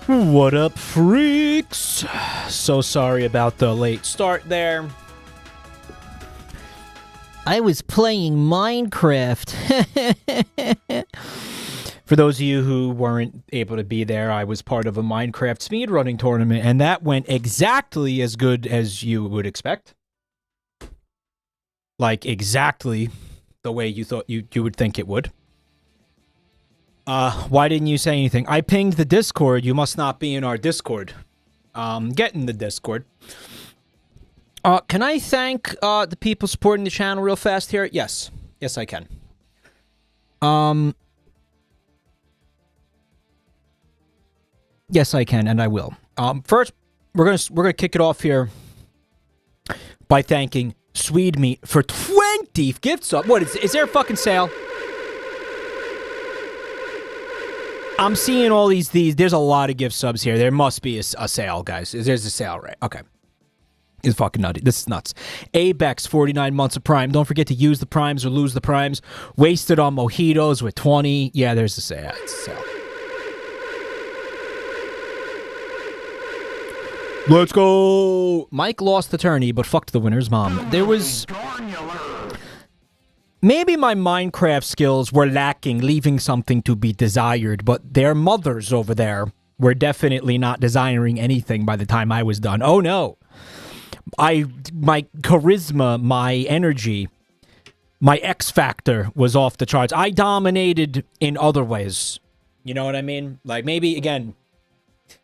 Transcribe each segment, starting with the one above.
What up, freaks? So sorry about the late start there. I was playing Minecraft. For those of you who weren't able to be there, I was part of a Minecraft speedrunning tournament, and that went exactly as good as you would expect. Like, exactly the way you thought you would think it would. Why didn't you say anything? I pinged the Discord. You must not be in our Discord. Get in the Discord. Can I thank the people supporting the channel real fast here? Yes. Yes, I can. Yes, I can, and I will. First, we're gonna kick it off here by thanking Swede Meat for 20 gift subs. What is there a fucking sale? I'm seeing all these. There's a lot of gift subs here. There must be a sale, guys. There's a sale, right? Okay. It's fucking nutty. This is nuts. Abex, 49 months of Prime. Don't forget to use the Primes or lose the Primes. Wasted on mojitos with 20. Yeah, there's a sale. It's a sale. Let's go. Mike lost the tourney, but fucked the winner's mom. There was... Maybe my Minecraft skills were lacking, leaving something to be desired, but their mothers over there were definitely not desiring anything by the time I was done. Oh no. My charisma, my energy, my X factor was off the charts. I dominated in other ways. You know what I mean? Like, maybe, again,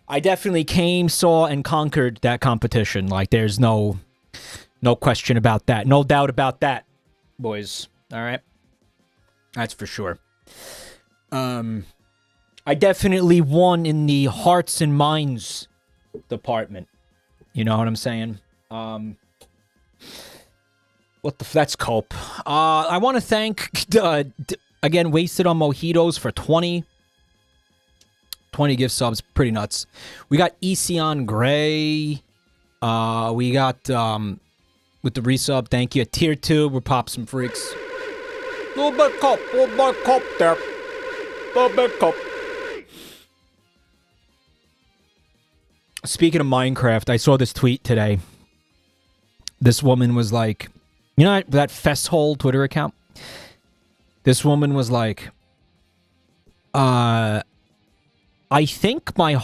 I definitely came, saw, and conquered that competition. Like, there's no question about that. No doubt about that, boys. All right? That's for sure. I definitely won in the hearts and minds department. You know what I'm saying? That's Cope. I want to thank, again, Wasted on Mojitos for 20 gift subs. Pretty nuts. We got Esion Gray. We got, with the resub, thank you. Tier 2, we're Pop Some Freaks. Little bit Cope there. Little bit Cope. Speaking of Minecraft, I saw this tweet today. This woman was like, you know that Festhole Twitter account? This woman was like, I thought my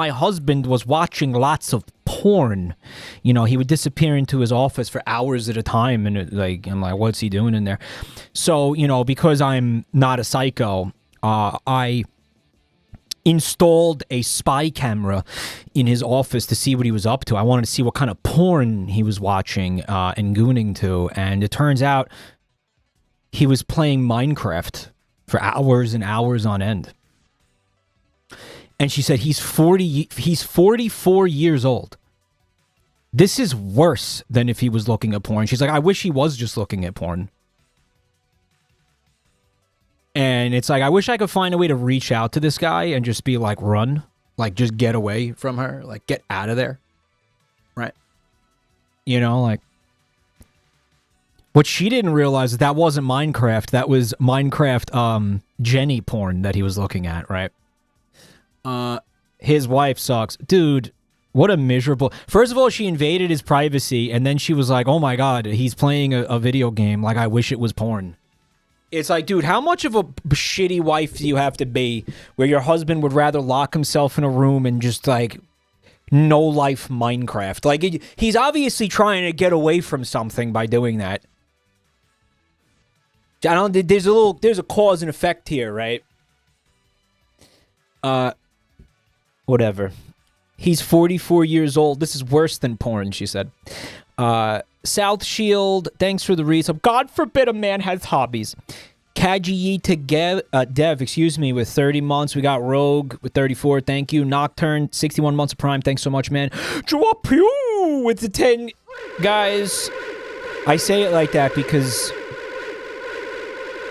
husband was watching lots of porn. You know, he would disappear into his office for hours at a time, and I'm like, what's he doing in there? So, you know, because I'm not a psycho, I installed a spy camera in his office to see what he was up to. I wanted to see what kind of porn he was watching and gooning to, and it turns out he was playing Minecraft for hours and hours on end. And she said he's 44 years old. This is worse than if he was looking at porn. She's like, I wish he was just looking at porn. And it's like, I wish I could find a way to reach out to this guy and just be like, run. Like, just get away from her. Like, get out of there. Right? You know, like... What she didn't realize is that wasn't Minecraft. That was Minecraft Jenny porn that he was looking at, right? His wife sucks. Dude, what a miserable... First of all, she invaded his privacy, and then she was like, oh my god, he's playing a video game. Like, I wish it was porn. It's like, dude, how much of a shitty wife do you have to be where your husband would rather lock himself in a room and just, like, no-life Minecraft? Like, he's obviously trying to get away from something by doing that. There's a cause and effect here, right? Whatever. He's 44 years old. This is worse than porn, she said. South Shield, thanks for the resub. God forbid a man has hobbies. Kaji to Dev, excuse me, with 30 months. We got Rogue with 34. Thank you. Nocturne, 61 months of Prime. Thanks so much, man. Drop you with the 10. Guys, I say it like that because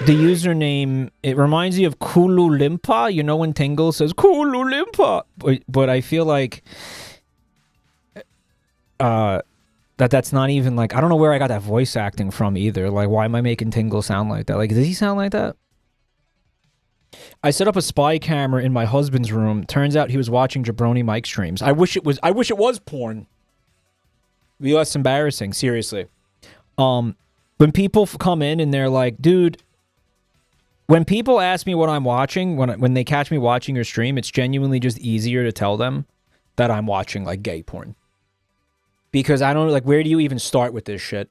the username, it reminds me of Kulu Limpa. You know when Tingle says Kulu Limpa? But I feel like that's not even like, I don't know where I got that voice acting from either. Like, why am I making Tingle sound like that? Like, does he sound like that? I set up a spy camera in my husband's room. Turns out he was watching Jabronimike streams. I wish it was porn. It'd be less embarrassing, seriously. When people come in and they're like, dude, when people ask me what I'm watching, when they catch me watching your stream, it's genuinely just easier to tell them that I'm watching like gay porn. Because I don't, like, where do you even start with this shit?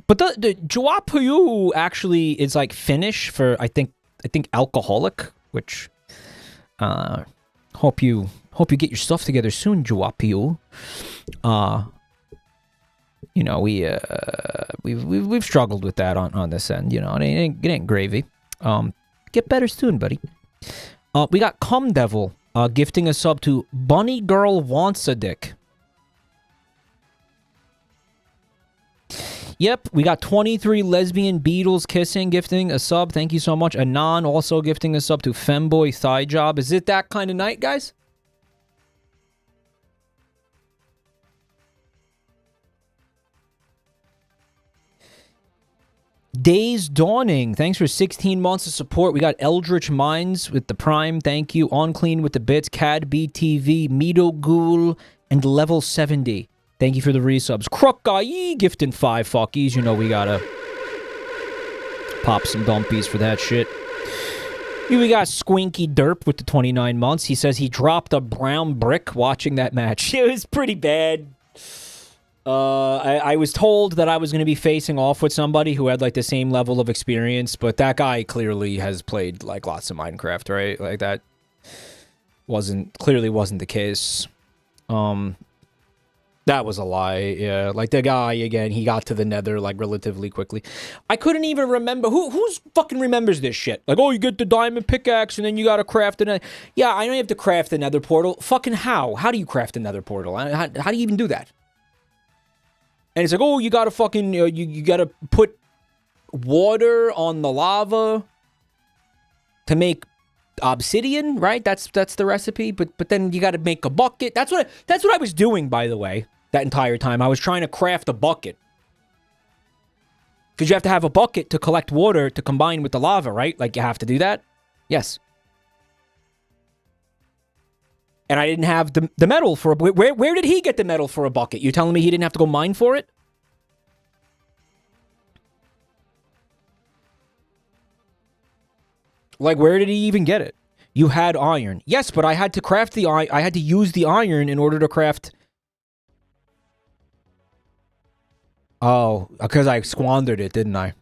But the Juapuyu actually is like Finnish for I think alcoholic, which hope you get your stuff together soon, Juapuyu. You know, we've struggled with that on this end, you know. It ain't gravy. Get better soon, buddy. We got Cum Devil gifting a sub to Bunny Girl Wants a Dick. Yep, we got 23 lesbian Beatles kissing, gifting a sub. Thank you so much. Anon also gifting a sub to Femboy Thigh Job. Is it that kind of night, guys? Days Dawning. Thanks for 16 months of support. We got Eldritch Minds with the Prime. Thank you. On Clean with the bits. Cad BTV, Mido Ghoul, and Level 70. Thank you for the resubs. Crook-Guy gifting 5 fuckies. You know we gotta pop some dumpies for that shit. Here we got Squinky Derp with the 29 months. He says he dropped a brown brick watching that match. It was pretty bad. I was told that I was going to be facing off with somebody who had like the same level of experience, but that guy clearly has played like lots of Minecraft, right? Like that clearly wasn't the case. That was a lie, yeah. Like, the guy, again, he got to the nether, like, relatively quickly. I couldn't even remember. Who's fucking remembers this shit? Like, oh, you get the diamond pickaxe, and then you gotta craft a nether. Yeah, I know you have to craft a nether portal. Fucking how? How do you craft a nether portal? How do you even do that? And it's like, oh, you gotta fucking, you gotta put water on the lava to make obsidian, right? That's the recipe. But then you gotta make a bucket. That's what I was doing, by the way. That entire time, I was trying to craft a bucket. Because you have to have a bucket to collect water to combine with the lava, right? Like, you have to do that? Yes. And I didn't have the metal for a... Where did he get the metal for a bucket? You telling me he didn't have to go mine for it? Like, where did he even get it? You had iron. Yes, but I had to craft the iron. I had to use the iron in order to craft... Oh, because I squandered it, didn't I?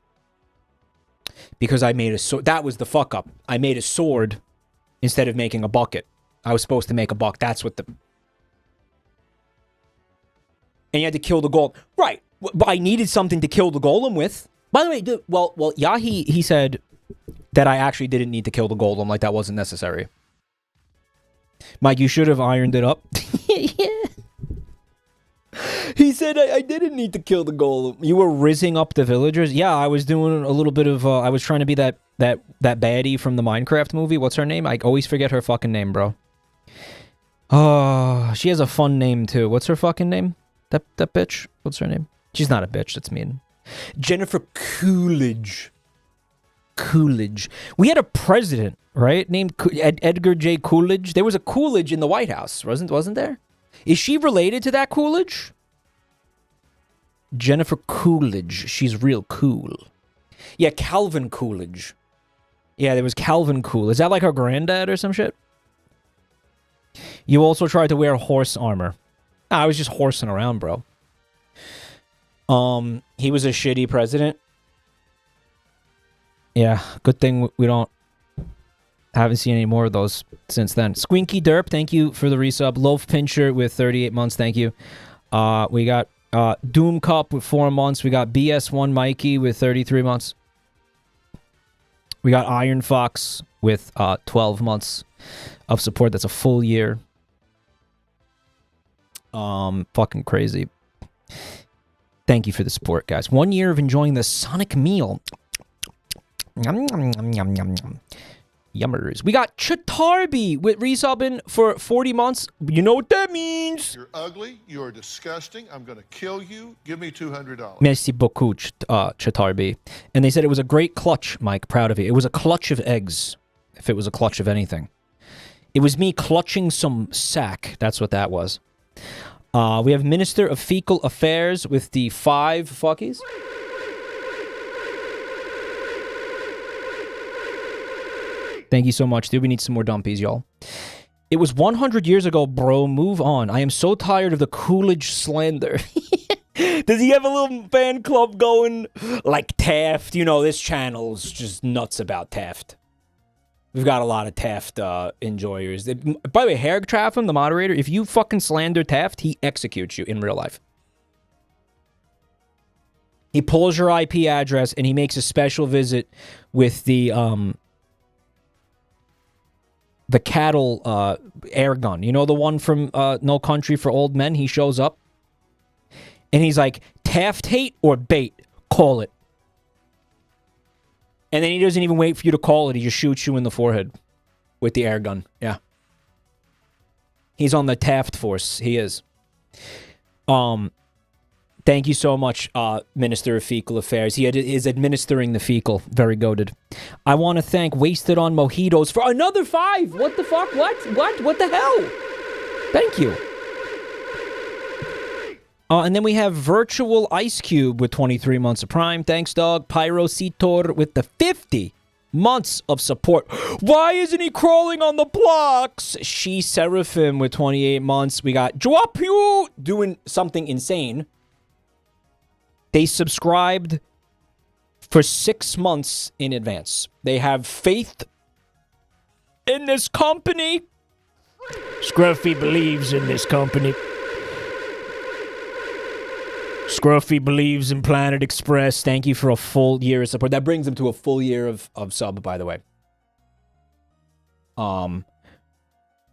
Because I made a sword. That was the fuck up. I made a sword instead of making a bucket. I was supposed to make a buck. That's what the... And you had to kill the golem. Right. But I needed something to kill the golem with. By the way, dude, well, Yahi, he said that I actually didn't need to kill the golem. Like, that wasn't necessary. Mike, you should have ironed it up. Yeah. He said I didn't need to kill the golem. You were rizzing up the villagers? Yeah, I was doing a little bit of... I was trying to be that baddie from the Minecraft movie. What's her name? I always forget her fucking name, bro. Oh, she has a fun name, too. What's her fucking name? That bitch? What's her name? She's not a bitch. That's mean. Jennifer Coolidge. Coolidge. We had a president, right? Named Edgar J. Coolidge. There was a Coolidge in the White House, wasn't there? Is she related to that Coolidge? Jennifer Coolidge. She's real cool. Yeah, Calvin Coolidge. Yeah, there was Calvin Cool. Is that like her granddad or some shit? You also tried to wear horse armor. I was just horsing around, bro. He was a shitty president. Yeah, good thing we haven't seen any more of those since then. Squinky Derp, thank you for the resub. Loaf Pincher with 38 months, thank you. We got Doom Cup with 4 months. We got BS1 Mikey with 33 months. We got Iron Fox with 12 months of support. That's a full year. Fucking crazy. Thank you for the support, guys. 1 year of enjoying the Sonic meal. Yum, yum, yum, yum, yum, yum. Yummers. We got Chatarbi with resubbing for 40 months. You know what that means. You're ugly. You're disgusting. I'm going to kill you. Give me $200. Merci beaucoup, Chatarbi. And they said it was a great clutch, Mike. Proud of you. It was a clutch of eggs, if it was a clutch of anything. It was me clutching some sack. That's what that was. We have Minister of Fecal Affairs with the 5 fuckies. Thank you so much, dude. We need some more dumpies, y'all. It was 100 years ago, bro. Move on. I am so tired of the Coolidge slander. Does he have a little fan club going? Like Taft? You know, this channel's just nuts about Taft. We've got a lot of Taft enjoyers. By the way, Herg Traffin, the moderator, if you fucking slander Taft, he executes you in real life. He pulls your IP address and he makes a special visit with the cattle air gun. You know the one from No Country for Old Men? He shows up. And he's like, Taft hate or bait? Call it. And then he doesn't even wait for you to call it. He just shoots you in the forehead with the air gun. Yeah. He's on the Taft force. He is. Thank you so much, Minister of Fecal Affairs. He is administering the fecal. Very goated. I want to thank Wasted on Mojitos for another 5. What the fuck? What the hell? Thank you. And then we have Virtual Ice Cube with 23 months of Prime. Thanks, dog. Pyrocitor with the 50 months of support. Why isn't he crawling on the blocks? She Seraphim with 28 months. We got Joapu doing something insane. They subscribed for 6 months in advance. They have faith in this company. Scruffy believes in this company. Scruffy believes in Planet Express. Thank you for a full year of support. That brings them to a full year of sub, by the way.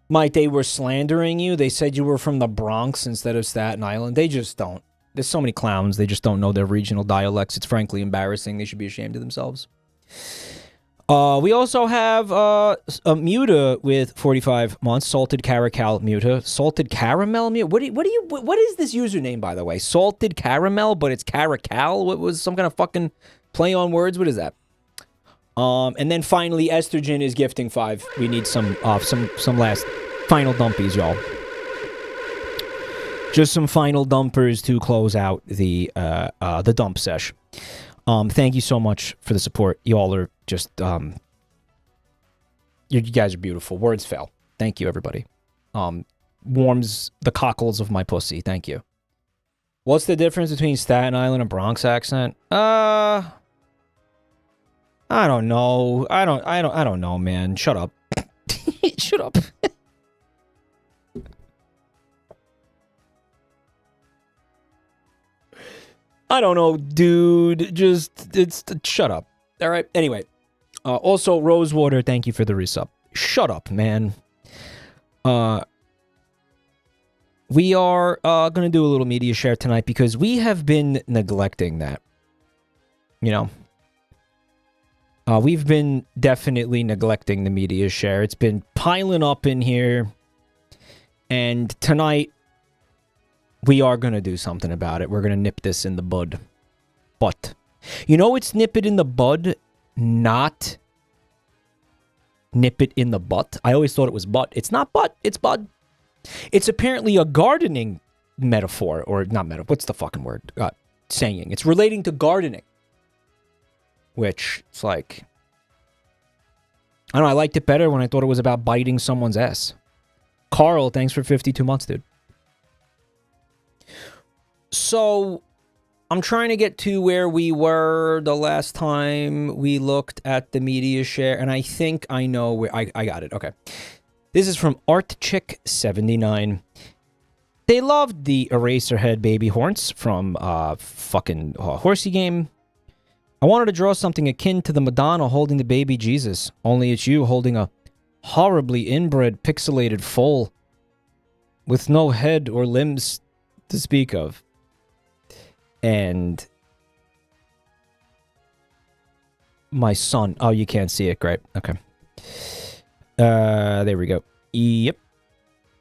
Mike, they were slandering you. They said you were from the Bronx instead of Staten Island. They just don't. There's so many clowns. They just don't know their regional dialects. It's frankly embarrassing. They should be ashamed of themselves. We also have a Muta with 45 months. Salted Caracal Muta. Salted Caramel Muta. What is this username, by the way? Salted Caramel, but it's Caracal? What was some kind of fucking play on words? What is that? And then finally, Estrogen is gifting 5. We need some last final dumpies, y'all. Just some final dumpers to close out the dump sesh. Thank you so much for the support. You all are just, you guys are beautiful. Words fail. Thank you, everybody. Warms the cockles of my pussy. Thank you. What's the difference between Staten Island and Bronx accent? I don't know. I don't know, man. Shut up. Shut up. I don't know, dude. Shut up. All right. Anyway. Also, Rosewater, thank you for the resub. Shut up, man. We are going to do a little media share tonight because we have been neglecting that. You know? We've been definitely neglecting the media share. It's been piling up in here. And tonight, we are going to do something about it. We're going to nip this in the bud. But, you know it's nip it in the bud, not nip it in the butt? I always thought it was butt. It's not butt, it's bud. It's apparently a gardening metaphor, or not metaphor, what's the fucking word? Saying. It's relating to gardening. Which, it's like, I don't know, I liked it better when I thought it was about biting someone's ass. Carl, thanks for 52 months, dude. So, I'm trying to get to where we were the last time we looked at the media share, and I think I know where I got it. Okay. This is from ArtChick79. They loved the Eraserhead baby horns from fucking Horsey Game. I wanted to draw something akin to the Madonna holding the baby Jesus, only it's you holding a horribly inbred pixelated foal with no head or limbs to speak of. And my son. Oh, you can't see it. Great. Okay. There we go. Yep.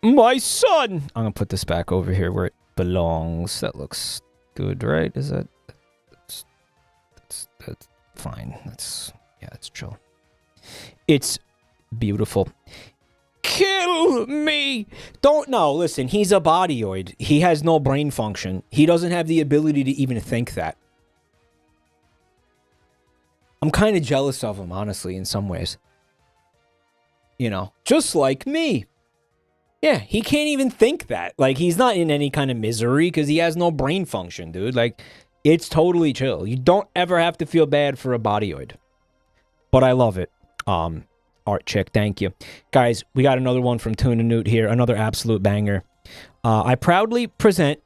My son! I'm gonna put this back over here where it belongs. That looks good, right? Is that... That's fine. That's chill. It's beautiful. Kill me! Don't know. Listen, he's a bodyoid. He has no brain function. He doesn't have the ability to even think that. I'm kind of jealous of him, honestly, in some ways. You know, just like me. Yeah, he can't even think that. Like, he's not in any kind of misery because he has no brain function, dude. Like, it's totally chill. You don't ever have to feel bad for a bodyoid. But I love it. Art chick, thank you. Guys, we got another one from Tuna Newt here. Another absolute banger. I proudly present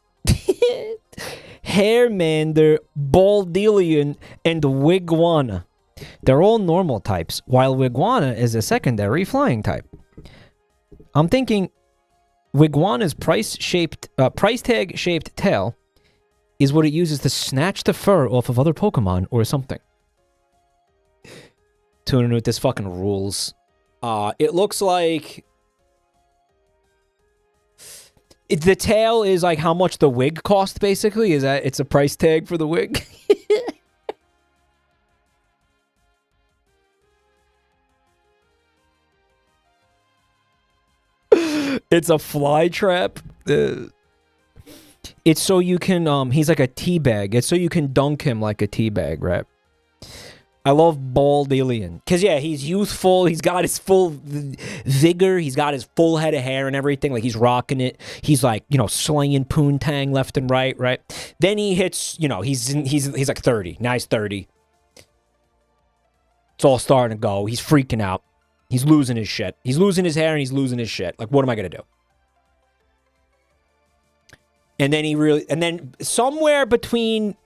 Hairmander, Baldelian, and Wigwana. They're all normal types, while Wigwana is a secondary flying type. I'm thinking Wigwana's price tag shaped tail is what it uses to snatch the fur off of other Pokemon or something. Tuna Newt, this fucking rules. It looks like the tail is like how much the wig cost, basically. Is that it's a price tag for the wig? It's a fly trap. It's so you can, he's like a tea bag. It's so you can dunk him like a tea bag, right? I love Bald Alien. Because, yeah, he's youthful. He's got his full vigor. He's got his full head of hair and everything. Like, he's rocking it. He's like, you know, slaying poontang left and right, right? Then he hits, you know, he's like 30. Now he's 30. It's all starting to go. He's freaking out. He's losing his shit. He's losing his hair and he's losing his shit. Like, what am I going to do? And then somewhere between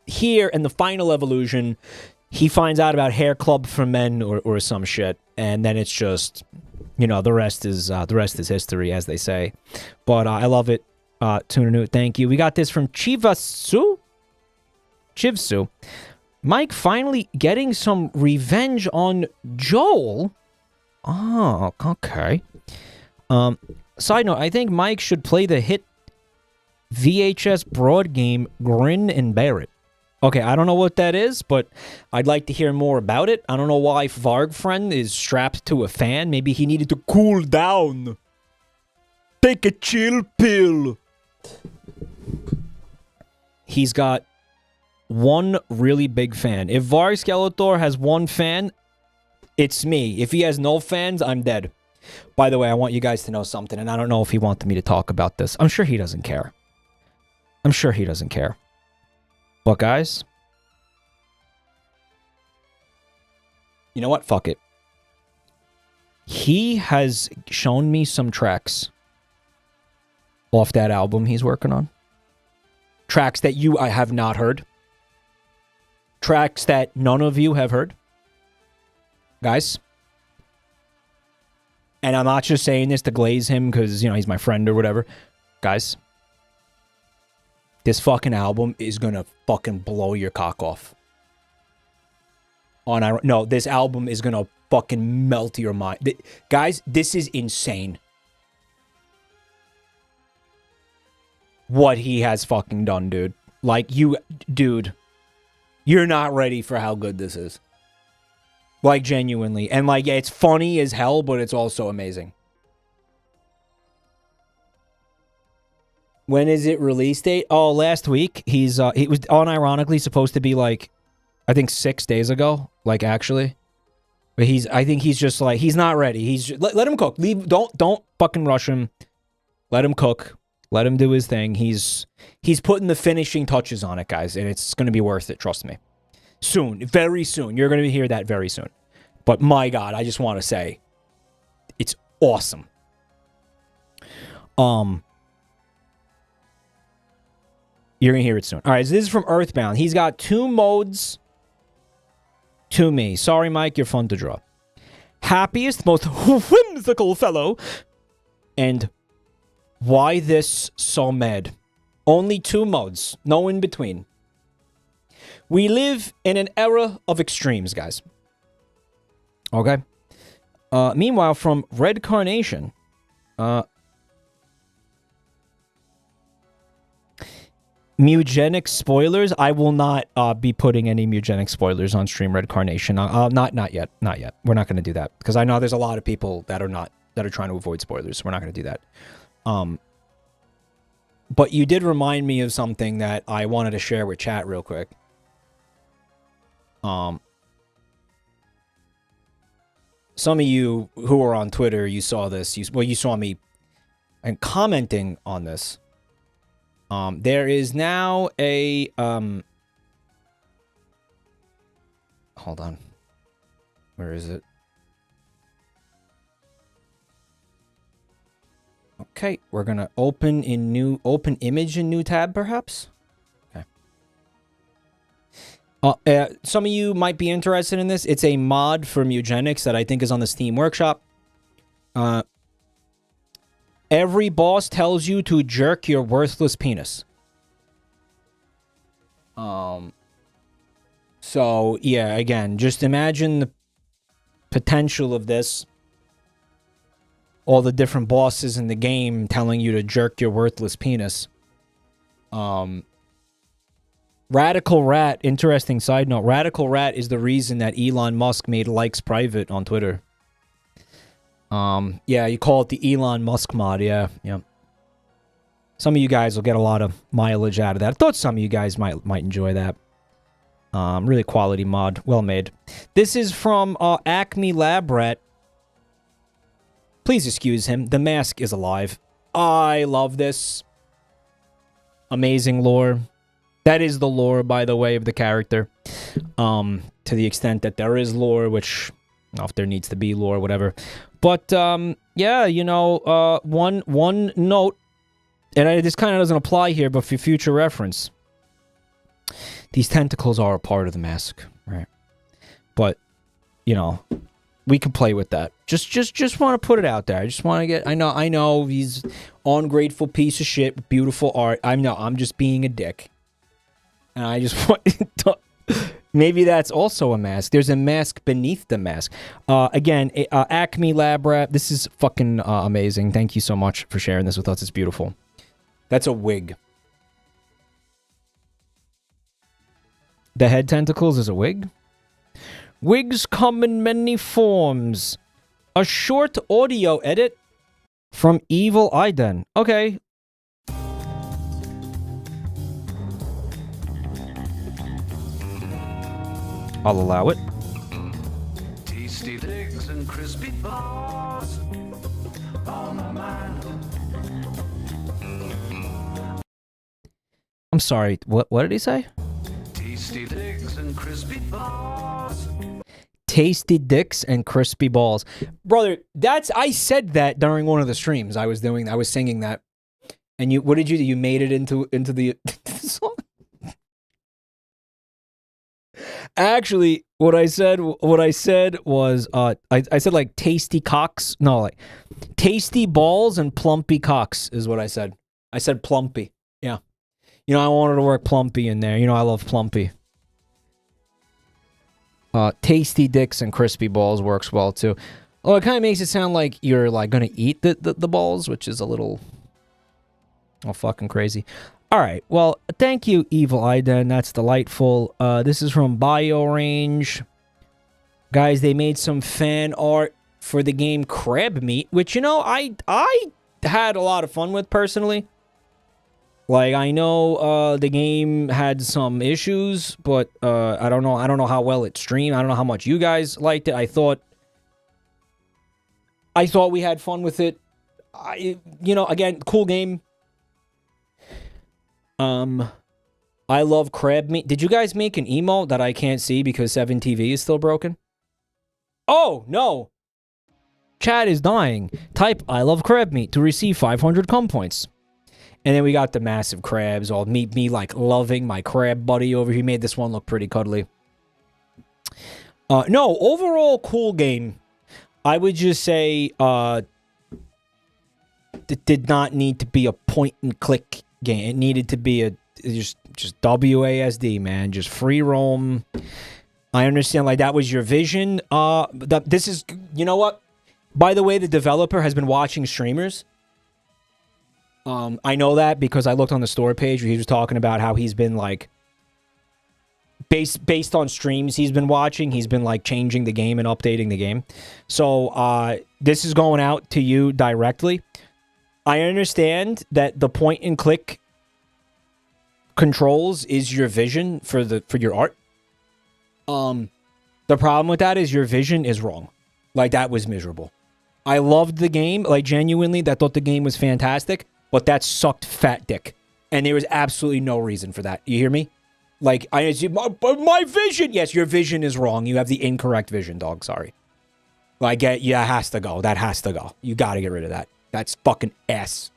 here and the final evolution, he finds out about Hair Club for Men or some shit. And then it's just, you know, the rest is history, as they say. But I love it. Tuna Newt, thank you. We got this from Chivsu. Mike finally getting some revenge on Joel. Oh, okay. Side note, I think Mike should play the hit VHS broad game Grin and Bear It. Okay, I don't know what that is, but I'd like to hear more about it. I don't know why Varg friend is strapped to a fan. Maybe he needed to cool down. Take a chill pill. He's got one really big fan. If Varg Skeletor has one fan, it's me. If he has no fans, I'm dead. By the way, I want you guys to know something, and I don't know if he wanted me to talk about this. I'm sure he doesn't care. But guys, you know what? Fuck it. He has shown me some tracks off that album he's working on. Tracks that I have not heard. Tracks that none of you have heard. Guys. And I'm not just saying this to glaze him because, you know, he's my friend or whatever. Guys. This fucking album is gonna fucking blow your cock off. No, this album is gonna fucking melt your mind. Guys, this is insane. What he has fucking done, dude. Like, dude, you're not ready for how good this is. Like, genuinely. And, like, yeah, it's funny as hell, but it's also amazing. When is it release date? Oh, last week. It was unironically supposed to be, like, I think 6 days ago. Like, actually. But I think he's just, like, he's not ready. He's just, let him cook. Don't fucking rush him. Let him cook. Let him do his thing. He's putting the finishing touches on it, guys. And it's going to be worth it. Trust me. Soon. Very soon. You're going to hear that very soon. But my God, I just want to say, it's awesome. You're going to hear it soon. All right, so this is from Earthbound. He's got 2 modes to me. Sorry, Mike, you're fun to draw. Happiest, most whimsical fellow. And why this so mad? Only 2 modes. No in between. We live in an era of extremes, guys. Okay? Meanwhile, from Red Carnation, Mugenic spoilers. I will not be putting any Mugenic spoilers on stream. Red Carnation. Not yet. Not yet. We're not going to do that because I know there's a lot of people that are trying to avoid spoilers. We're not going to do that. But you did remind me of something that I wanted to share with chat real quick. Some of you who are on Twitter, you saw this. You saw me and commenting on this. There is now a hold on. Where is it? Okay, we're gonna open image in new tab, perhaps. Okay. Some of you might be interested in this. It's a mod for Mugenics that I think is on the Steam Workshop. Every boss tells you to jerk your worthless penis. So, yeah, again, just imagine the potential of this. All the different bosses in the game telling you to jerk your worthless penis. Radical Rat, interesting side note. Radical Rat is the reason that Elon Musk made likes private on Twitter. Yeah, you call it the Elon Musk mod. Yeah. Some of you guys will get a lot of mileage out of that. I thought some of you guys might enjoy that. Really quality mod, well made. This is from Acme Lab Rat. Please excuse him. The mask is alive. I love this. Amazing lore. That is the lore, by the way, of the character. To the extent that there is lore, which, I don't know if there needs to be lore, whatever. But, yeah, you know, one note, and this kind of doesn't apply here, but for future reference. These tentacles are a part of the mask, right? But, you know, we can play with that. Just want to put it out there. I just want to get... I know, he's ungrateful piece of shit with beautiful art. I'm just being a dick. And I just want to... Maybe that's also a mask. There's a mask beneath the mask. Again, Acme Lab Rat. This is fucking amazing. Thank you so much for sharing this with us. It's beautiful. That's a wig. The head tentacles is a wig? Wigs come in many forms. A short audio edit from Evil Iden. Okay. I'll allow it. Tasty legs and crispy balls on my mind. I'm sorry. What did he say? Tasty legs and crispy balls. Tasty dicks and crispy balls. Brother, I said that during one of the streams I was singing that. And what did you do? You made it into the song? Actually, what I said was I said like tasty cocks. No, like tasty balls and plumpy cocks is what I said. I said plumpy. Yeah. You know, I wanted to work plumpy in there. You know, I love plumpy. Tasty dicks and crispy balls works well too. Oh, it kind of makes it sound like you're like gonna eat the balls, which is a little fucking crazy. All right, well, thank you, Evil Iden. That's delightful. This is from BioRange. Guys, they made some fan art for the game Crab Meat, which, you know, I had a lot of fun with personally. Like, I know the game had some issues, but I don't know how well it streamed. I don't know how much you guys liked it. I thought we had fun with it. You know, again, cool game. I love Crab Meat. Did you guys make an emote that I can't see because 7TV is still broken? Oh, no. Chat is dying. Type I love Crab Meat to receive 500 cum points. And then we got the massive crabs. All me like loving my crab buddy over here. He made this one look pretty cuddly. No, overall cool game. I would just say it did not need to be a point and click game. It needed to be just WASD, man. Just free roam. I understand like that was your vision. This is, you know what? By the way, the developer has been watching streamers. I know that because I looked on the store page where he was talking about how he's been like based on streams he's been watching, he's been like changing the game and updating the game. So this is going out to you directly. I understand that the point and click controls is your vision for your art. The problem with that is your vision is wrong. Like, that was miserable. I loved the game, like genuinely, I thought the game was fantastic, but that sucked fat dick. And there was absolutely no reason for that. You hear me? Like, my vision. Yes, your vision is wrong. You have the incorrect vision, dog. Sorry. Like, yeah, it has to go. That has to go. You got to get rid of that. That's fucking ass.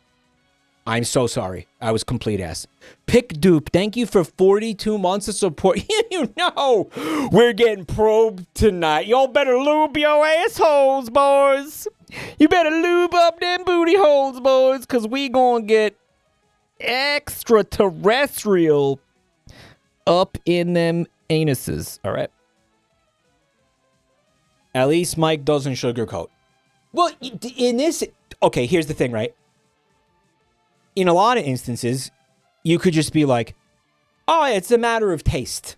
I'm so sorry. I was complete ass. Pick Dupe, thank you for 42 months of support. You know, we're getting probed tonight. Y'all better lube your assholes, boys. You better lube up them booty holes, boys, because we gonna get extraterrestrial up in them anuses. All right. At least Mike doesn't sugarcoat. Well, in this... Okay, here's the thing, right? In a lot of instances, you could just be like, oh, it's a matter of taste.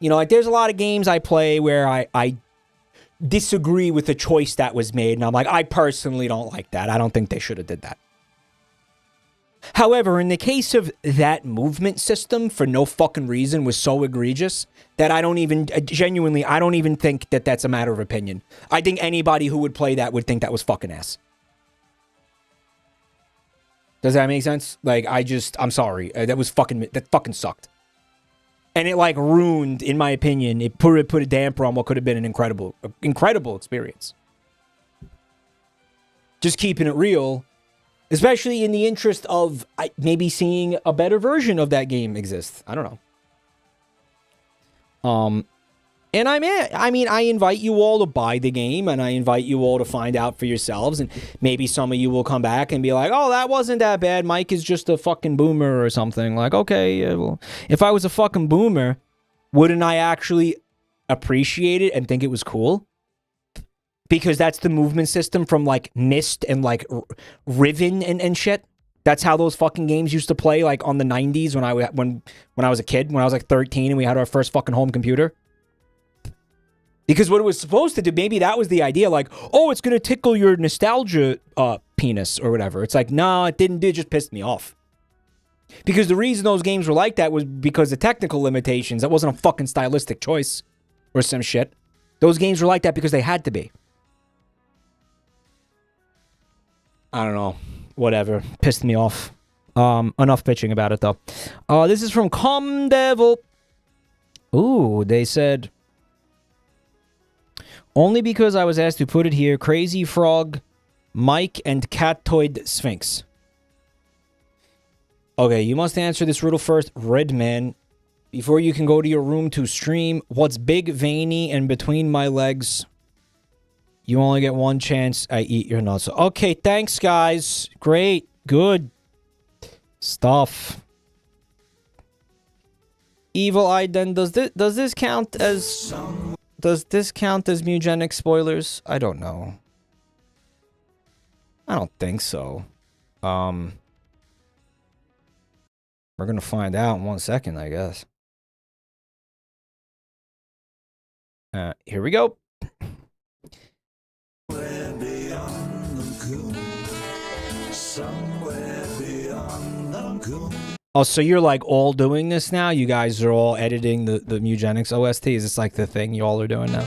You know, like, there's a lot of games I play where I disagree with the choice that was made, and I'm like, I personally don't like that. I don't think they should have did that. However, in the case of that movement system, for no fucking reason, was so egregious that I don't even, genuinely, I don't even think that that's a matter of opinion. I think anybody who would play that would think that was fucking ass. Does that make sense? Like, I'm sorry. That fucking sucked. And it, like, ruined, in my opinion, it put a damper on what could have been an incredible experience. Just keeping it real, especially in the interest of maybe seeing a better version of that game exist. I don't know. And I mean, I invite you all to buy the game, and I invite you all to find out for yourselves, and maybe some of you will come back and be like, oh, that wasn't that bad. Mike is just a fucking boomer or something. Like, okay, yeah, well, if I was a fucking boomer, wouldn't I actually appreciate it and think it was cool? Because that's the movement system from, like, Myst and, like, Riven and shit. That's how those fucking games used to play, like, on the 90s when I was a kid, when I was, like, 13 and we had our first fucking home computer. Because what it was supposed to do, maybe that was the idea, like, oh, it's going to tickle your nostalgia penis or whatever. It's like, no, it didn't. It just pissed me off. Because the reason those games were like that was because of technical limitations. That wasn't a fucking stylistic choice or some shit. Those games were like that because they had to be. I don't know. Whatever. Pissed me off. Enough bitching about it, though. This is from Com Devil. Ooh, they said... Only because I was asked to put it here, Crazy Frog, Mike, and Catoid Sphinx. Okay, you must answer this riddle first, Redman. Before you can go to your room to stream, what's big, veiny, and between my legs? You only get one chance. I eat your nuts. Okay, thanks, guys. Great. Good stuff. Evil Eye, then, does this count as... Does this count as mugenic spoilers? I don't know. I don't think so. We're gonna find out in 1 second, I guess. Here we go. Somewhere beyond the goon. Somewhere beyond the goon. Oh, so you're like all doing this now? You guys are all editing the Mugenics OST? Is this like the thing you all are doing now?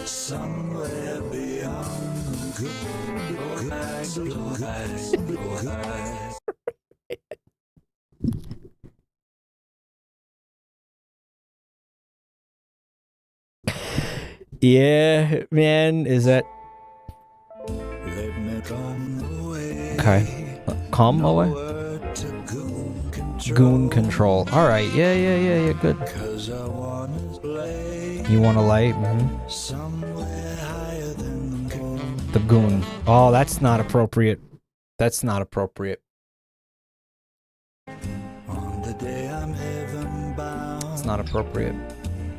Somewhere beyond the Yeah, man, is that... Let me come away. Okay. Come away? Goon control. Alright, yeah, good. You wanna lay? Mm-hmm. Somewhere higher than the goon. The goon. Oh, that's not appropriate. That's not appropriate. On the day I'm heaven bound. It's not appropriate.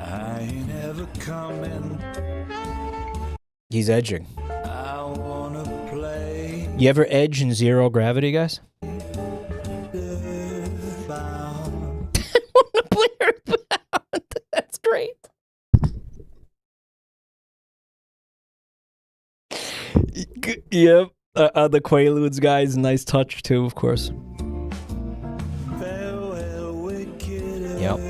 I ain't ever coming. He's edging. I You ever edge in zero gravity, guys? That's great. Yep. The Quaaludes guys, nice touch too, of course. Yep.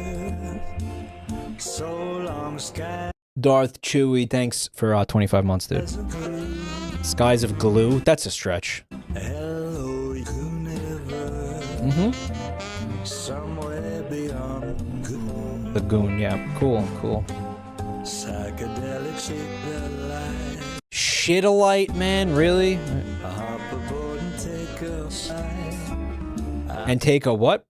Darth Chewy, thanks for 25 months, dude. Skies of Glue, that's a stretch. The Goon, yeah, cool. Shit-a-lite, man, really? And take a what?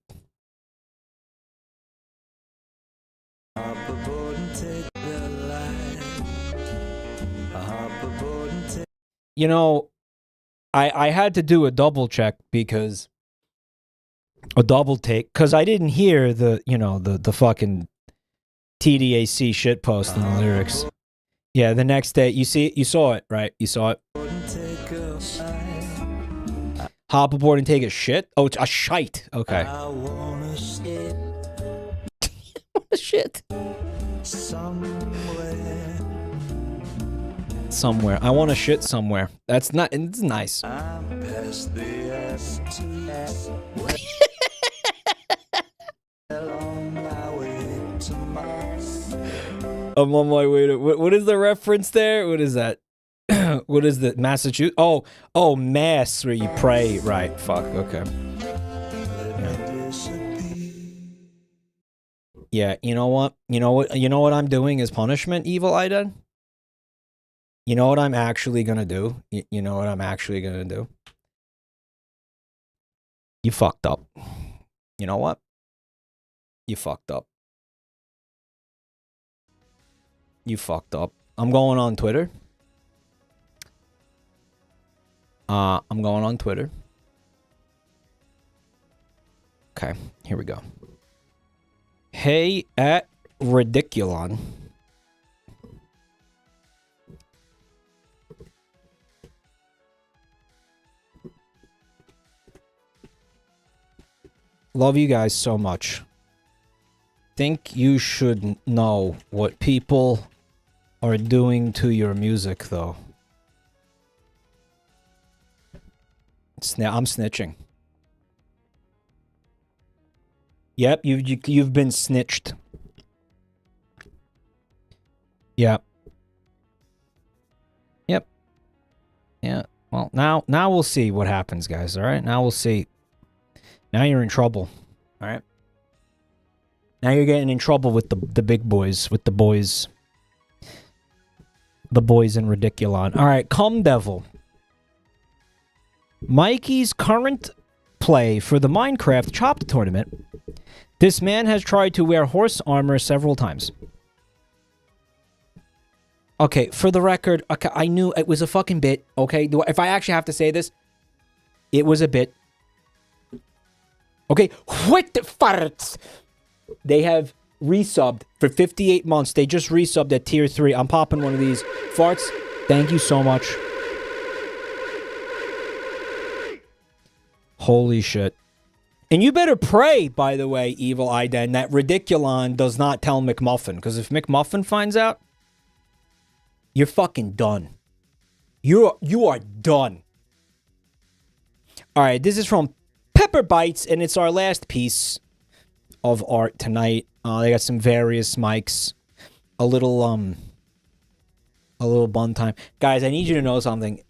You know, I had to do a double check because a double take because I didn't hear the the fucking TDAC shit post in the lyrics. Yeah, the next day you saw it, right? You saw it. Hop aboard and take a shit. Oh, it's a shite. Okay. Shit. Somewhere. I want to shit somewhere. That's not. It's nice. I'm on my way to. What is the reference there? What is that? What is the Massachusetts? Oh, Mass where you pray. Right. Fuck. Okay. Yeah. You know what? You know what I'm doing as punishment, Evil Eye Dead? You know what I'm actually gonna do? You know what I'm actually gonna do? You fucked up. You know what? You fucked up. You fucked up. I'm going on Twitter. I'm going on Twitter. Okay, here we go. Hey at Ridiculon. Love you guys so much. Think you should know what people are doing to your music, though. I'm snitching. Yep, you've been snitched. Yep. Yep. Yeah. Well, now we'll see what happens, guys. All right. Now we'll see. Now you're in trouble. All right. Now you're getting in trouble with the big boys, with the boys. The boys in Ridiculon. All right, Cum Devil. Mikey's current play for the Minecraft Chopped tournament. This man has tried to wear horse armor several times. Okay, for the record, okay, I knew it was a fucking bit. Okay, if I actually have to say this, it was a bit. Okay, what the farts? They have resubbed for 58 months. They just resubbed at tier 3. I'm popping one of these. Farts, thank you so much. Holy shit. And you better pray, by the way, Evil Eye Den, that Ridiculon does not tell McMuffin. Because if McMuffin finds out, you're fucking done. You are done. Alright, this is from Pepper Bites, and it's our last piece of art tonight. They got some various mics. A little bun time. Guys, I need you to know something.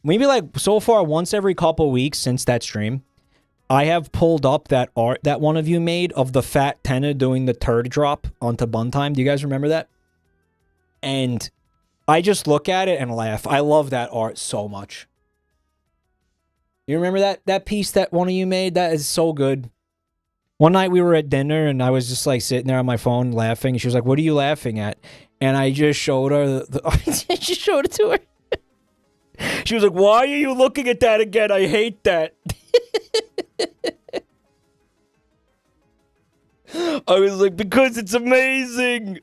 Maybe like so far once every couple weeks since that stream, I have pulled up that art that one of you made of the fat Tenna doing the turd drop onto bun time. Do you guys remember that? And I just look at it and laugh. I love that art so much. You remember that piece that one of you made? That is so good. One night we were at dinner and I was just like sitting there on my phone laughing. And she was like, "What are you laughing at?" And I just showed her I just showed it to her. She was like, "Why are you looking at that again? I hate that." I was like, "Because it's amazing."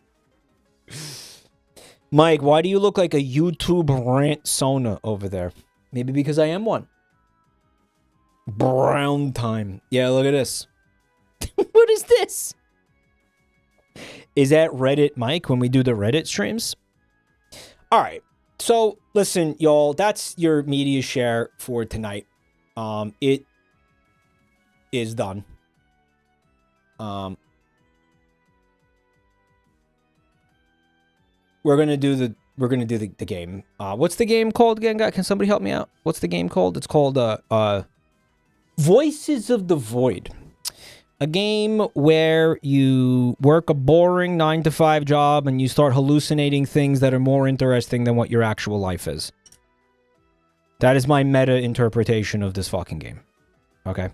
Mike, why do you look like a YouTube rant Sona over there? Maybe because I am one. Brown time. Yeah, look at this. What is this? Is that Reddit Mike when we do the Reddit streams? All right. So, listen, y'all, that's your media share for tonight. It is done. We're gonna do the game. What's the game called again, guy? Can somebody help me out? What's the game called? It's called Voices of the Void. A game where you work a boring 9-to-5 job and you start hallucinating things that are more interesting than what your actual life is. That is my meta interpretation of this fucking game. Okay?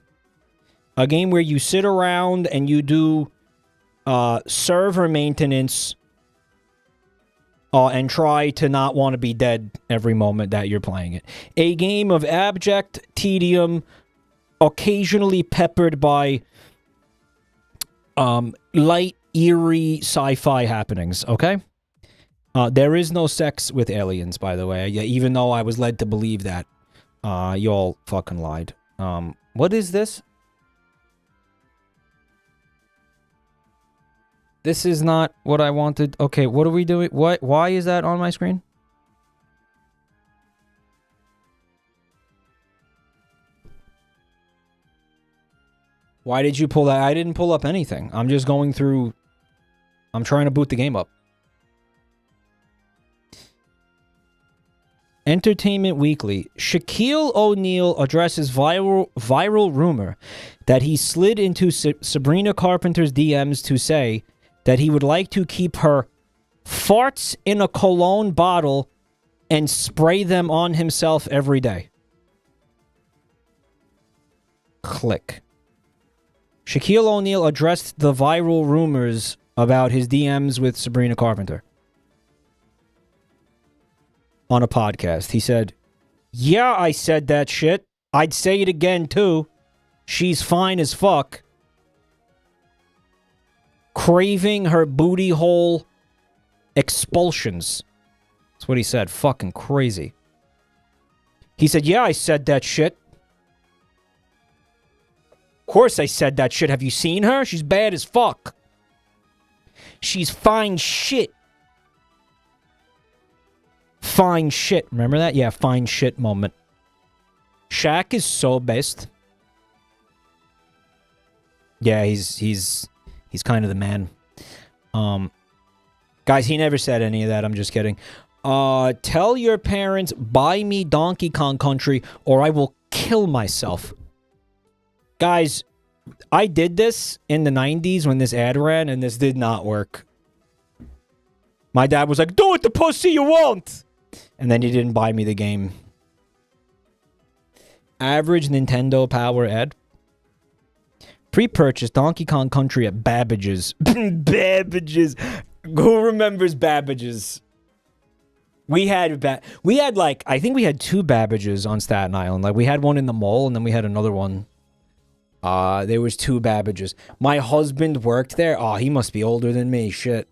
A game where you sit around and you do server maintenance and try to not want to be dead every moment that you're playing it. A game of abject tedium, occasionally peppered by light, eerie sci-fi happenings, okay? There is no sex with aliens, by the way, even though I was led to believe that. Y'all fucking lied. What is this? This is not what I wanted. Okay, what are we doing? Why is that on my screen? Why did you pull that? I didn't pull up anything. I'm just going through... I'm trying to boot the game up. Entertainment Weekly. Shaquille O'Neal addresses viral rumor that he slid into Sabrina Carpenter's DMs to say that he would like to keep her farts in a cologne bottle and spray them on himself every day. Click. Shaquille O'Neal addressed the viral rumors about his DMs with Sabrina Carpenter on a podcast. He said, "Yeah, I said that shit. I'd say it again, too. She's fine as fuck. Craving her booty hole expulsions." That's what he said. Fucking crazy. He said, "Yeah, I said that shit. Of course I said that shit. Have you seen her? She's bad as fuck. She's fine shit." Fine shit. Remember that? Yeah, fine shit moment. Shaq is so best. Yeah, he's kind of the man. Guys, he never said any of that. I'm just kidding. Tell your parents, buy me Donkey Kong Country or I will kill myself. Guys, I did this in the 90s when this ad ran, and this did not work. My dad was like, "Do it, the pussy you won't!" And then he didn't buy me the game. Average Nintendo Power ad. Pre-purchase Donkey Kong Country at Babbage's. Babbage's. Who remembers Babbage's? We had like, I think we had 2 Babbage's on Staten Island. Like, we had one in the mall, and then we had another one. There was 2 Babbage's. My husband worked there. Oh, he must be older than me. Shit.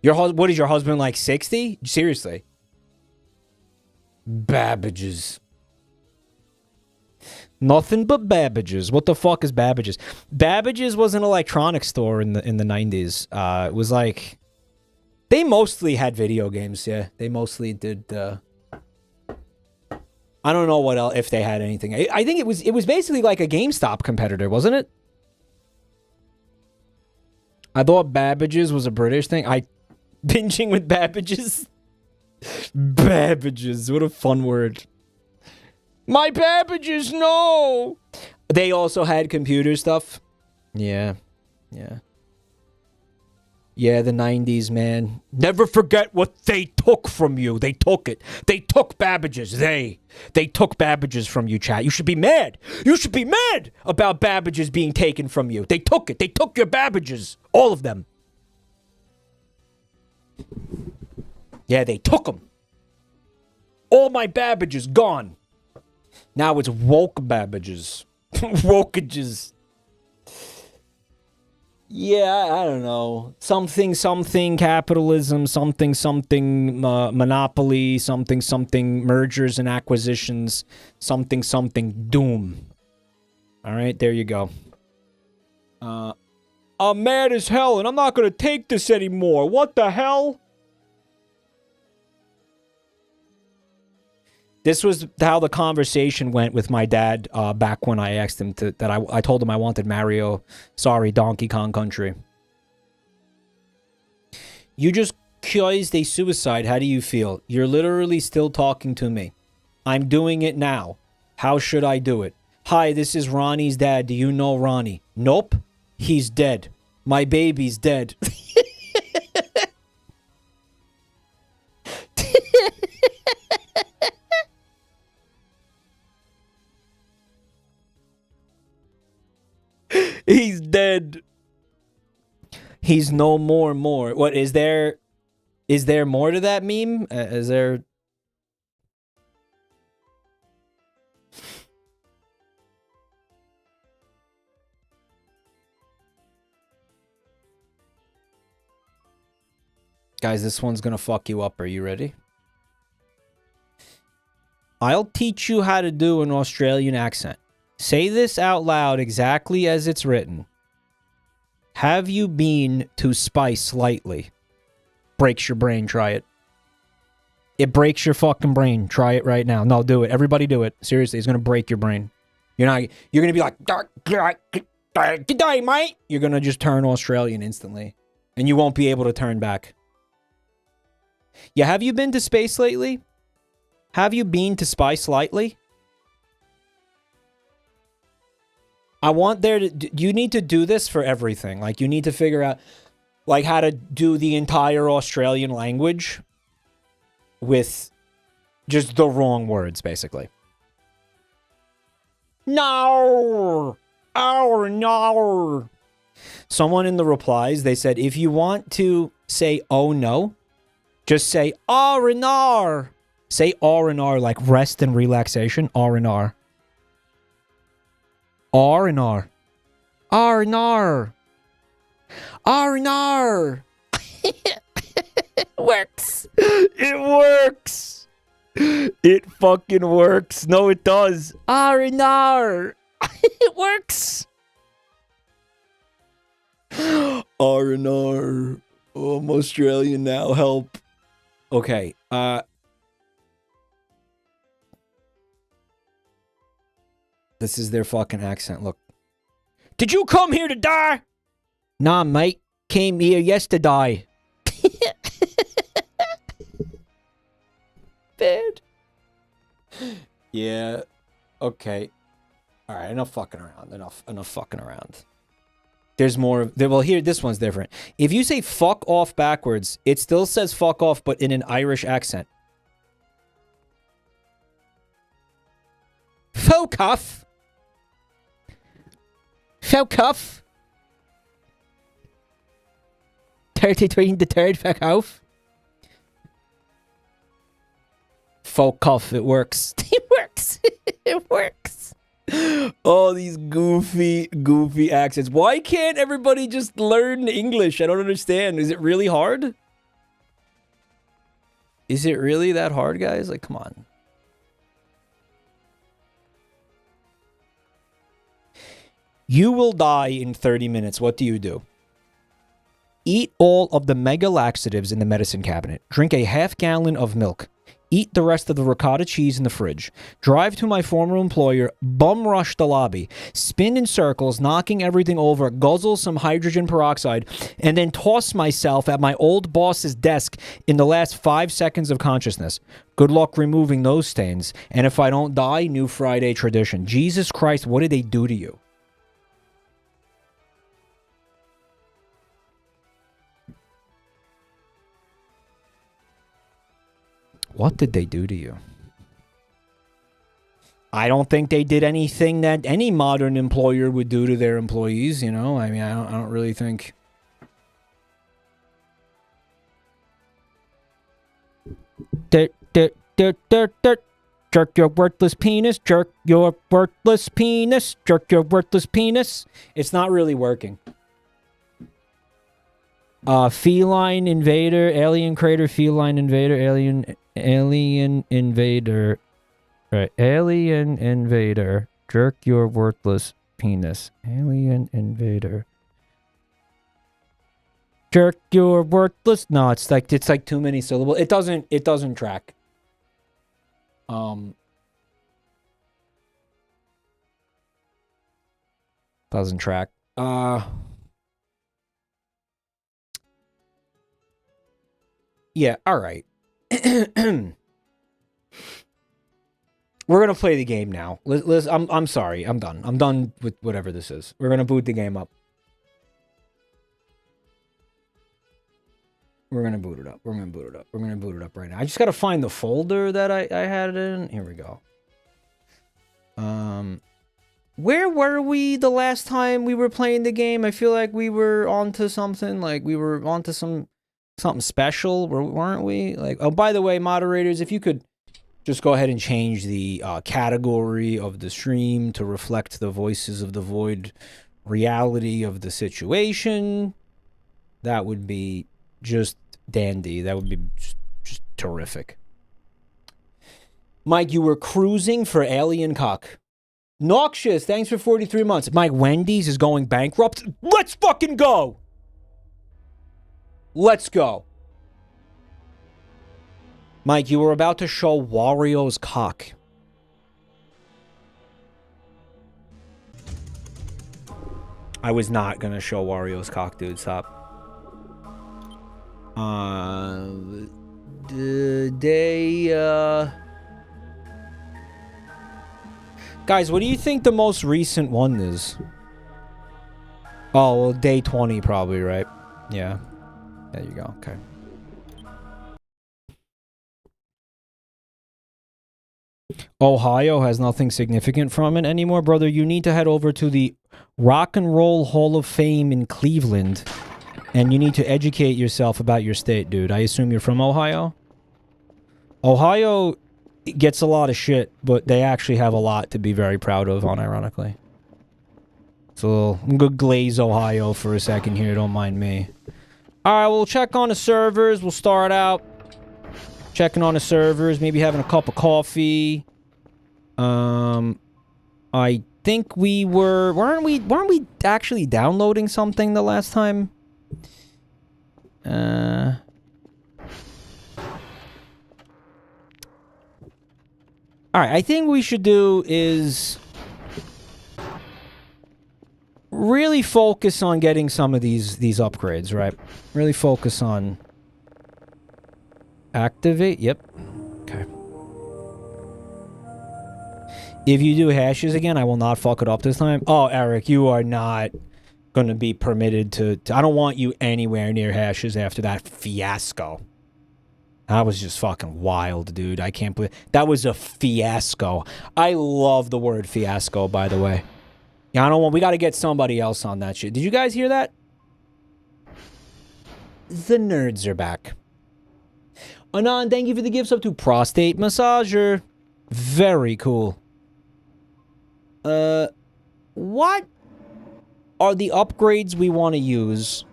What is your husband, like 60? Seriously. Babbage's. Nothing but Babbage's. What the fuck is Babbage's? Babbage's was an electronics store in the 90s. It was like, they mostly had video games. Yeah, they mostly did. I don't know what else, if they had anything. I think it was basically like a GameStop competitor, wasn't it? I thought Babbage's was a British thing. Binging with Babbage's. Babbage's, what a fun word. My Babbage's, no! They also had computer stuff. Yeah. Yeah, the 90s, man. Never forget what they took from you. They took it. They took Babbage's. They took Babbage's from you, chat. You should be mad. You should be mad about Babbage's being taken from you. They took it. They took your Babbage's. All of them. Yeah, they took them. All my Babbage's gone. Now it's woke Babbage's. Wokages. Yeah, I don't know. Something, something capitalism, something, something monopoly, something, something mergers and acquisitions, something, something doom. All right, there you go. I'm mad as hell and I'm not going to take this anymore. What the hell? This was how the conversation went with my dad back when I asked him I told him I wanted Donkey Kong Country. You just caused a suicide. How do you feel? You're literally still talking to me. I'm doing it now. How should I do it? Hi, this is Ronnie's dad. Do you know Ronnie? Nope. He's dead. My baby's dead. He's dead. He's no more. What is there? Is there more to that meme? Is there? Guys, this one's gonna fuck you up. Are you ready? I'll teach you how to do an Australian accent. Say this out loud exactly as it's written. Have you been to Spice lately? Breaks your brain. Try it. It breaks your fucking brain. Try it right now. No, do it. Everybody do it. Seriously, it's going to break your brain. You're going to be like, "G'day, mate." You're going to just turn Australian instantly. And you won't be able to turn back. Yeah, have you been to Space lately? Have you been to Spice lately? I want there to... You need to do this for everything. Like, you need to figure out, like, how to do the entire Australian language with just the wrong words, basically. No! Oh, no! Someone in the replies, they said, if you want to say, oh, no, just say, R&R. Say R&R, like rest and relaxation. R&R. R&R. R&R. R&R. Works. It works. It fucking works. No, it does. R&R. It works. R&R. Oh, I'm Australian now. Help. Okay. This is their fucking accent. Look. Did you come here to die? Nah, mate. Came here yesterday. Bad. Yeah. Okay. All right. Enough fucking around. Enough fucking around. There's more. Well, here, this one's different. If you say fuck off backwards, it still says fuck off, but in an Irish accent. Fuck off. Fuck off. 33 the third, fuck off. Fuck off, it works. It works. It works. Oh, these goofy accents. Why can't everybody just learn English? I don't understand. Is it really hard? Is it really that hard, guys? Like, come on. You will die in 30 minutes. What do you do? Eat all of the mega laxatives in the medicine cabinet. Drink a half gallon of milk. Eat the rest of the ricotta cheese in the fridge. Drive to my former employer, bum rush the lobby, spin in circles, knocking everything over, guzzle some hydrogen peroxide, and then toss myself at my old boss's desk in the last 5 seconds of consciousness. Good luck removing those stains. And if I don't die, new Friday tradition. Jesus Christ, what did they do to you? What did they do to you? I don't think they did anything that any modern employer would do to their employees, you know? I mean, I don't really think... Jerk your worthless penis. Jerk your worthless penis. Jerk your worthless penis. It's not really working. Feline invader, alien crater, feline invader, alien invader. Right, alien invader. Jerk your worthless penis. Alien invader. Jerk your worthless. No, it's like too many syllables. It doesn't track. Doesn't track. Yeah, all right. We're gonna play the game now. I'm sorry. I'm done. I'm done with whatever this is. We're gonna boot the game up. We're gonna boot it up. We're gonna boot it up. We're gonna boot it up right now. I just gotta find the folder that I had it in. Here we go. Where were we the last time we were playing the game? I feel like we were onto something. Like we were onto something special, weren't we? Like, oh, by the way, moderators, if you could just go ahead and change the category of the stream to reflect the voices of the void reality of the situation, that would be just dandy. That would be just terrific. Mike, you were cruising for alien cock. Noxious, thanks for 43 months. Mike, Wendy's is going bankrupt. Let's fucking go. Let's go. Mike, you were about to show Wario's cock. I was not gonna show Wario's cock, dude. Stop. Guys, what do you think the most recent one is? Oh, well, day 20 probably, right? Yeah. There you go. Okay. Ohio has nothing significant from it anymore, brother. You need to head over to the Rock and Roll Hall of Fame in Cleveland, and you need to educate yourself about your state, dude. I assume you're from Ohio? Ohio gets a lot of shit, but they actually have a lot to be very proud of, unironically. So, I'm gonna glaze Ohio for a second here, don't mind me. Alright, we'll check on the servers. We'll start out checking on the servers, maybe having a cup of coffee. I think we were... Weren't we actually downloading something the last time? Alright, I think what we should do is really focus on getting some of these upgrades, right? Really focus on activate. Yep. Okay. If you do hashes again, I will not fuck it up this time. Oh, Eric, you are not going to be permitted to... I don't want you anywhere near hashes after that fiasco. That was just fucking wild, dude. I can't believe... That was a fiasco. I love the word fiasco, by the way. Yeah, I don't want... We got to get somebody else on that shit. Did you guys hear that? The nerds are back. Anon, thank you for the gifts up to Prostate Massager. Very cool. What are the upgrades we want to use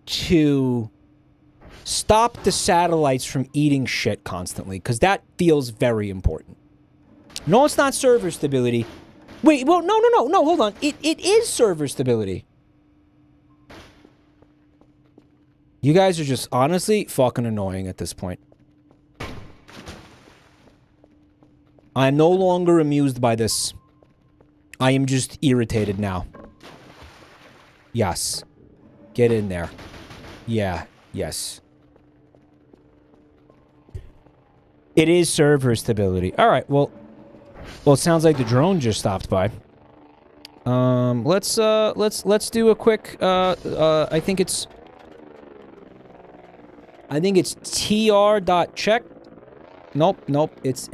to stop the satellites from eating shit constantly? Because that feels very important. No, it's not server stability. Wait, well, no, hold on. It is server stability. You guys are just honestly fucking annoying at this point. I am no longer amused by this. I am just irritated now. Yes. Get in there. Yeah. Yes. It is server stability. All right. Well, it sounds like the drone just stopped by. Let's do a quick I think it's tr.check. Nope. It's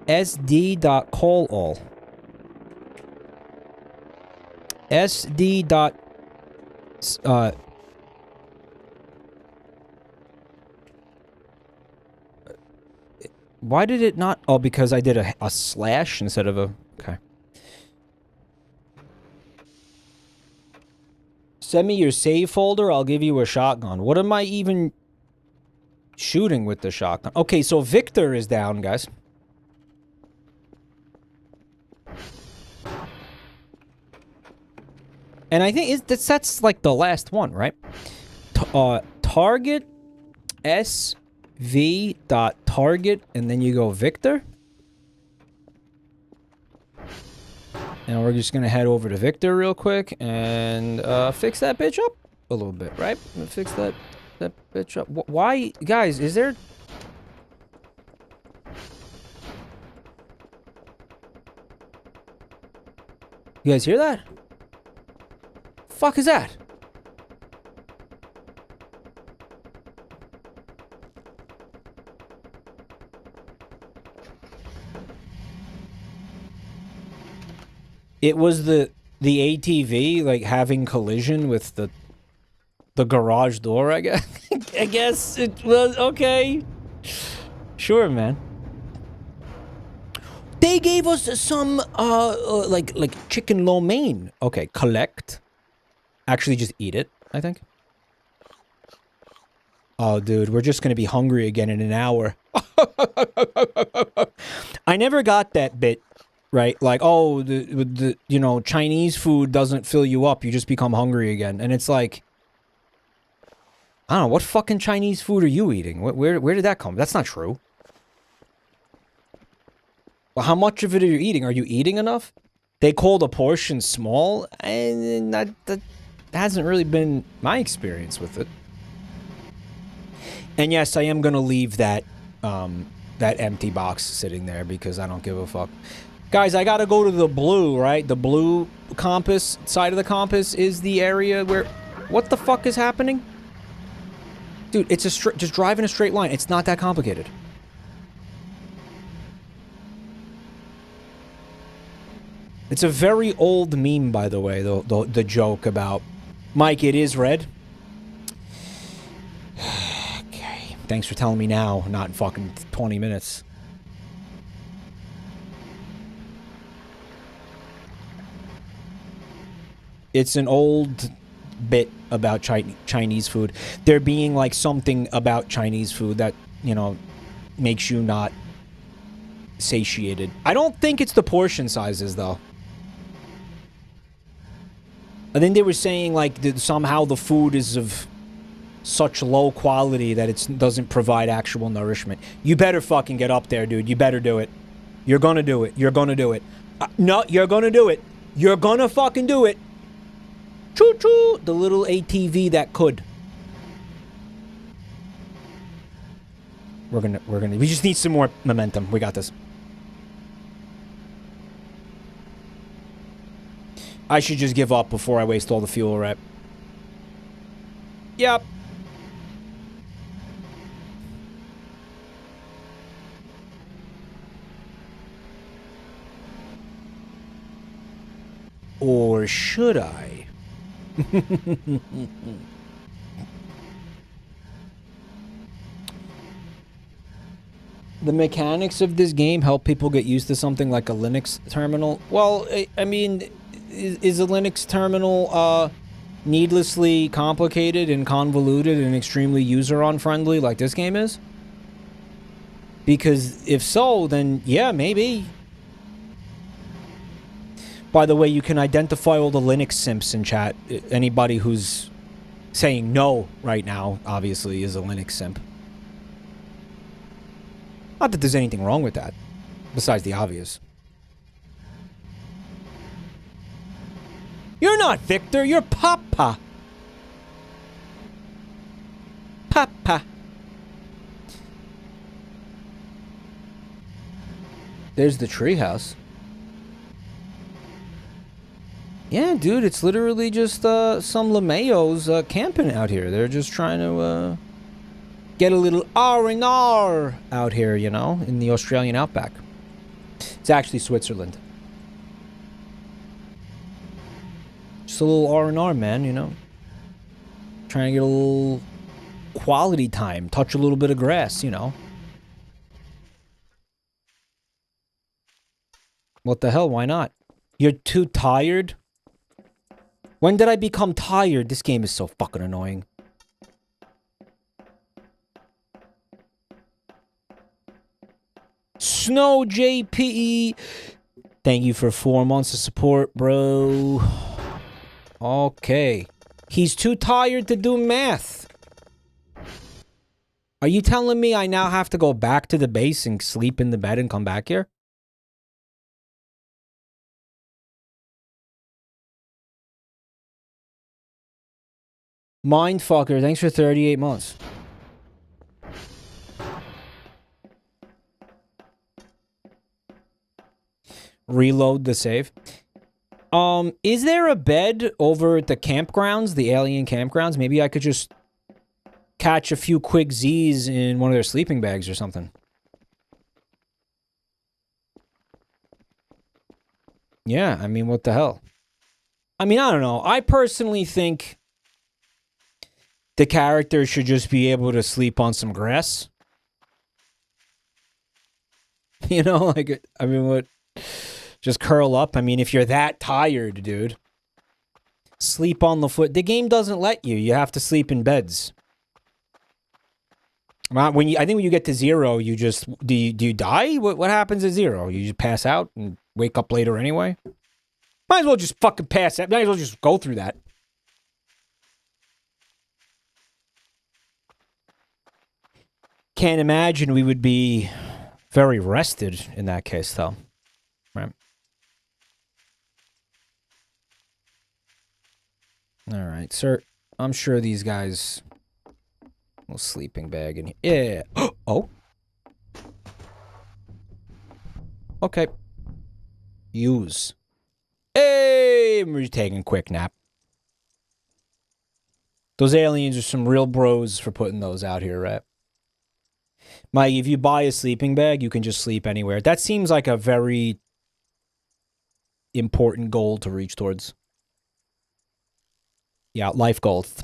sd.callall. sd. Why did it not? Oh, because I did a slash instead of a... Okay. Send me your save folder, I'll give you a shotgun. What am I even shooting with the shotgun? Okay, so Victor is down, guys. And I think that's like the last one, right? Target SV dot target, and then you go Victor. And we're just gonna head over to Victor real quick and fix that bitch up a little bit, right? Fix that bitch up. Why, guys? Is there? You guys hear that? Fuck is that? It was the ATV like having collision with the garage door, I guess. I guess it was okay. Sure, man. They gave us some like chicken lo mein. Okay, collect. Actually, just eat it, I think. Oh, dude, we're just gonna be hungry again in an hour. I never got that bit. Right, like, oh, the you know, Chinese food doesn't fill you up. You just become hungry again, and it's like, I don't know, what fucking Chinese food are you eating? Where did that come? That's not true. Well, how much of it are you eating? Are you eating enough? They call the portion small, and that hasn't really been my experience with it. And yes, I am gonna leave that that empty box sitting there because I don't give a fuck. Guys, I gotta go to the blue, right? The blue compass, side of the compass is the area where... What the fuck is happening? Dude, it's a straight... Just drive in a straight line. It's not that complicated. It's a very old meme, by the way, the joke about... Mike, it is red. Okay. Thanks for telling me now, not in fucking 20 minutes. It's an old bit about Chinese food. There being like something about Chinese food that, you know, makes you not satiated. I don't think it's the portion sizes, though. I think they were saying like that somehow the food is of such low quality that it doesn't provide actual nourishment. You better fucking get up there, dude. You better do it. You're gonna do it. You're gonna do it. No, you're gonna do it. You're gonna fucking do it. Choo-choo! The little ATV that could. We just need some more momentum. We got this. I should just give up before I waste all the fuel, right? Yep. Or should I? The mechanics of this game help people get used to something like a Linux terminal. Well, I mean, is a Linux terminal needlessly complicated and convoluted and extremely user-unfriendly like this game is? Because if so, then yeah, maybe. By the way, you can identify all the Linux simps in chat. Anybody who's saying no right now, obviously, is a Linux simp. Not that there's anything wrong with that, besides the obvious. You're not Victor, you're Papa. Papa. There's the treehouse. Yeah, dude, it's literally just some LeMayos camping out here. They're just trying to get a little R&R out here, you know, in the Australian outback. It's actually Switzerland. Just a little R&R, man, you know. Trying to get a little quality time, touch a little bit of grass, you know. What the hell, why not? You're too tired? When did I become tired? This game is so fucking annoying. Snow JPE. Thank you for 4 months of support, bro. Okay. He's too tired to do math. Are you telling me I now have to go back to the base and sleep in the bed and come back here? Mindfucker, thanks for 38 months. Reload the save. Is there a bed over at the campgrounds, the alien campgrounds? Maybe I could just catch a few quick Z's in one of their sleeping bags or something. Yeah, I mean, what the hell? I mean, I don't know. I personally think the character should just be able to sleep on some grass. You know, like, I mean, what? Just curl up. I mean, if you're that tired, dude. Sleep on the foot. The game doesn't let you. You have to sleep in beds. I think when you get to 0, you just... Do you die? What happens at 0? You just pass out and wake up later anyway? Might as well just fucking pass out. Might as well just go through that. Can't imagine we would be very rested in that case, though. Right. All right, sir. I'm sure these guys... Little sleeping bag in here. Yeah. Oh. Okay. Use. Hey, we're taking a quick nap. Those aliens are some real bros for putting those out here, right? Mike, if you buy a sleeping bag, you can just sleep anywhere. That seems like a very important goal to reach towards. Yeah, life goals.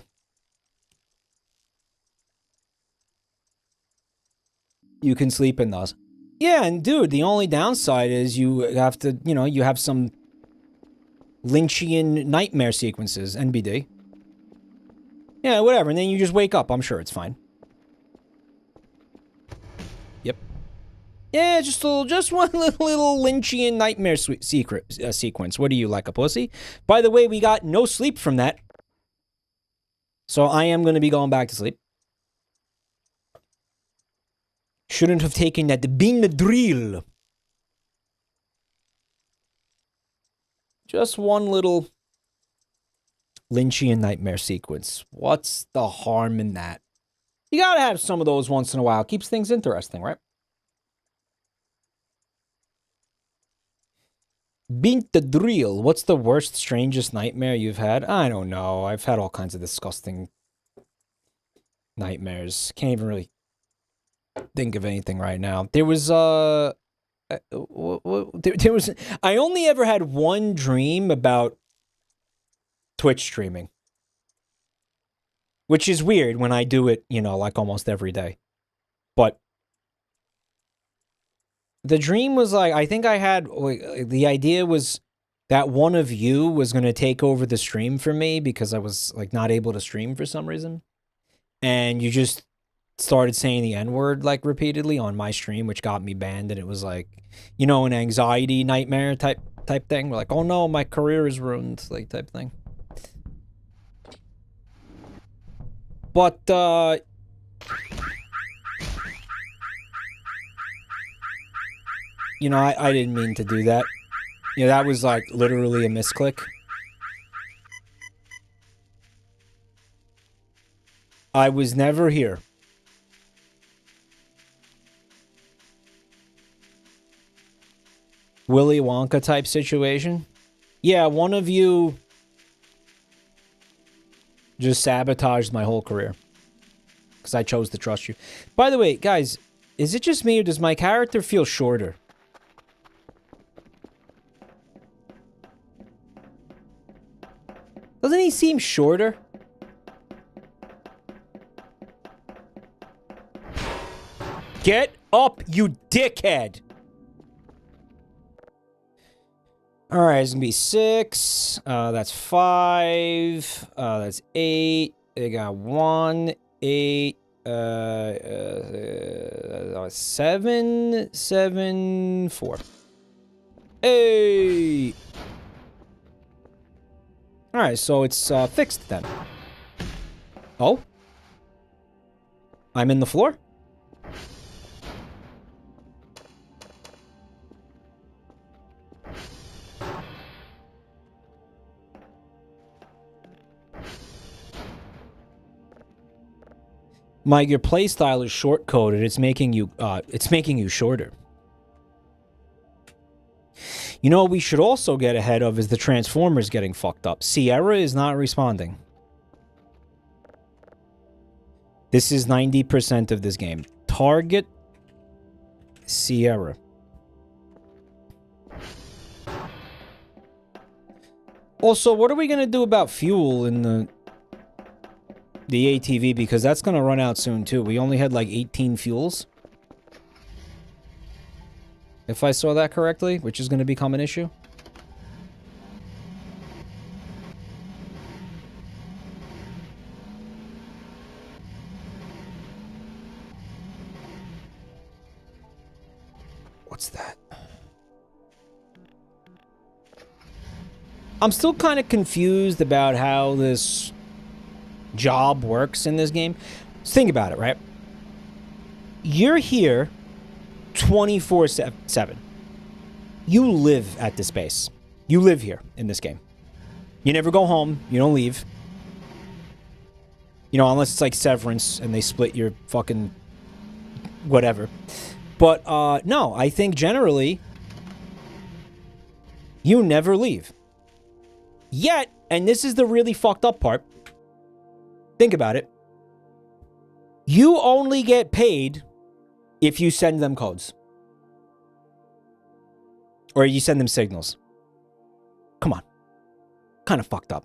You can sleep in those. Yeah, and dude, the only downside is you have to, you know, you have some Lynchian nightmare sequences, NBD. Yeah, whatever, and then you just wake up. I'm sure it's fine. Yep. Yeah, just one little Lynchian nightmare sequence. What are you, like a pussy? By the way, we got no sleep from that. So I am going to be going back to sleep. Shouldn't have taken that Benadryl. Just one little Lynchian nightmare sequence. What's the harm in that? You gotta have some of those once in a while. Keeps things interesting, right? Benadryl. What's the worst, strangest nightmare you've had? I don't know. I've had all kinds of disgusting nightmares. Can't even really think of anything right now. There was I only ever had one dream about Twitch streaming, which is weird when I do it, you know, like almost every day. But the dream was like, I think I had, the idea was that one of you was going to take over the stream for me because I was like not able to stream for some reason. And you just started saying the N-word like repeatedly on my stream, which got me banned. And it was like, you know, an anxiety nightmare type thing. We're like, oh no, my career is ruined, like type thing. But you know, I didn't mean to do that. You know, that was like literally a misclick. I was never here. Willy Wonka type situation. Yeah, one of you just sabotaged my whole career because I chose to trust you. By the way, guys, is it just me or does my character feel shorter? Doesn't he seem shorter? Get up, you dickhead! All right, it's gonna be 6. That's 5. That's 8. They got 1, 8, 7, 7, 4. Hey. All right, so it's fixed then. Oh, I'm in the floor. Mike, your playstyle is short coded. It's making you shorter. You know what we should also get ahead of is the Transformers getting fucked up. Sierra is not responding. This is 90% of this game. Target Sierra. Also, what are we gonna do about fuel in the ATV, because that's gonna run out soon too. We only had like 18 fuels, if I saw that correctly, which is gonna become an issue. What's that? I'm still kind of confused about how this job works in this game. Just think about it, right? You're here 24/7. You live at this base. You live here in this game. You never go home. You don't leave. You know, unless it's like Severance and they split your fucking whatever. But no, I think generally you never leave. Yet, and this is the really fucked up part, think about it. You only get paid if you send them codes. Or you send them signals. Come on. Kind of fucked up.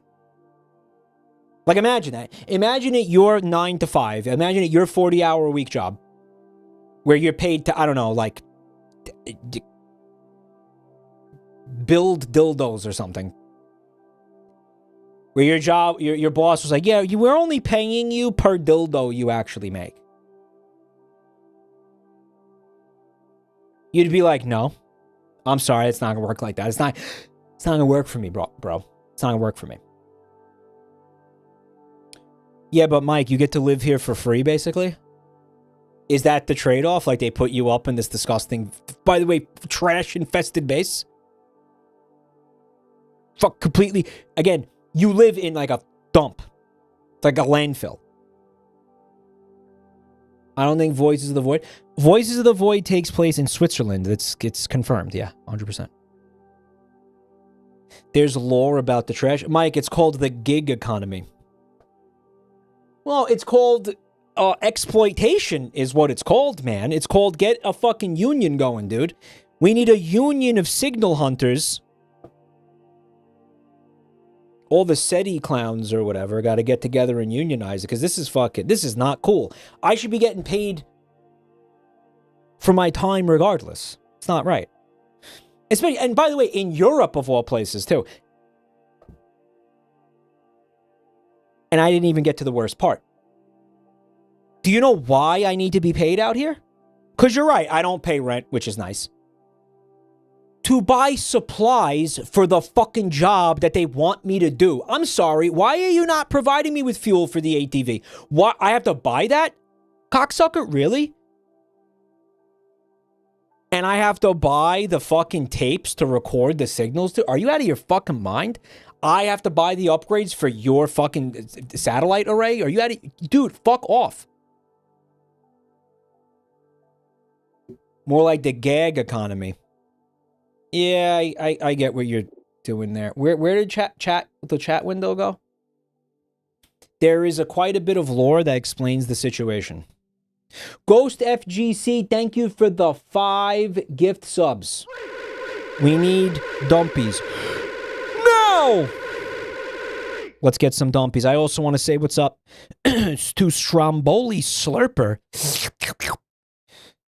Like, imagine that. Imagine it your 9 to 5. Imagine it your 40-hour-a-week job. Where you're paid to, I don't know, like... build dildos or something. Where your job, your boss was like, yeah, we're only paying you per dildo you actually make. You'd be like, no, I'm sorry, it's not gonna work like that. It's not gonna work for me, bro. It's not gonna work for me. Yeah, but Mike, you get to live here for free, basically? Is that the trade-off? Like, they put you up in this disgusting, by the way, trash-infested base? Fuck, completely, again... You live in like a dump. It's like a landfill. I don't think Voices of the Void... Voices of the Void takes place in Switzerland. It's confirmed. Yeah, 100%. There's lore about the trash. Mike, it's called the gig economy. Well, it's called... exploitation is what it's called, man. It's called get a fucking union going, dude. We need a union of signal hunters... All the SETI clowns or whatever got to get together and unionize it, because this is not cool. I should be getting paid for my time regardless. It's not right. Especially, and by the way, in Europe of all places too. And I didn't even get to the worst part. Do you know why I need to be paid out here? Because you're right, I don't pay rent, which is nice. To buy supplies for the fucking job that they want me to do. I'm sorry, why are you not providing me with fuel for the ATV? What, I have to buy that? Cocksucker, really? And I have to buy the fucking tapes to record the signals to? Are you out of your fucking mind? I have to buy the upgrades for your fucking satellite array? Are you out of... Dude, fuck off. More like the gag economy. Yeah, I get what you're doing there. Where did the chat window go? There is quite a bit of lore that explains the situation. Ghost FGC, thank you for the 5 gift subs. We need dumpies. No! Let's get some dumpies. I also want to say what's up to Stromboli Slurper.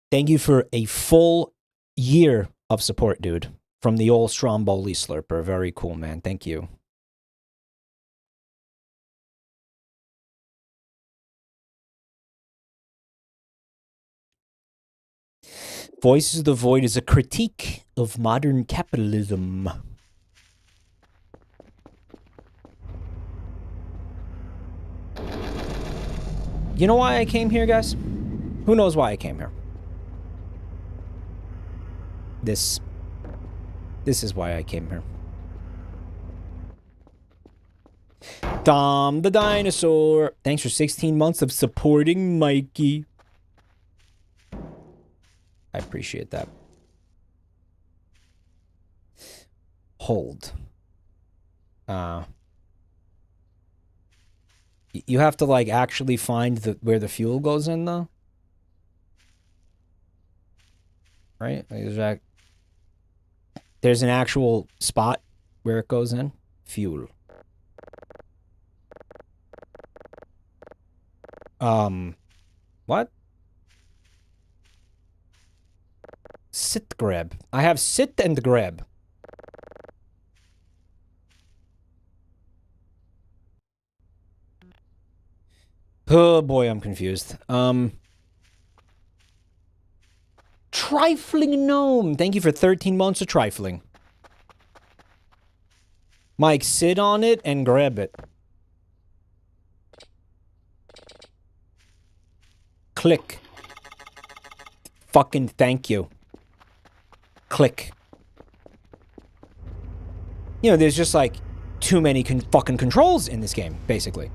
Thank you for a full year of support, dude. from the old Stromboli Slurper. Very cool, man. Thank you. Voices of the Void is a critique of modern capitalism. You know why I came here, guys? Who knows why I came here? This is why I came here. Dom the Dinosaur. Thanks for 16 months of supporting Mikey. I appreciate that. Hold. You have to, like, actually find where the fuel goes in, though. Right? Like, there's an actual spot where it goes in. Fuel. What? Sit grab. I have sit and grab. Oh boy, I'm confused. Trifling Gnome. Thank you for 13 months of trifling. Mike, sit on it and grab it. Click. Fucking thank you. Click. You know, there's just like too many fucking controls in this game, basically.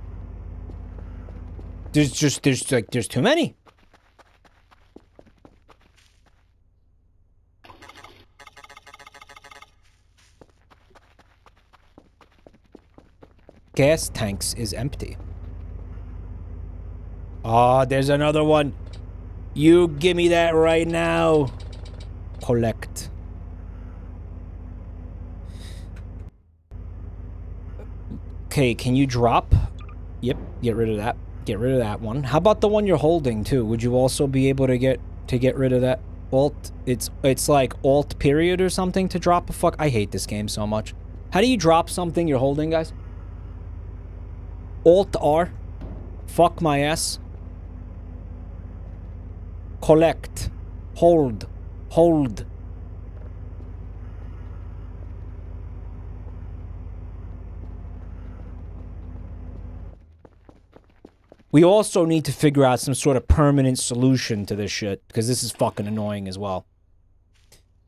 There's too many. Gas tanks is empty. Oh, there's another one. You give me that right now. Collect. Okay, can you drop? Yep, get rid of that. Get rid of that one. How about the one you're holding too? Would you also be able to get rid of that? Alt, it's like Alt period or something to drop a fuck. I hate this game so much. How do you drop something you're holding, guys? Alt R. Fuck my ass. Collect. Hold. Hold. We also need to figure out some sort of permanent solution to this shit, because this is fucking annoying as well.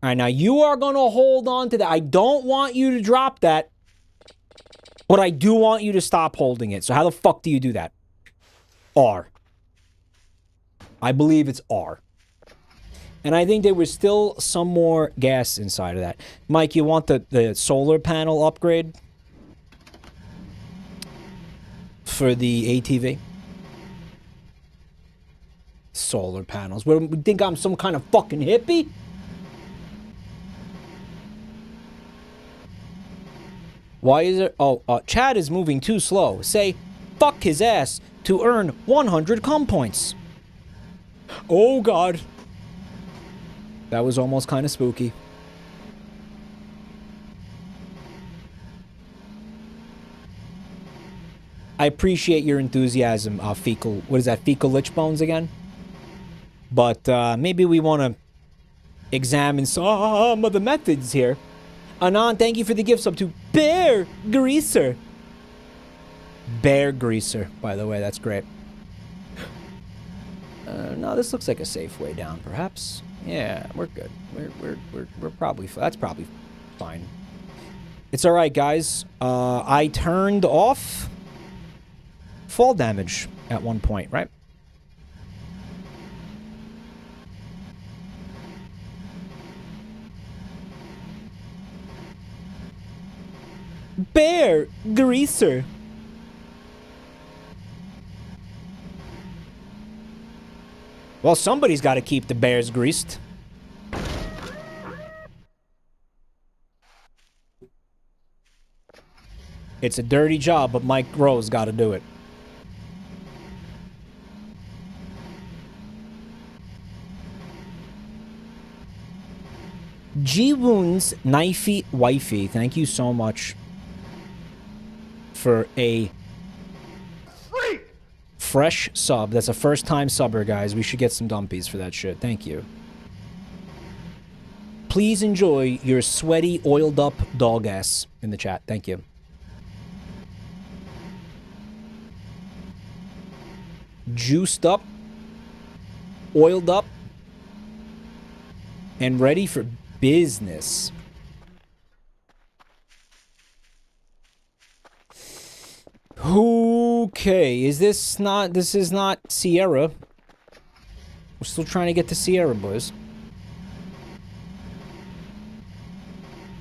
Alright, now you are gonna hold on to that. I don't want you to drop that, but I do want you to stop holding it. So how the fuck do you do that? R. I believe it's R. And I think there was still some more gas inside of that. Mike, you want the solar panel upgrade? For the ATV? Solar panels. What, you think I'm some kind of fucking hippie? Why is it? Oh, Chad is moving too slow. Say, fuck his ass to earn 100 comm points. Oh, God. That was almost kind of spooky. I appreciate your enthusiasm, fecal. What is that? Fecal lich bones again? But maybe we want to examine some of the methods here. Anon, thank you for the gift sub to Bear Greaser. Bear Greaser, by the way, that's great. No, this looks like a safe way down, perhaps. Yeah, we're good. We're probably that's probably fine. It's all right, guys. I turned off fall damage at one point, right? Bear Greaser. Well, somebody's got to keep the bears greased. It's a dirty job, but Mike Rose got to do it. G-Wounds Knifey Wifey, thank you so much for a fresh sub. That's a first-time subber, guys. We should get some dumpies for that shit. Thank you. Please enjoy your sweaty, oiled-up dog ass in the chat. Thank you. Juiced up, oiled up, and ready for business. Okay, this is not Sierra. We're still trying to get to Sierra, boys.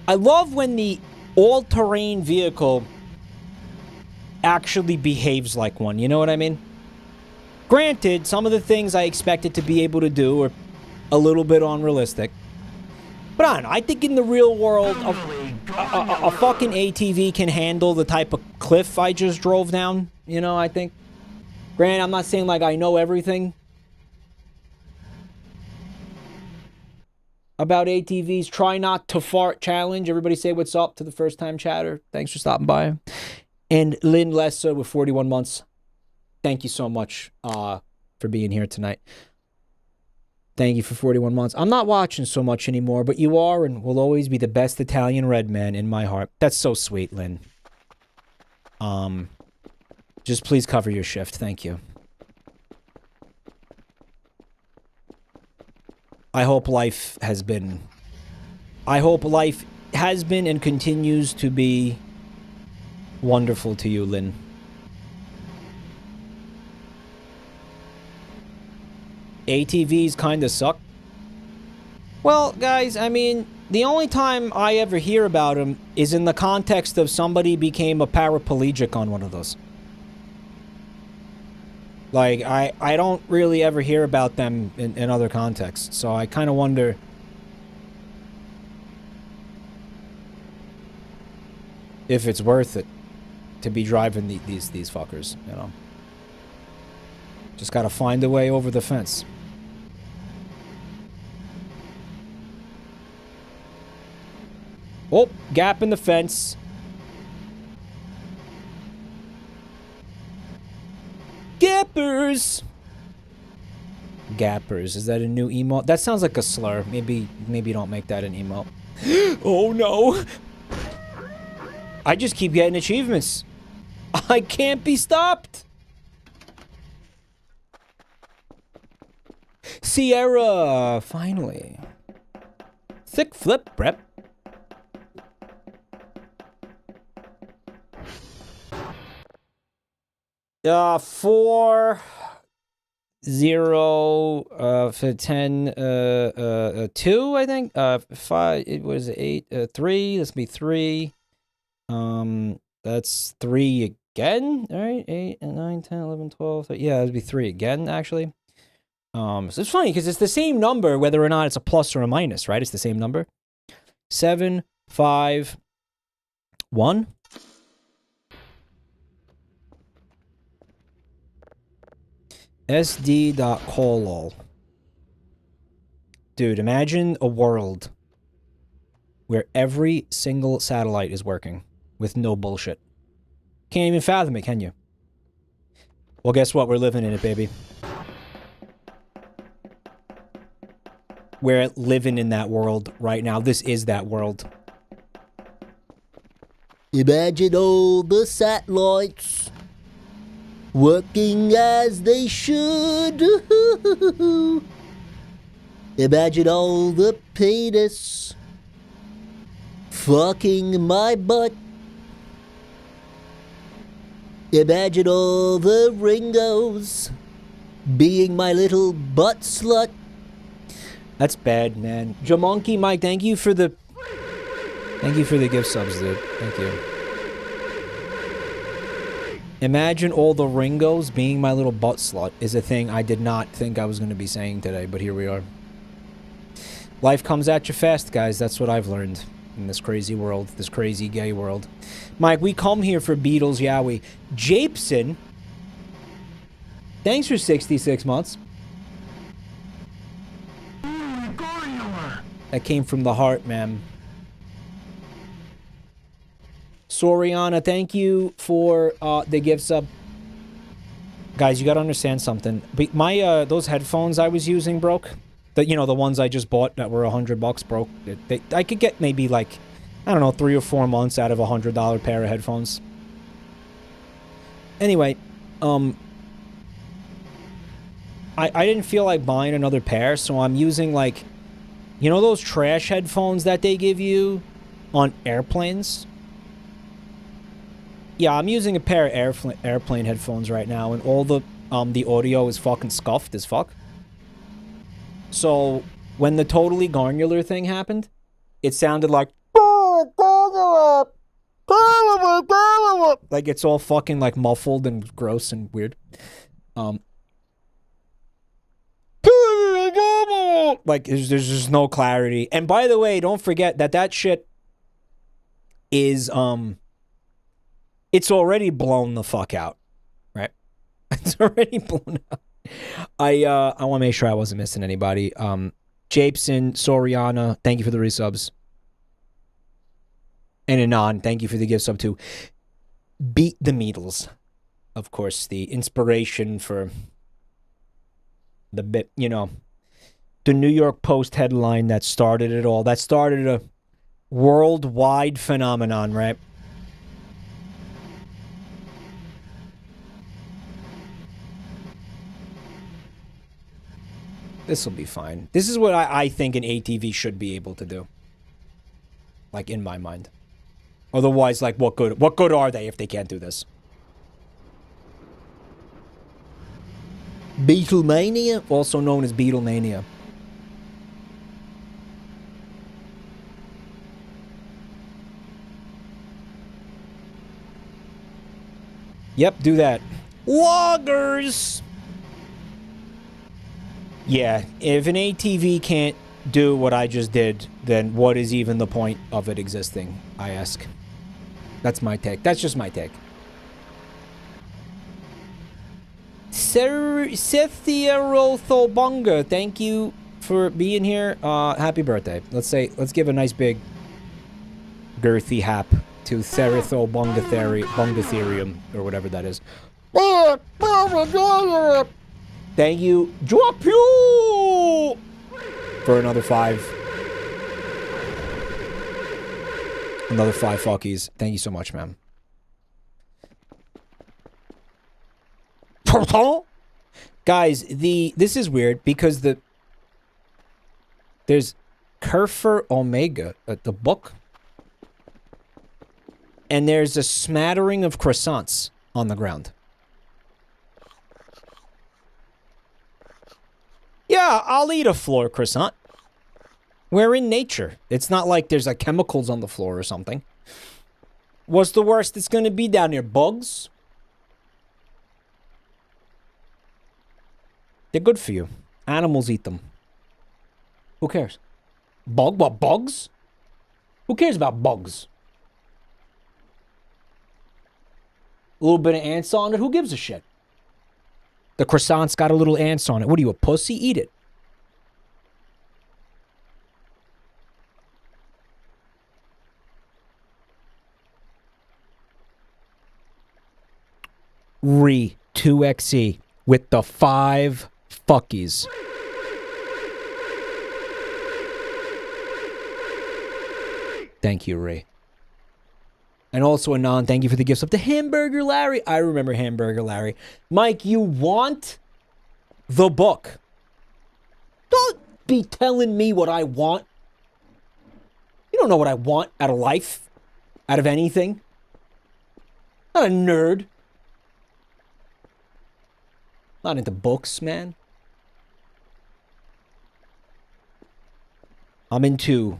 I love when the all-terrain vehicle actually behaves like one, you know what I mean? Granted, some of the things I expect it to be able to do are a little bit unrealistic. But I don't know, I think in the real world, a fucking ATV can handle the type of cliff I just drove down, you know, I think. Granted, I'm not saying like I know everything about ATVs. Try not to fart challenge. Everybody say what's up to the first time chatter. Thanks for stopping by. And Lynn Lessa with 41 months. Thank you so much for being here tonight. Thank you for 41 months. I'm not watching so much anymore, but you are and will always be the best Italian red man in my heart. That's so sweet, Lynn. Just please cover your shift. Thank you. I hope life has been and continues to be wonderful to you, Lynn. ATVs kind of suck. Well, guys, I mean, the only time I ever hear about them is in the context of somebody became a paraplegic on one of those. Like, I don't really ever hear about them in other contexts, so I kind of wonder if it's worth it to be driving these fuckers, you know? Just gotta find a way over the fence. Oh, gap in the fence. Gappers! Gappers, is that a new emote? That sounds like a slur. Maybe don't make that an emote. Oh no! I just keep getting achievements. I can't be stopped! Sierra! Finally. Thick flip, prep. Four, 0, for 10, 2, I think. 5, it was 8, 3. This will be 3. That's 3 again. All right, 8, 9, 10, 11, 12. Yeah, that'd be 3 again, actually. So it's funny because it's the same number whether or not it's a plus or a minus, right? It's the same number. 7, 5, 1. SD.colol. Dude, imagine a world where every single satellite is working with no bullshit. Can't even fathom it, can you? Well, guess what? We're living in it, baby. We're living in that world right now. This is that world. Imagine all the satellites working as they should. Imagine all the penis fucking my butt. Imagine all the Ringos being my little butt slut. That's bad, man. Jamonkey Mike, thank you for the gift subs, dude. Thank you. Imagine all the Ringos being my little butt slut is a thing I did not think I was going to be saying today, but here we are. Life comes at you fast, guys. That's what I've learned in this crazy world, this crazy gay world. Mike, we come here for Beatles, Yowie. Japeson, thanks for 66 months. That came from the heart, man. Soriana, thank you for the gift sub. Guys, you gotta understand something. My those headphones I was using broke. The the ones I just bought that were $100 broke. I could get maybe like, I don't know, 3 or 4 months out of $100 pair of headphones. Anyway, I didn't feel like buying another pair, so I'm using like, those trash headphones that they give you on airplanes? Yeah, I'm using a pair of airplane headphones right now, and all the audio is fucking scuffed as fuck. So, when the totally Garnular thing happened, it sounded like... Like, it's all fucking, like, muffled and gross and weird. Like, there's just no clarity. And by the way, don't forget that shit is, it's already blown the fuck out, right? It's already blown out. I want to make sure I wasn't missing anybody. Japeson, Soriana, thank you for the resubs. And Anon, thank you for the gift sub too. Beat the Beatles. Of course, the inspiration for the bit, the New York Post headline that started it all. That started a worldwide phenomenon, right? This will be fine. This is what I think an ATV should be able to do. Like, in my mind. Otherwise, like, what good are they if they can't do this? Beatlemania, also known as Beatlemania. Yep, do that. Loggers! Yeah, if an ATV can't do what I just did, then what is even the point of it existing, I ask. That's my take. That's just my take. Cynthia Rothobunga, thank you for being here. Happy birthday. Let's give a nice big girthy hap to Bungatherium, or whatever that is. Thank you, drop you for another 5. Another 5 fuckies. Thank you so much, man. Guys, this is weird because there's Kerfur Omega at the book, and there's a smattering of croissants on the ground. Yeah, I'll eat a floor croissant. We're in nature. It's not like there's like chemicals on the floor or something. What's the worst that's gonna be down here? Bugs? They're good for you. Animals eat them. Who cares? What, bugs? Who cares about bugs? A little bit of ants on it, who gives a shit? The croissant's got a little ants on it. What are you, a pussy? Eat it. Re 2xe with the 5 fuckies. Thank you, Ray. And also, Anon, thank you for the gifts up to Hamburger Larry. I remember Hamburger Larry. Mike, you want the book. Don't be telling me what I want. You don't know what I want out of life, out of anything. Not a nerd. Not into books, man. I'm into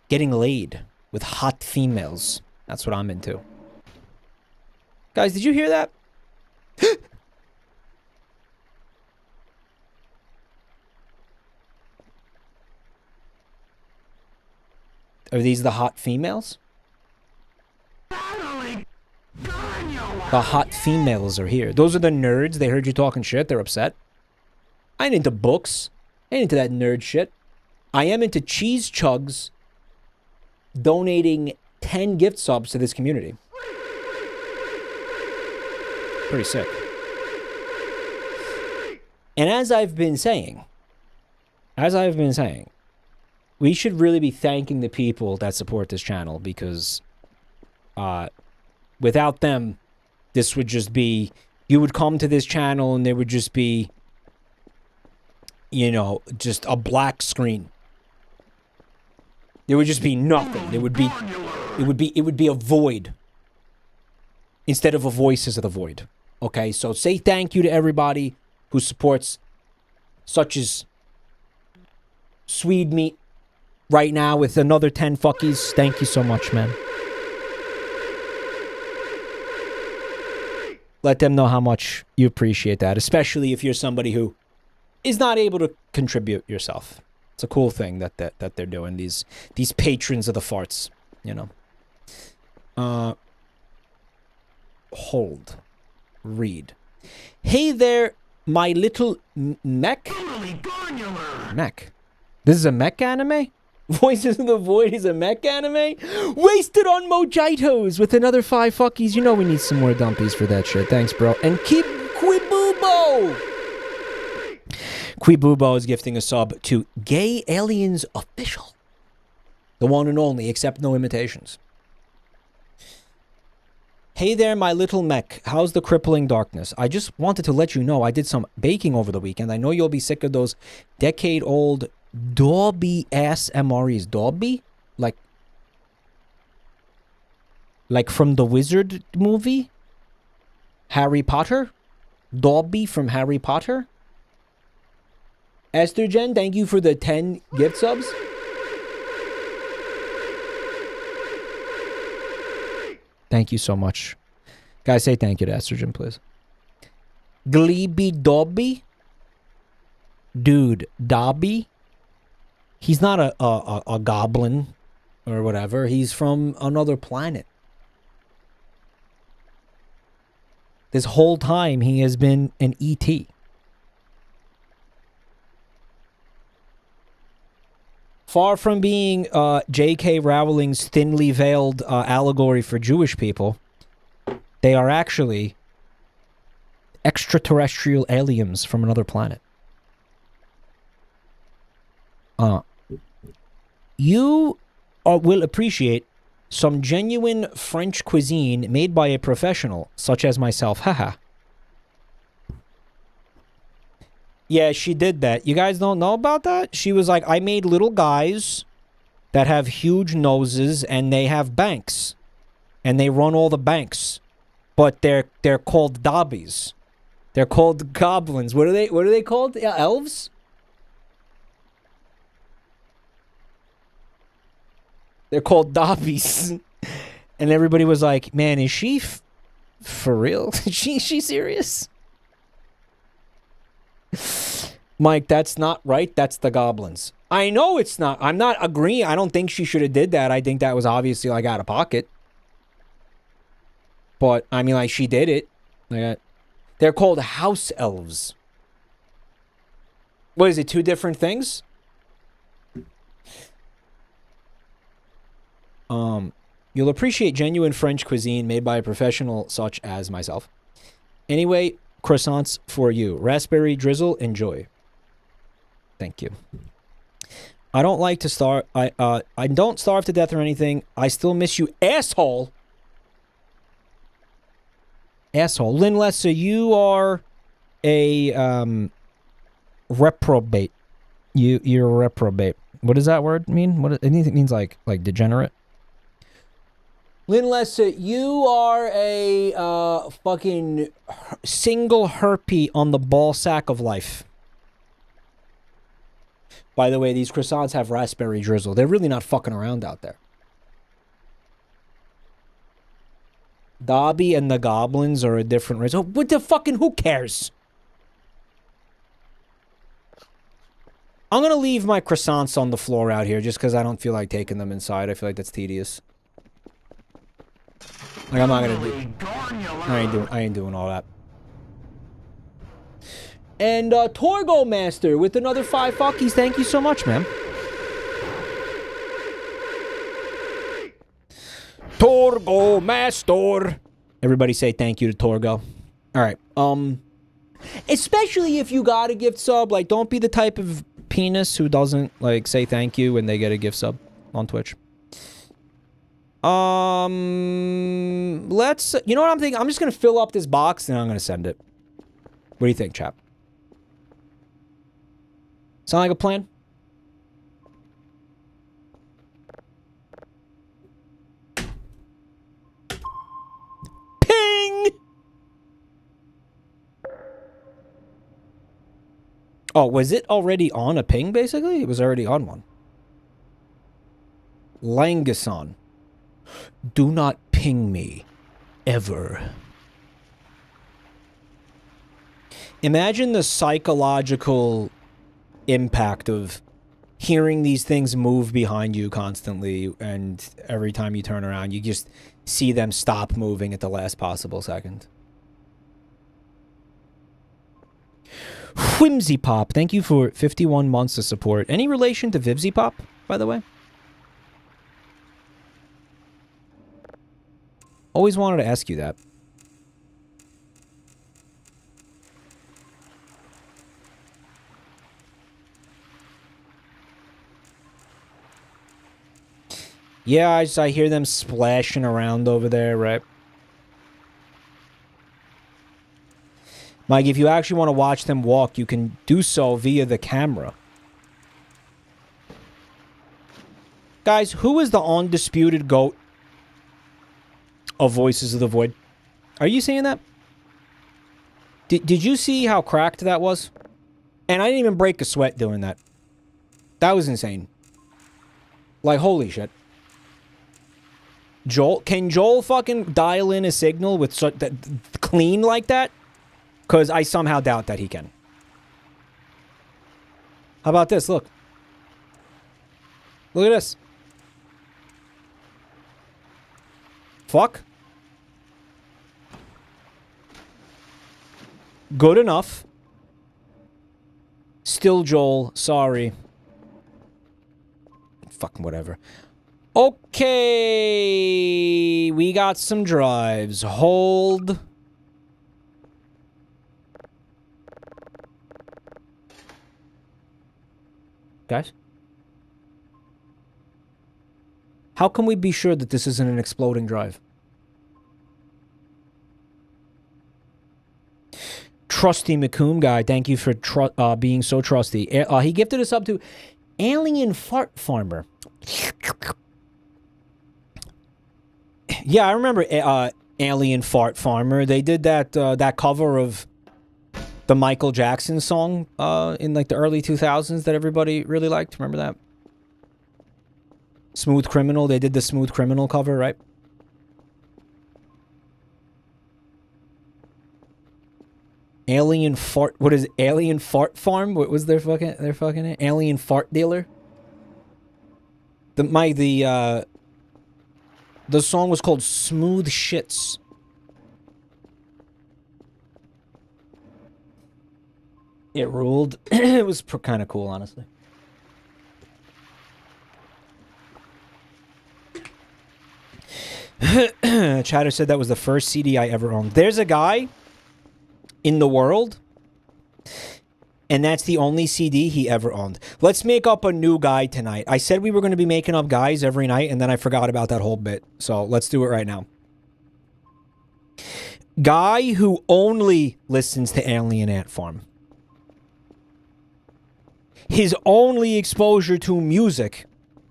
getting laid with hot females. That's what I'm into. Guys, did you hear that? Are these the hot females? The hot females are here. Those are the nerds. They heard you talking shit. They're upset. I ain't into books. I ain't into that nerd shit. I am into Cheese Chugs donating 10 gift subs to this community. Pretty sick. And as I've been saying, we should really be thanking the people that support this channel, because without them, this would just be, you would come to this channel and there would just be, you know, just a black screen. There would just be nothing. It would be a void instead of a Voices of the Void. Okay, so say thank you to everybody who supports, such as Swede Meat right now with another 10 fuckies. Thank you so much, man. Let them know how much you appreciate that, especially if you're somebody who is not able to contribute yourself. It's a cool thing that they're doing, these patrons of the farts, you know. Hold. Read. Hey there, my little mech. Mech. This is a mech anime? Voices of the Void is a mech anime? Wasted on mojitos with another 5 fuckies. You know we need some more dumpies for that shit. Thanks, bro. And keep Quibubo. Quibubo is gifting a sub to Gay Aliens Official. The one and only, accept no imitations. Hey there, my little mech. How's the crippling darkness? I just wanted to let you know I did some baking over the weekend. I know you'll be sick of those decade-old Dobby-ass MREs. Dobby? Like from the Wizard movie? Harry Potter? Dobby from Harry Potter? Esther Jen, thank you for the 10 gift subs. Thank you so much. Guys, say thank you to Esther Jen, please. Gleeby Dobby? Dude, Dobby? He's not a goblin or whatever. He's from another planet. This whole time he has been an ET. Far from being J.K. Rowling's thinly veiled allegory for Jewish people, they are actually extraterrestrial aliens from another planet. You will appreciate some genuine French cuisine made by a professional, such as myself. Haha. Yeah, she did that. You guys don't know about that? She was like, I made little guys that have huge noses and they have banks. And they run all the banks. But they're called dobbies. They're called goblins. What are they called? Yeah, elves? They're called dobbies. And everybody was like, man, is she for real? Is she serious? Mike, that's not right. That's the goblins. I know it's not. I'm not agreeing. I don't think she should have did that. I think that was obviously like out of pocket. But I mean, like, she did it. Like, they're called house elves. What is it? 2 different things? You'll appreciate genuine French cuisine made by a professional such as myself. Anyway, croissants for you. Raspberry drizzle, enjoy. Thank you. I don't like to starve. I don't starve to death or anything. I still miss you, asshole. Asshole. Lynn Lessa, you are a reprobate. You're a reprobate. What does that word mean? What it means like degenerate. Lynn Lessa, you are a fucking single herpy on the ball sack of life. By the way, these croissants have raspberry drizzle. They're really not fucking around out there. Dobby and the goblins are a different race. Oh, what the fucking, who cares? I'm gonna leave my croissants on the floor out here just because I don't feel like taking them inside. I feel like that's tedious. Like, I'm not gonna do... I ain't doing all that. And Torgo Master with another 5 fuckies. Thank you so much, man. Torgo Master. Everybody say thank you to Torgo. All right. Especially if you got a gift sub, like, don't be the type of penis who doesn't, like, say thank you when they get a gift sub on Twitch. Let's, you know what I'm thinking? I'm just gonna fill up this box and I'm gonna send it. What do you think, chap? Sound like a plan? Ping! Oh, was it already on a ping, basically? It was already on one. Langason. Do not ping me. Ever. Imagine the psychological impact of hearing these things move behind you constantly, and every time you turn around, you just see them stop moving at the last possible second. Whimsy Pop, thank you for 51 months of support. Any relation to Vivsy Pop, by the way? Always wanted to ask you that. Yeah, I hear them splashing around over there, right? Mike, if you actually want to watch them walk, you can do so via the camera. Guys, who is the undisputed GOAT of Voices of the Void? Are you seeing that? Did you see how cracked that was? And I didn't even break a sweat doing that. That was insane. Like, holy shit. Joel, can Joel fucking dial in a signal with that clean like that? Because I somehow doubt that he can. How about this? Look. Look at this. Fuck. Good enough. Still Joel. Sorry. Fucking whatever. Okay. We got some drives. Hold. Guys? How can we be sure that this isn't an exploding drive? Trusty McComb guy, thank you for being so trusty. He gifted us up to Alien Fart Farmer. Yeah, I remember Alien Fart Farmer. They did that that cover of the Michael Jackson song in like the early 2000s that everybody really liked. Remember that? Smooth Criminal. They did the Smooth Criminal cover, right? Alien Fart. What is it? Alien Fart Farm? What was their fucking name? Alien Fart Dealer. The song was called Smooth Shits. It ruled. It was kind of cool, honestly. Chatter said that was the first CD I ever owned. There's a guy in the world, and that's the only CD he ever owned. Let's make up a new guy tonight. I said we were going to be making up guys every night, and then I forgot about that whole bit. So let's do it right now. Guy who only listens to Alien Ant Farm. His only exposure to music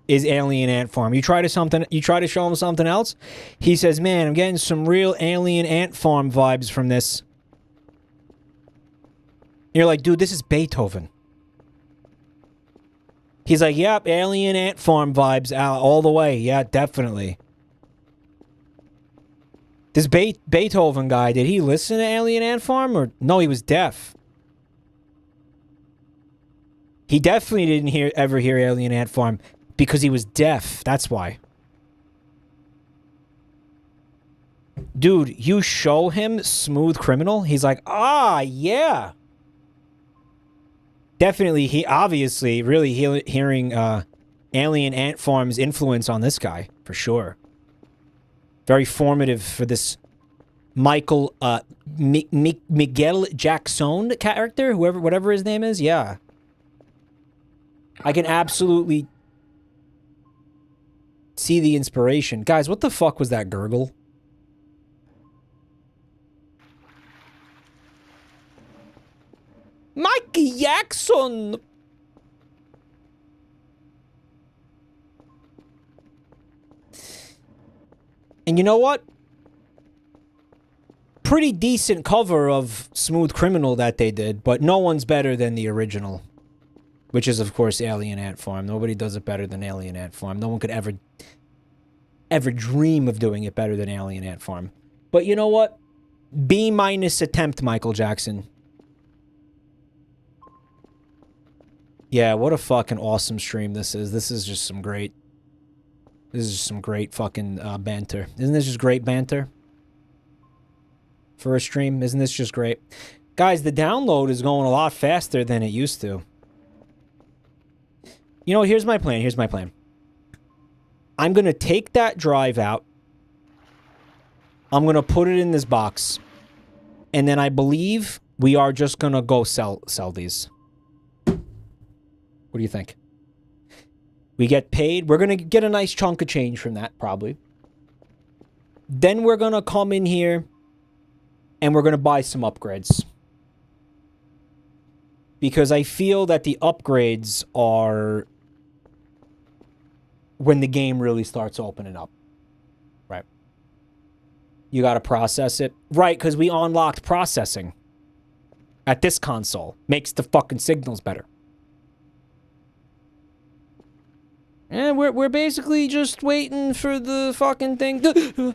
is Alien Ant Farm. You try to show him something else, he says, "Man, I'm getting some real Alien Ant Farm vibes from this." You're like, "Dude, this is Beethoven." He's like, "Yep, Alien Ant Farm vibes out all the way. Yeah, definitely." This Beethoven guy, did he listen to Alien Ant Farm, or no? He was deaf. He definitely didn't ever hear Alien Ant Farm because he was deaf. That's why. Dude, you show him Smooth Criminal, he's like, "Ah, yeah." Definitely, he obviously really hearing Alien Ant Farm's influence on this guy, for sure. Very formative for this Michael, Miguel Jackson character, whatever his name is. Yeah. I can absolutely see the inspiration. Guys, what the fuck was that gurgle? Mike Jackson! And you know what? Pretty decent cover of Smooth Criminal that they did, but no one's better than the original. Which is, of course, Alien Ant Farm. Nobody does it better than Alien Ant Farm. No one could ever dream of doing it better than Alien Ant Farm. But you know what? B- attempt, Michael Jackson. Yeah, what a fucking awesome stream this is. This is just some great... This is just some great fucking banter. Isn't this just great banter? For a stream? Isn't this just great? Guys, the download is going a lot faster than it used to. You know, here's my plan. Here's my plan. I'm going to take that drive out. I'm going to put it in this box. And then I believe we are just going to go sell these. What do you think? We get paid. We're going to get a nice chunk of change from that, probably. Then we're going to come in here and we're going to buy some upgrades. Because I feel that the upgrades are when the game really starts opening up. Right. You got to process it. Right, because we unlocked processing at this console. Makes the fucking signals better. And we're basically just waiting for the fucking thing to...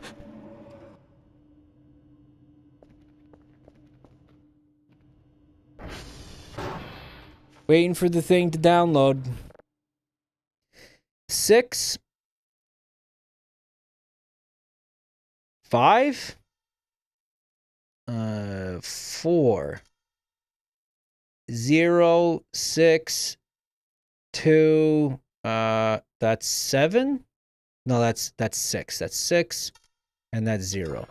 Waiting for the thing to download. 6 5 4 0 6 2 that's 7. No, that's 6. That's 6 and that's 0.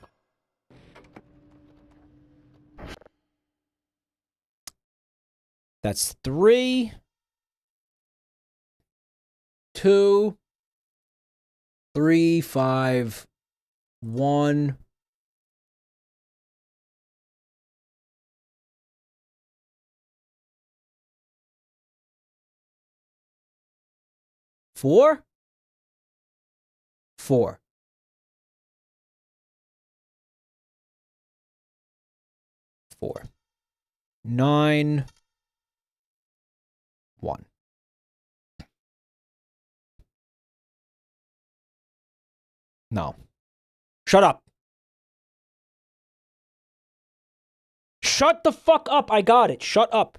That's 3 2 3 5 1 4 4 4 9 1. No. Shut up. Shut the fuck up. I got it. Shut up.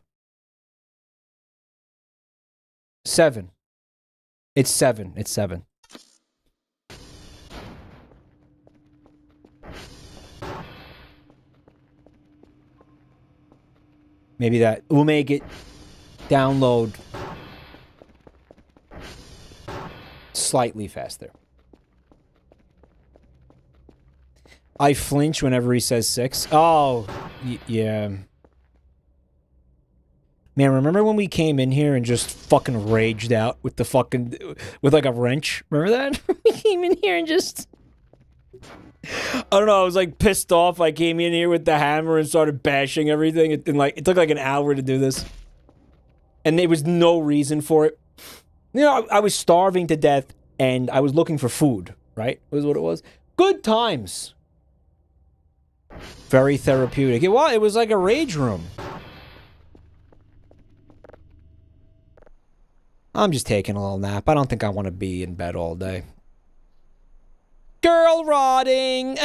7. It's 7. It's 7. Maybe that will make it download slightly faster. I flinch whenever he says 6. Oh, yeah. Man, remember when we came in here and just fucking raged out with the fucking... with like a wrench? Remember that? We came in here and just... I don't know, I was like pissed off. I came in here with the hammer and started bashing everything. It took like an hour to do this. And there was no reason for it. You know, I was starving to death and I was looking for food, right? Was what it was. Good times. Very therapeutic. It was like a rage room. I'm just taking a little nap. I don't think I want to be in bed all day. Girl rotting!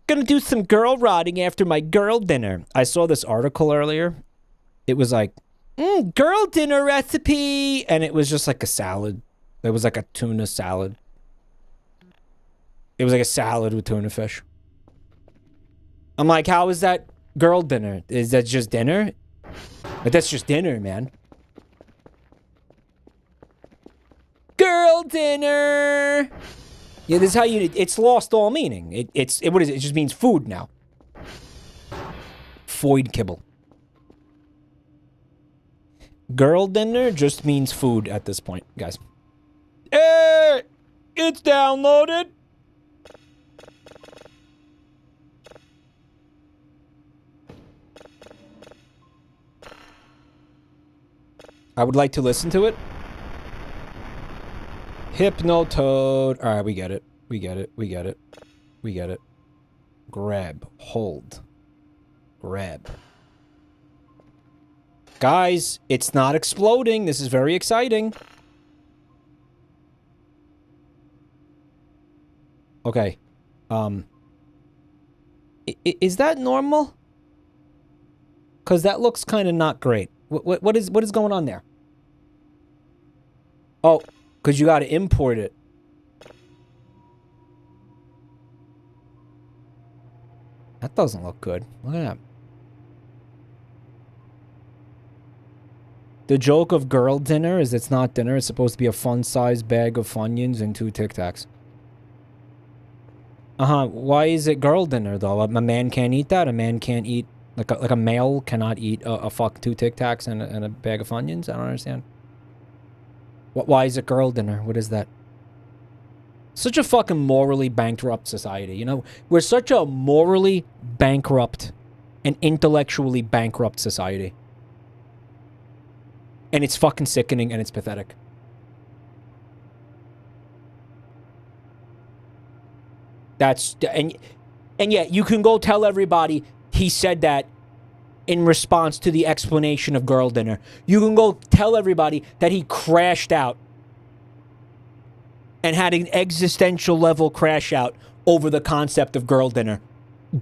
Gonna do some girl rotting after my girl dinner. I saw this article earlier. It was like, girl dinner recipe! And it was just like a salad. It was like a tuna salad. It was like a salad with tuna fish. I'm like, how is that girl dinner? Is that just dinner? But that's just dinner, man. dinner. Yeah, this is how you. It's lost all meaning. What is it? It just means food now. Void kibble. Girl dinner just means food at this point, guys. Hey, it's downloaded. I would like to listen to it. Hypnotoad. All right, we get it. We get it. We get it. We get it. Grab. Hold. Grab. Guys, it's not exploding. This is very exciting. Okay. Is that normal? Because that looks kind of not great. What is going on there? Oh, because you got to import it. That doesn't look good. Look at that. The joke of girl dinner is it's not dinner. It's supposed to be a fun-sized bag of Funyuns and 2 Tic Tacs. Why is it girl dinner, though? A man can't eat that? A man can't eat... Like a male cannot eat a fuck 2 Tic Tacs and a bag of Funyuns? I don't understand. Why is it girl dinner? What is that? Such a fucking morally bankrupt society, you know? We're such a morally bankrupt and intellectually bankrupt society. And it's fucking sickening and it's pathetic. And yet you can go tell everybody he said that in response to the explanation of girl dinner. You can go tell everybody that he crashed out and had an existential level crash out over the concept of girl dinner.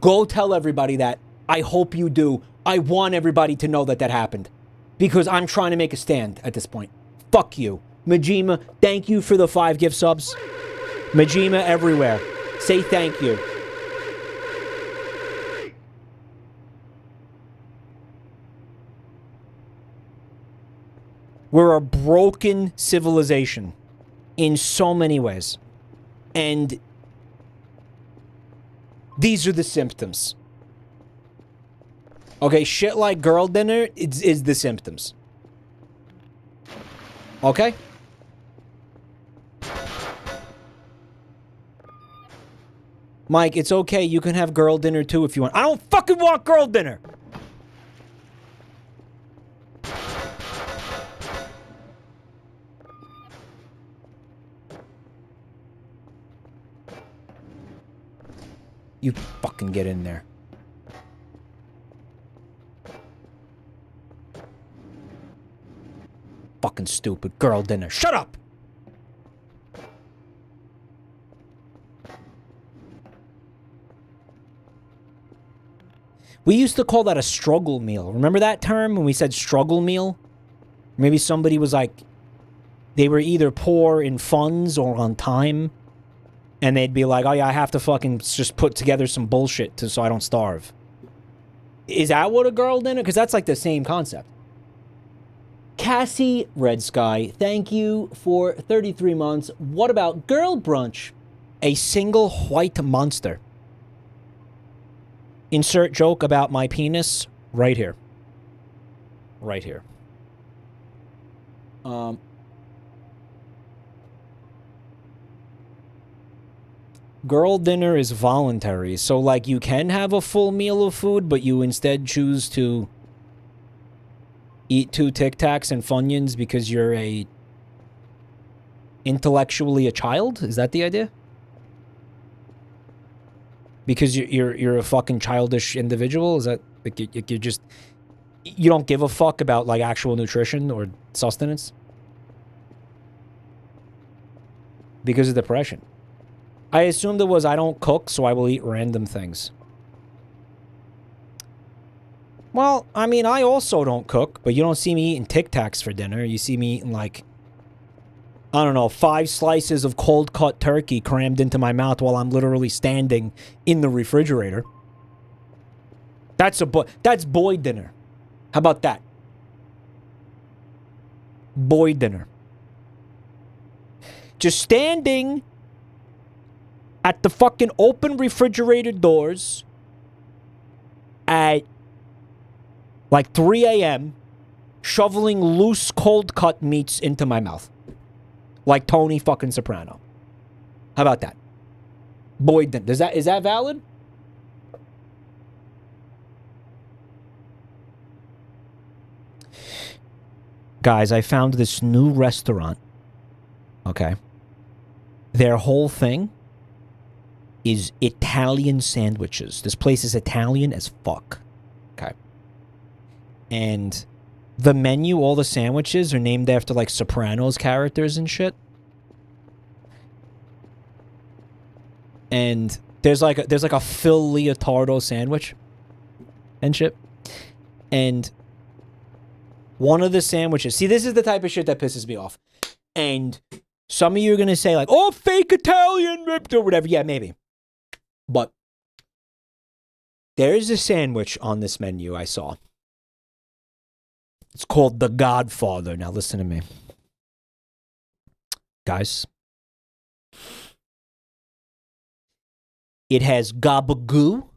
Go tell everybody that. I hope you do. I want everybody to know that that happened. Because I'm trying to make a stand at this point. Fuck you. Majima, thank you for the 5 gift subs. Majima everywhere. Say thank you. We're a broken civilization in so many ways. And these are the symptoms. Okay, shit like girl dinner is the symptoms. Okay? Mike, it's okay. You can have girl dinner too if you want. I don't fucking want girl dinner! You fucking get in there. Fucking stupid. Girl dinner. Shut up! We used to call that a struggle meal. Remember that term when we said struggle meal? Maybe somebody was like, they were either poor in funds or on time. And they'd be like, oh yeah, I have to fucking just put together some bullshit so I don't starve. Is that what a girl dinner? Because that's like the same concept. Cassie Red Sky, thank you for 33 months. What about girl brunch? A single white monster. Insert joke about my penis right here. Right here. Girl dinner is voluntary. So, like, you can have a full meal of food, but you instead choose to eat 2 Tic Tacs and Funyuns because you're intellectually a child? Is that the idea? Because you're a fucking childish individual? Is that, like, you just... You don't give a fuck about, like, actual nutrition or sustenance? Because of depression. I assumed it was I don't cook, so I will eat random things. Well, I mean, I also don't cook, but you don't see me eating Tic Tacs for dinner. You see me eating, like, I don't know, 5 slices of cold-cut turkey crammed into my mouth while I'm literally standing in the refrigerator. That's boy dinner. How about that? Boy dinner. Just standing at the fucking open refrigerator doors at like 3 a.m. shoveling loose cold cut meats into my mouth. Like Tony fucking Soprano. How about that? Boyd, is that valid? Guys, I found this new restaurant. Okay. Their whole thing is Italian sandwiches. This place is Italian as fuck. Okay. And the menu, all the sandwiches are named after like Sopranos characters and shit. And there's like a Phil Leotardo sandwich and shit. And one of the sandwiches, see, this is the type of shit that pisses me off. And some of you are gonna say like, "Oh, fake Italian ripped," or whatever. Yeah, maybe. But there is a sandwich on this menu I saw. It's called The Godfather. Now listen to me, guys. It has gabagoo.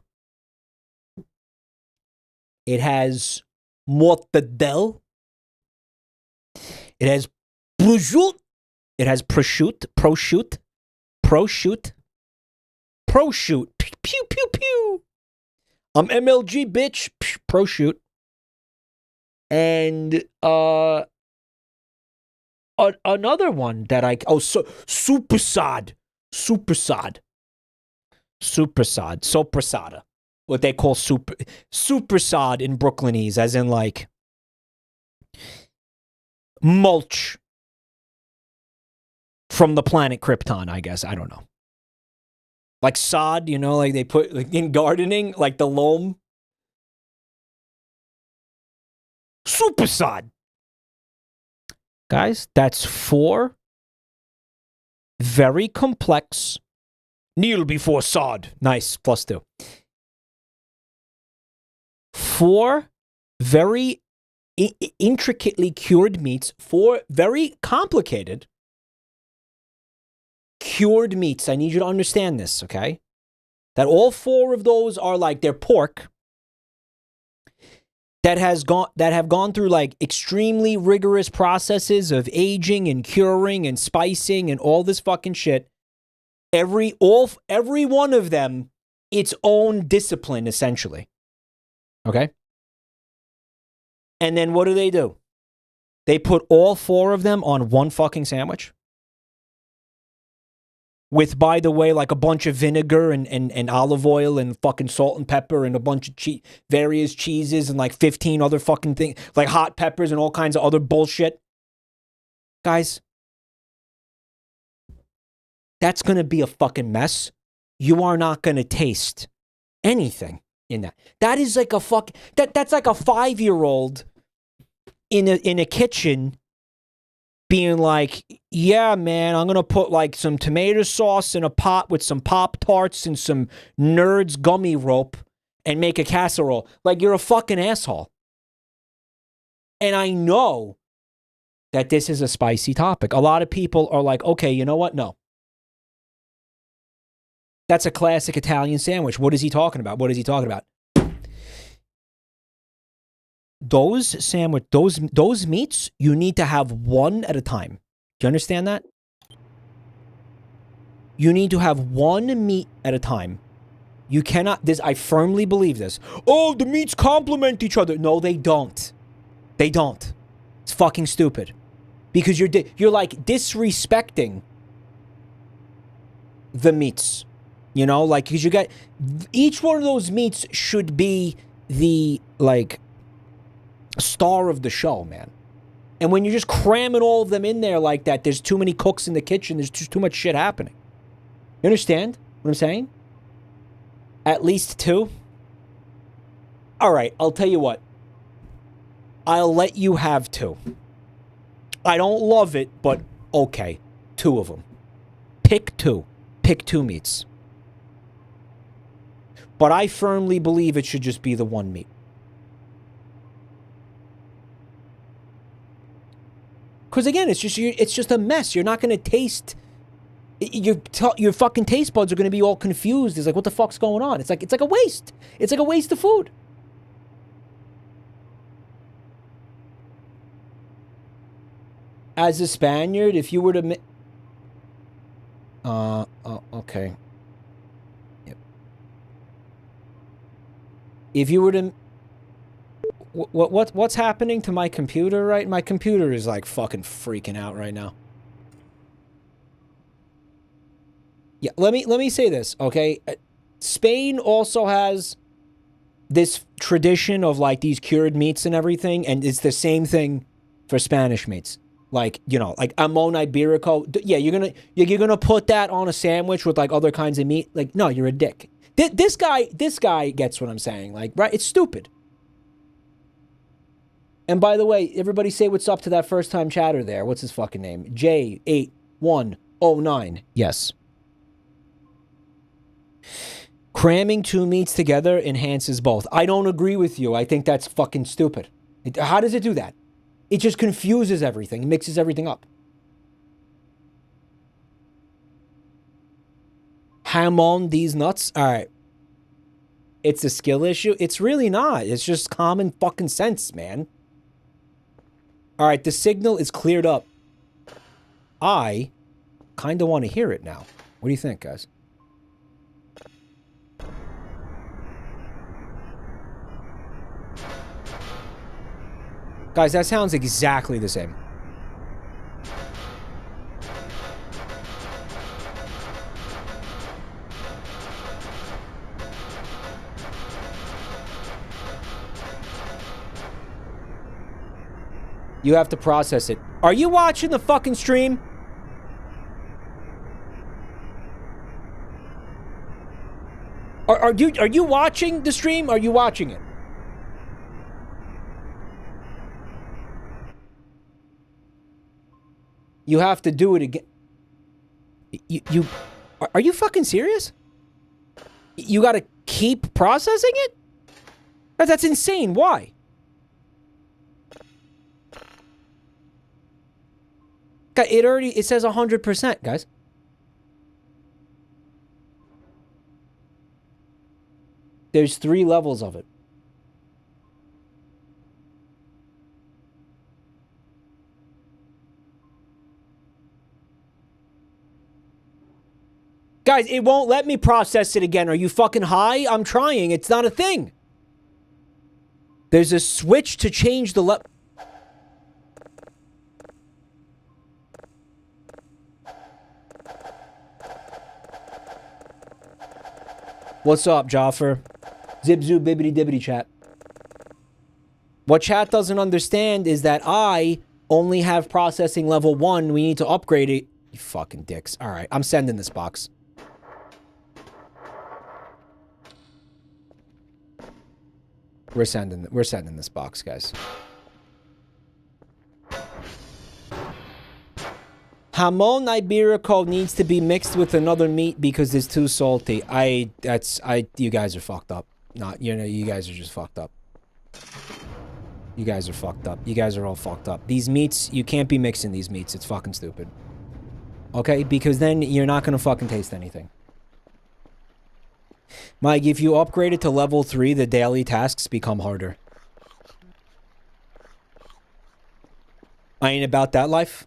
It has mortadella. It has prosciutto. It has prosciutto. Pew, pew, pew. I'm MLG, bitch. Prosciutto. And another one that supersad. Soprasada. What they call supersad in Brooklynese, as in like mulch from the planet Krypton, I guess. I don't know. Like sod, you know, like they put like in gardening, like the loam. Supersad. Guys, that's 4 very complex. Kneel before sod. Nice. +2. 4 very intricately cured meats. 4 very complicated cured meats. I need you to understand this, okay? That all 4 of those are like they're pork that have gone through like extremely rigorous processes of aging and curing and spicing and all this fucking shit. Every one of them its own discipline, essentially. Okay? And then what do? They put all 4 of them on one fucking sandwich. With, by the way, like a bunch of vinegar and olive oil and fucking salt and pepper and a bunch of various cheeses and like 15 other fucking things, like hot peppers and all kinds of other bullshit. Guys, that's going to be a fucking mess. You are not going to taste anything in that. That is like a that's like a 5-year-old in a kitchen being like, yeah, man, I'm going to put like some tomato sauce in a pot with some Pop-Tarts and some Nerds gummy rope and make a casserole. Like, you're a fucking asshole. And I know that this is a spicy topic. A lot of people are like, okay, you know what? No. That's a classic Italian sandwich. What is he talking about? Those meats, you need to have one at a time. Do you understand that? You need to have one meat at a time. You cannot, I firmly believe this. Oh, the meats complement each other. No, they don't. They don't. It's fucking stupid. Because you're like disrespecting the meats. You know, like, because you got, each one of those meats should be the, like, star of the show, man. And when you're just cramming all of them in there like that, there's too many cooks in the kitchen. There's just too much shit happening. You understand what I'm saying? At least 2. All right, I'll tell you what. I'll let you have 2. I don't love it, but okay. 2 of them. Pick 2. Pick 2 meats. But I firmly believe it should just be the one meat. Because again, it's just a mess. You're not going to taste Your fucking taste buds are gonna be all confused. It's like, what the fuck's going on? It's like a waste. It's like a waste of food. As a Spaniard, if you were to okay. Yep. If you were to what's happening to my computer, right? My computer is like fucking freaking out right now. Yeah, let me say this, okay? Spain also has this tradition of like these cured meats and everything, and it's the same thing for Spanish meats. Like, you know, like Amon Iberico. Yeah, you're gonna put that on a sandwich with like other kinds of meat. Like, no, you're a dick. This guy gets what I'm saying. Like, right? It's stupid. And by the way, everybody say what's up to that first time chatter there. What's his fucking name? J8109. Yes. Cramming two meats together enhances both. I don't agree with you. I think that's fucking stupid. How does it do that? It just confuses everything. It mixes everything up. Hamon these nuts? Alright. It's a skill issue? It's really not. It's just common fucking sense, man. Alright, the signal is cleared up. I kind of want to hear it now. What do you think, guys? Guys, that sounds exactly the same. You have to process it. Are you watching the fucking stream? Are you watching the stream? Are you watching it? You have to do it again. Are you fucking serious? You gotta keep processing it? That's insane. Why? It says 100%, guys. There's 3 levels of it. Guys, it won't let me process it again. Are you fucking high? I'm trying. It's not a thing. There's a switch to change the level. What's up, Jaffer? Zip zoo bibbity dibbity chat. What chat doesn't understand is that I only have processing level 1. We need to upgrade it. You fucking dicks. Alright, I'm sending this box. We're sending this box, guys. Jamon Iberico needs to be mixed with another meat because it's too salty. You guys are fucked up. You guys are just fucked up. You guys are fucked up. You guys are all fucked up. These meats, you can't be mixing these meats. It's fucking stupid. Okay? Because then you're not gonna fucking taste anything. Mike, if you upgrade it to level 3, the daily tasks become harder. I ain't about that life.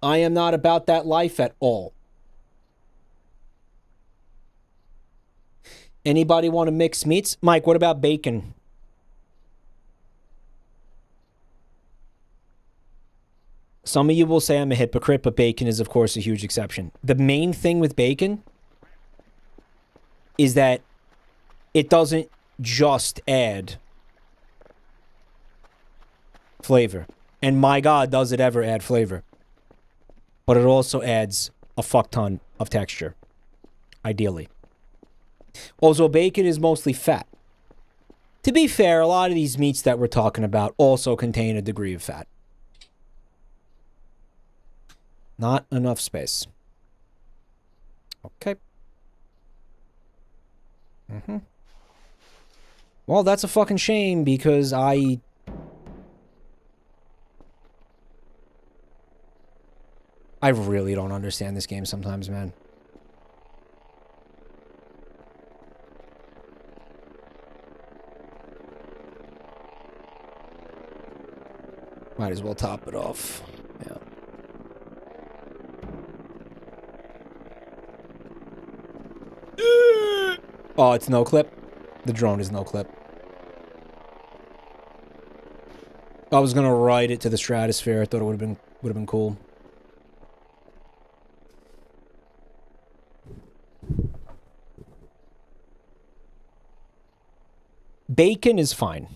I am not about that life at all. Anybody want to mix meats? Mike, what about bacon? Some of you will say I'm a hypocrite, but bacon is, of course, a huge exception. The main thing with bacon is that it doesn't just add flavor. And my God, does it ever add flavor. But it also adds a fuck ton of texture. Ideally. Also, bacon is mostly fat. To be fair, a lot of these meats that we're talking about also contain a degree of fat. Not enough space. Okay. Well, that's a fucking shame because I I really don't understand this game sometimes, man. Might as well top it off. Yeah. Oh, it's no clip? The drone is no clip. I was gonna ride it to the stratosphere. I thought it would have been cool. Bacon is fine.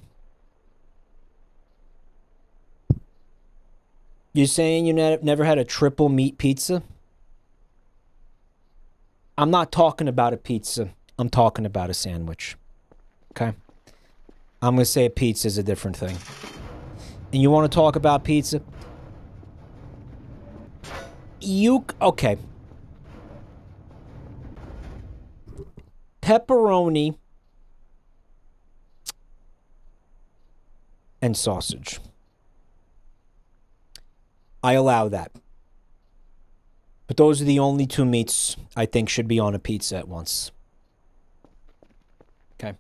You're saying you never had a triple meat pizza? I'm not talking about a pizza. I'm talking about a sandwich. Okay? I'm going to say a pizza is a different thing. And you want to talk about pizza? Okay. Pepperoni and sausage. I allow that. But those are the only two meats I think should be on a pizza at once. Okay.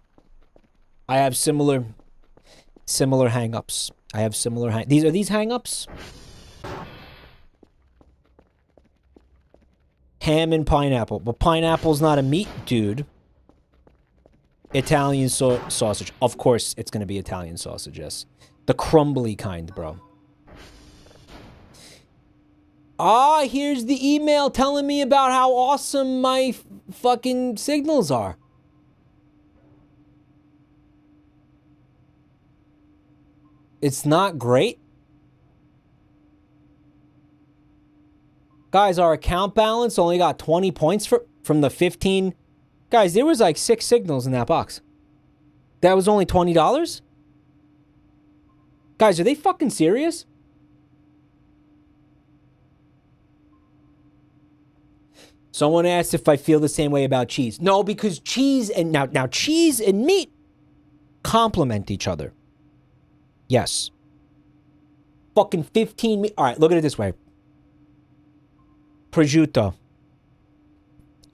I have similar hang-ups. I have similar are these hang-ups? Ham and pineapple. But pineapple's not a meat, dude. Italian sausage. Of course it's going to be Italian sausage, yes. The crumbly kind, bro. Ah, here's the email telling me about how awesome my fucking signals are. It's not great. Guys, our account balance only got 20 points from the 15. Guys, there was like 6 signals in that box. That was only $20? Guys, are they fucking serious? Someone asked if I feel the same way about cheese. No, because cheese and now cheese and meat complement each other. Yes. Fucking 15 meat. All right, look at it this way. Prosciutto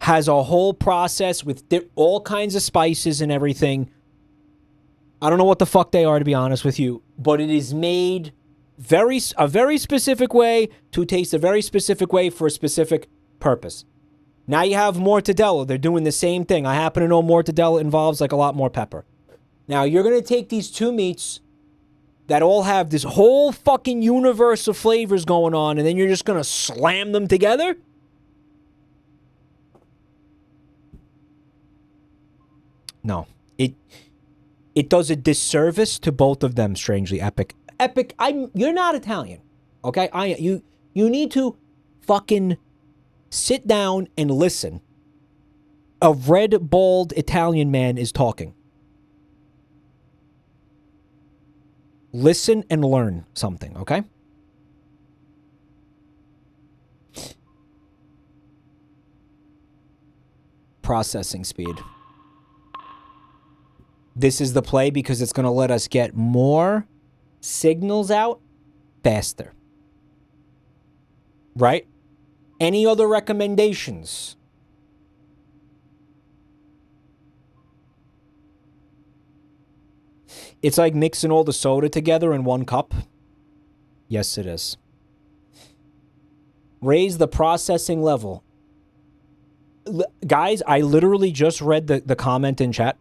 has a whole process with all kinds of spices and everything. I don't know what the fuck they are, to be honest with you, but it is made a very specific way to taste a very specific way for a specific purpose. Now you have mortadella. They're doing the same thing. I happen to know mortadella involves like a lot more pepper. Now you're going to take these two meats that all have this whole fucking universe of flavors going on, and then you're just going to slam them together? No. It does a disservice to both of them, strangely. Epic. You're not Italian. Okay? You need to fucking sit down and listen. A red, bald Italian man is talking. Listen and learn something, okay? Processing speed. This is the play because it's going to let us get more signals out faster. Right? Any other recommendations? It's like mixing all the soda together in one cup. Yes, it is. Raise the processing level. Guys, I literally just read the comment in chat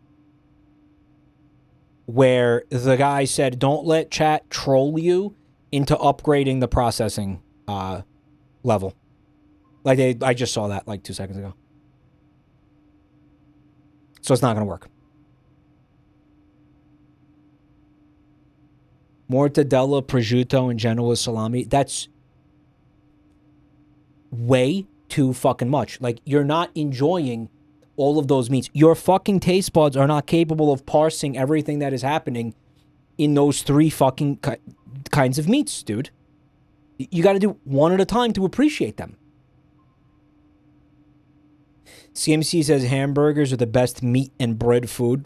where the guy said, don't let chat troll you into upgrading the processing level. I just saw that like 2 seconds ago. So it's not going to work. Mortadella, prosciutto, and Genoa salami. That's way too fucking much. Like, you're not enjoying all of those meats. Your fucking taste buds are not capable of parsing everything that is happening in those 3 fucking kinds of meats, dude. You got to do one at a time to appreciate them. CMC says hamburgers are the best meat and bread food.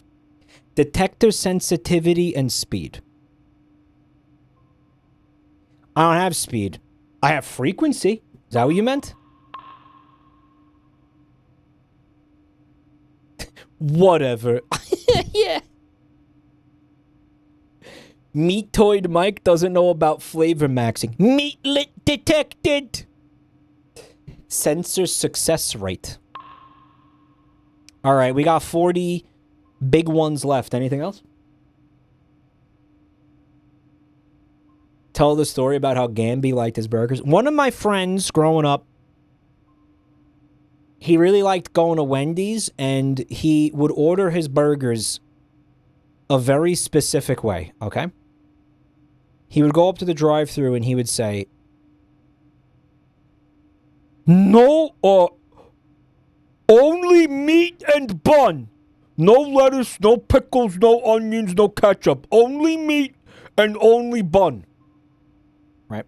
Detector sensitivity and speed. I don't have speed. I have frequency. Is that what you meant? Whatever. Yeah. Meatoid Mike doesn't know about flavor maxing. Meatlet detected. Sensor success rate. All right, we got 40 big ones left. Anything else? Tell the story about how Gamby liked his burgers. One of my friends growing up, he really liked going to Wendy's, and he would order his burgers a very specific way, okay? He would go up to the drive-thru and he would say, "No, only meat and bun. No lettuce, no pickles, no onions, no ketchup. Only meat and only bun." Right?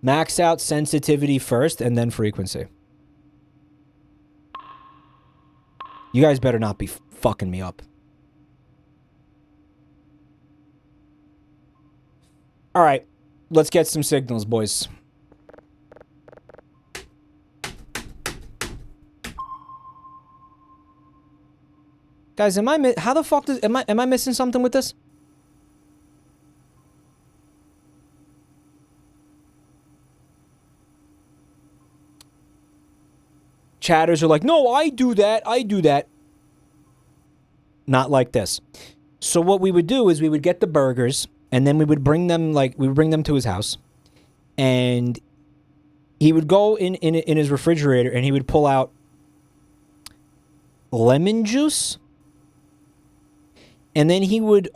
Max out sensitivity first and then frequency. You guys better not be fucking me up. All right, let's get some signals, boys. Guys, how the fuck am I missing something with this? Chatters are like, "No, I do that. I do that." Not like this. So what we would do is we would get the burgers, and then we would bring them to his house, and he would go in his refrigerator and he would pull out lemon juice, and then he would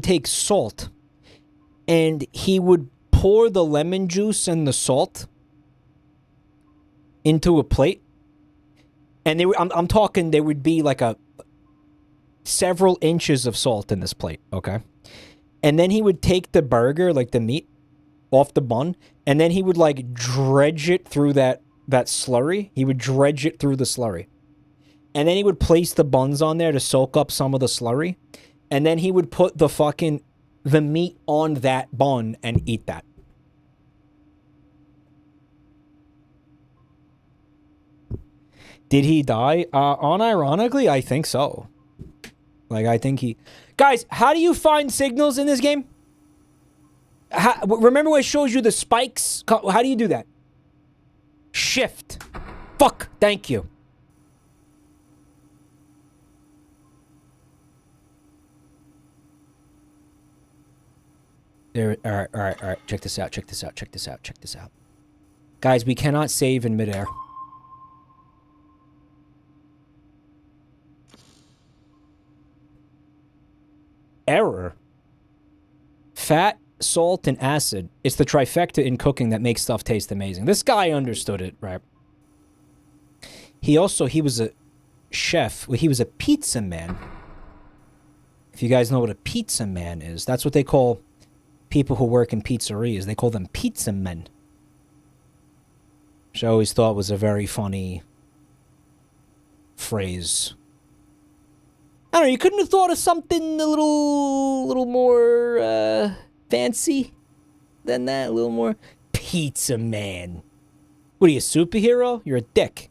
take salt, and he would pour the lemon juice and the salt into a plate, and I'm talking there would be like several inches of salt in this plate, okay? And then he would take the burger, like the meat, off the bun, and then he would like dredge it through that slurry. He would dredge it through the slurry. And then he would place the buns on there to soak up some of the slurry. And then he would put the meat on that bun and eat that. Did he die? Unironically, I think so. Like, I think he... Guys, how do you find signals in this game? Remember when I showed you the spikes? How do you do that? Shift. Fuck. Thank you. There. All right. Check this out. Guys, we cannot save in midair. Error. Fat, salt, and acid. It's the trifecta in cooking that makes stuff taste amazing. This guy understood it, right? He was a chef. Well, he was a pizza man. If you guys know what a pizza man is, that's what they call people who work in pizzerias. They call them pizza men. Which I always thought was a very funny phrase. I don't know, you couldn't have thought of something a little more fancy than that? A little more pizza man. What are you, a superhero? You're a dick.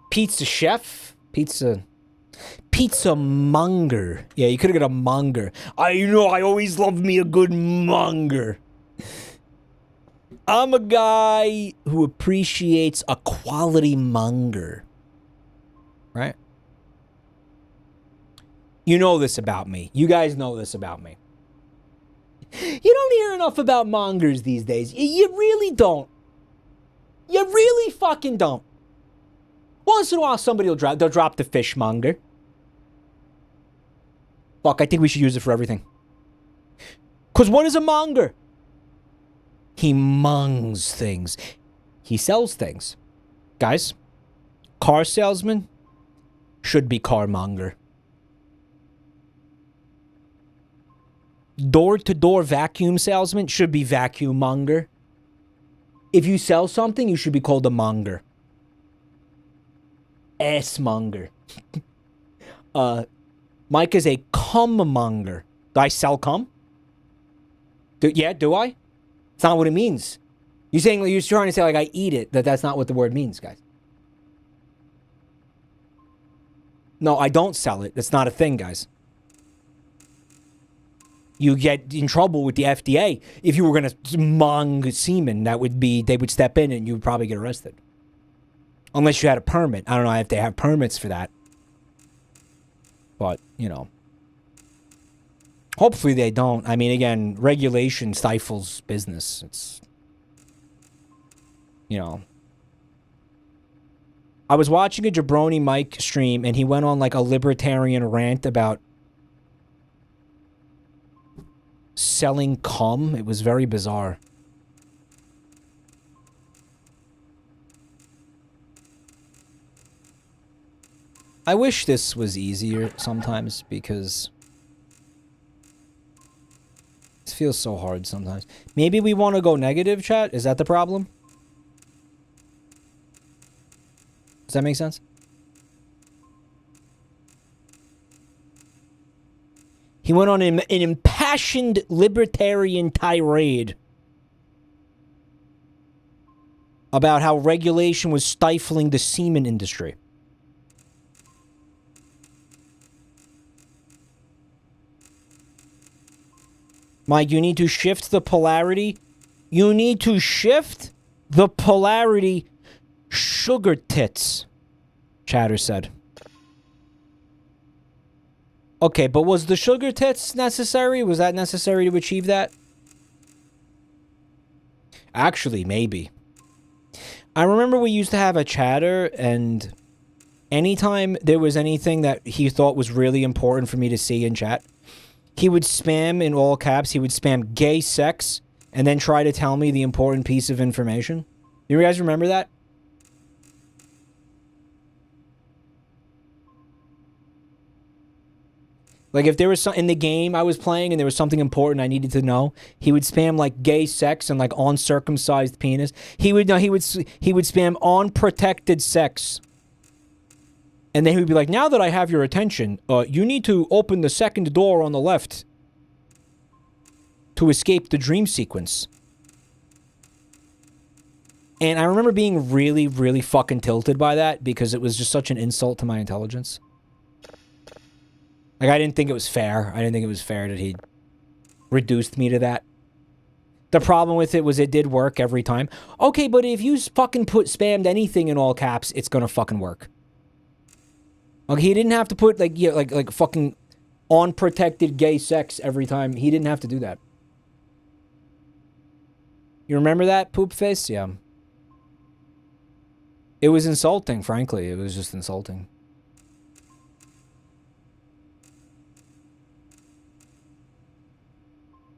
Pizza chef? Pizza monger. Yeah, you could have got a monger. I always love me a good monger. I'm a guy who appreciates a quality monger. Right? You know this about me. You guys know this about me. You don't hear enough about mongers these days. You really don't. You really fucking don't. Once in a while, somebody they'll drop the fishmonger. Fuck, I think we should use it for everything. Because what is a monger? He mongs things. He sells things. Guys, car salesman should be carmonger. Door-to-door vacuum salesman should be vacuum monger. If you sell something, you should be called a monger. Ass monger. Mike is a cum monger. Do I sell cum? Yeah, do I? It's not what it means. You're saying, you're trying to say like I eat it, that's not what the word means, guys. No, I don't sell it. That's not a thing, guys. You get in trouble with the FDA if you were going to mong semen. That would be, they would step in and you would probably get arrested. Unless you had a permit. I don't know if they have permits for that. But, you know. Hopefully they don't. I mean, again, regulation stifles business. It's, you know. I was watching a Jabronimike stream and he went on like a libertarian rant about selling cum. It was very bizarre. I wish this was easier sometimes because it feels so hard sometimes. Maybe we want to go negative, chat? Is that the problem? Does that make sense? He went on an impassioned libertarian tirade about how regulation was stifling the semen industry. Mike, you need to shift the polarity. You need to shift the polarity. Sugar tits, Chatter said. Okay, but was the sugar tits necessary? Was that necessary to achieve that? Actually, maybe. I remember we used to have a chatter, and anytime there was anything that he thought was really important for me to see in chat, he would spam in all caps, he would spam gay sex, and then try to tell me the important piece of information. You guys remember that? Like, if there was some in the game I was playing and there was something important I needed to know, he would spam, like, gay sex and, like, uncircumcised penis. He would spam unprotected sex. And then he would be like, now that I have your attention, you need to open the second door on the left to escape the dream sequence. And I remember being really, really fucking tilted by that because it was just such an insult to my intelligence. Like, I didn't think it was fair. I didn't think it was fair that he reduced me to that. The problem with it was it did work every time. Okay, but if you fucking spammed anything in all caps, it's gonna fucking work. Okay, he didn't have to put, like, yeah, like fucking unprotected gay sex every time. He didn't have to do that. You remember that, poop face? Yeah. It was insulting, frankly. It was just insulting.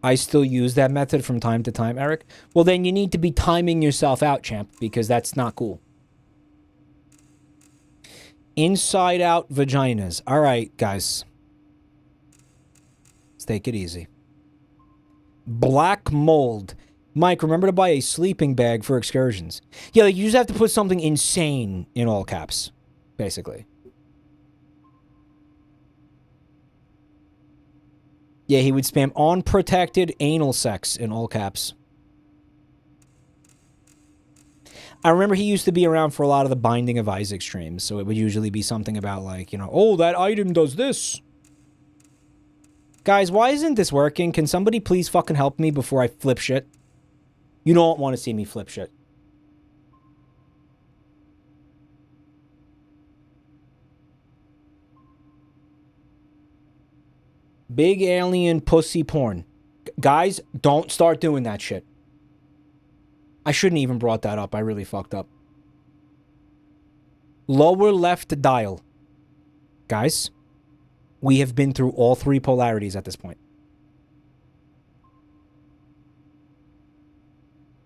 I still use that method from time to time, Eric. Well, then you need to be timing yourself out, champ, because that's not cool. Inside out vaginas. All right, guys. Let's take it easy. Black mold. Mike, remember to buy a sleeping bag for excursions. Yeah, like, you just have to put something insane in all caps, basically. Yeah, he would spam unprotected anal sex in all caps. I remember he used to be around for a lot of the Binding of Isaac streams, so it would usually be something about, like, you know, oh, that item does this. Guys, why isn't this working? Can somebody please fucking help me before I flip shit? You don't want to see me flip shit. Big alien pussy porn. Guys, don't start doing that shit. I shouldn't even brought that up. I really fucked up. Lower left dial. Guys, we have been through all three polarities at this point.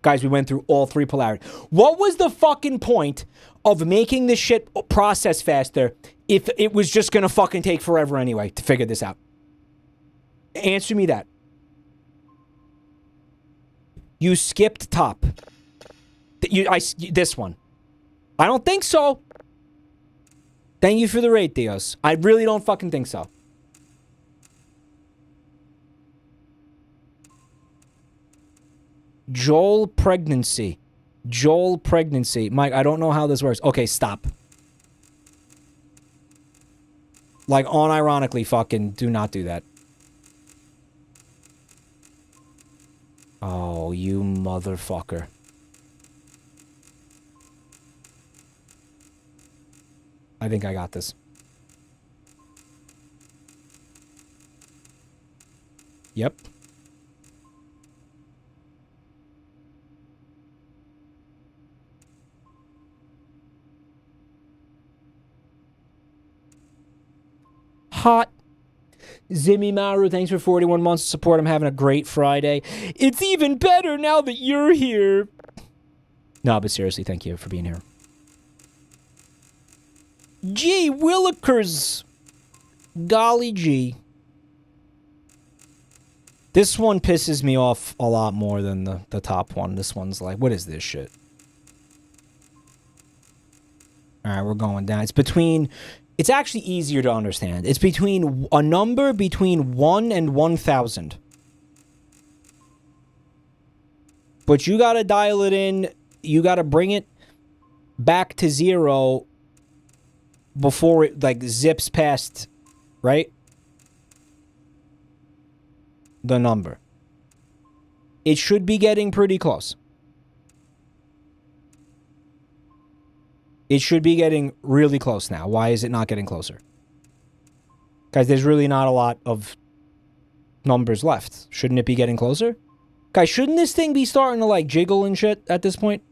Guys, we went through all three polarities. What was the fucking point of making this shit process faster if it was just gonna fucking take forever anyway to figure this out? Answer me that. You skipped top. This one. I don't think so. Thank you for the raid, Theos. I really don't fucking think so. Joel pregnancy. Joel pregnancy. Mike, I don't know how this works. Okay, stop. Like, unironically, fucking do not do that. Oh, you motherfucker. I think I got this. Yep. Hot. Zimmy Maru, thanks for 41 months of support. I'm having a great Friday. It's even better now that you're here. No, but seriously, thank you for being here. Gee Willikers. Golly gee. This one pisses me off a lot more than the top one. This one's like, what is this shit? Alright, we're going down. It's between... It's actually easier to understand. It's between a number between 1 and 1,000. But you gotta dial it in. You gotta bring it back to 0 before it, like, zips past, right? The number. It should be getting pretty close. It should be getting really close now. Why is it not getting closer? Guys, there's really not a lot of numbers left. Shouldn't it be getting closer? Guys, shouldn't this thing be starting to, like, jiggle and shit at this point?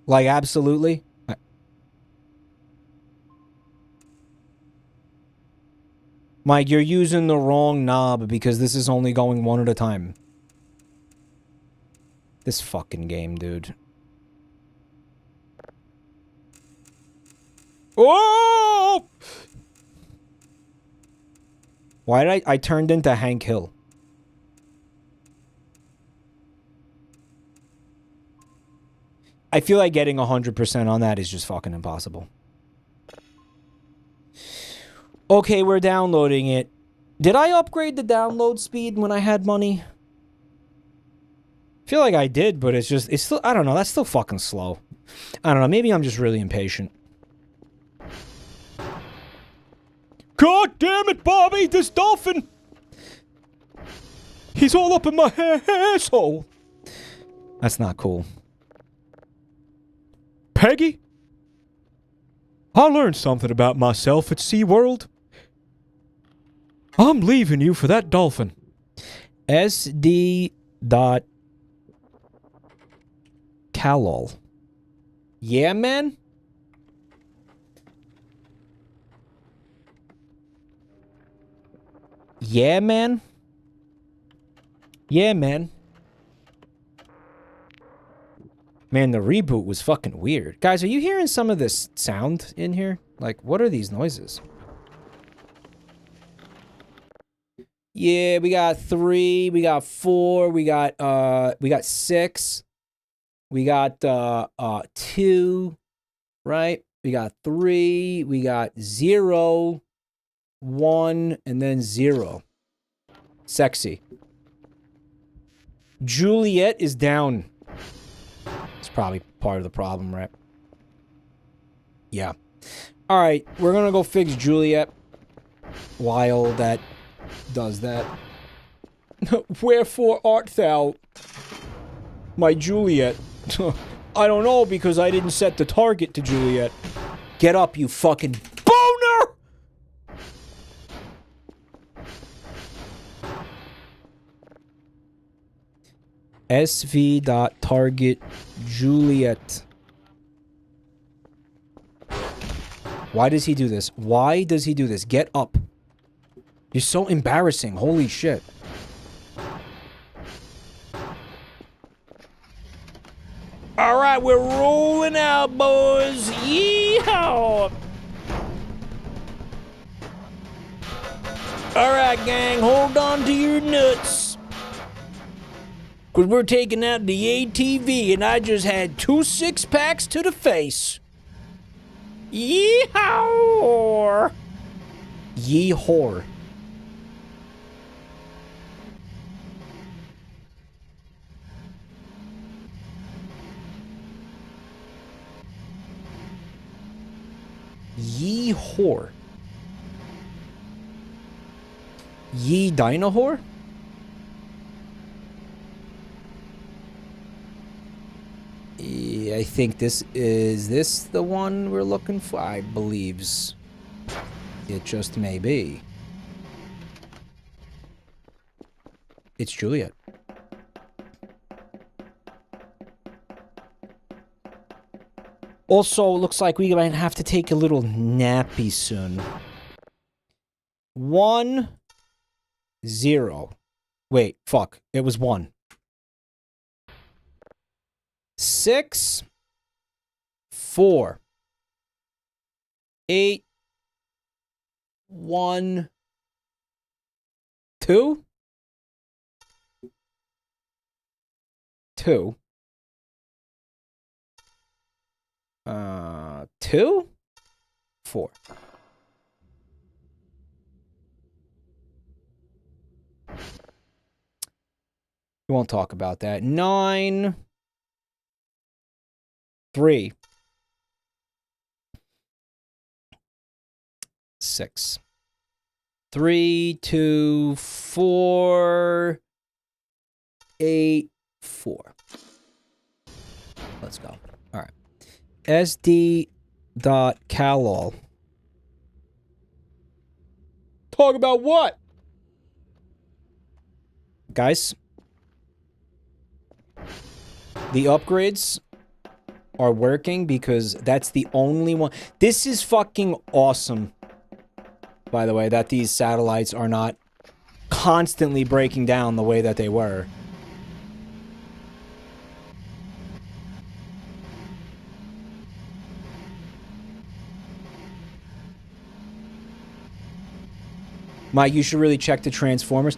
Like, absolutely? Mike, you're using the wrong knob because this is only going one at a time. This fucking game, dude. Oh! Why did I turned into Hank Hill? I feel like getting 100% on that is just fucking impossible. Okay, we're downloading it. Did I upgrade the download speed when I had money? I feel like I did, but it's still, I don't know, that's still fucking slow. I don't know, maybe I'm just really impatient. God damn it, Bobby, this dolphin! He's all up in my asshole. That's not cool. Peggy? I learned something about myself at SeaWorld. I'm leaving you for that dolphin. SD. Calol. Yeah, man? Yeah, man? Yeah, man. Man, the reboot was fucking weird. Guys, are you hearing some of this sound in here? Like, what are these noises? Yeah, we got 3, we got 4, we got 6. We got 2, right? We got 3, we got 0, 1, and then 0. Sexy. Juliet is down. It's probably part of the problem, right? Yeah. Alright, we're gonna go fix Juliet while that does that. Wherefore art thou, my Juliet? I don't know, because I didn't set the target to Juliet. Get up, you fucking boner! SV.target Juliet. Why does he do this? Why does he do this? Get up. You're so embarrassing. Holy shit. Alright, we're rolling out, boys. Yeehaw! Alright, gang, hold on to your nuts. Because we're taking out the ATV, and I just had 2 6-packs to the face. Yeehaw! Yee-haw. Ye whore. Ye Dino whore? I think this is the one we're looking for? I believes it just may be. It's Juliet. Also, looks like we might have to take a little nappy soon. 1, 0. Wait, fuck. It was 1. 6, 4, 8, 1, 2, 2, 2, 4. We won't talk about that. 9, 3, 6, 3, 2, 4, 8, 4. Let's go. All right. SD.calol. Talk about what? Guys, the upgrades are working because that's the only one. This is fucking awesome, by the way, that these satellites are not constantly breaking down the way that they were. Mike, you should really check the Transformers.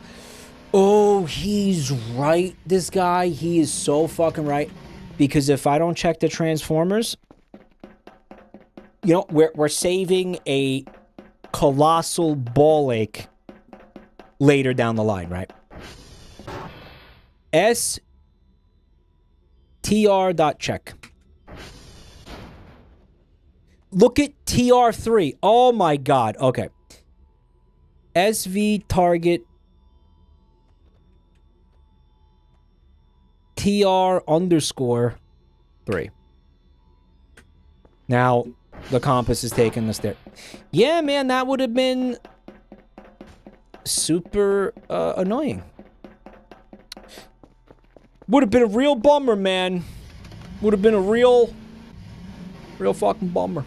Oh, he's right, this guy. He is so fucking right. Because if I don't check the Transformers, you know, we're saving a colossal ball ache later down the line, right? STR.check. Look at TR3. Oh my god. Okay. SV target TR_3. Now, the compass is taking us there. Yeah, man, that would have been super annoying. Would have been a real bummer, man. Would have been a real fucking bummer.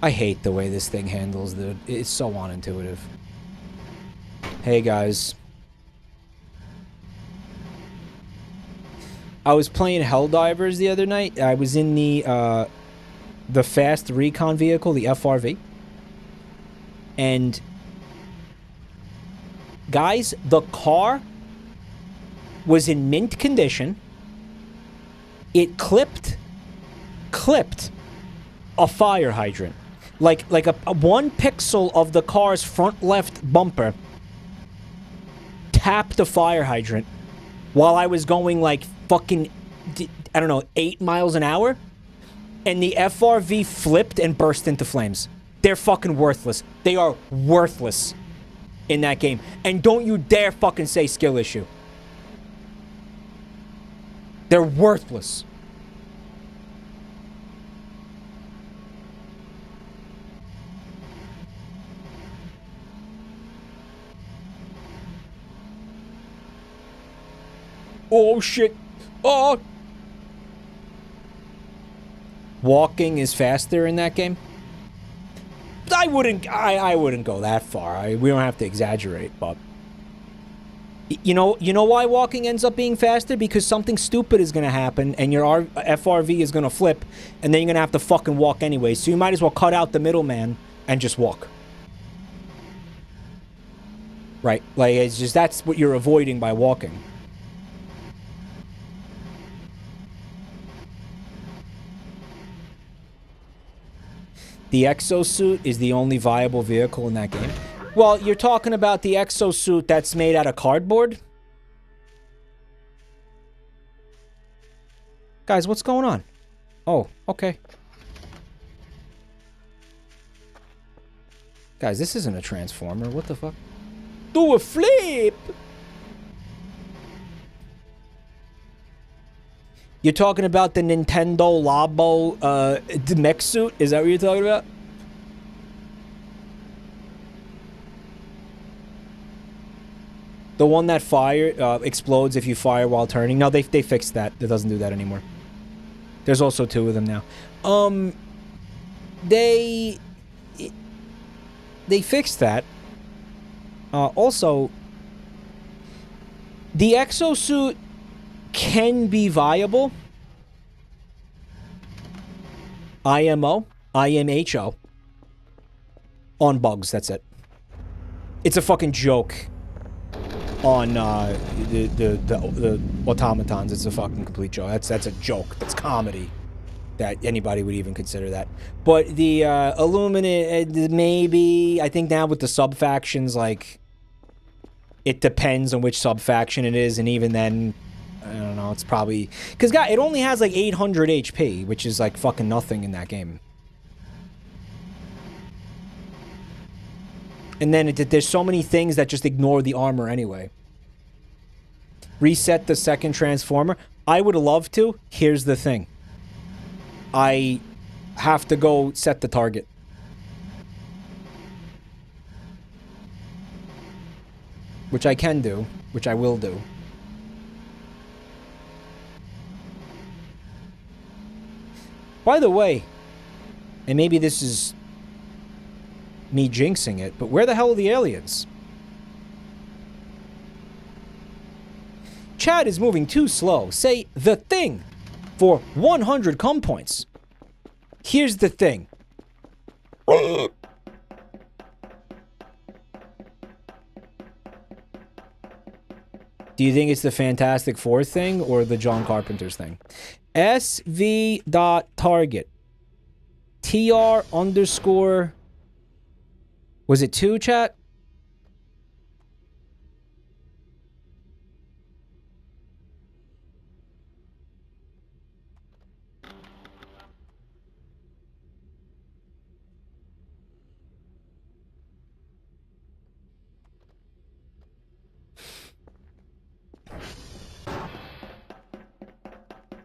I hate the way this thing handles, dude. It's so unintuitive. Hey, guys. I was playing Helldivers the other night. I was in the fast recon vehicle, the FRV. And guys, the car was in mint condition. It clipped a fire hydrant. Like a 1 pixel of the car's front left bumper tapped a fire hydrant while I was going like fucking, I don't know, 8 miles an hour. And the FRV flipped and burst into flames. They're fucking worthless. They are worthless in that game. And don't you dare fucking say skill issue. They're worthless. Oh shit. Oh. Walking is faster in that game? I wouldn't go that far. We don't have to exaggerate, but you know why walking ends up being faster? Because something stupid is going to happen and your FRV is going to flip and then you're going to have to fucking walk anyway. So you might as well cut out the middleman and just walk. Right? Like, it's just, that's what you're avoiding by walking. The exosuit is the only viable vehicle in that game. Well, you're talking about the exosuit that's made out of cardboard? Guys, what's going on? Oh, okay. Guys, this isn't a transformer. What the fuck? Do a flip! You're talking about the Nintendo Labo mech suit? Is that what you're talking about? The one that explodes if you fire while turning. No, they fixed that. It doesn't do that anymore. There's also 2 of them now. They fixed that. Also, the exosuit can be viable. IMO, IMHO. On bugs, that's it. It's a fucking joke on the automatons. It's a fucking complete joke. That's a joke. That's comedy. That anybody would even consider that. But the Illuminate, maybe, I think now with the sub-factions, like, it depends on which sub-faction it is, and even then, I don't know, it's probably... Because, it only has, like, 800 HP, which is, like, fucking nothing in that game. And then there's so many things that just ignore the armor anyway. Reset the second transformer. I would love to. Here's the thing. I have to go set the target. Which I can do. Which I will do. By the way, and maybe this is me jinxing it, but where the hell are the aliens? Chat is moving too slow. Say the thing for 100 comm points. Here's the thing. Do you think it's the Fantastic Four thing or the John Carpenter's thing? SV.target. TR underscore... Was it 2, chat?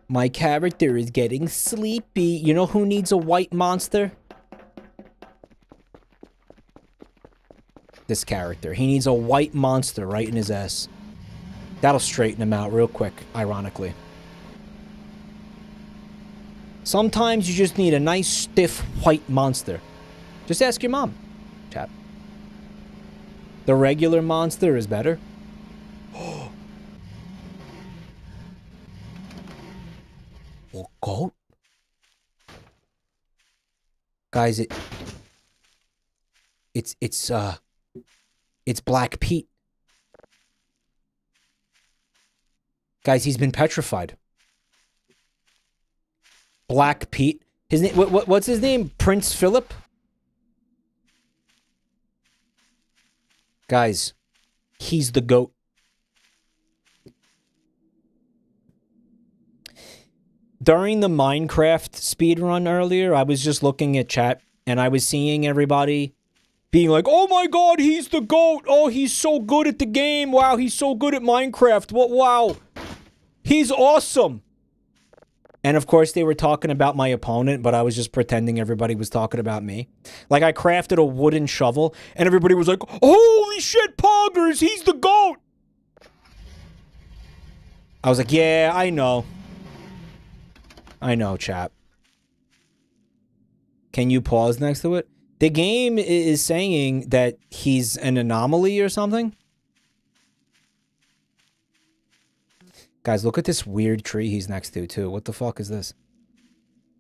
My character is getting sleepy. You know who needs a white monster? This character. He needs a white monster right in his ass. That'll straighten him out real quick, ironically. Sometimes you just need a nice, stiff, white monster. Just ask your mom, chat. The regular monster is better. Oh, goat? Guys, it's Black Pete. Guys, he's been petrified. Black Pete. His name, what's his name? Prince Philip? Guys, he's the goat. During the Minecraft speedrun earlier, I was just looking at chat, and I was seeing everybody being like, oh my god, he's the GOAT! Oh, he's so good at the game! Wow, he's so good at Minecraft! What? Wow! He's awesome! And of course, they were talking about my opponent, but I was just pretending everybody was talking about me. Like, I crafted a wooden shovel, and everybody was like, holy shit, Poggers! He's the GOAT! I was like, yeah, I know. I know, chap. Can you pause next to it? The game is saying that he's an anomaly or something. Guys, look at this weird tree he's next to, too. What the fuck is this?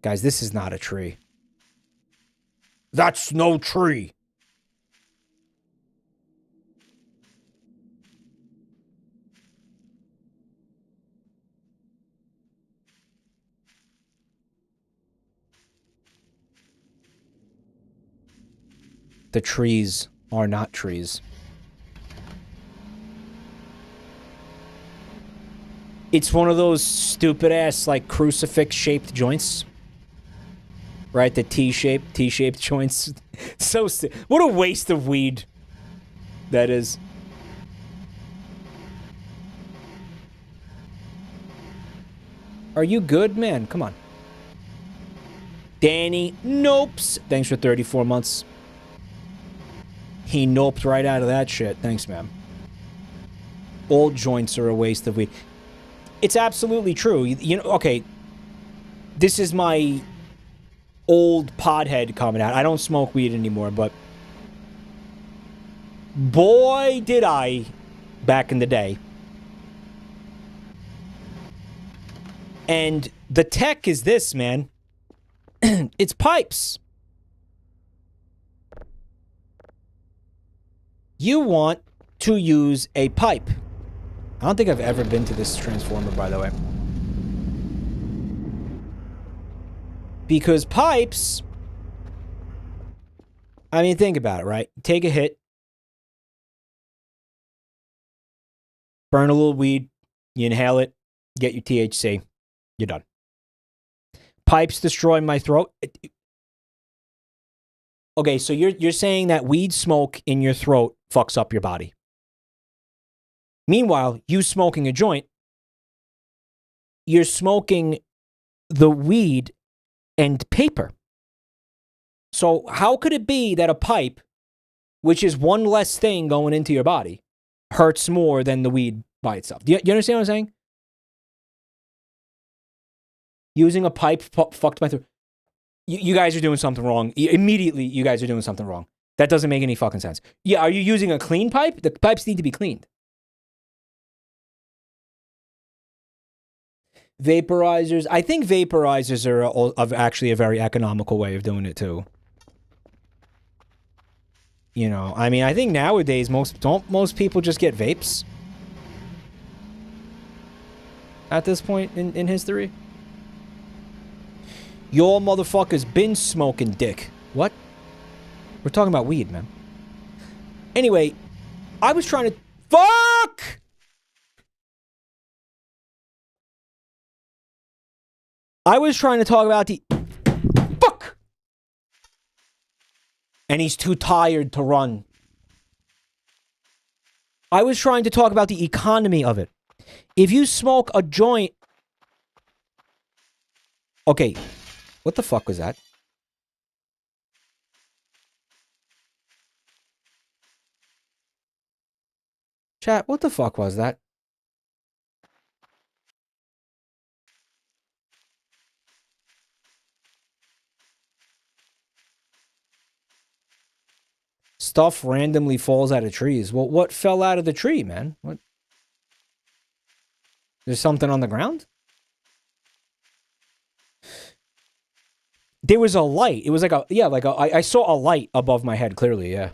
Guys, this is not a tree. That's no tree. The trees are not trees. It's one of those stupid ass, like, crucifix shaped joints. Right, the T-shaped joints. So sick. What a waste of weed that is. Are you good, man? Come on. Danny Nopes. Thanks for 34 months. He noped right out of that shit. Thanks, man. All joints are a waste of weed. It's absolutely true. You know, okay. This is my old podhead coming out. I don't smoke weed anymore, but boy, did I back in the day. And the tech is this, man. It's pipes. You want to use a pipe. I don't think I've ever been to this transformer, by the way. Because pipes... I mean, think about it, right? Take a hit. Burn a little weed. You inhale it. Get your THC. You're done. Pipes destroy my throat. Okay, so you're saying that weed smoke in your throat fucks up your body. Meanwhile, you smoking a joint, you're smoking the weed and paper. So how could it be that a pipe, which is one less thing going into your body, hurts more than the weed by itself? You understand what I'm saying? Using a pipe fucked my throat. You guys are doing something wrong. Immediately, you guys are doing something wrong. That doesn't make any fucking sense. Yeah, are you using a clean pipe? The pipes need to be cleaned. Vaporizers. I think vaporizers are actually a very economical way of doing it, too. You know, I mean, I think nowadays, most people just get vapes? At this point in history? Your motherfucker's been smoking dick. What? We're talking about weed, man. Anyway, I was trying to... Fuck! I was trying to talk about the... Fuck! And he's too tired to run. I was trying to talk about the economy of it. If you smoke a joint... Okay. What the fuck was that? Chat, what the fuck was that? Stuff randomly falls out of trees. Well, what fell out of the tree, man? What? There's something on the ground? There was a light. It was like a... Yeah, I saw a light above my head, clearly, yeah.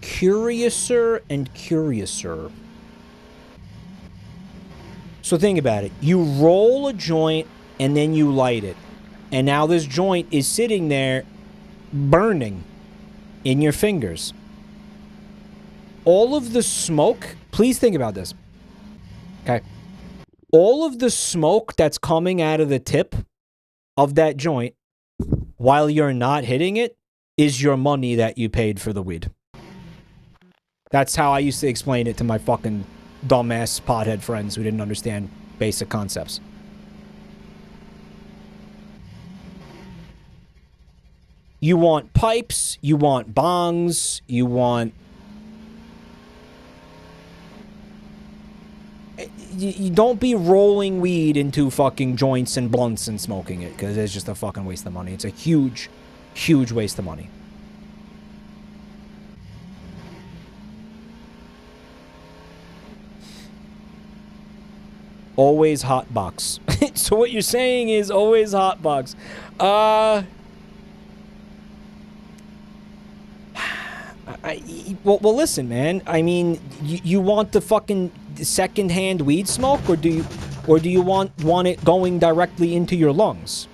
Curiouser and curiouser. So think about it. You roll a joint and then you light it. And now this joint is sitting there burning in your fingers. All of the smoke, please think about this. Okay. All of the smoke that's coming out of the tip of that joint while you're not hitting it is your money that you paid for the weed. That's how I used to explain it to my fucking dumbass pothead friends who didn't understand basic concepts. You want pipes, you want bongs, you want... You don't be rolling weed into fucking joints and blunts and smoking it, because it's just a fucking waste of money. It's a huge, huge waste of money. Always hot box. So what you're saying is always hot box. Well, listen, man. I mean, you want the fucking secondhand weed smoke, or do you want it going directly into your lungs?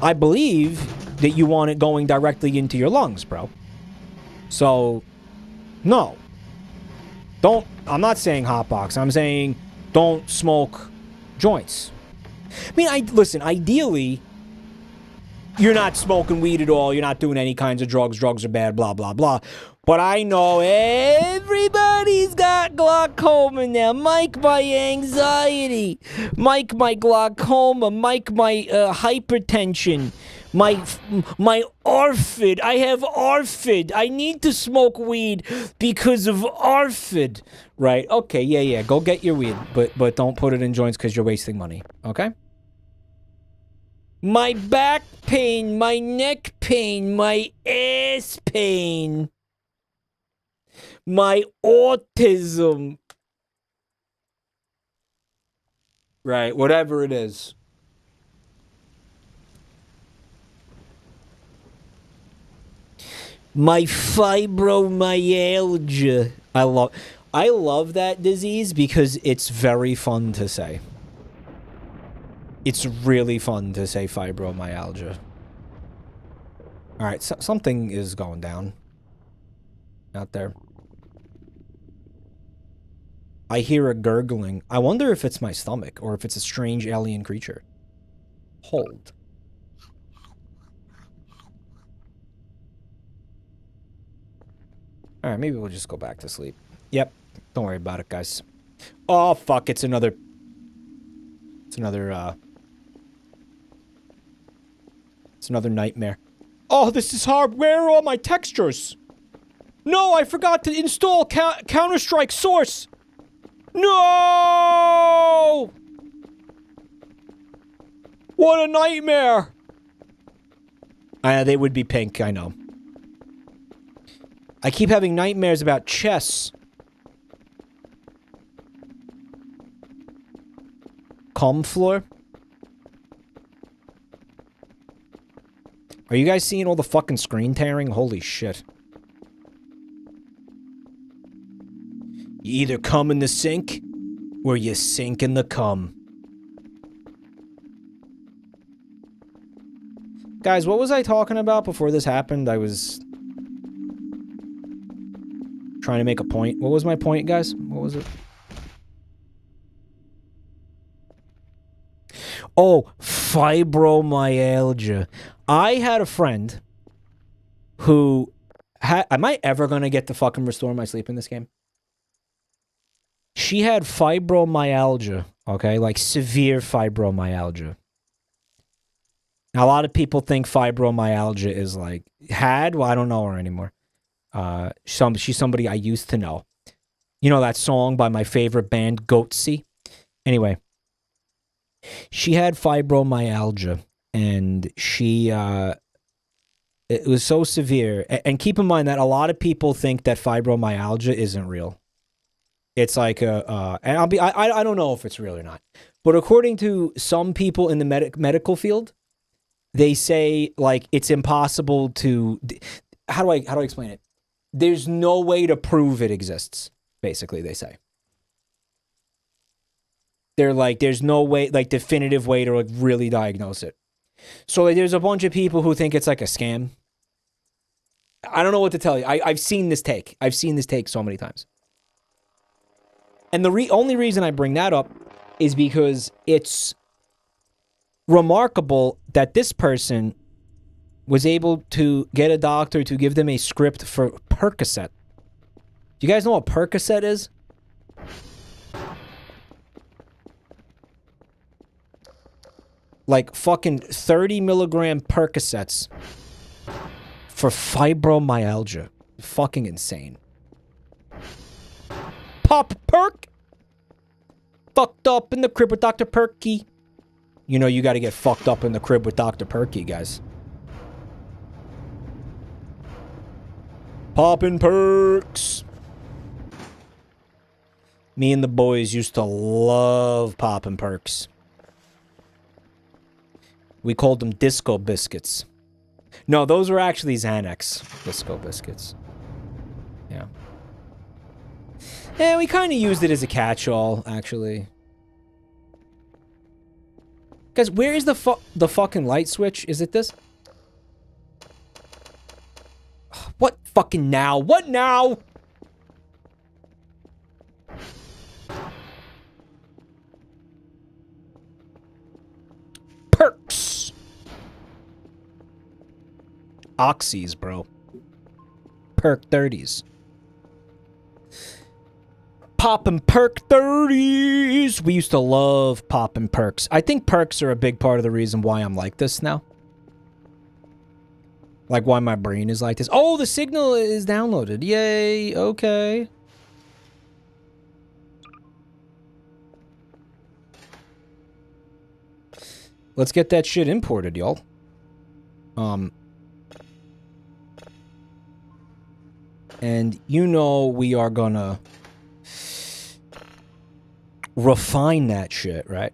I believe that you want it going directly into your lungs, bro. So, no. Don't, I'm not saying hotbox. I'm saying don't smoke joints. I mean, listen, ideally, you're not smoking weed at all. You're not doing any kinds of drugs. Drugs are bad, blah, blah, blah. But I know everybody's got glaucoma now. Mike, my anxiety. Mike, my glaucoma. Mike, my hypertension. My ARFID. I have ARFID. I need to smoke weed because of ARFID. Right? Okay, yeah. Go get your weed. But don't put it in joints because you're wasting money. Okay? My back pain. My neck pain. My ass pain. My autism. Right, whatever it is. My fibromyalgia. I love that disease because it's very fun to say. It's really fun to say fibromyalgia. All right, something is going down out there. I hear a gurgling. I wonder if it's my stomach or if it's a strange alien creature. Hold. Alright, maybe we'll just go back to sleep. Yep. Don't worry about it, guys. Oh, fuck. It's another nightmare. Oh, this is hard. Where are all my textures? No, I forgot to install Counter-Strike Source. No! What a nightmare! They would be pink, I know. I keep having nightmares about chess. Calm floor? Are you guys seeing all the fucking screen tearing? Holy shit. You either come in the sink, or you sink in the cum. Guys, what was I talking about before this happened? I was trying to make a point. What was my point, guys? What was it? Oh, fibromyalgia. I had a friend who had... Am I ever gonna get to fucking restore my sleep in this game? She had fibromyalgia, okay? Like, severe fibromyalgia. Now, a lot of people think fibromyalgia is, like, well, I don't know her anymore. She's somebody I used to know. You know that song by my favorite band, Goatsy? Anyway. She had fibromyalgia, and she, it was so severe. And keep in mind that a lot of people think that fibromyalgia isn't real. It's like and I don't know if it's real or not, but according to some people in the medical field, they say like it's impossible to. How do I explain it? There's no way to prove it exists. Basically, they say. They're like, there's no way, like definitive way to like really diagnose it. So like, there's a bunch of people who think it's like a scam. I don't know what to tell you. I've seen this take. I've seen this take so many times. And the only reason I bring that up is because it's remarkable that this person was able to get a doctor to give them a script for Percocet. Do you guys know what Percocet is? Like fucking 30 milligram Percocets for fibromyalgia. Fucking insane. Pop Perk. Fucked up in the crib with Dr. Perky. You know you gotta get fucked up in the crib with Dr. Perky, guys. Poppin' perks. Me and the boys used to love poppin' perks. We called them disco biscuits. No, those were actually Xanax disco biscuits. Yeah. Yeah, we kind of used it as a catch-all, actually. Guys, where is the fucking light switch? Is it this? What fucking now? What now? Perks. Oxys, bro. Perk 30s. Poppin' perk 30s. We used to love poppin' perks. I think perks are a big part of the reason why I'm like this now. Like why my brain is like this. Oh, the signal is downloaded. Yay. Okay. Let's get that shit imported, y'all. And you know we are gonna refine that shit, right?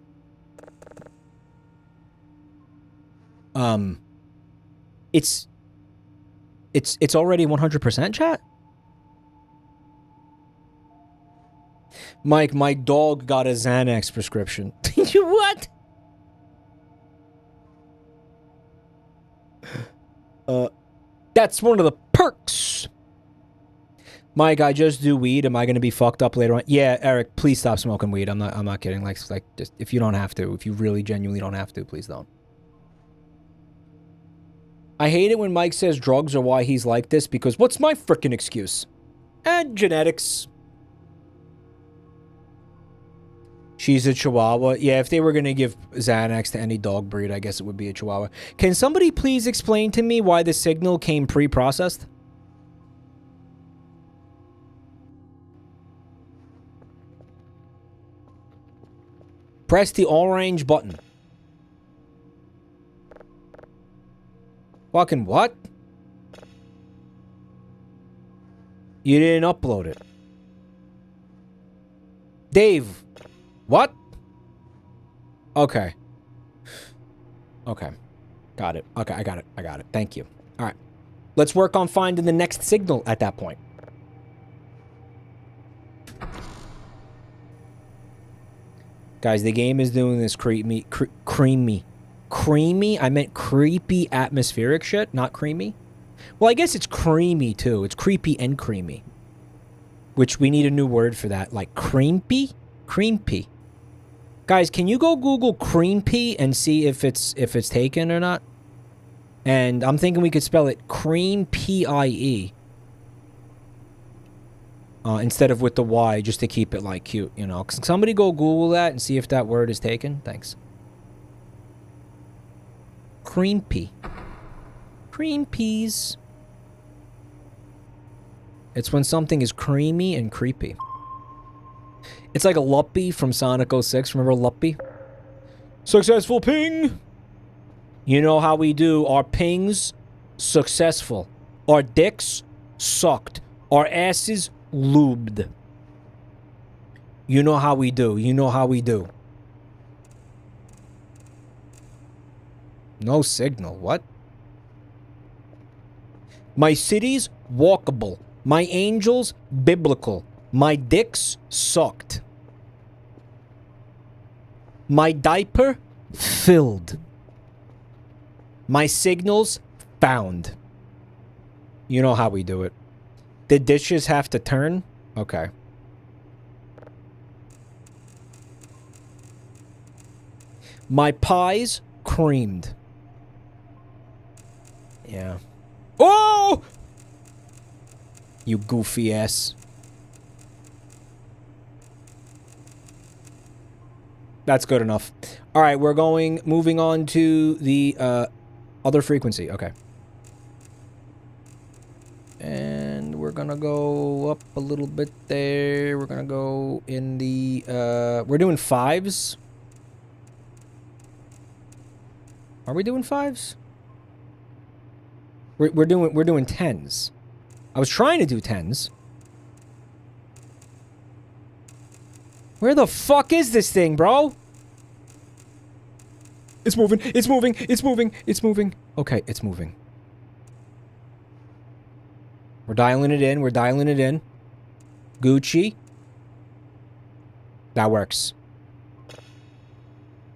It's already 100% chat? Mike, my dog got a Xanax prescription. You what? That's one of the perks. Mike, I just do weed. Am I going to be fucked up later on? Yeah, Eric, please stop smoking weed. I'm not kidding. Like just if you don't have to, if you really genuinely don't have to, please don't. I hate it when Mike says drugs are why he's like this because what's my frickin' excuse? Genetics. She's a Chihuahua. Yeah, if they were going to give Xanax to any dog breed, I guess it would be a Chihuahua. Can somebody please explain to me why the signal came pre-processed? Press the orange button. Fucking what? You didn't upload it. Dave. What? Okay. Okay. Got it. Okay, I got it. I got it. Thank you. All right. Let's work on finding the next signal at that point. Guys, the game is doing this creamy. I meant creepy atmospheric shit, not creamy. Well, I guess it's creamy, too. It's creepy and creamy. Which we need a new word for that. Like creampy? Creampy. Guys, can you go Google creampy and see if it's taken or not? And I'm thinking we could spell it cream, P-I-E. Instead of with the Y, just to keep it, like, cute, you know. Can somebody go Google that and see if that word is taken? Thanks. Creampy. Cream peas. It's when something is creamy and creepy. It's like a Luppy from Sonic 06. Remember Luppy? Successful ping! You know how we do. Our pings, successful. Our dicks, sucked. Our asses, lubed. You know how we do. You know how we do. No signal. What? My cities, walkable. My angels, biblical. My dicks, sucked. My diaper, filled. My signals, found. You know how we do it. The dishes have to turn? Okay. My pies, creamed. Yeah. Oh! You goofy ass. That's good enough. All right, we're moving on to the other frequency. Okay. And we're gonna go up a little bit there. We're gonna go in the we're doing 5s. Are we doing 5s? We're doing 10s. I was trying to do 10s. Where the fuck is this thing, bro? It's moving. It's moving. It's moving. It's moving. Okay, it's moving. We're dialing it in. We're dialing it in. Gucci. That works.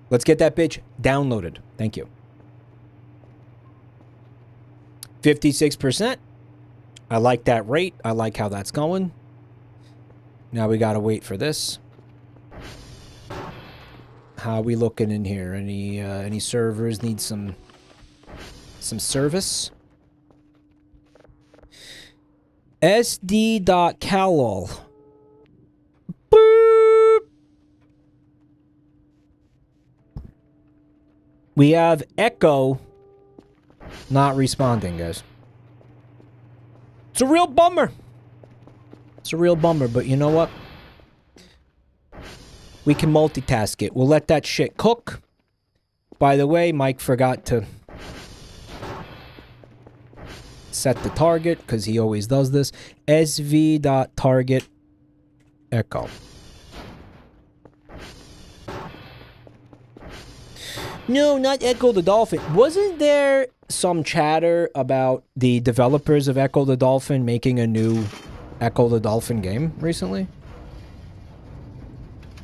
Let's get that bitch downloaded. Thank you. 56%. I like that rate. I like how that's going. Now we gotta wait for this. How we looking in here? Any servers need some service? SD.calol. Boop. We have Echo not responding, guys. It's a real bummer. It's a real bummer, but you know what? We can multitask it. We'll let that shit cook. By the way, Mike forgot to set the target, because he always does this. sv.target echo. No, not Echo the Dolphin. Wasn't there some chatter about the developers of Echo the Dolphin making a new Echo the Dolphin game recently?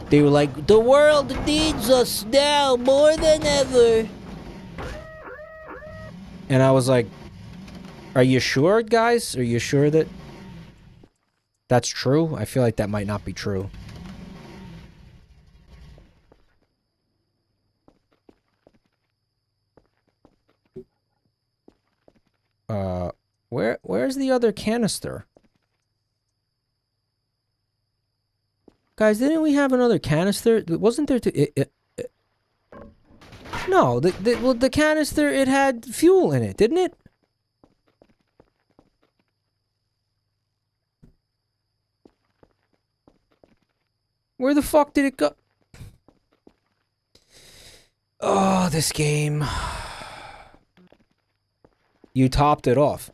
They were like, the world needs us now more than ever. And I was like, are you sure, guys? Are you sure that that's true? I feel like that might not be true. Where's the other canister? Guys, didn't we have another canister? Wasn't there no, the canister, it had fuel in it, didn't it? Where the fuck did it go? Oh, this game. You topped it off.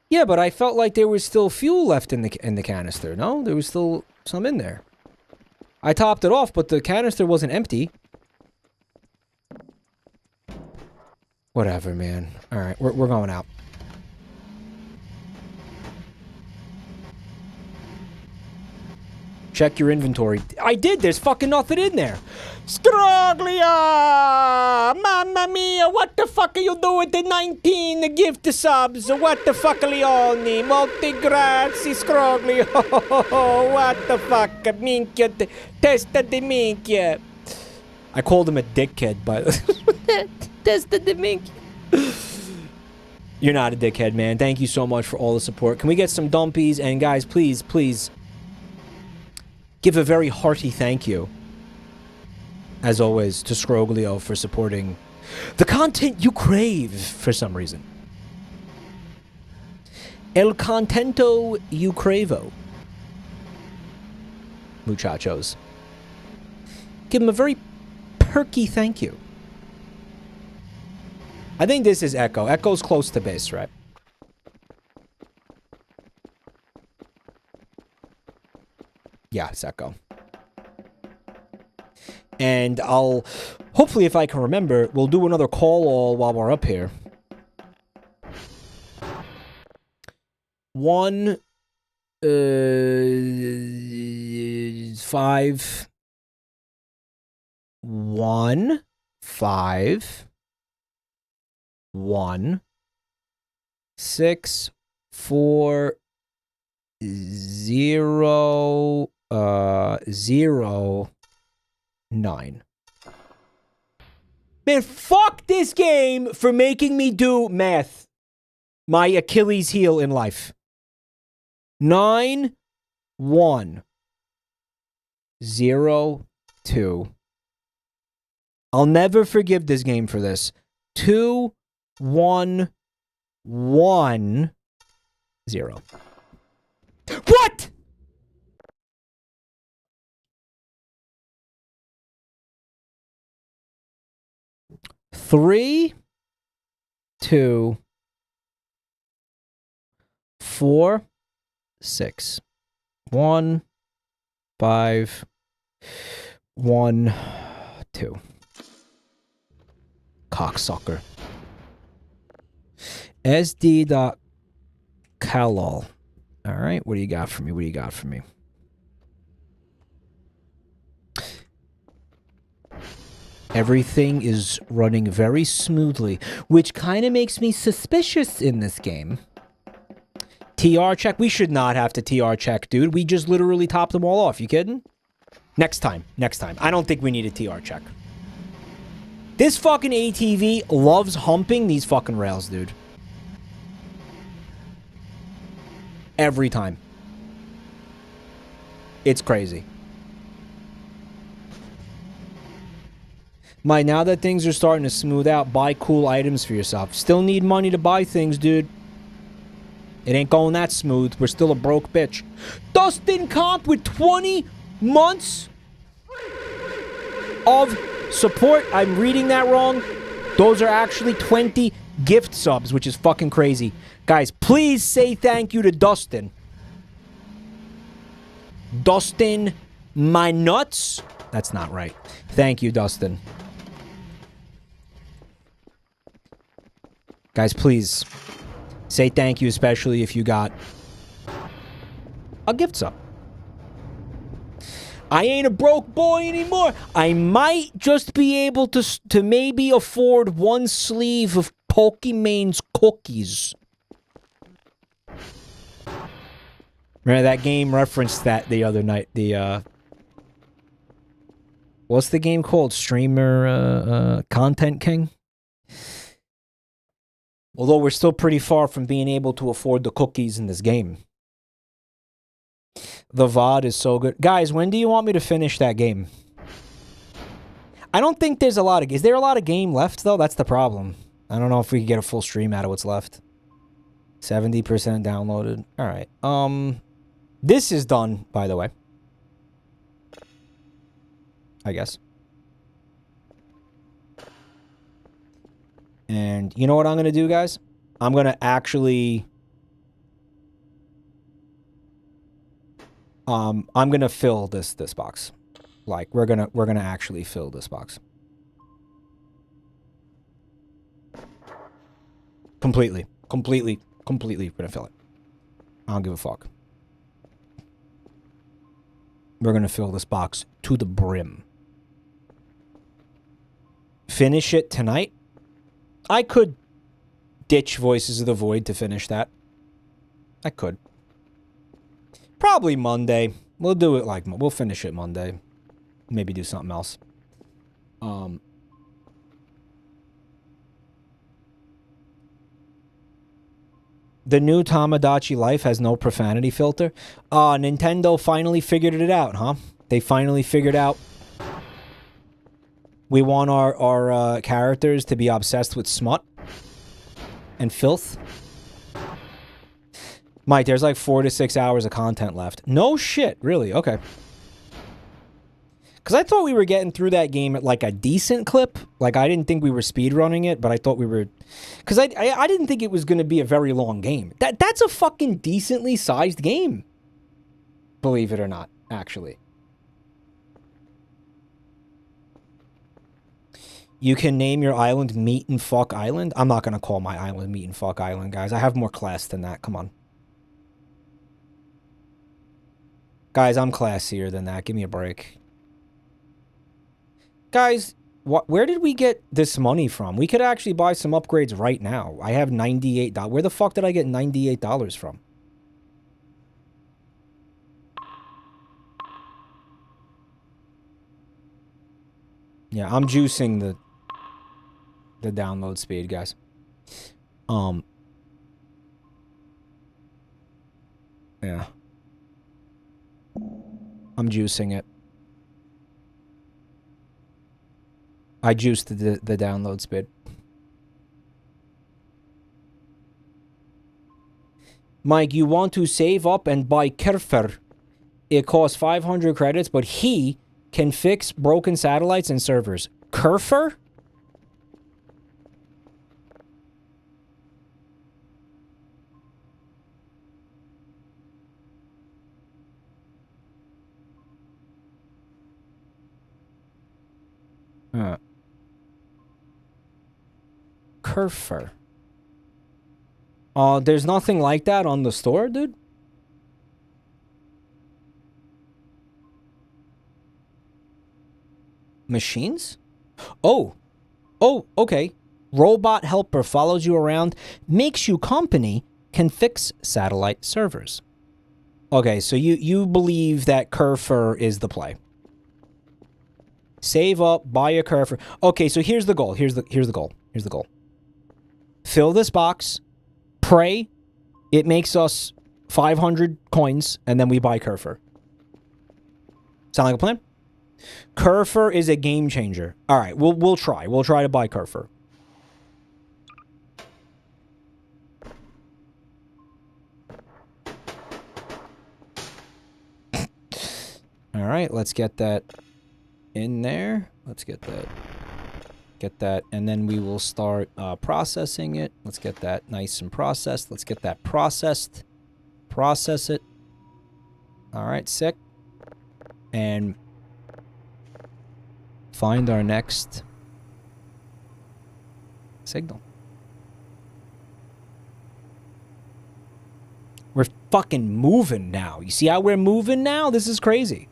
Yeah, but I felt like there was still fuel left in the canister. No, there was still some in there. I topped it off, but the canister wasn't empty. Whatever, man. All right, we're going out. Check your inventory. I did. There's fucking nothing in there. Scroglia! Mamma mia, what the fuck are you doing with the 19 gift subs? What the fuck, Leone? Molti grazie, Scroglia. What the fuck? Minchia, testa di minchia. I called him a dickhead, but... Testa di minchia. You're not a dickhead, man. Thank you so much for all the support. Can we get some dumpies? And guys, please, please... give a very hearty thank you, as always, to Scroglio for supporting the content you crave for some reason. El contento you cravo. Muchachos. Give him a very perky thank you. I think this is Echo. Echo's close to base, right? Yeah, it's Echo. And I'll... hopefully, if I can remember, we'll do another call-all while we're up here. 1... 5... 1... 5... 1... 6... 4... 0... 0... 9. Man, fuck this game for making me do math. My Achilles heel in life. 9, 1, 0, 2. I'll never forgive this game for this. 2, 1, 1, 0. What? Three, 2, 4, 6, 1, 5, 1, 2. Cocksucker. SD.calol. All right, what do you got for me? What do you got for me? Everything is running very smoothly, which kind of makes me suspicious in this game. TR check? We should not have to TR check, dude. We just literally topped them all off. You kidding? Next time. Next time. I don't think we need a TR check. This fucking ATV loves humping these fucking rails, dude. Every time. It's crazy. Now that things are starting to smooth out, buy cool items for yourself. Still need money to buy things, dude. It ain't going that smooth. We're still a broke bitch. Dustin Comp with 20 months of support. I'm reading that wrong. Those are actually 20 gift subs, which is fucking crazy. Guys, please say thank you to Dustin. Dustin, my nuts. That's not right. Thank you, Dustin. Guys, please say thank you, especially if you got a gift sub. I ain't a broke boy anymore. I might just be able to maybe afford one sleeve of Pokemon's cookies. Remember that game referenced that the other night. The what's the game called? Streamer Content King. Although we're still pretty far from being able to afford the cookies in this game. The VOD is so good. Guys, when do you want me to finish that game? I don't think there's a lot of... Is there a lot of game left, though? That's the problem. I don't know if we can get a full stream out of what's left. 70% downloaded. Alright. This is done, by the way. I guess. And you know what I'm going to do, guys? I'm going to actually... I'm going to fill this box. Like, we're going to actually fill this box. Completely. Completely going to fill it. I don't give a fuck. We're going to fill this box to the brim. Finish it tonight. I could ditch Voices of the Void to finish that. I could. Probably Monday. We'll do it like... We'll finish it Monday. Maybe do something else. The new Tamagotchi Life has no profanity filter. Nintendo finally figured it out, huh? They finally figured out... We want our characters to be obsessed with smut and filth. Mike, there's like 4 to 6 hours of content left. No shit, really? Okay. Because I thought we were getting through that game at like a decent clip. Like, I didn't think we were speedrunning it, but I thought we were... Because I didn't think it was going to be a very long game. That's a fucking decently sized game. Believe it or not, actually. You can name your island Meat and Fuck Island? I'm not going to call my island Meat and Fuck Island, guys. I have more class than that. Come on. Guys, I'm classier than that. Give me a break. Guys, where did we get this money from? We could actually buy some upgrades right now. I have $98. Where the fuck did I get $98 from? Yeah, I'm juicing the download speed, guys. Yeah. I'm juicing it. I juiced the download speed. Mike, you want to save up and buy Kerfur. It costs 500 credits, but he can fix broken satellites and servers. Kerfur? Kerfur. There's nothing like that on the store, dude? Machines? Oh. Oh, okay. Robot helper follows you around, makes you company, can fix satellite servers. Okay, so you believe that Kerfur is the play. Save up, buy a Kerfur. Okay, so here's the goal. Here's the goal. Here's the goal. Fill this box, pray, it makes us 500 coins, and then we buy Kerfur. Sound like a plan? Kerfur is a game changer. All right, we'll try. We'll try to buy Kerfur. All right, let's get that in there. Let's get that. Get that, and then we will start processing it. Let's get that nice and processed. Let's get that processed. Process it. All right, sick. And find our next signal. We're fucking moving now. You see how we're moving now? This is crazy.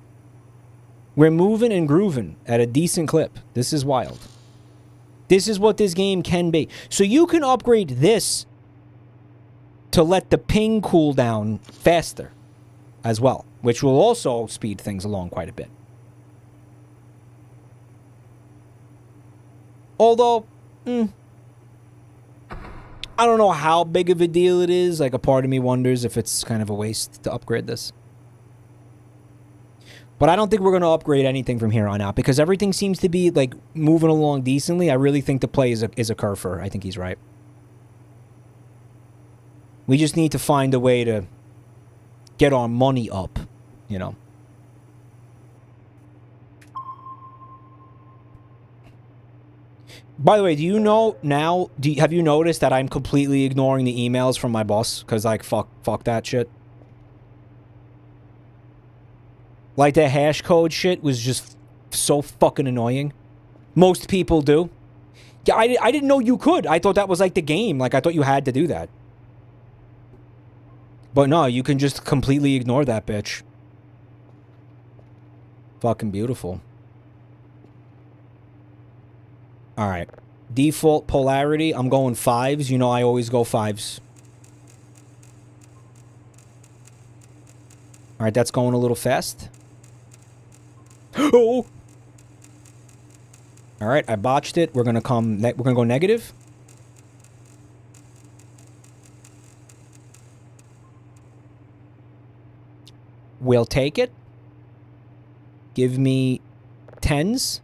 We're moving and grooving at a decent clip. This is wild. This is what this game can be. So you can upgrade this to let the ping cool down faster as well, which will also speed things along quite a bit. Although, I don't know how big of a deal it is. Like, a part of me wonders if it's kind of a waste to upgrade this. But I don't think we're going to upgrade anything from here on out because everything seems to be, like, moving along decently. I really think the play is a Kerfur. I think he's right. We just need to find a way to get our money up, you know. By the way, do you know now, have you noticed that I'm completely ignoring the emails from my boss? Because, like, fuck that shit. Like, the hash code shit was just so fucking annoying. Most people do. Yeah, I didn't know you could. I thought that was, like, the game. Like, I thought you had to do that. But no, you can just completely ignore that bitch. Fucking beautiful. Alright. Default polarity. I'm going 5s. You know I always go 5s. Alright, that's going a little fast. Oh! Alright, I botched it. We're gonna go negative. We'll take it. Give me 10s.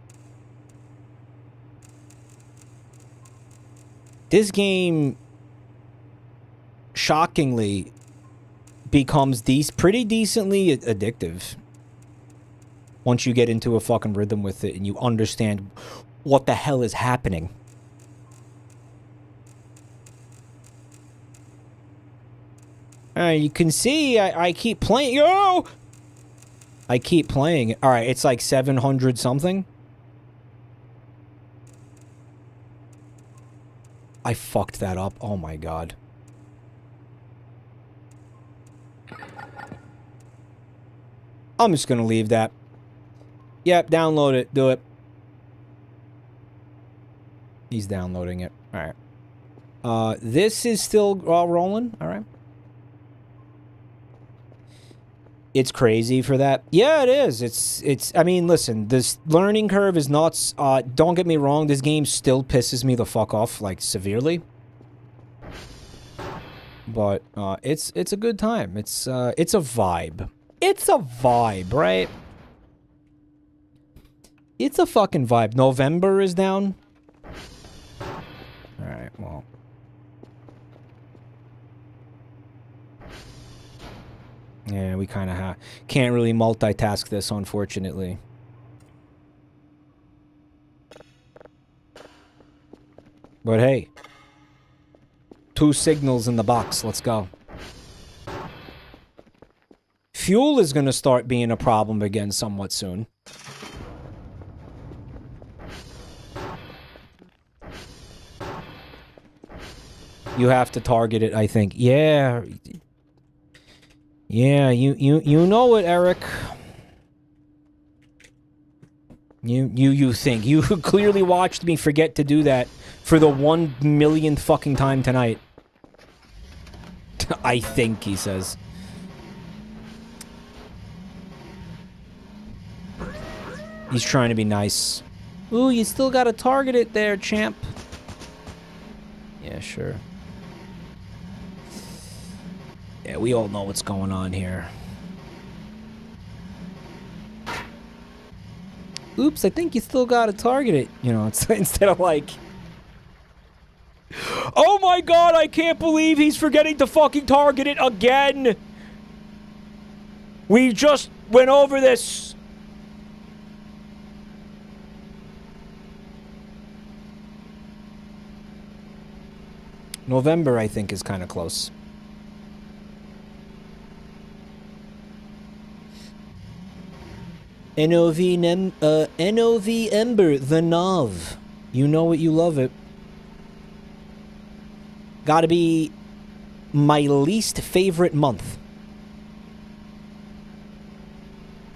This game, shockingly, becomes pretty decently addictive. Once you get into a fucking rhythm with it and you understand what the hell is happening. You can see I keep playing. Oh! I keep playing it. Alright, it's like 700 something. I fucked that up. Oh my god. I'm just gonna leave that. Yep, download it. Do it. He's downloading it. Alright. This is still rolling. Alright. It's crazy for that. Yeah, it is. It's, I mean, listen, this learning curve is nuts. Don't get me wrong, this game still pisses me the fuck off, like, severely. But, it's a good time. It's a vibe. It's a vibe, right? It's a fucking vibe. November is down. Alright, well. Yeah, we kind of can't really multitask this, unfortunately. But hey. 2 signals in the box. Let's go. Fuel is going to start being a problem again somewhat soon. You have to target it, I think. Yeah. Yeah, you know it, Eric. You think. You clearly watched me forget to do that for the 1 millionth fucking time tonight. I think, he says. He's trying to be nice. Ooh, you still gotta target it there, champ. Yeah, sure. Yeah, we all know what's going on here. Oops, I think you still gotta target it. You know, it's, instead of like... Oh my god, I can't believe he's forgetting to fucking target it again! We just went over this. November, I think, is kind of close. NOV Ember, the Nov. You know it, you love it. Gotta be my least favorite month.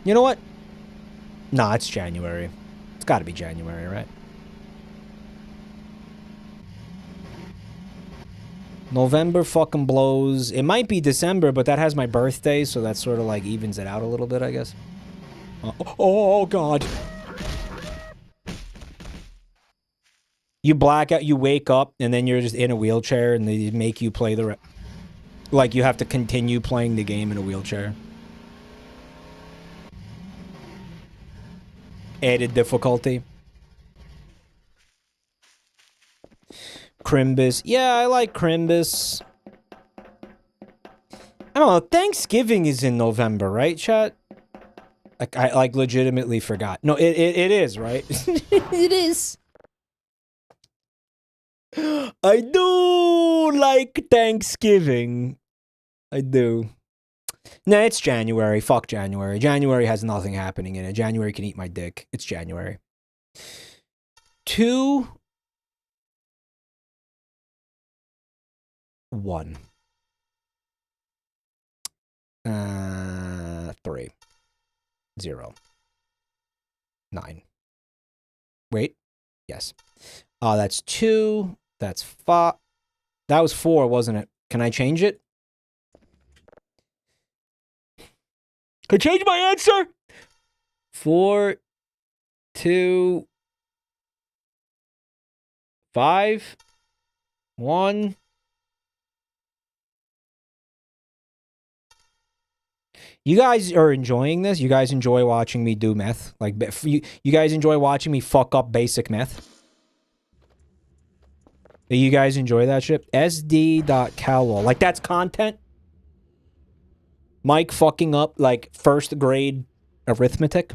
You know what? Nah, it's January. It's gotta be January, right? November fucking blows. It might be December, but that has my birthday, so that sort of like evens it out a little bit, I guess. Oh, God. You black out, you wake up, and then you're just in a wheelchair, and they make you play the... Like, you have to continue playing the game in a wheelchair. Added difficulty. Crimbus. Yeah, I like Crimbus. I don't know, Thanksgiving is in November, right, chat? Like, I like legitimately forgot. No, it is, right? It is. I do like Thanksgiving. I do. Nah, it's January. Fuck January. January has nothing happening in it. January can eat my dick. It's January. 2, 1. 3. 0. 9. Wait. Yes. That's 2. That's 5. That was 4, wasn't it? Can I change it? Can I change my answer? 4, 2, 5, 1. You guys are enjoying this? You guys enjoy watching me do meth? Like, you guys enjoy watching me fuck up basic meth? You guys enjoy that shit? SD.cowell. Like, that's content? Mike fucking up, like, first grade arithmetic?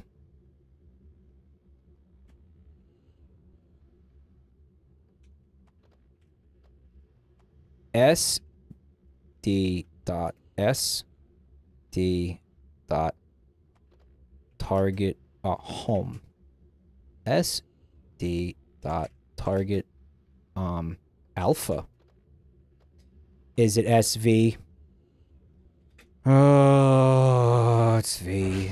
SD.target home. SD.target alpha. Is it SV? Oh, it's V.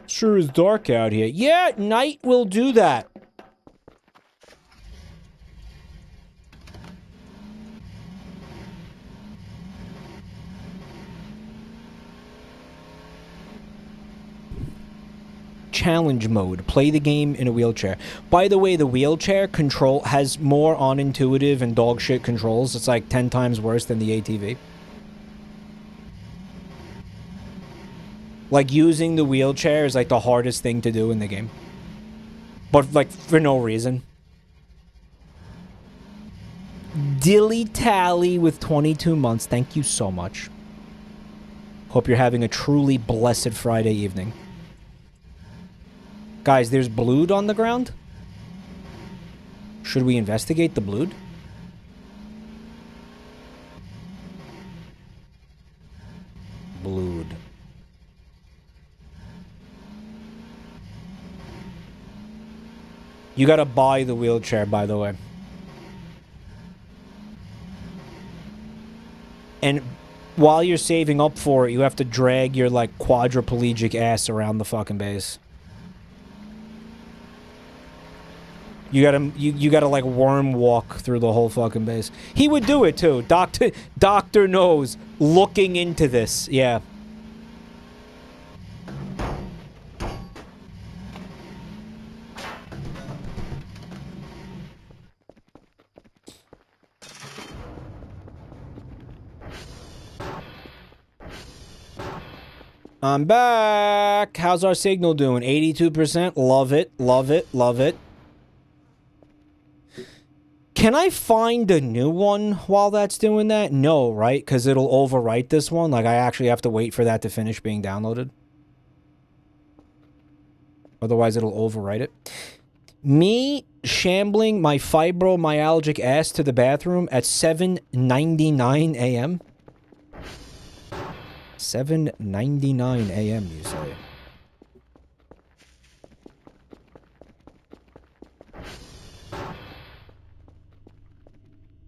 Sure is dark out here. Yeah, night will do that. Challenge mode. Play the game in a wheelchair. By the way, the wheelchair control has more unintuitive and dog shit controls. It's like 10 times worse than the ATV. Like, using the wheelchair is like the hardest thing to do in the game. But like, for no reason. Dilly Tally with 22 months. Thank you so much. Hope you're having a truly blessed Friday evening. Guys, there's blood on the ground. Should we investigate the blood? Blood. You gotta buy the wheelchair, by the way. And while you're saving up for it, you have to drag your, like, quadriplegic ass around the fucking base. You gotta like worm walk through the whole fucking base. He would do it too. Doctor knows. Looking into this, yeah. I'm back. How's our signal doing? 82%. Love it. Love it. Love it. Can I find a new one while that's doing that? No, right? Because it'll overwrite this one. Like, I actually have to wait for that to finish being downloaded. Otherwise, it'll overwrite it. Me shambling my fibromyalgic ass to the bathroom at 7:99 a.m.? 7:99 a.m., you say?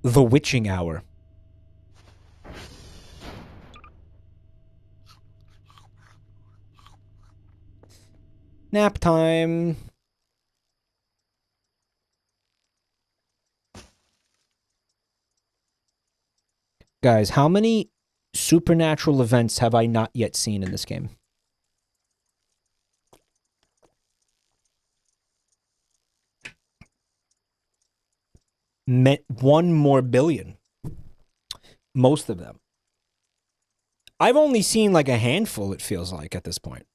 The witching hour. Nap time. Guys, how many supernatural events have I not yet seen in this game? Meant 1 more billion. Most of them. I've only seen like a handful, it feels like, at this point.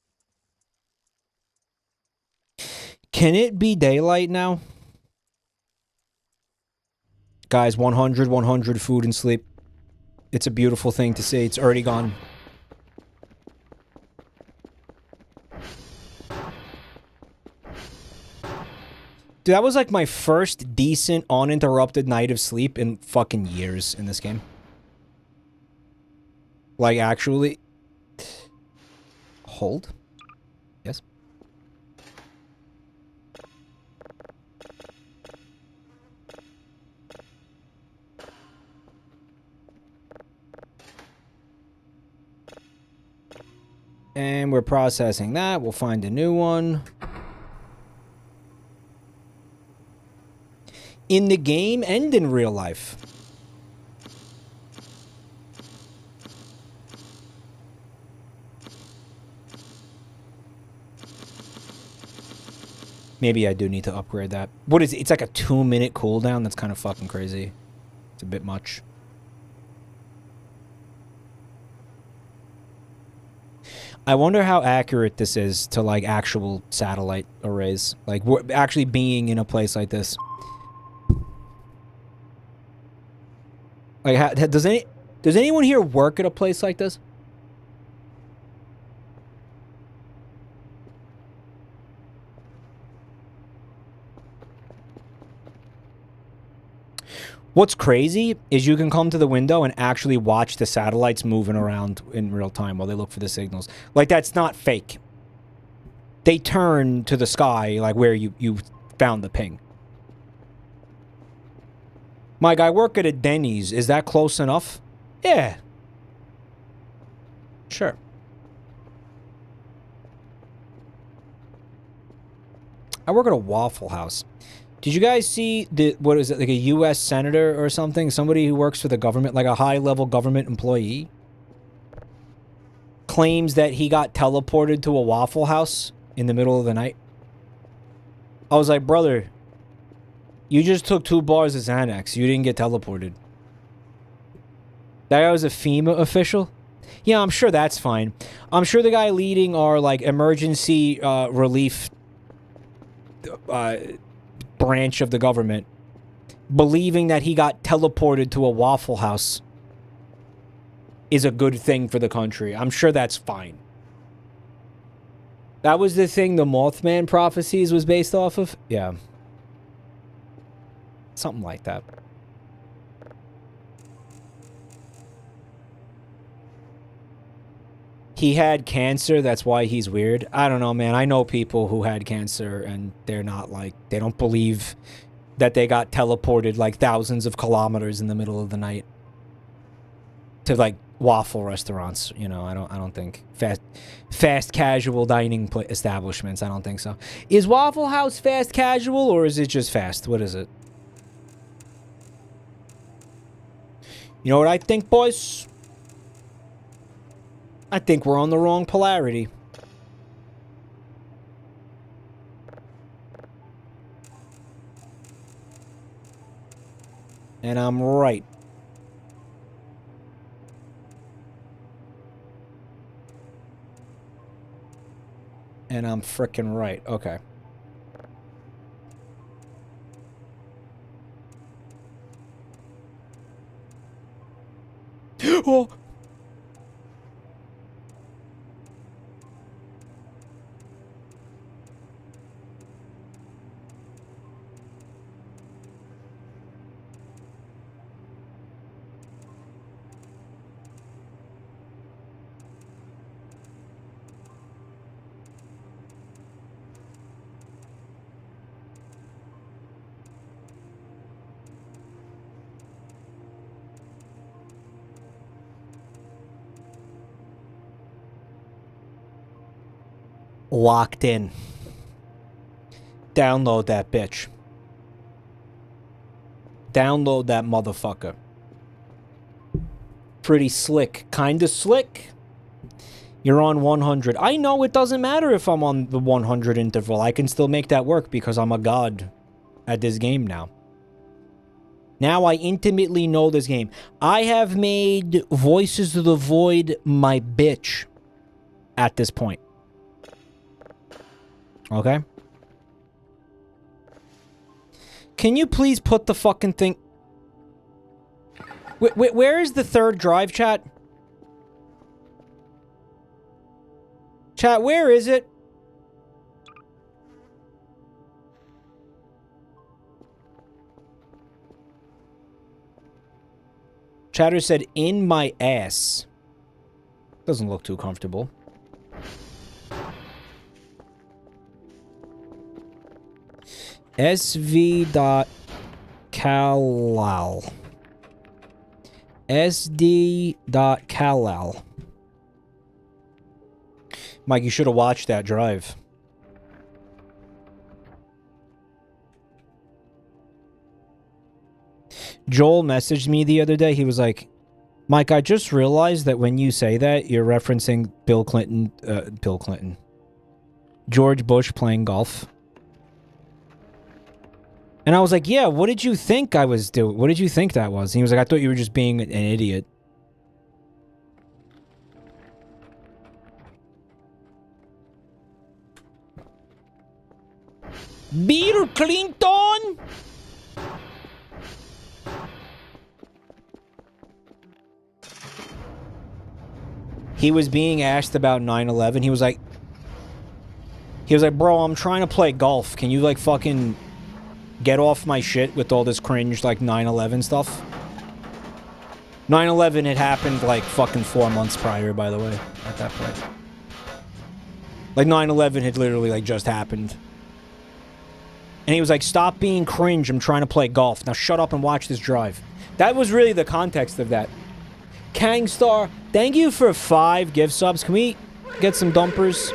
Can it be daylight now? Guys, 100, 100 food and sleep. It's a beautiful thing to see. It's already gone. Dude, that was like my first decent, uninterrupted night of sleep in fucking years in this game. Like, actually. Hold. Yes. And we're processing that. We'll find a new one. In the game and in real life. Maybe I do need to upgrade that. What is it? It's like a 2-minute cooldown? That's kind of fucking crazy. It's a bit much. I wonder how accurate this is to, like, actual satellite arrays. Like, we're actually being in a place like this. Like, does anyone here work at a place like this? What's crazy is you can come to the window and actually watch the satellites moving around in real time while they look for the signals. Like, that's not fake. They turn to the sky, like where you found the ping. Mike, I work at a Denny's. Is that close enough? Yeah. Sure. I work at a Waffle House. Did you guys see what is it, like a U.S. senator or something? Somebody who works for the government, like a high-level government employee, claims that he got teleported to a Waffle House in the middle of the night. I was like, brother, you just took 2 bars of Xanax. You didn't get teleported. That guy was a FEMA official? Yeah, I'm sure that's fine. I'm sure the guy leading our, like, emergency relief branch of the government, believing that he got teleported to a Waffle House is a good thing for the country. I'm sure that's fine. That was the thing the Mothman prophecies was based off of? Yeah. Something like that. He had cancer, that's why he's weird. I don't know, man. I know people who had cancer and they're not like, they don't believe that they got teleported like thousands of kilometers in the middle of the night to like waffle restaurants. You know, I don't think fast casual dining establishments. I don't think so. Is Waffle House fast casual or is it just fast? What is it? You know what I think, boys? I think we're on the wrong polarity. And I'm right. And I'm frickin' right. Okay. Oh! Locked in. Download that bitch. Download that motherfucker. Pretty slick. Kinda slick. You're on 100. I know it doesn't matter if I'm on the 100 interval. I can still make that work because I'm a god at this game now. Now I intimately know this game. I have made Voices of the Void my bitch at this point. Okay? Can you please put the fucking thing... Where is the third drive, chat? Chat, where is it? Chatter said, in my ass. Doesn't look too comfortable. SV.Kalal. SD.Kalal. Mike, you should have watched that drive. Joel messaged me the other day. He was like, Mike, I just realized that when you say that, you're referencing Bill Clinton. George Bush playing golf. And I was like, yeah, what did you think I was doing? What did you think that was? And he was like, I thought you were just being an idiot. Bill Clinton! He was being asked about 9/11. He was like, bro, I'm trying to play golf. Can you, like, fucking get off my shit with all this cringe, like, 9/11 stuff? 9/11 had happened, like, fucking 4 months prior, by the way, at that point. Like, 9/11 had literally, like, just happened. And he was like, stop being cringe, I'm trying to play golf. Now shut up and watch this drive. That was really the context of that. Kangstar, thank you for 5 gift subs. Can we get some dumpers?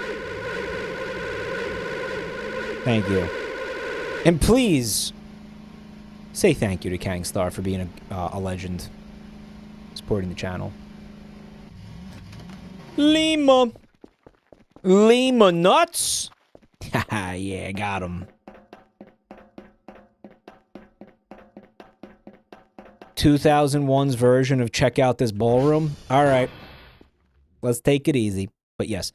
Thank you. And please, say thank you to Kangstar for being a legend. Supporting the channel. Lima. Lima nuts? Haha, yeah, got him. 2001's version of check out this ballroom. All right. Let's take it easy. But yes.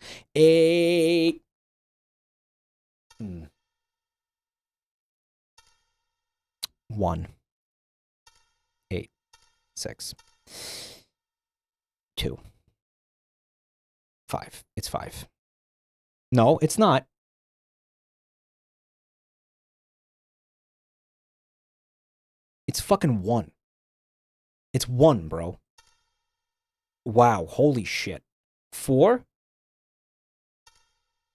1, 8, 6, 2, 5. It's 5. No, it's not. It's fucking 1. It's 1, bro. Wow, holy shit. 4,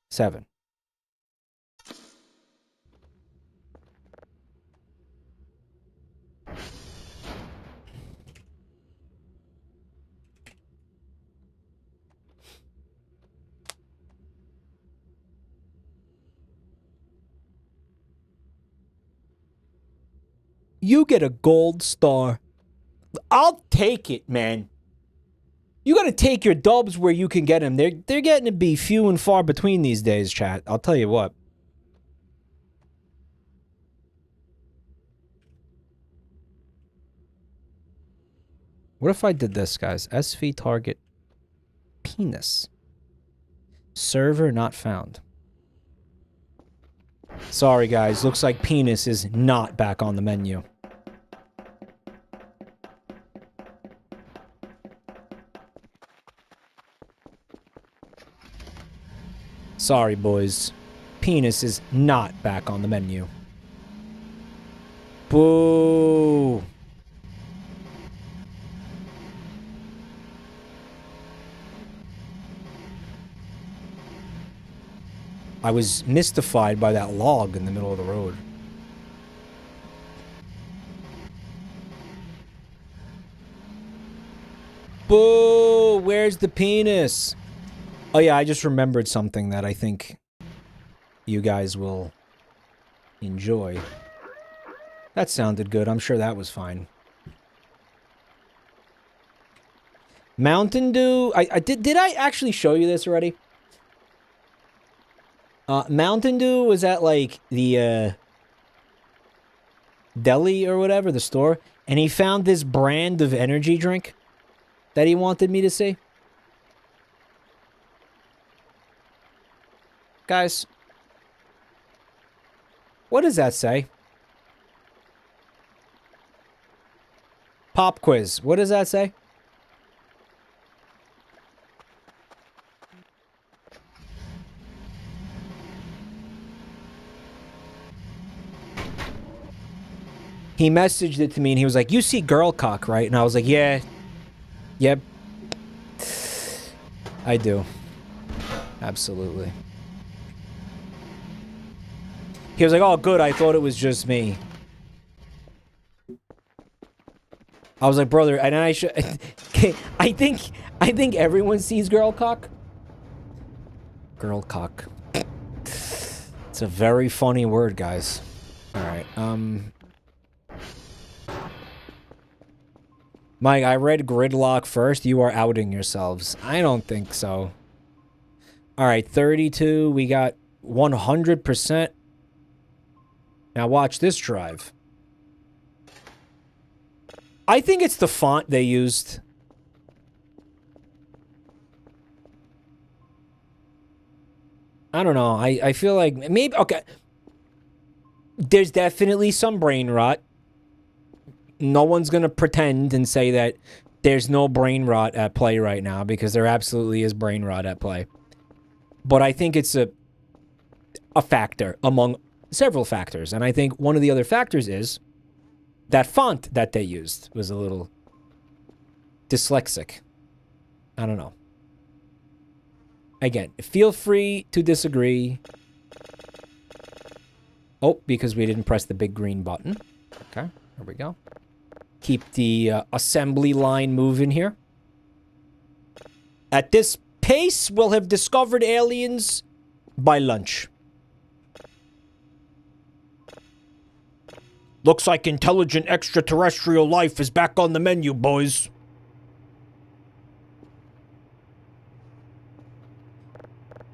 7. You get a gold star. I'll take it, man. You gotta take your dubs where you can get them. They're getting to be few and far between these days, chat. I'll tell you what. What if I did this, guys? SV target penis. Server not found. Sorry, guys. Looks like penis is not back on the menu. Sorry, boys. Penis is not back on the menu. Boo! I was mystified by that log in the middle of the road. Boo! Where's the penis? Oh yeah, I just remembered something that I think you guys will enjoy. That sounded good. I'm sure that was fine. Mountain Dew. Did I actually show you this already? Mountain Dew was at, like, the, deli or whatever, the store, and he found this brand of energy drink that he wanted me to see. Guys, what does that say? Pop quiz. What does that say? He messaged it to me and he was like, "You see girl cock, right?" And I was like, "Yeah. Yep. I do. Absolutely." He was like, "Oh, good. I thought it was just me." I was like, "Brother," and I should. I think everyone sees girl cock. Girl cock. It's a very funny word, guys. All right. Mike, I read gridlock first. You are outing yourselves. I don't think so. All right, 32. We got 100%. Now watch this drive. I think it's the font they used. I don't know. I feel like maybe... Okay. There's definitely some brain rot. No one's going to pretend and say that there's no brain rot at play right now, because there absolutely is brain rot at play. But I think it's a factor among several factors. And I think one of the other factors is that font that they used was a little dyslexic. I don't know. Again, feel free to disagree. Oh, because we didn't press the big green button. Okay, there we go. Keep the assembly line moving here. At this pace, we'll have discovered aliens by lunch. Looks like intelligent extraterrestrial life is back on the menu, boys.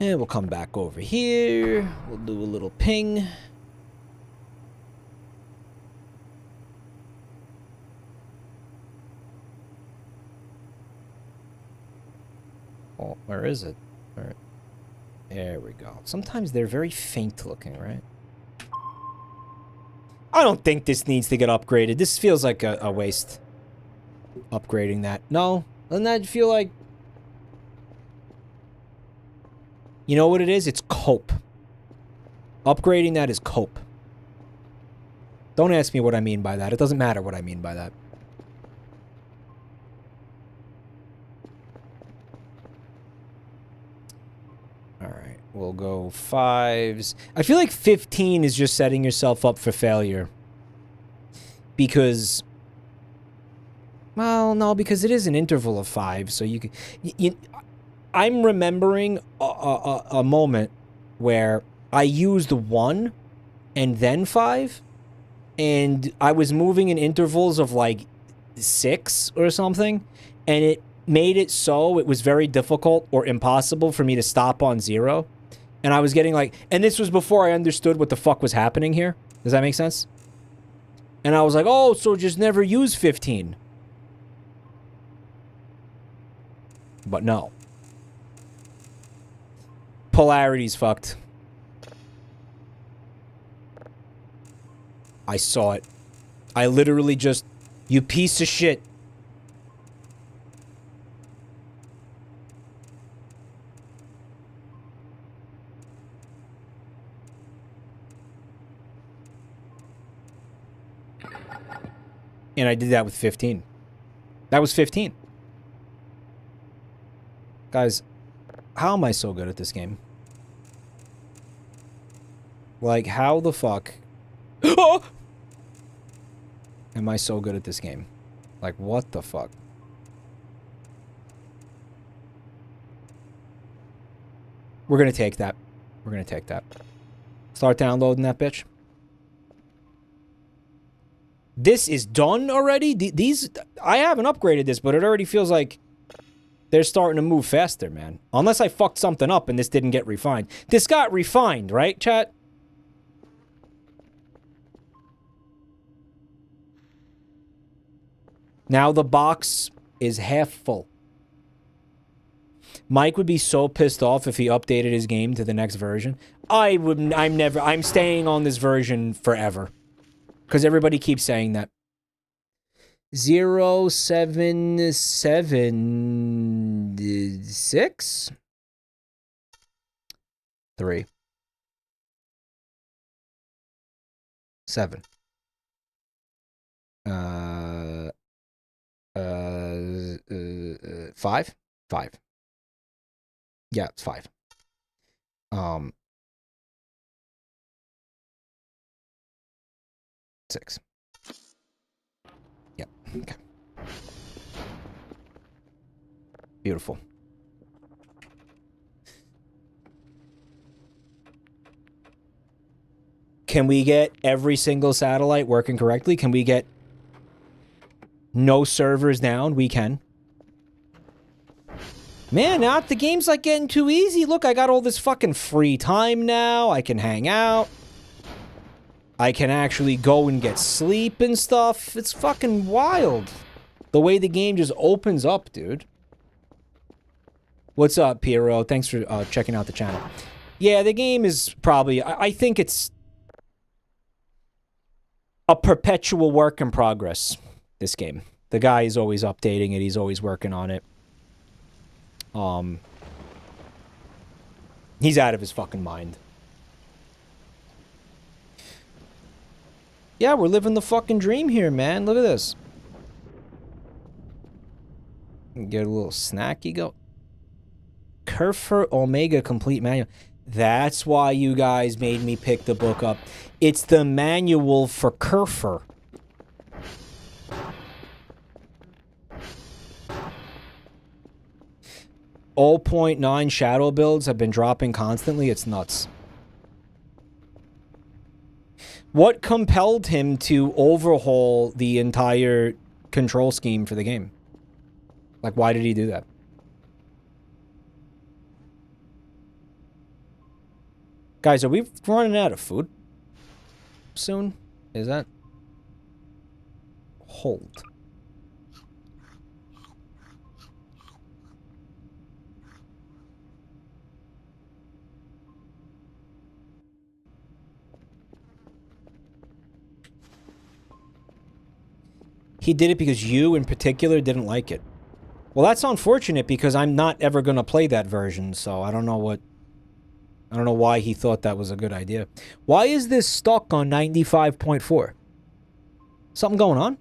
And we'll come back over here. We'll do a little ping. Oh, where is it? All right. There we go. Sometimes they're very faint looking, right? I don't think this needs to get upgraded. This feels like a waste. Upgrading that. No? Doesn't that feel like... You know what it is? It's cope. Upgrading that is cope. Don't ask me what I mean by that. It doesn't matter what I mean by that. Alright, we'll go 5s. I feel like 15 is just setting yourself up for failure. Because... Well, no, because it is an interval of 5, so you can... I'm remembering a moment where I used 1 and then 5, and I was moving in intervals of like 6 or something, and it made it so it was very difficult or impossible for me to stop on 0. And I was getting like, and this was before I understood what the fuck was happening here. Does that make sense? And I was like, oh, so just never use 15. But no. Polarity's fucked. I saw it. I literally just... You piece of shit. And I did that with 15. That was 15. Guys, how am I so good at this game? Like, how the fuck... Oh! Am I so good at this game? Like, what the fuck? We're gonna take that. We're gonna take that. Start downloading that bitch. This is done already? These... I haven't upgraded this, but it already feels like they're starting to move faster, man. Unless I fucked something up and this didn't get refined. This got refined, right, chat? Now the box is half full. Mike would be so pissed off if he updated his game to the next version. I'm staying on this version forever. Because everybody keeps saying that. 0776 3 7 5 5. Yeah, it's 5. 6. Yep. Okay. Beautiful. Can we get every single satellite working correctly? Can we get no servers down? We can. Man, now the game's like getting too easy. Look, I got all this fucking free time now. I can hang out. I can actually go and get sleep and stuff. It's fucking wild. The way the game just opens up, dude. What's up, Piero? Thanks for checking out the channel. Yeah, the game is probably... I think it's a perpetual work in progress, this game. The guy is always updating it. He's always working on it. He's out of his fucking mind. Yeah, we're living the fucking dream here, man. Look at this. Get a little snacky go. Kerfur Omega Complete Manual. That's why you guys made me pick the book up. It's the manual for Kerfur. All 0.9 shadow builds have been dropping constantly. It's nuts. What compelled him to overhaul the entire control scheme for the game? Like, why did he do that? Guys, are we running out of food soon? Is that... Hold. He did it because you, in particular, didn't like it. Well, that's unfortunate because I'm not ever going to play that version, so I don't know what... I don't know why he thought that was a good idea. Why is this stuck on 95.4? Something going on?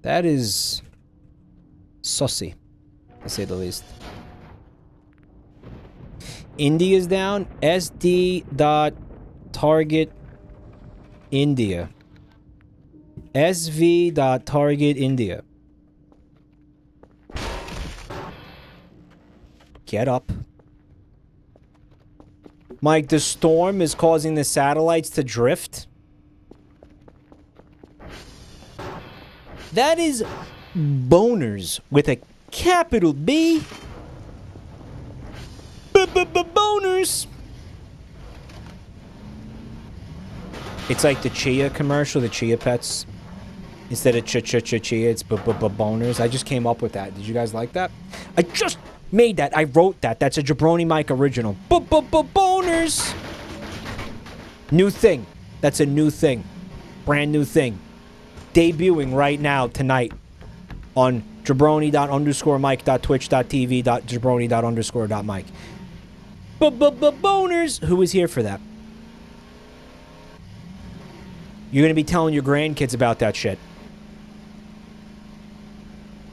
That is... sussy, to say the least. India's down. SD.target India. SV.target India. Get up. Mike, the storm is causing the satellites to drift. That is boners with a capital B. Boners. It's like the Chia commercial, the Chia Pets. Instead of chia, it's boners. I just came up with that. Did you guys like that? I just made that. I wrote that. That's a Jabronimike original. Boners. New thing. That's a new thing. Brand new thing. Debuting right now, tonight. On jabroni._mike.twitch.tv.jabroni._mike. Boners. Who was here for that? You're going to be telling your grandkids about that shit.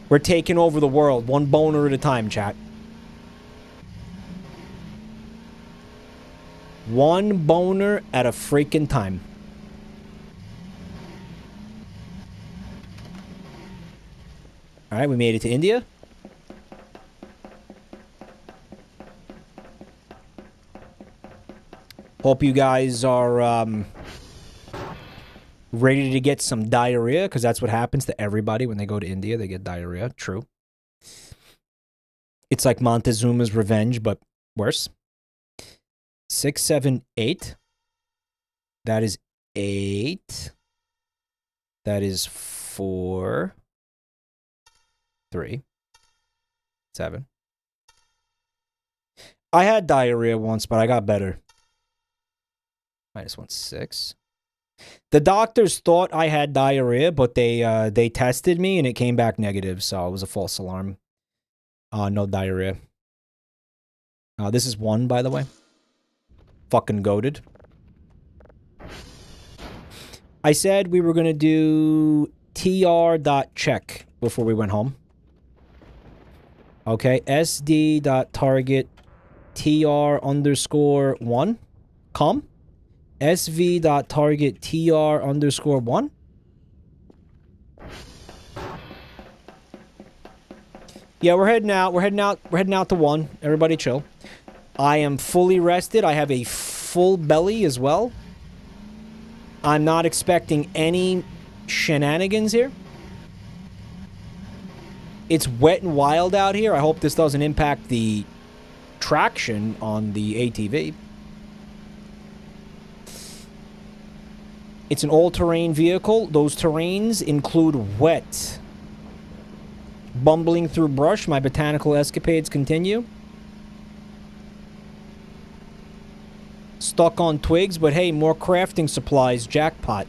We're taking over the world, one boner at a time, chat. One boner at a freaking time. Alright, we made it to India. Hope you guys are, ready to get some diarrhea, because that's what happens to everybody when they go to India. They get diarrhea. True. It's like Montezuma's revenge, but worse. 6, 7, 8. That is 8. That is 4. 3. 7. I had diarrhea once, but I got better. -1, 6. The doctors thought I had diarrhea, but they tested me and it came back negative, so it was a false alarm. No diarrhea. This is 1, by the way. Fucking goated. I said we were gonna do tr.check before we went home. Okay, sd.target tr_1. Com. sv.target tr_1. Yeah, we're heading out. We're heading out to 1. Everybody chill. I am fully rested. I have a full belly as well. I'm not expecting any shenanigans here. It's wet and wild out here. I hope this doesn't impact the traction on the ATV. It's an all-terrain vehicle. Those terrains include wet. Bumbling through brush, my botanical escapades continue. Stuck on twigs, but hey, more crafting supplies, jackpot.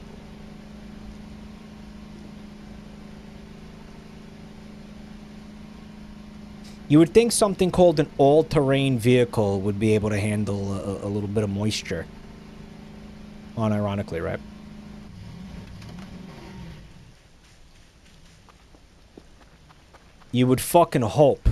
You would think something called an all-terrain vehicle would be able to handle a little bit of moisture. Unironically, right? You would fucking hope.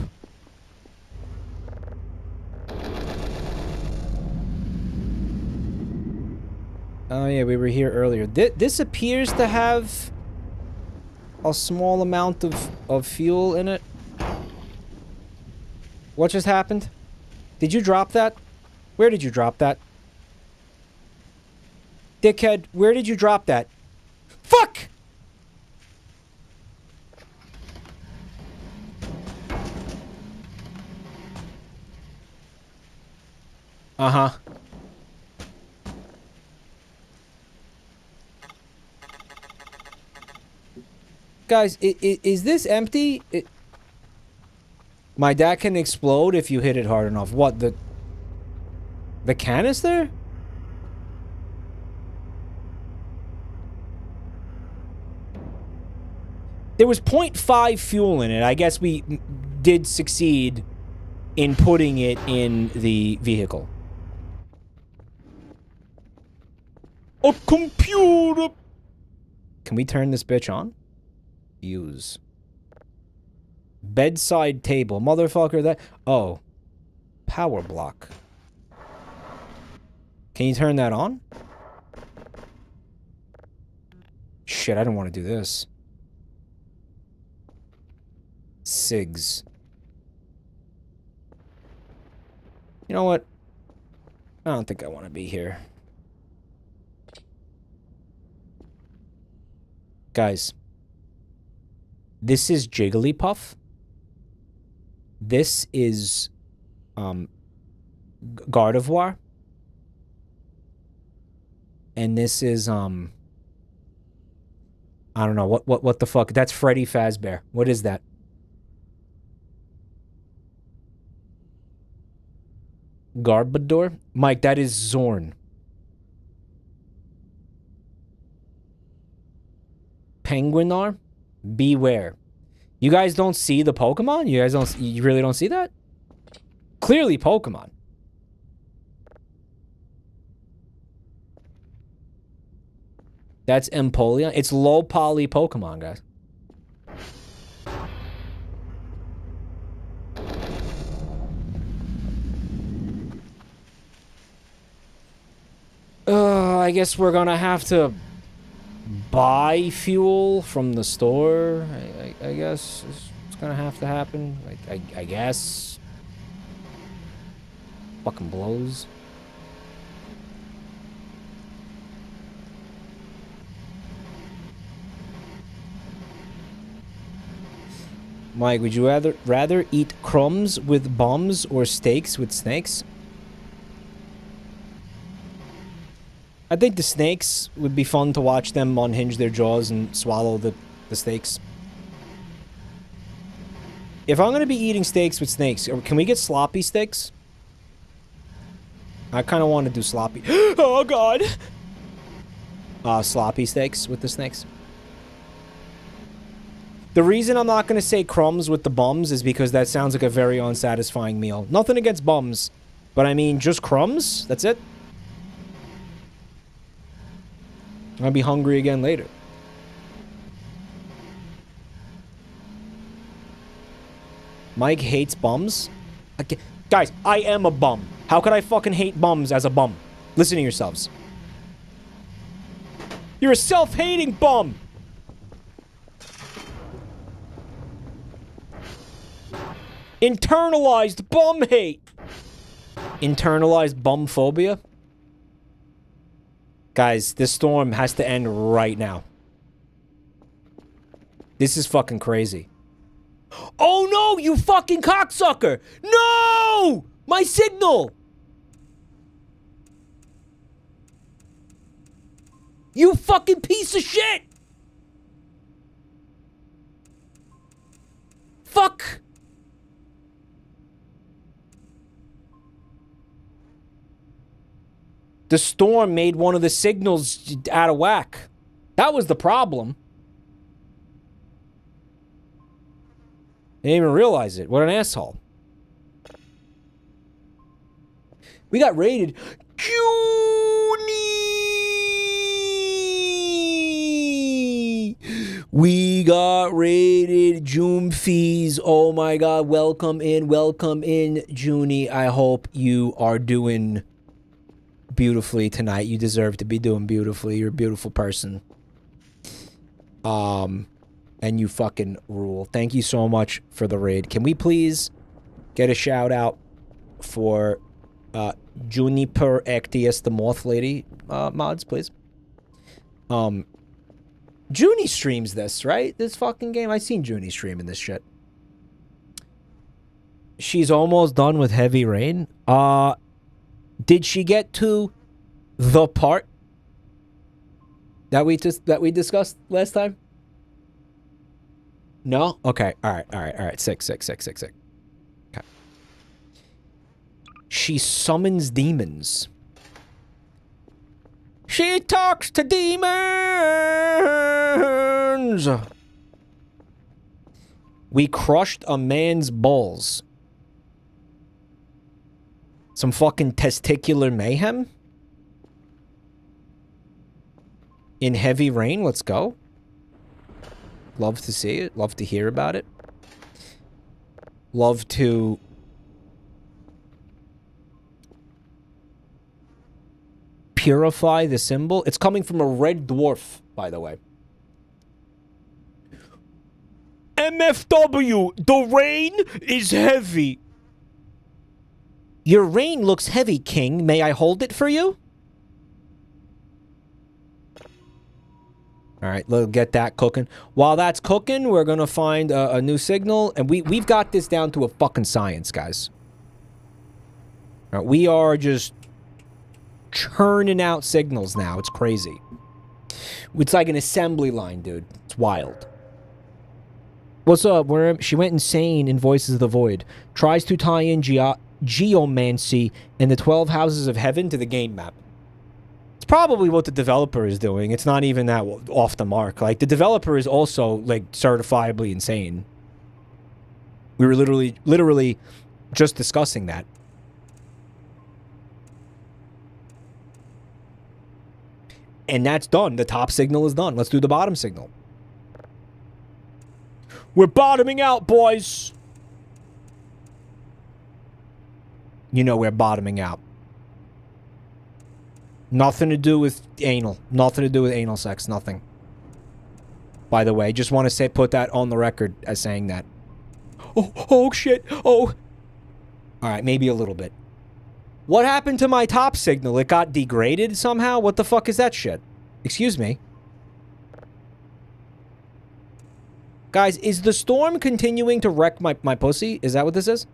Oh yeah, we were here earlier. This appears to have a small amount of fuel in it. What just happened? Did you drop that? Where did you drop that? Dickhead, where did you drop that? Fuck! Uh-huh. Guys, is this empty? My dad can explode if you hit it hard enough. What, the canister? There was 0.5 fuel in it. I guess we did succeed in putting it in the vehicle. A computer! Can we turn this bitch on? Use. Bedside table. Motherfucker, that... Oh. Power block. Can you turn that on? Shit, I don't want to do this. SIGs. You know what? I don't think I want to be here. Guys. This is Jigglypuff. This is, Gardevoir. And this is, I don't know, what the fuck? That's Freddy Fazbear. What is that? Garbodor? Mike, that is Zorn. Penguinar? Beware. You guys don't see the Pokemon? You guys don't, you really don't see that? Clearly Pokemon. That's Empoleon. It's low poly Pokemon, guys. I guess we're gonna have to buy fuel from the store. I guess it's gonna have to happen. I guess. Fucking blows. Mike, would you rather eat crumbs with bums or steaks with snakes? I think the snakes would be fun to watch them unhinge their jaws and swallow the steaks. If I'm going to be eating steaks with snakes, can we get sloppy steaks? I kind of want to do sloppy. Oh, God. Sloppy steaks with the snakes. The reason I'm not going to say crumbs with the bums is because that sounds like a very unsatisfying meal. Nothing against bums, but I mean, just crumbs? That's it? I'll be hungry again later. Mike hates bums? Guys, I am a bum. How could I fucking hate bums as a bum? Listen to yourselves. You're a self-hating bum! Internalized bum hate! Internalized bum phobia? Guys, this storm has to end right now. This is fucking crazy. Oh no, you fucking cocksucker! No! My signal! You fucking piece of shit! Fuck! The storm made one of the signals out of whack. That was the problem. Didn't even realize it. What an asshole. We got raided. Junie! We got raided. Joomfies. Oh my God. Welcome in, Junie. I hope you are doing beautifully tonight. You deserve to be doing beautifully. You're a beautiful person. And you fucking rule. Thank you so much for the raid. Can we please get a shout out for Juniper Actius, the Moth Lady mods, please? Junie streams this, right? This fucking game. I seen Junie streaming this shit. She's almost done with Heavy Rain. Did she get to the part that we discussed last time? No? Okay. All right. Six. Okay. She summons demons. She talks to demons. We crushed a man's balls. Some fucking testicular mayhem? In Heavy Rain, let's go. Love to see it. Love to hear about it. Love to purify the symbol. It's coming from a red dwarf, by the way. MFW, the rain is heavy. Your reign looks heavy, King. May I hold it for you? All right, let's get that cooking. While that's cooking, we're going to find a new signal. And we've got this down to a fucking science, guys. All right, we are just churning out signals now. It's crazy. It's like an assembly line, dude. It's wild. What's up, Worm? She went insane in Voices of the Void. Tries to tie in geomancy and the 12 houses of heaven to the game map. It's probably what the developer is doing. It's not even that off the mark. Like, the developer is also, like, certifiably insane. We were literally just discussing that. And that's done. The top signal is done. Let's do the bottom signal. We're bottoming out, boys. You know we're bottoming out. Nothing to do with anal. Nothing to do with anal sex. Nothing. By the way, just want to put that on the record as saying that. Oh shit. Oh. All right, maybe a little bit. What happened to my top signal? It got degraded somehow? What the fuck is that shit? Excuse me. Guys, is the storm continuing to wreck my pussy? Is that what this is?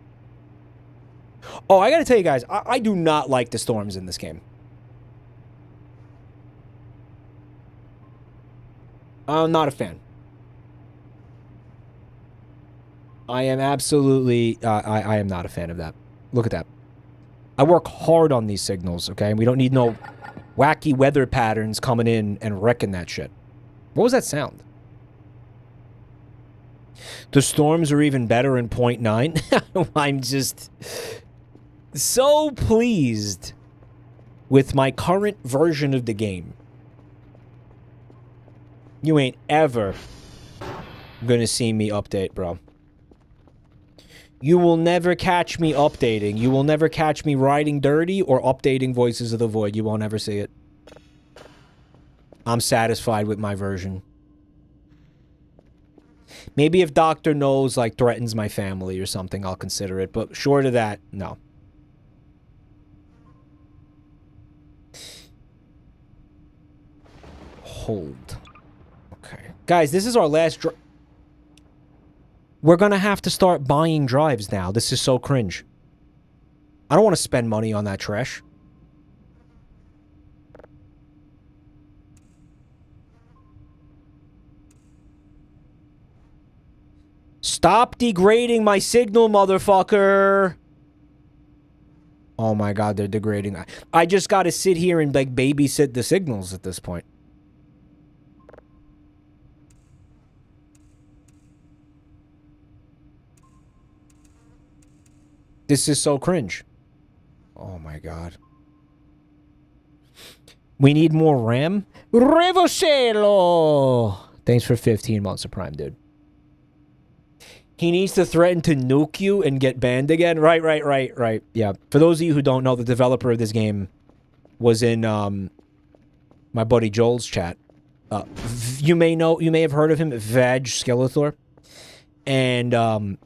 Oh, I gotta tell you guys, I do not like the storms in this game. I'm not a fan. I am absolutely... I am not a fan of that. Look at that. I work hard on these signals, okay? We don't need no wacky weather patterns coming in and wrecking that shit. What was that sound? The storms are even better in 0.9. I'm just so pleased with my current version of the game. You ain't ever gonna see me update, bro. You will never catch me updating. You will never catch me riding dirty or updating Voices of the Void. You won't ever see it. I'm satisfied with my version. Maybe if Dr. Knows, like, threatens my family or something, I'll consider it. But short of that, no. Hold. Okay. Guys, this is our last drive. We're gonna have to start buying drives now. This is so cringe. I don't want to spend money on that trash. Stop degrading my signal, motherfucker. Oh my god, they're degrading. I just gotta sit here and, like, babysit the signals at this point. This is so cringe. Oh my god. We need more RAM. Revocelo! Thanks for 15 months of Prime, dude. He needs to threaten to nuke you and get banned again. Right. Yeah. For those of you who don't know, the developer of this game was in my buddy Joel's chat. You may have heard of him, Vag Skeletor. And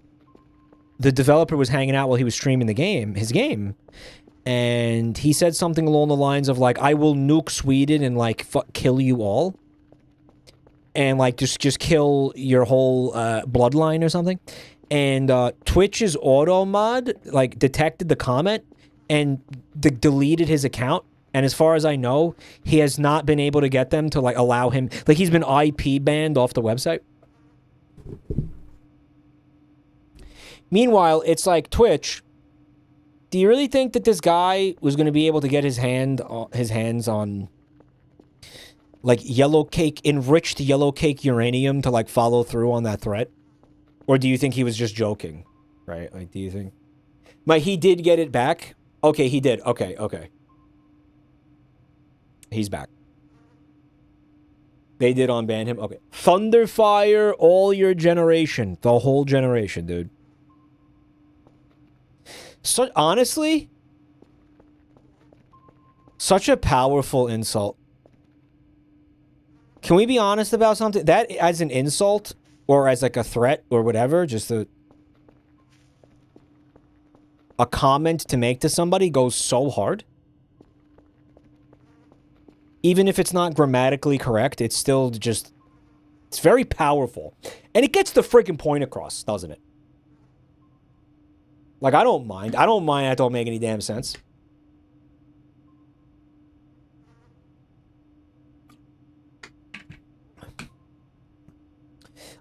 the developer was hanging out while he was streaming his game, and he said something along the lines of, like, I will nuke Sweden and, like, kill you all. And, like, just kill your whole bloodline or something. And Twitch's auto mod, like, detected the comment and deleted his account. And as far as I know, he has not been able to get them to, like, allow him... Like, he's been IP banned off the website. Meanwhile, it's like, Twitch, do you really think that this guy was going to be able to get his hands on, like, enriched yellow cake uranium to, like, follow through on that threat? Or do you think he was just joking? Right? Like, do you think... Like, he did get it back? Okay, he did. Okay. He's back. They did unban him? Okay. Thunderfire all your generation. The whole generation, dude. So, honestly, such a powerful insult. Can we be honest about something? That as an insult or as, like, a threat or whatever, just a... a comment to make to somebody goes so hard. Even if it's not grammatically correct, it's still just... It's very powerful. And it gets the freaking point across, doesn't it? Like, I don't mind. I don't mind. That don't make any damn sense.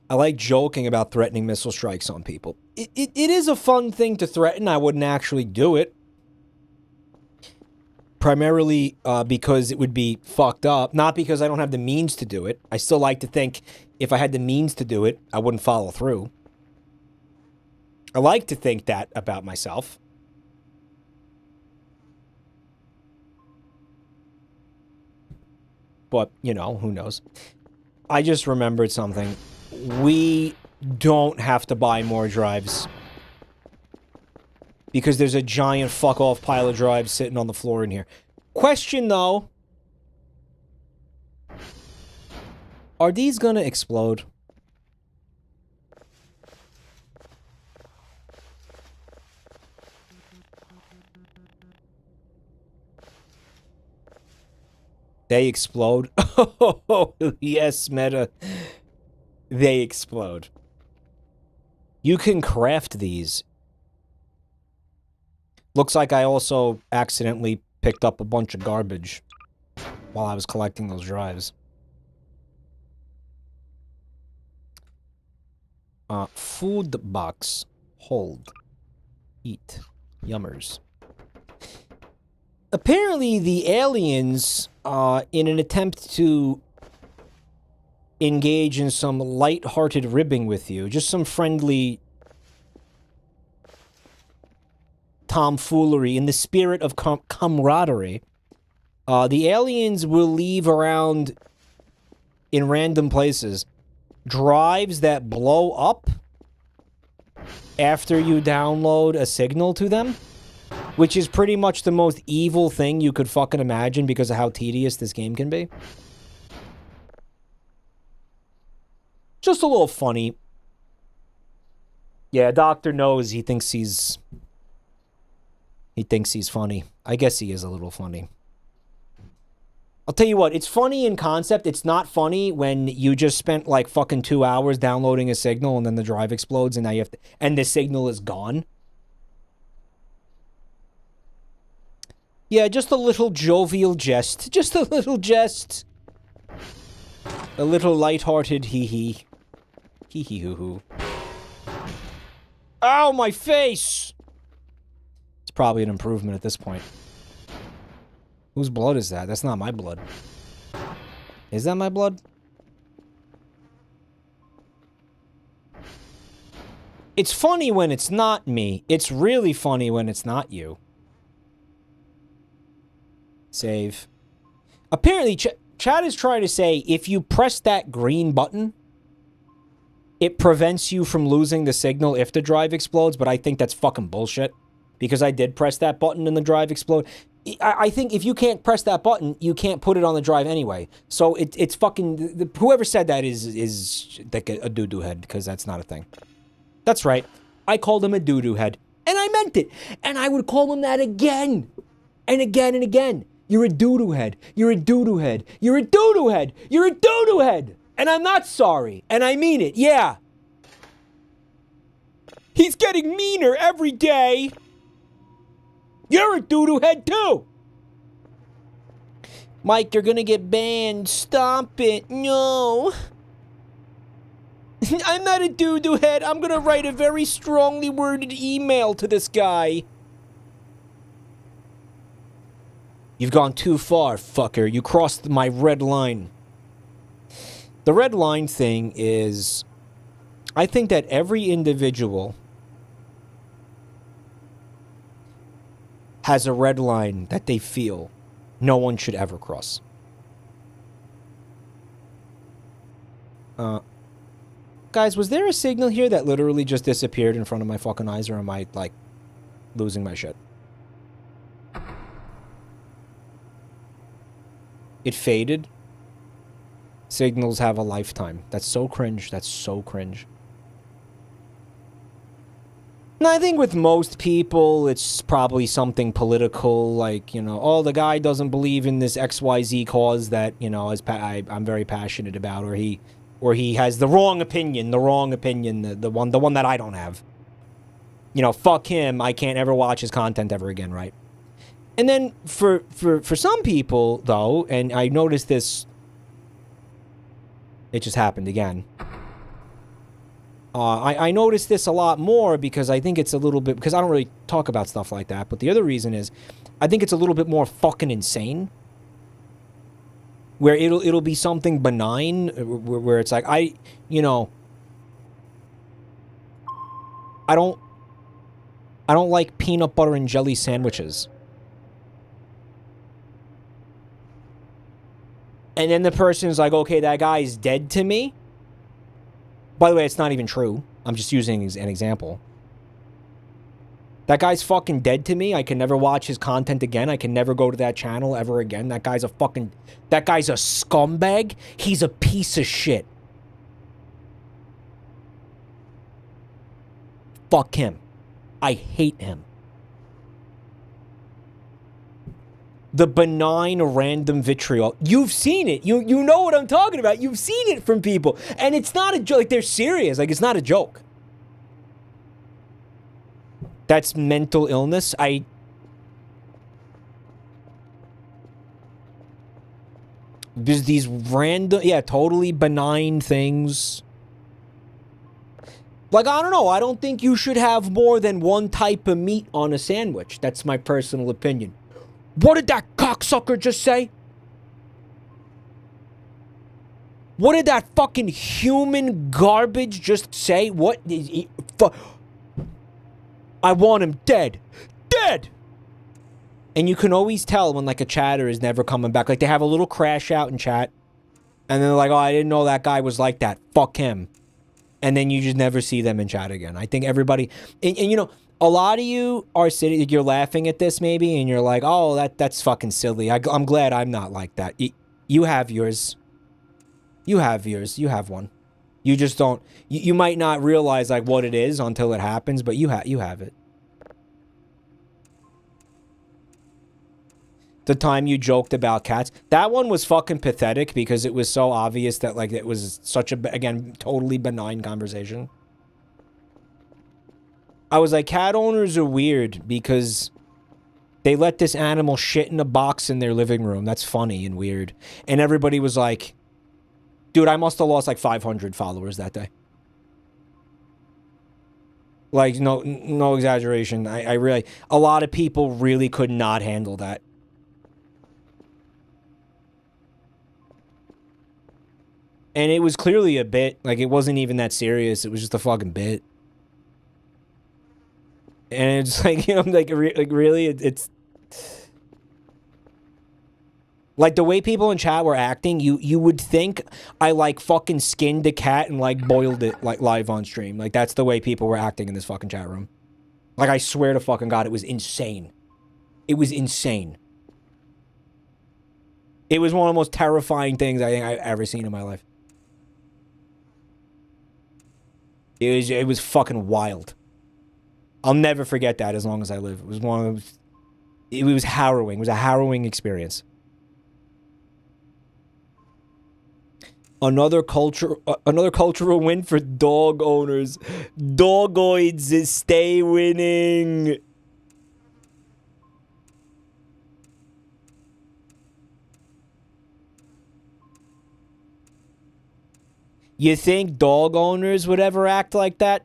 I like joking about threatening missile strikes on people. It is a fun thing to threaten. I wouldn't actually do it. Primarily because it would be fucked up. Not because I don't have the means to do it. I still like to think if I had the means to do it, I wouldn't follow through. I like to think that about myself. But, you know, who knows? I just remembered something. We don't have to buy more drives. Because there's a giant fuck-off pile of drives sitting on the floor in here. Question, though. Are these gonna explode? They explode? Oh, yes, Meta. They explode. You can craft these. Looks like I also accidentally picked up a bunch of garbage while I was collecting those drives. Food box. Hold. Eat. Yummers. Apparently the aliens, in an attempt to engage in some light-hearted ribbing with you, just some friendly tomfoolery in the spirit of camaraderie, the aliens will leave around in random places drives that blow up after you download a signal to them, which is pretty much the most evil thing you could fucking imagine because of how tedious this game can be. Just a little funny. Yeah, Doctor knows he thinks he's funny. I guess he is a little funny. I'll tell you what, it's funny in concept. It's not funny when you just spent like fucking 2 hours downloading a signal and then the drive explodes and now you have to, and the signal is gone. Yeah, just a little jovial jest. Just a little jest. A little lighthearted hee-hee. Hee-hee-hoo-hoo. Ow, my face! It's probably an improvement at this point. Whose blood is that? That's not my blood. Is that my blood? It's funny when it's not me. It's really funny when it's not you. Save. Apparently, chat is trying to say if you press that green button, it prevents you from losing the signal if the drive explodes, but I think that's fucking bullshit. Because I did press that button and the drive exploded. I think if you can't press that button, you can't put it on the drive anyway. So it's fucking... whoever said that is like a doo-doo head, because that's not a thing. That's right. I called him a doo-doo head. And I meant it. And I would call him that again. And again and again. You're a doo-doo head. You're a doo-doo head. You're a doo-doo head. You're a doo-doo head. And I'm not sorry. And I mean it. Yeah. He's getting meaner every day. You're a doo-doo head too! Mike, you're gonna get banned. Stop it. No. I'm not a doo-doo head. I'm gonna write a very strongly worded email to this guy. You've gone too far, fucker. You crossed my red line. The red line thing is... I think that every individual has a red line that they feel no one should ever cross. Guys, was there a signal here that literally just disappeared in front of my fucking eyes, or am I, like, losing my shit? It faded. Signals have a lifetime. That's so cringe. That's so cringe. And I think with most people, it's probably something political, like, you know, oh, the guy doesn't believe in this XYZ cause that, you know, I'm very passionate about, or he has the wrong opinion, the one that I don't have. You know, fuck him, I can't ever watch his content ever again, right? And then for some people, though, and I noticed this, it just happened again. I noticed this a lot more because I think it's a little bit, because I don't really talk about stuff like that, but the other reason is I think it's a little bit more fucking insane. Where it'll be something benign, where it's like, I don't like peanut butter and jelly sandwiches. And then the person's like, okay, that guy's dead to me. By the way, it's not even true. I'm just using an example. That guy's fucking dead to me. I can never watch his content again. I can never go to that channel ever again. That guy's a scumbag. He's a piece of shit. Fuck him. I hate him. The benign random vitriol. You've seen it. You know what I'm talking about. You've seen it from people. And it's not a joke. Like, they're serious. Like, it's not a joke. That's mental illness. There's these random, totally benign things. Like, I don't know. I don't think you should have more than one type of meat on a sandwich. That's my personal opinion. What did that cocksucker just say? What did that fucking human garbage just say? What? I want him dead. Dead! And you can always tell when, like, a chatter is never coming back. Like, they have a little crash out in chat. And then they're like, oh, I didn't know that guy was like that. Fuck him. And then you just never see them in chat again. I think everybody... And you know... A lot of you are sitting, you're laughing at this maybe, and you're like, oh, that's fucking silly. I'm glad I'm not like that. You have yours. You have yours. You have one. You just don't, you might not realize like what it is until it happens, but you have it. The time you joked about cats, that one was fucking pathetic because it was so obvious that like it was such a, again, totally benign conversation. I was like, cat owners are weird because they let this animal shit in a box in their living room. That's funny and weird. And everybody was like, dude, I must have lost like 500 followers that day. Like, no exaggeration. I really, a lot of people really could not handle that. And it was clearly a bit. Like, it wasn't even that serious. It was just a fucking bit. And it's like, you know, like really, it's... Like, the way people in chat were acting, you would think I, like, fucking skinned a cat and, like, boiled it, like, live on stream. Like, that's the way people were acting in this fucking chat room. Like, I swear to fucking God, it was insane. It was insane. It was one of the most terrifying things I think I've ever seen in my life. It was fucking wild. I'll never forget that as long as I live. It was one of those... It was harrowing. It was a harrowing experience. Another cultural win for dog owners. Dogoids stay winning. You think dog owners would ever act like that?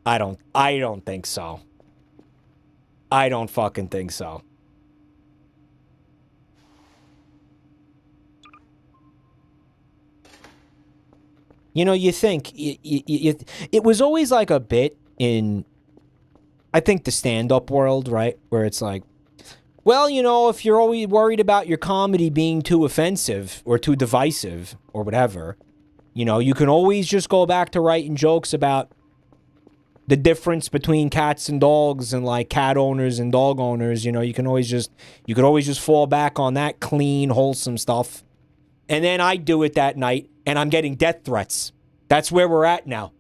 I don't think so. I don't fucking think so. You know, you think... it was always like a bit in... I think the stand-up world, right? Where it's like... Well, you know, if you're always worried about your comedy being too offensive or too divisive or whatever, you know, you can always just go back to writing jokes about the difference between cats and dogs and like cat owners and dog owners. You know, you could always just fall back on that clean, wholesome stuff. And then I do it that night and I'm getting death threats. That's where we're at now.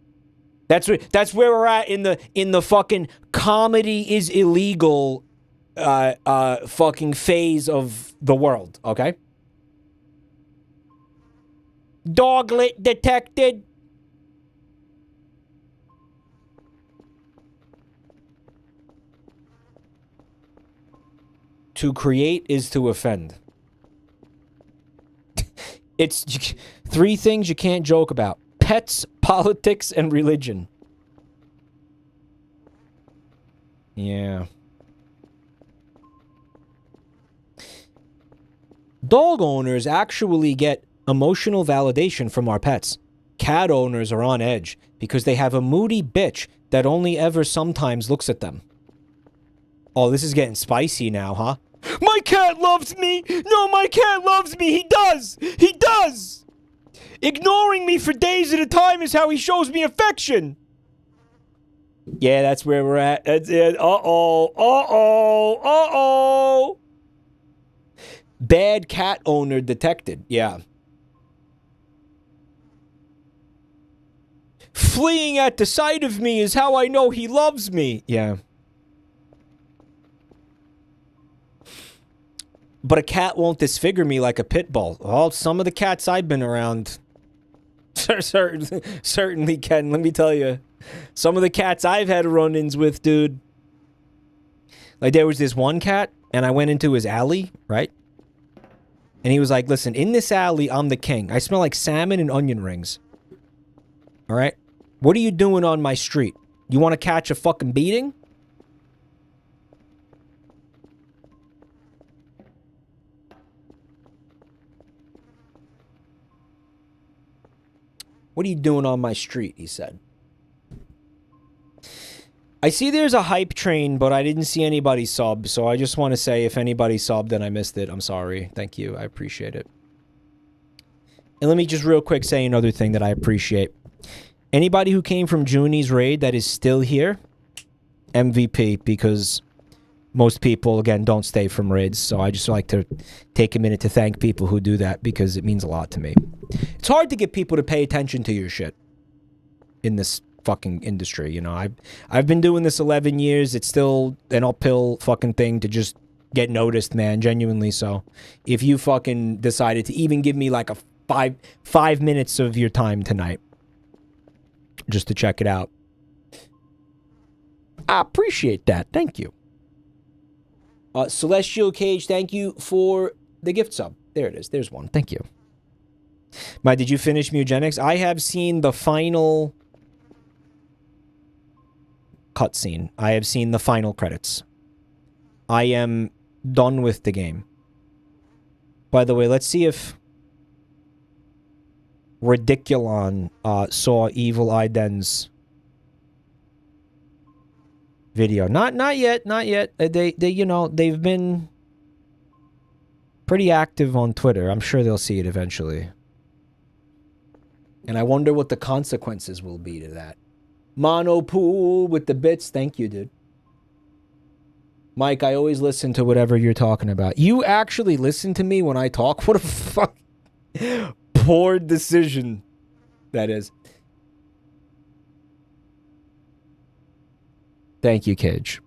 That's where we're at in the fucking comedy is illegal fucking phase of the world, okay? Doglet detected. To create is to offend. It's 3 things you can't joke about. Pets, politics, and religion. Yeah. Dog owners actually get emotional validation from our pets. Cat owners are on edge because they have a moody bitch that only ever sometimes looks at them. Oh, this is getting spicy now, huh? My cat loves me! No, my cat loves me! He does! He does! Ignoring me for days at a time is how he shows me affection! Yeah, that's where we're at. That's it. Uh-oh. Uh-oh. Uh-oh. Bad cat owner detected. Yeah. Fleeing at the sight of me is how I know he loves me. Yeah. But a cat won't disfigure me like a pit bull. Well, some of the cats I've been around certainly can, let me tell you. Some of the cats I've had run-ins with, dude. Like, there was this one cat, and I went into his alley, right? And he was like, listen, in this alley, I'm the king. I smell like salmon and onion rings. All right? What are you doing on my street? You want to catch a fucking beating? What are you doing on my street? He said. I see there's a hype train, but I didn't see anybody sub, so I just want to say if anybody subbed and I missed it, I'm sorry. Thank you. I appreciate it. And let me just real quick say another thing that I appreciate. Anybody who came from Junie's raid that is still here, MVP, because most people, again, don't stay from raids, so I just like to take a minute to thank people who do that because it means a lot to me. It's hard to get people to pay attention to your shit in this fucking industry, you know. I've been doing this 11 years. It's still an uphill fucking thing to just get noticed, man, genuinely. So if you fucking decided to even give me like a five minutes of your time tonight just to check it out, I appreciate that. Thank you. Celestial Cage, thank you for the gift sub. There it is. There's one. Thank you. Did you finish Mugenics? I have seen the final cutscene. I have seen the final credits. I am done with the game. By the way, let's see if Ridiculon saw Evil Iden's video. Not yet. They you know, they've been pretty active on Twitter. I'm sure they'll see it eventually. And I wonder what the consequences will be to that. Monopool with the bits. Thank you, dude. Mike, I always listen to whatever you're talking about. You actually listen to me when I talk? What a fuck poor decision that is. Thank you, Cage.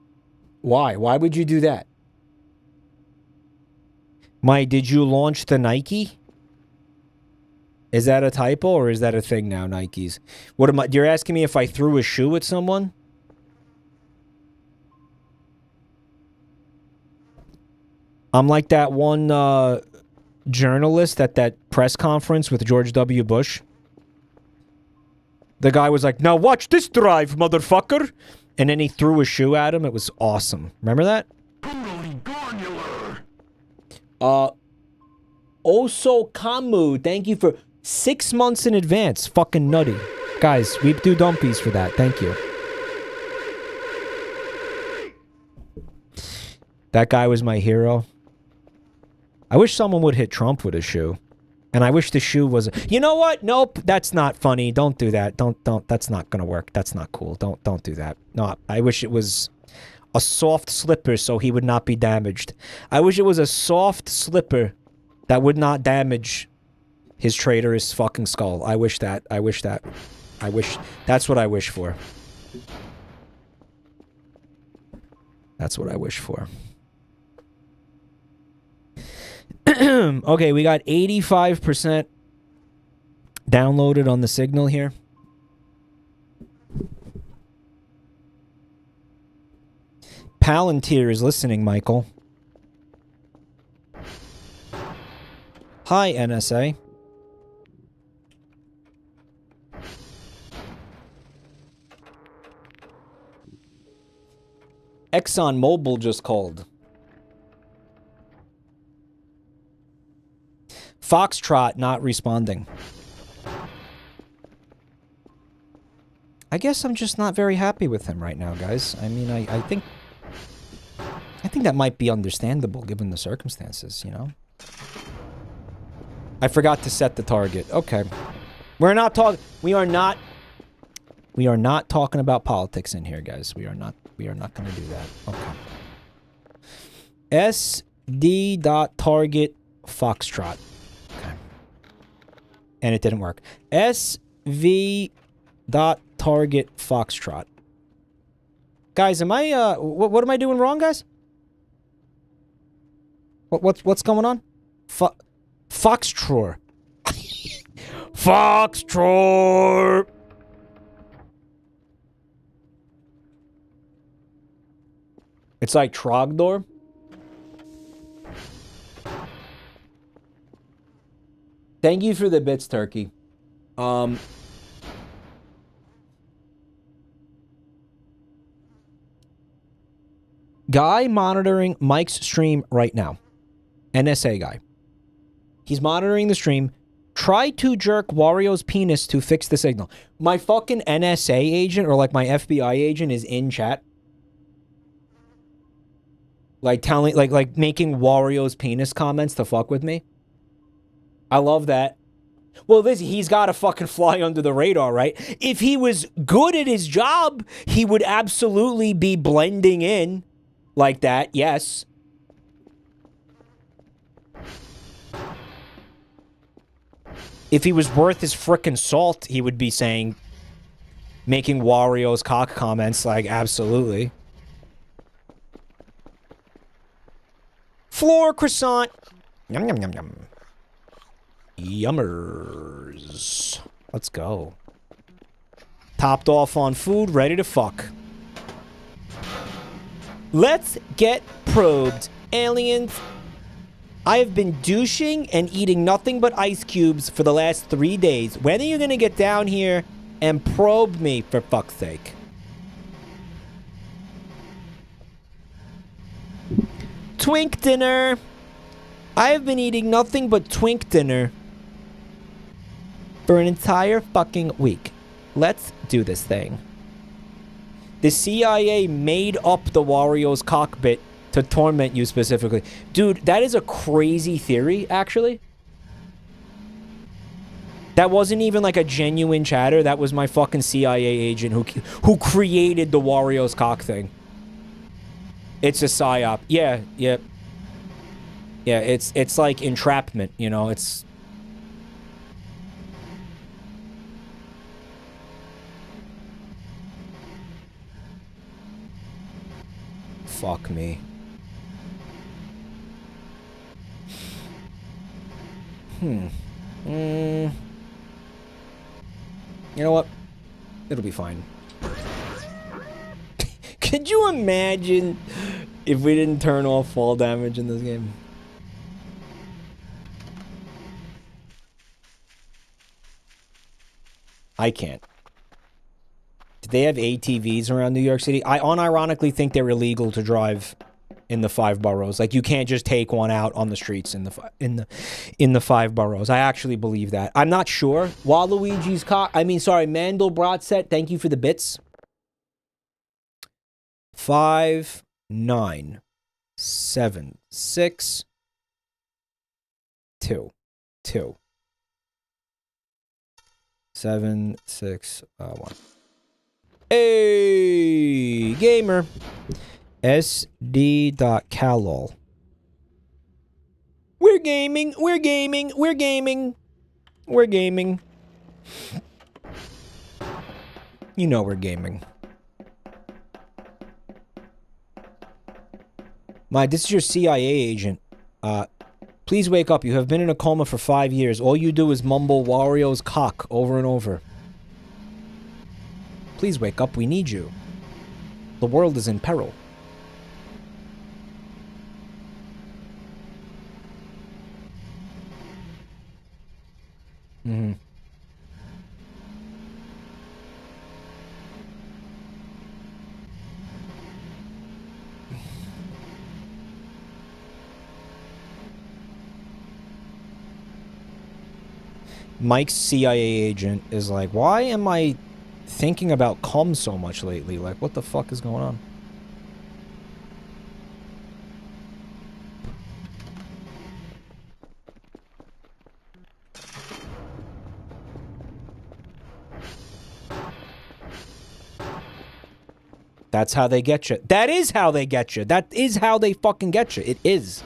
Why? Why would you do that? Mike, did you launch the Nike? Is that a typo or is that a thing now, Nikes? What am I? You're asking me if I threw a shoe at someone? I'm like that one journalist at that press conference with George W. Bush. The guy was like, now watch this drive, motherfucker. And then he threw a shoe at him. It was awesome. Remember that? Oso Kamu, thank you for 6 months in advance. Fucking nutty. Guys, we do dumpies for that. Thank you. That guy was my hero. I wish someone would hit Trump with a shoe. And I wish the shoe was... You know what? Nope. That's not funny. Don't do that. Don't. That's not gonna work. That's not cool. Don't do that. No, I wish it was a soft slipper so he would not be damaged. I wish it was a soft slipper that would not damage his traitorous fucking skull. I wish that. I wish that. I wish... That's what I wish for. That's what I wish for. Okay, we got 85% downloaded on the signal here. Palantir is listening, Michael. Hi, NSA. ExxonMobil just called. Foxtrot not responding. I guess I'm just not very happy with him right now, guys. I mean, I think that might be understandable given the circumstances, you know? I forgot to set the target. Okay. We are not talking about politics in here, guys. We are not going to do that. Okay. SD.target Foxtrot. Okay. And it didn't work. SV.target Foxtrot. Guys, am I what am I doing wrong, guys? What's going on? Foxtrot. Foxtrot. It's like Trogdor. Thank you for the bits, Turkey. Guy monitoring Mike's stream right now. NSA guy. He's monitoring the stream. Try to jerk Wario's penis to fix the signal. My fucking NSA agent, or like my FBI agent, is in chat. Like telling, like making Wario's penis comments to fuck with me. I love that. Well, he's got to fucking fly under the radar, right? If he was good at his job, he would absolutely be blending in like that, yes. If he was worth his frickin' salt, he would be saying, making Wario's cock comments like, absolutely. Floor croissant. Yum, yum, yum, yum. Yummers. Let's go. Topped off on food, ready to fuck. Let's get probed, aliens. I have been douching and eating nothing but ice cubes for the last 3 days. When are you gonna get down here and probe me, for fuck's sake? Twink dinner. I have been eating nothing but twink dinner for an entire fucking week. Let's do this thing. The CIA made up the Wario's cockpit to torment you specifically. Dude, that is a crazy theory, actually. That wasn't even like a genuine chatter. That was my fucking CIA agent who created the Wario's cock thing. It's a psyop. Yeah, yeah. Yeah, it's like entrapment, you know, it's... Fuck me. You know what? It'll be fine. Could you imagine if we didn't turn off fall damage in this game? I can't. Do they have ATVs around New York City? I unironically think they're illegal to drive in the 5 boroughs. Like, you can't just take one out on the streets in the 5 boroughs. I actually believe that. I'm not sure. Waluigi's cock. I mean, sorry, Mandelbrot set. Thank you for the bits. 5, 9, 7, 6, 2, 2. 7, 6, 1. Hey, gamer. SD.calol. We're gaming. We're gaming. We're gaming. We're gaming. You know we're gaming. This is your CIA agent. Please wake up. You have been in a coma for 5 years. All you do is mumble Wario's cock over and over. Please wake up. We need you. The world is in peril. Mm-hmm. Mike's CIA agent is like, why am I thinking about cum so much lately? Like, what the fuck is going on? That's how they get you. That is how they get you. That is how they fucking get you. It is.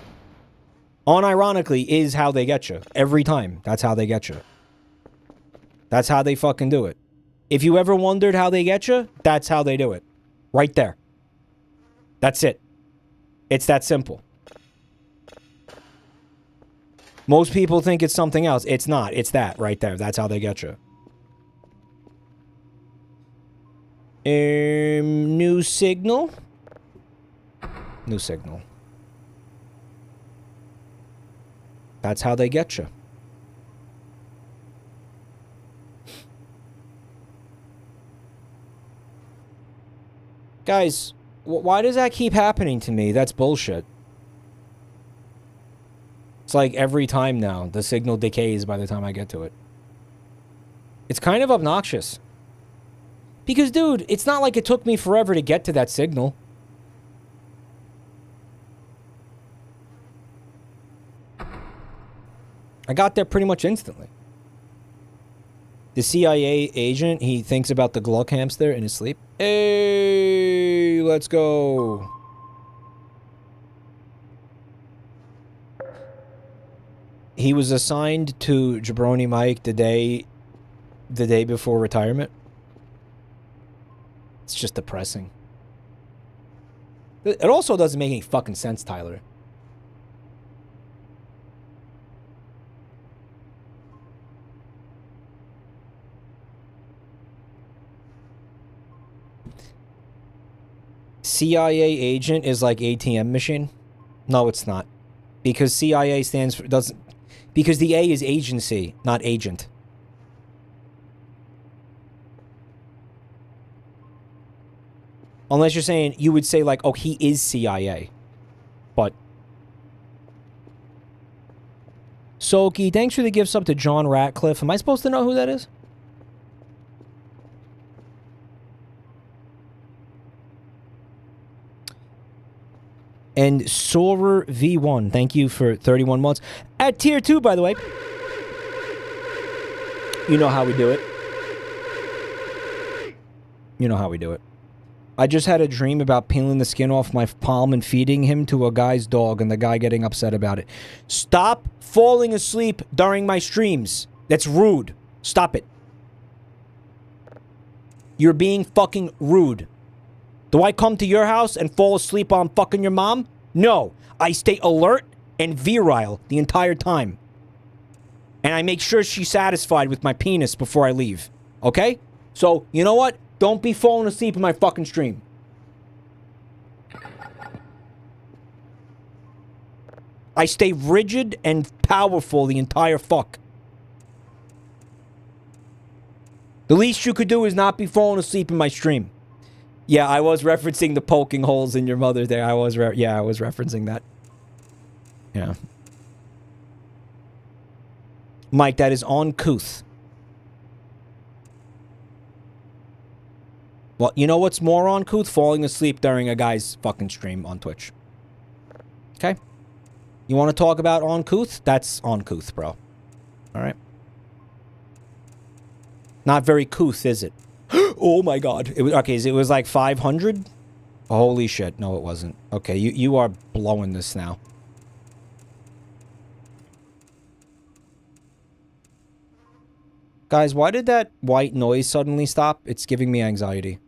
Unironically, is how they get you. Every time. That's how they get you. That's how they fucking do it. If you ever wondered how they get you, that's how they do it. Right there. That's it. It's that simple. Most people think it's something else. It's not. It's that right there. That's how they get you. New signal. New signal. That's how they get you. Guys, why does that keep happening to me? That's bullshit. It's like every time now, the signal decays by the time I get to it. It's kind of obnoxious. Because, dude, it's not like it took me forever to get to that signal. I got there pretty much instantly. The CIA agent, he thinks about the Gluck hamster in his sleep. Hey, let's go. He was assigned to Jabronimike the day before retirement. It's just depressing. It also doesn't make any fucking sense, Tyler. CIA agent is like ATM machine? No, it's not. Because CIA stands for because the A is agency, not agent. Unless you're saying, you would say like, oh, he is CIA. But Soki, thanks for the gift sub to John Ratcliffe. Am I supposed to know who that is? And Soarer V1, thank you for 31 months. At tier 2, by the way. You know how we do it. You know how we do it. I just had a dream about peeling the skin off my palm and feeding him to a guy's dog and the guy getting upset about it. Stop falling asleep during my streams. That's rude. Stop it. You're being fucking rude. Do I come to your house and fall asleep while I'm fucking your mom? No. I stay alert and virile the entire time. And I make sure she's satisfied with my penis before I leave. Okay? So, you know what? Don't be falling asleep in my fucking stream. I stay rigid and powerful the entire fuck. The least you could do is not be falling asleep in my stream. Yeah, I was referencing the poking holes in your mother there. I was referencing that. Yeah. Mike, that is uncouth. Well, you know what's more uncouth? Falling asleep during a guy's fucking stream on Twitch. Okay? You want to talk about uncouth? That's uncouth, bro. Alright? Not very couth, is it? Oh my god. It was, okay, it was like 500? Holy shit. No, it wasn't. Okay, you are blowing this now. Guys, why did that white noise suddenly stop? It's giving me anxiety.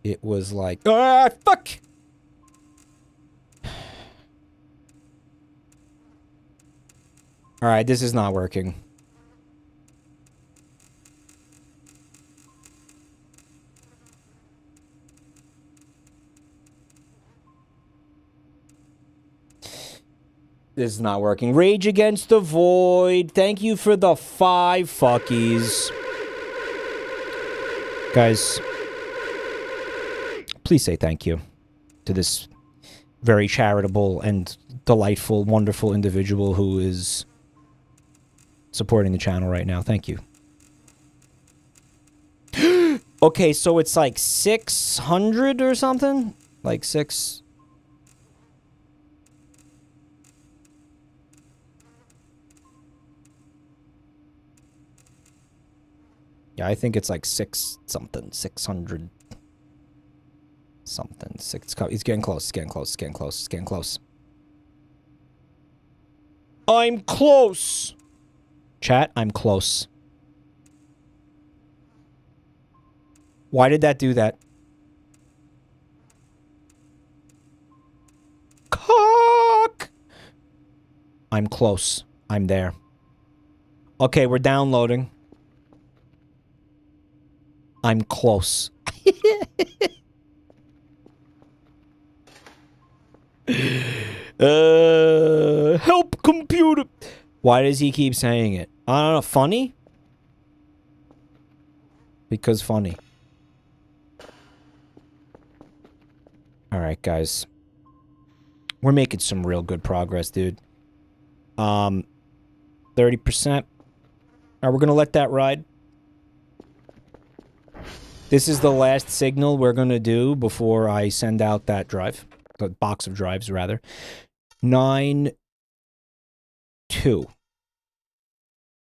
It was like, ah, fuck! Alright, this is not working. This is not working. Rage Against the Void. Thank you for the 5 fuckies. Guys, please say thank you to this very charitable and delightful, wonderful individual who is supporting the channel right now. Thank you. Okay, so it's like 600 or something? Like 6... Yeah, I think it's like 6 something, 600 something. It's getting close, it's getting close, it's getting close, it's getting close. I'm close! Chat, I'm close. Why did that do that? Cock! I'm close. I'm there. Okay, we're downloading. I'm close. Help computer. Why does he keep saying it? I don't know. Funny? Because funny. Alright, guys. We're making some real good progress, dude. 30%. Alright, we're gonna let that ride. This is the last signal we're going to do before I send out that drive. The box of drives, rather. 9, 2,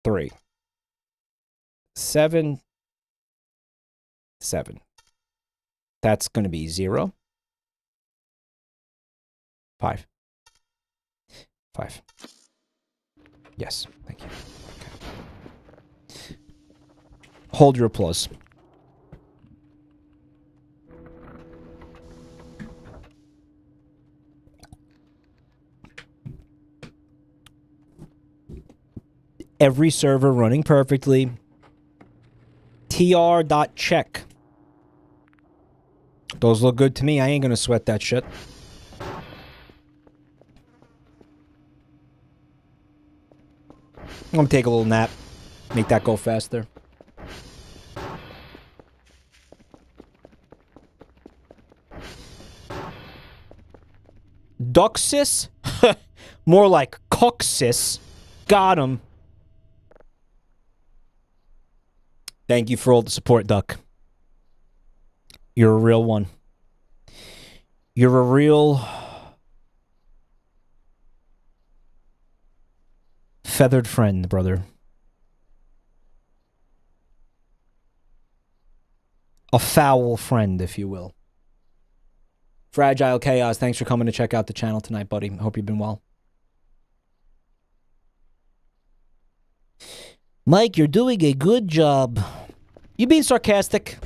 3, 7, 7. That's going to be 0. 5. 5. Yes, thank you. Okay. Hold your applause. Every server running perfectly. tr.check. Those look good to me. I ain't gonna sweat that shit. I'm gonna take a little nap. Make that go faster. Duxis? More like coxis. Got him. Thank you for all the support, Duck. You're a real one. You're a real... feathered friend, brother. A foul friend, if you will. Fragile Chaos, thanks for coming to check out the channel tonight, buddy. Hope you've been well. Mike, you're doing a good job. You being sarcastic?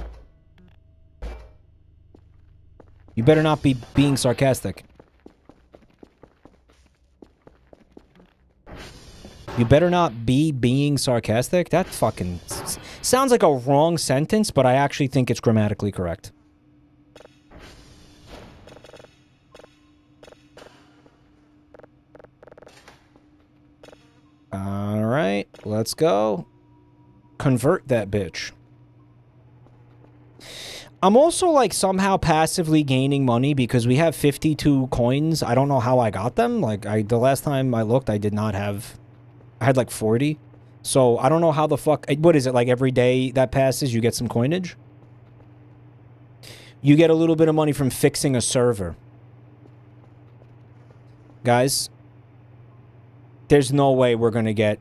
You better not be being sarcastic. You better not be being sarcastic? That fucking sounds like a wrong sentence, but I actually think it's grammatically correct. Alright, let's go. Convert that bitch. I'm also, like, somehow passively gaining money because we have 52 coins. I don't know how I got them. Like, the last time I looked, I did not have... I had, like, 40. So, I don't know how the fuck... What is it, like, every day that passes, you get some coinage? You get a little bit of money from fixing a server. Guys, there's no way we're gonna get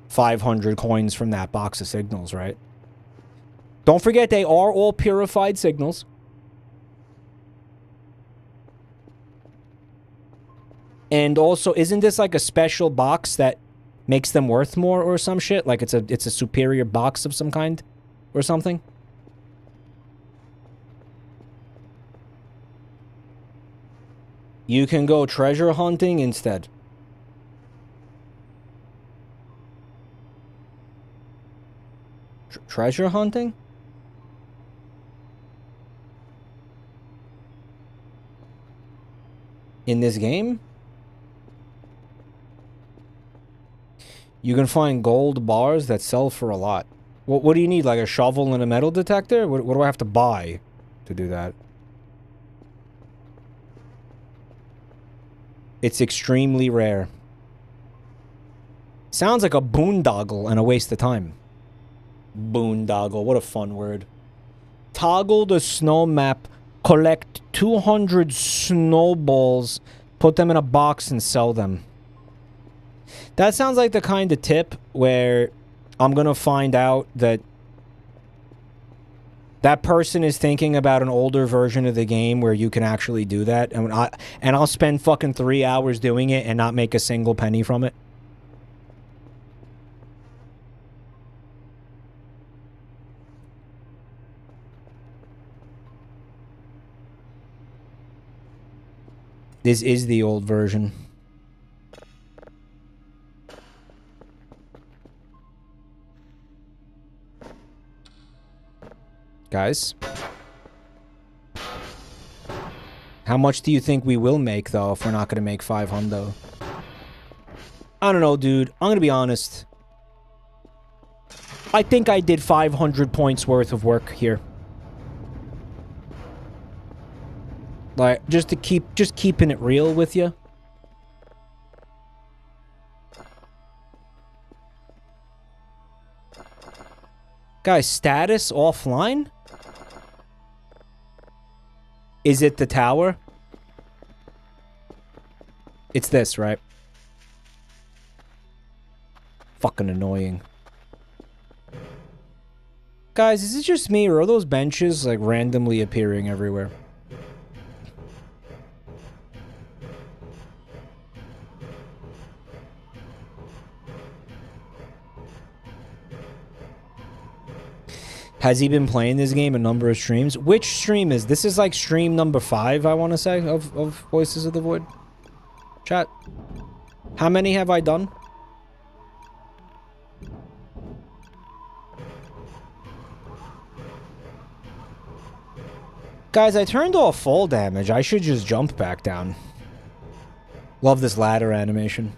500 coins from that box of signals, right? Don't forget, they are all purified signals. And also, isn't this like a special box that makes them worth more or some shit? Like it's a superior box of some kind or something? You can go treasure hunting instead. Treasure hunting? In this game? You can find gold bars that sell for a lot. What do you need? Like a shovel and a metal detector? What do I have to buy to do that? It's extremely rare. Sounds like a boondoggle and a waste of time. Boondoggle, what a fun word. Toggle the snow map, collect 200 snowballs, put them in a box and sell them. That sounds like the kind of tip where I'm gonna find out that that person is thinking about an older version of the game where you can actually do that, and I'll spend fucking 3 hours doing it and not make a single penny from it. This is the old version. Guys, how much do you think we will make, though, if we're not going to make 500? I don't know, dude. I'm going to be honest. I think I did 500 points worth of work here. Like, just keeping it real with you. Guys, status offline? Is it the tower? It's this, right? Fucking annoying. Guys, is it just me, or are those benches, like, randomly appearing everywhere? Has he been playing this game a number of streams? Which stream is this? Is like stream number 5, I want to say, of Voices of the Void. Chat. How many have I done? Guys, I turned off fall damage. I should just jump back down. Love this ladder animation.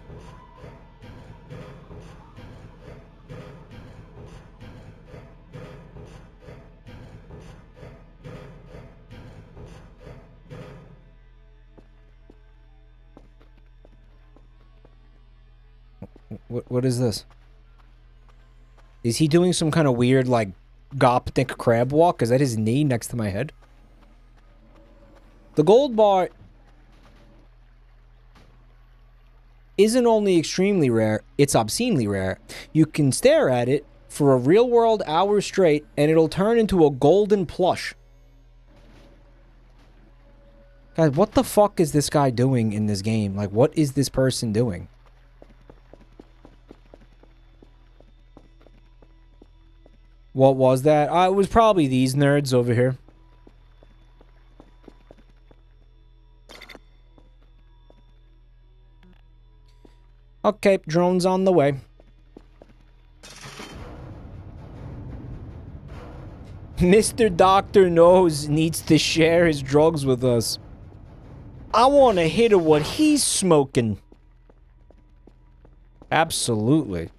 What is this? Is he doing some kind of weird, like, Gopnik crab walk? Is that his knee next to my head? The gold bar isn't only extremely rare, it's obscenely rare. You can stare at it for a real-world hour straight, and it'll turn into a golden plush. Guys, what the fuck is this guy doing in this game? Like, what is this person doing? What was that? It was probably these nerds over here. Okay, drone's on the way. Mr. Dr. Nose needs to share his drugs with us. I want to hit at what he's smoking. Absolutely.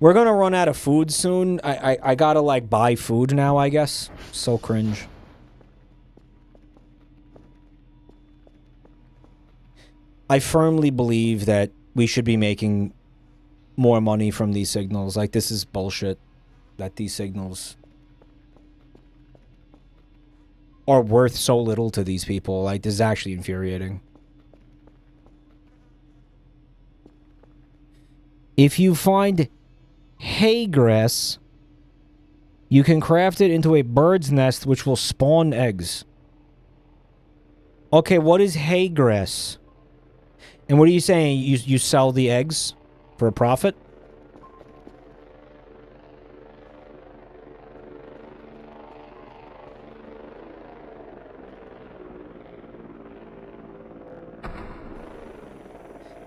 We're gonna run out of food soon. I gotta, like, buy food now, I guess. So cringe. I firmly believe that we should be making more money from these signals. Like, this is bullshit that these signals are worth so little to these people. Like, this is actually infuriating. If you find hay grass, you can craft it into a bird's nest which will spawn eggs. Okay, what is hay grass? And what are you saying? You sell the eggs for a profit?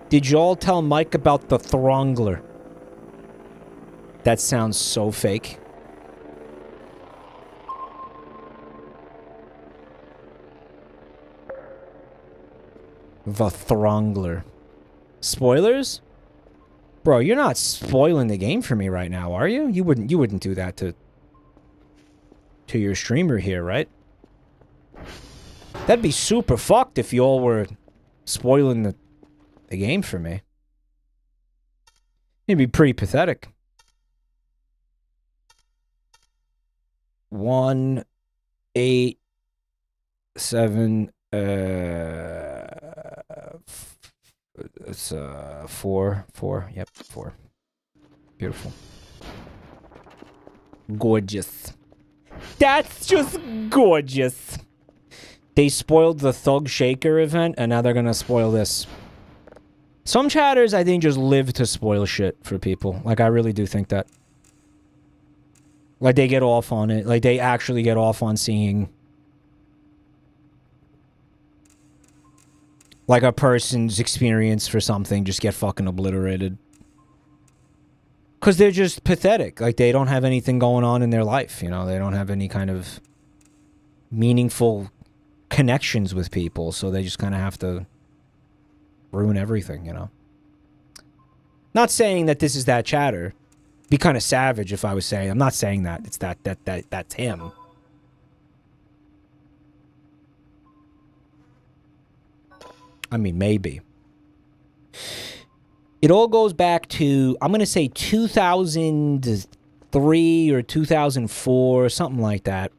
Did y'all tell Mike about the Throngler? That sounds so fake. The Throngler. Spoilers? Bro, you're not spoiling the game for me right now, are you? You wouldn't do that to your streamer here, right? That'd be super fucked if y'all were spoiling the game for me. It'd be pretty pathetic. 1, 8, 7, it's 4. Yep, 4. Beautiful. Gorgeous. That's just gorgeous. They spoiled the Thug Shaker event, and now they're gonna spoil this. Some chatters, I think, just live to spoil shit for people. Like, I really do think that. Like, they get off on it. Like, they actually get off on seeing, like, a person's experience for something just get fucking obliterated. Because they're just pathetic. Like, they don't have anything going on in their life, you know? They don't have any kind of meaningful connections with people, so they just kind of have to ruin everything, you know? Not saying that this is that chatter. Be kind of savage if I was saying. I'm not saying that. It's that's him. I mean, maybe. It all goes back to, I'm going to say 2003 or 2004, something like that.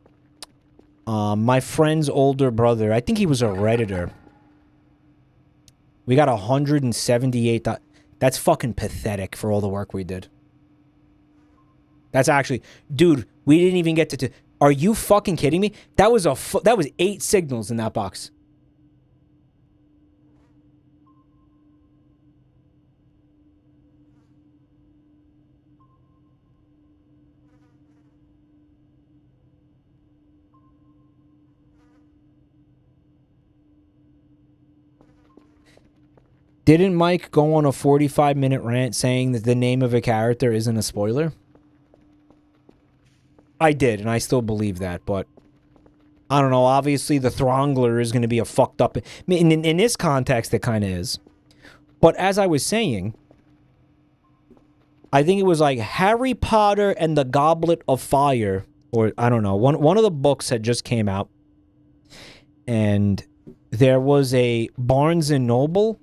My friend's older brother, I think he was a Redditor. We got 178. That's fucking pathetic for all the work we did. That's actually, dude, we didn't even get to. Are you fucking kidding me? That was 8 signals in that box. Didn't Mike go on a 45-minute rant saying that the name of a character isn't a spoiler? I did, and I still believe that, but I don't know. Obviously, the Throngler is going to be a fucked up... In this context, it kind of is. But as I was saying, I think it was like Harry Potter and the Goblet of Fire, or I don't know. One of the books had just came out, and there was a Barnes & Noble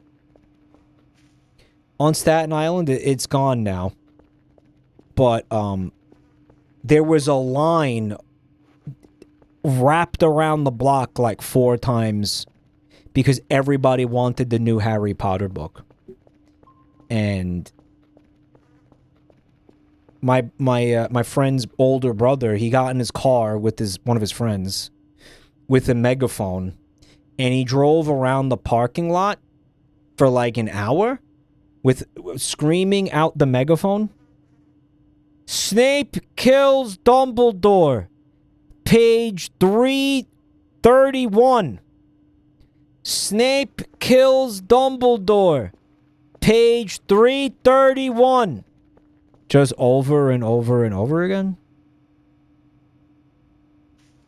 on Staten Island. It's gone now. But, there was a line wrapped around the block like 4 times because everybody wanted the new Harry Potter book. And my friend's older brother, he got in his car with one of his friends with a megaphone, and he drove around the parking lot for like an hour with screaming out the megaphone. Snape kills Dumbledore. Page 331. Snape kills Dumbledore. Page 331. Just over and over and over again.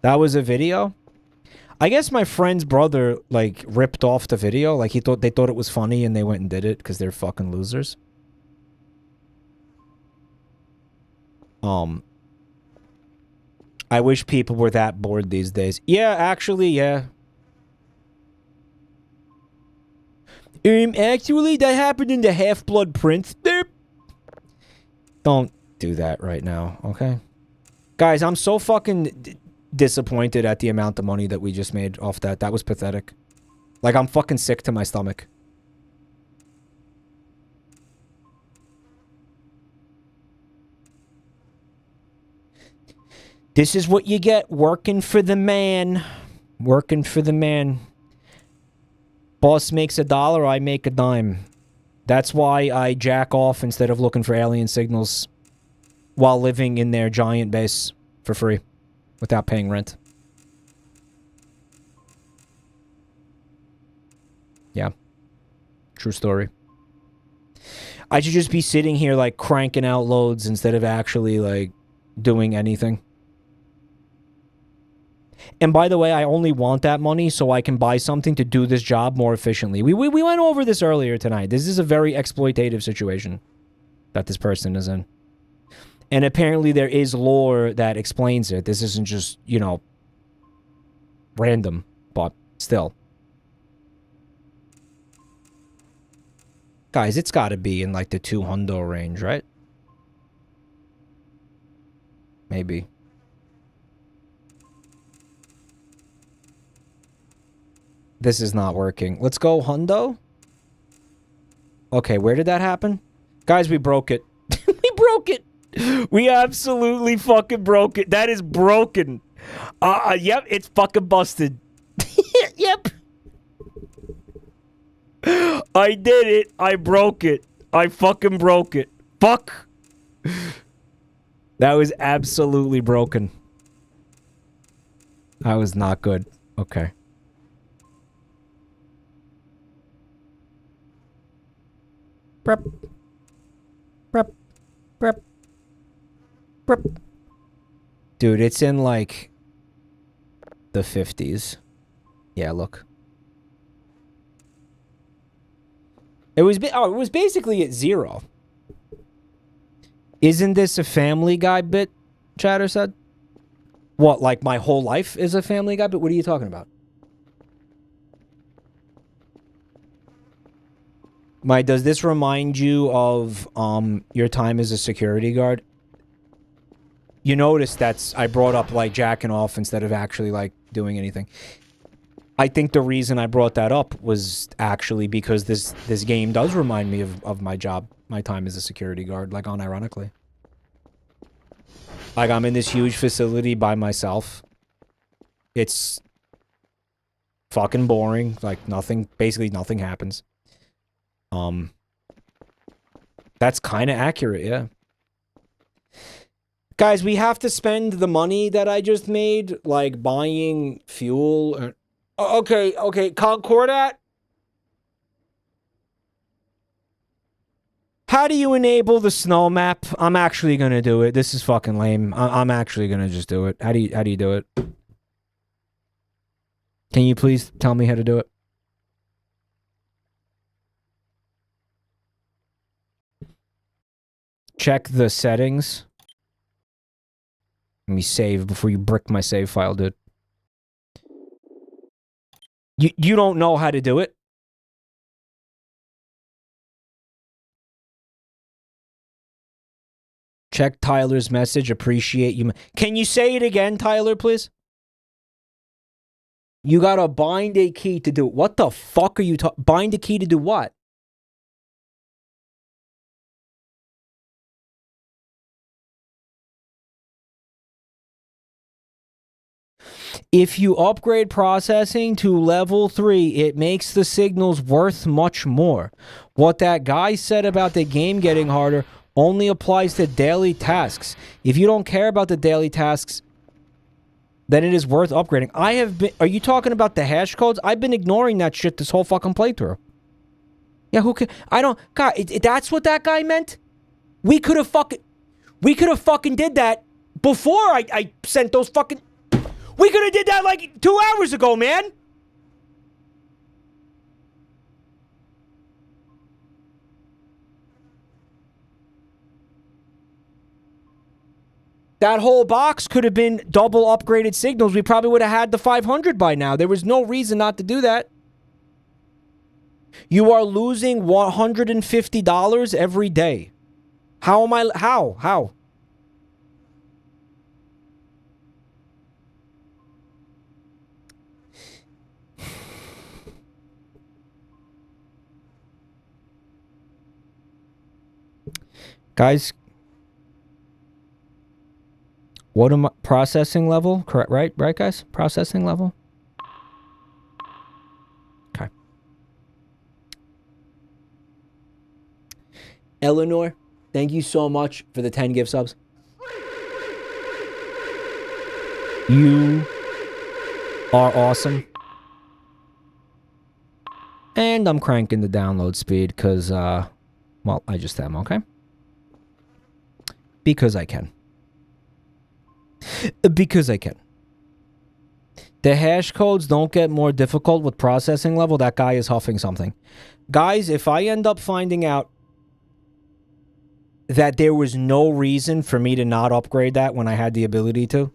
That was a video? I guess my friend's brother, like, ripped off the video. Like, they thought it was funny and they went and did it because they're fucking losers. I wish people were that bored these days. Yeah, actually, yeah. Actually, that happened in the Half-Blood Prince. Don't do that right now, okay? Guys, I'm so fucking disappointed at the amount of money that we just made off that. That was pathetic. Like, I'm fucking sick to my stomach. This is what you get working for the man. Working for the man. Boss makes $1, I make a dime. That's why I jack off instead of looking for alien signals while living in their giant base for free without paying rent. Yeah. True story. I should just be sitting here, like, cranking out loads instead of actually, like, doing anything. And by the way, I only want that money so I can buy something to do this job more efficiently. We went over this earlier tonight. This is a very exploitative situation that this person is in. And apparently there is lore that explains it. This isn't just, you know, random, but still. Guys, it's got to be in like the 200 range, right? Maybe. This is not working. Let's go hundo. Okay, where did that happen? Guys, we broke it. We broke it. We absolutely fucking broke it. That is broken. Yep, it's fucking busted. Yep. I did it. I broke it. I fucking broke it. Fuck. That was absolutely broken. That was not good. Okay. Prep. Prep. Prep. Prep. Dude, it's in like the 50s. Yeah, look. It was basically at 0. Isn't this a Family Guy bit? Chatter said. What, like my whole life is a Family Guy bit? What are you talking about? Does this remind you of your time as a security guard? You notice I brought up like jacking off instead of actually like doing anything. I think the reason I brought that up was actually because this game does remind me of my job, my time as a security guard, like unironically. Like I'm in this huge facility by myself. It's fucking boring, like basically nothing happens. That's kind of accurate, yeah. Guys, we have to spend the money that I just made, like buying fuel. Okay, Concordat. How do you enable the snow map? I'm actually gonna do it. This is fucking lame. I'm actually gonna just do it. How do you do it? Can you please tell me how to do it? Check the settings. Let me save before you brick my save file, dude. You don't know how to do it? Check Tyler's message. Appreciate you. Can you say it again, Tyler, please? You gotta bind a key to do it. What the fuck are you talking? Bind a key to do what? If you upgrade processing to level 3, it makes the signals worth much more. What that guy said about the game getting harder only applies to daily tasks. If you don't care about the daily tasks, then it is worth upgrading. Are you talking about the hash codes? I've been ignoring that shit this whole fucking playthrough. Yeah, who can... God, that's what that guy meant? We could have fucking did that before I sent those fucking... We could have did that like 2 hours ago, man. That whole box could have been double upgraded signals. We probably would have had the 500 by now. There was no reason not to do that. You are losing $150 every day. How? Guys, what am I, processing level? Correct, right, guys? Processing level? Okay. Eleanor, thank you so much for the 10 gift subs. You are awesome. And I'm cranking the download speed because, well, I just am, okay? Because I can. Because I can. The hash codes don't get more difficult with processing level. That guy is huffing something. Guys, if I end up finding out that there was no reason for me to not upgrade that when I had the ability to,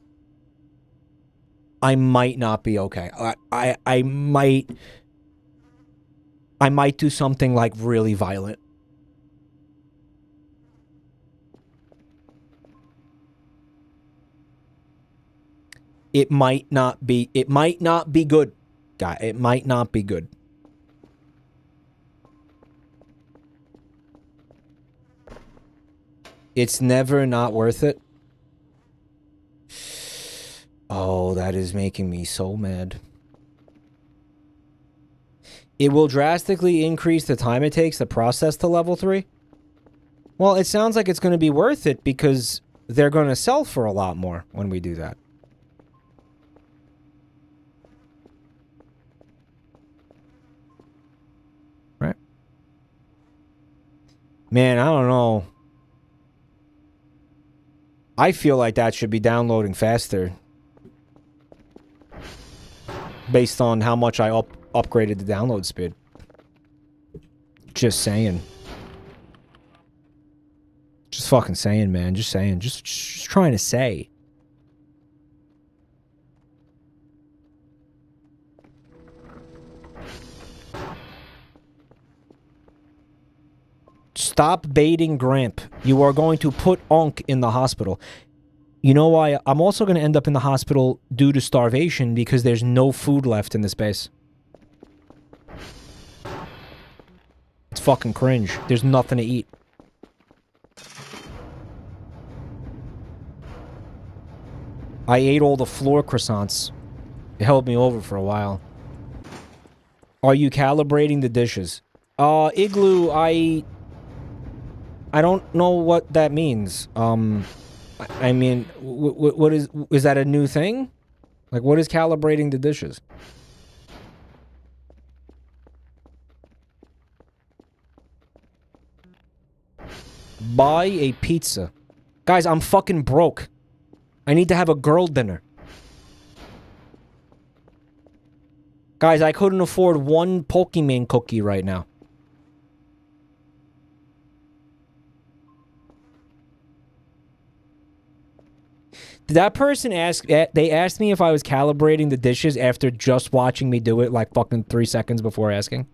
I might not be okay. I might do something like really violent. It might not be good. Guy, it might not be good. It's never not worth it. Oh, that is making me so mad. It will drastically increase the time it takes to process to level 3. Well, it sounds like it's going to be worth it because they're going to sell for a lot more when we do that. Right? Man, I don't know. I feel like that should be downloading faster. Based on how much I upgraded the download speed. Just saying. Just fucking saying, man. Just saying. Just trying to say. Stop baiting Gramp. You are going to put Onk in the hospital. You know why? I'm also going to end up in the hospital due to starvation because there's no food left in this base. It's fucking cringe. There's nothing to eat. I ate all the floor croissants. It held me over for a while. Are you calibrating the dishes? Igloo, I don't know what that means. I mean, what is that a new thing? Like, what is calibrating the dishes? Buy a pizza. Guys, I'm fucking broke. I need to have a girl dinner. Guys, I couldn't afford one Pokemon cookie right now. Did that person ask... They asked me if I was calibrating the dishes after just watching me do it like fucking 3 seconds before asking?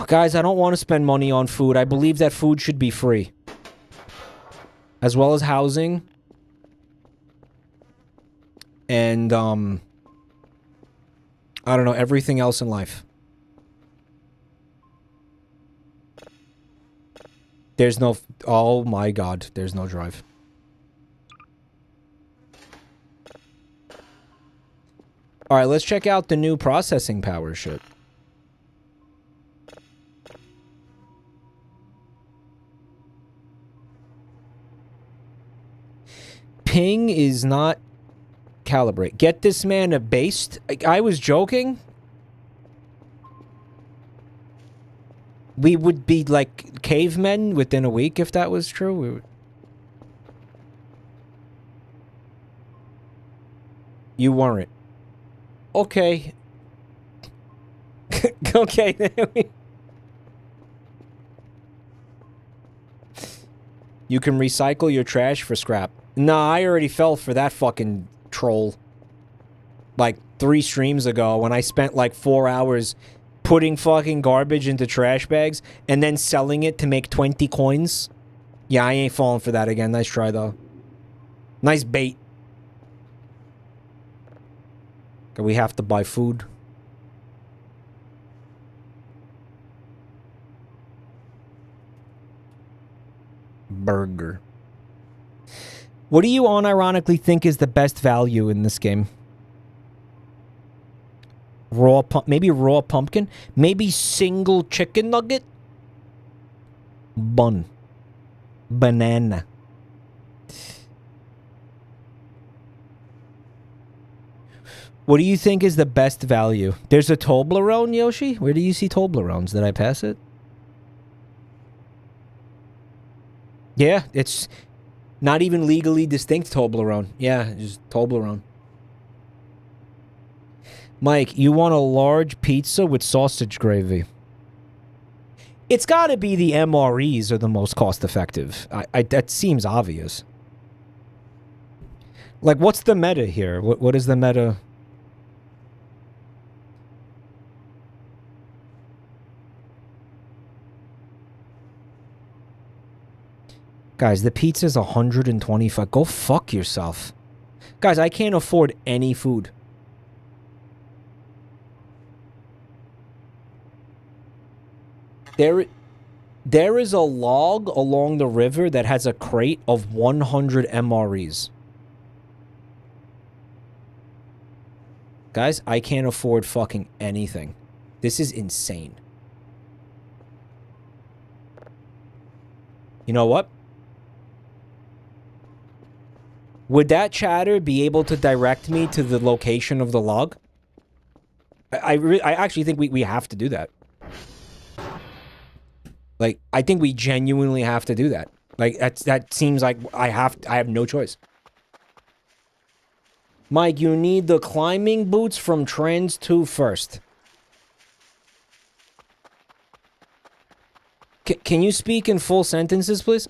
Guys, I don't want to spend money on food. I believe that food should be free. As well as housing. And, I don't know, everything else in life. There's no... Oh my god, there's no drive. Alright, let's check out the new processing power shit. Ping is not calibrate. Get this man a based. I was joking. We would be like cavemen within a week if that was true. We would... You weren't. Okay. Okay. You can recycle your trash for scrap. Nah, I already fell for that fucking troll. Like 3 streams ago when I spent like 4 hours putting fucking garbage into trash bags and then selling it to make 20 coins. Yeah, I ain't falling for that again. Nice try, though. Nice bait. Okay, we have to buy food. Burger. What do you unironically think is the best value in this game? Maybe raw pumpkin. Maybe single chicken nugget. Bun. Banana. What do you think is the best value? There's a Toblerone, Yoshi? Where do you see Toblerones? Did I pass it? Yeah, it's not even legally distinct Toblerone. Yeah, just Toblerone. Mike, you want a large pizza with sausage gravy? It's got to be the MREs are the most cost-effective. That seems obvious. Like, what's the meta here? What is the meta? Guys, the pizza's 125. Go fuck yourself. Guys, I can't afford any food. There is a log along the river that has a crate of 100 MREs. Guys, I can't afford fucking anything. This is insane. You know what? Would that chatter be able to direct me to the location of the log? I actually think we have to do that. Like, I think we genuinely have to do that. Like, that seems like I have no choice. Mike, you need the climbing boots from Trans 2 first. Can you speak in full sentences, please?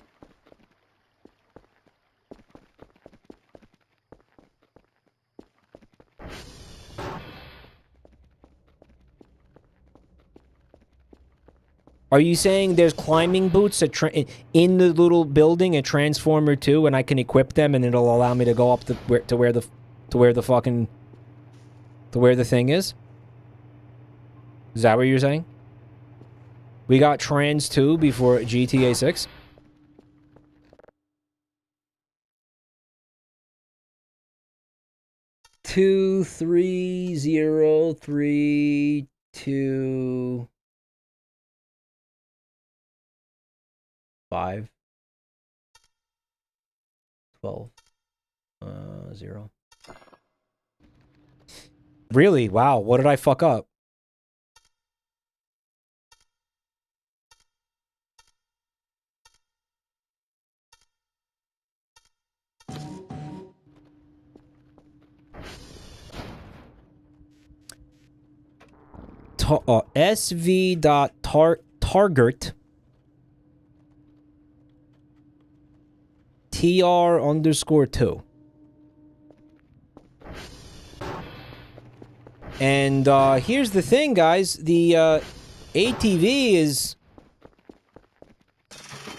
Are you saying there's climbing boots in the little building at Transformer 2 and I can equip them and it'll allow me to go up to where the thing is? Is that what you're saying? We got Trans 2 before GTA 6? Two, 3, 0, 3, 2... 5 12 0. Really? Wow, what did I fuck up? sv.target TR_2. And here's the thing, guys. The ATV is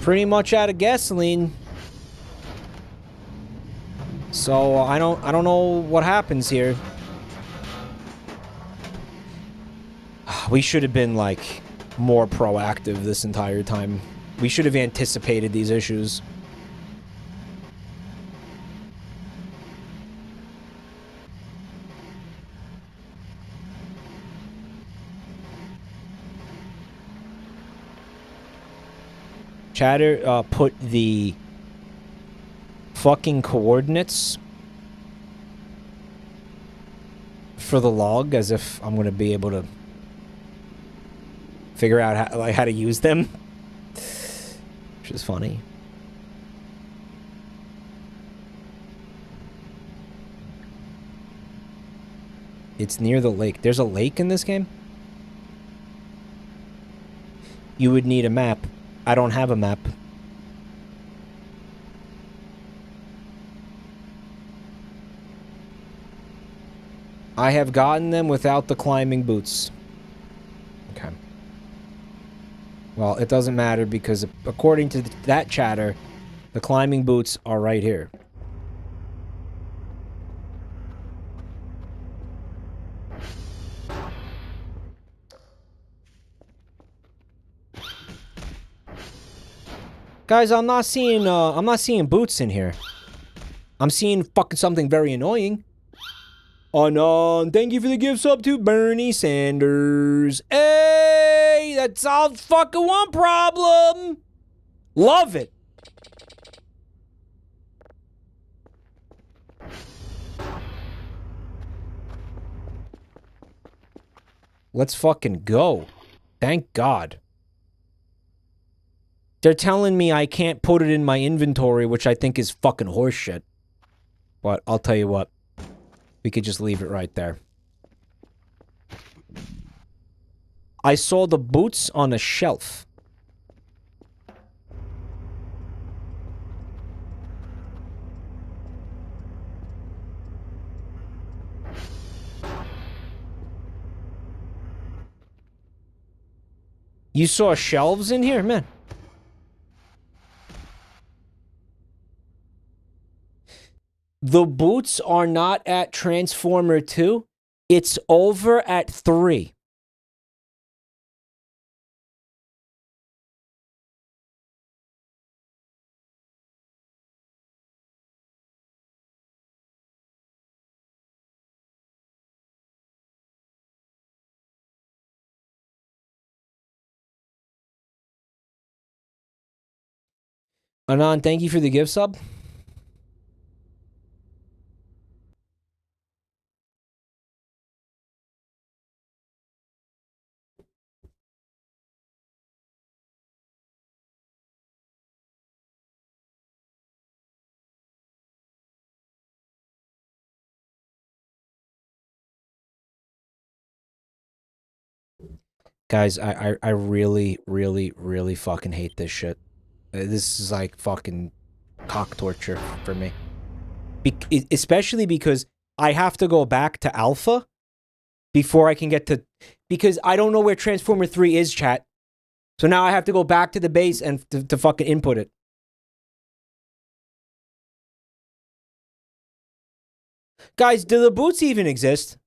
pretty much out of gasoline. So I don't know what happens here. We should have been like more proactive this entire time. We should have anticipated these issues. Chatter, put the fucking coordinates for the log as if I'm gonna be able to figure out how to use them, which is funny. It's near the lake. There's a lake in this game? You would need a map. I don't have a map. I have gotten them without the climbing boots. Okay. Well, it doesn't matter because according to that chatter, the climbing boots are right here. Guys, I'm not seeing boots in here. I'm seeing fucking something very annoying. Anon, thank you for the gift sub to Bernie Sanders. Hey, that solved fucking one problem. Love it. Let's fucking go. Thank God. They're telling me I can't put it in my inventory, which I think is fucking horseshit. But I'll tell you what. We could just leave it right there. I saw the boots on a shelf. You saw shelves in here, man? The boots are not at Transformer 2. It's over at 3. Anon, thank you for the gift sub. Guys, I really, really, really fucking hate this shit. This is like fucking cock torture for me. Especially because I have to go back to Alpha before I can get to... Because I don't know where Transformer 3 is, chat. So now I have to go back to the base and to fucking input it. Guys, do the boots even exist?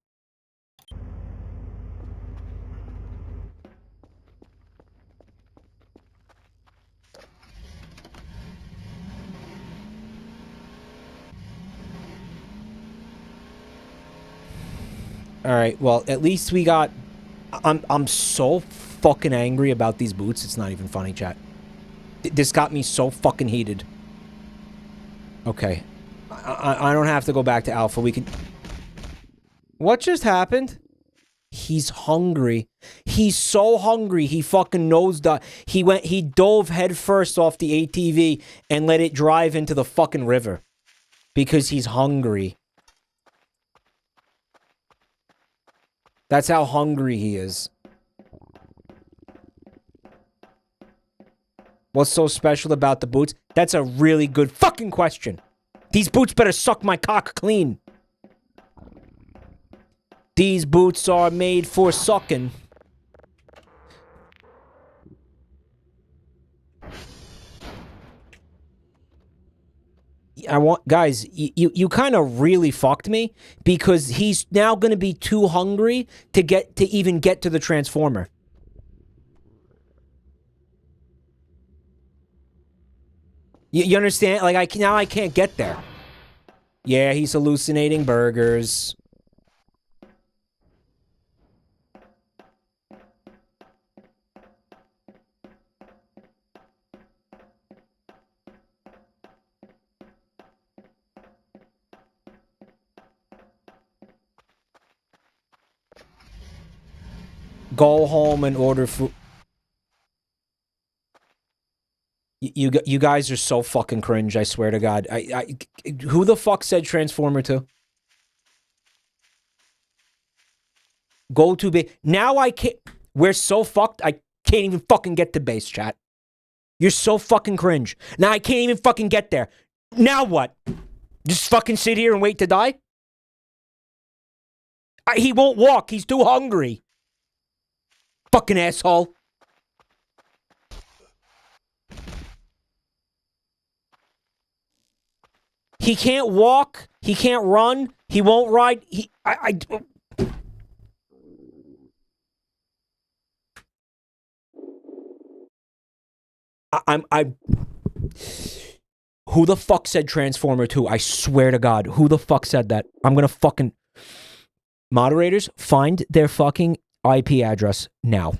Alright, well, at least we got... I'm so fucking angry about these boots, it's not even funny, chat. This got me so fucking heated. Okay. I don't have to go back to Alpha, we can... What just happened? He's hungry. He's so hungry, he fucking nosedived. He dove headfirst off the ATV and let it drive into the fucking river. Because he's hungry. That's how hungry he is. What's so special about the boots? That's a really good fucking question. These boots better suck my cock clean. These boots are made for sucking. Guys, you kind of really fucked me because he's now going to be too hungry to even get to the Transformer. You understand? Like now I can't get there. Yeah, he's hallucinating burgers. Go home and order food. You guys are so fucking cringe, I swear to God. Who the fuck said Transformer 2? Go to base. Now I can't... We're so fucked, I can't even fucking get to base, chat. You're so fucking cringe. Now I can't even fucking get there. Now what? Just fucking sit here and wait to die? He won't walk, he's too hungry. Fucking asshole. He can't walk. He can't run. He won't ride. Who the fuck said Transformer 2? I swear to God. Who the fuck said that? I'm gonna fucking... Moderators, find their fucking IP address now.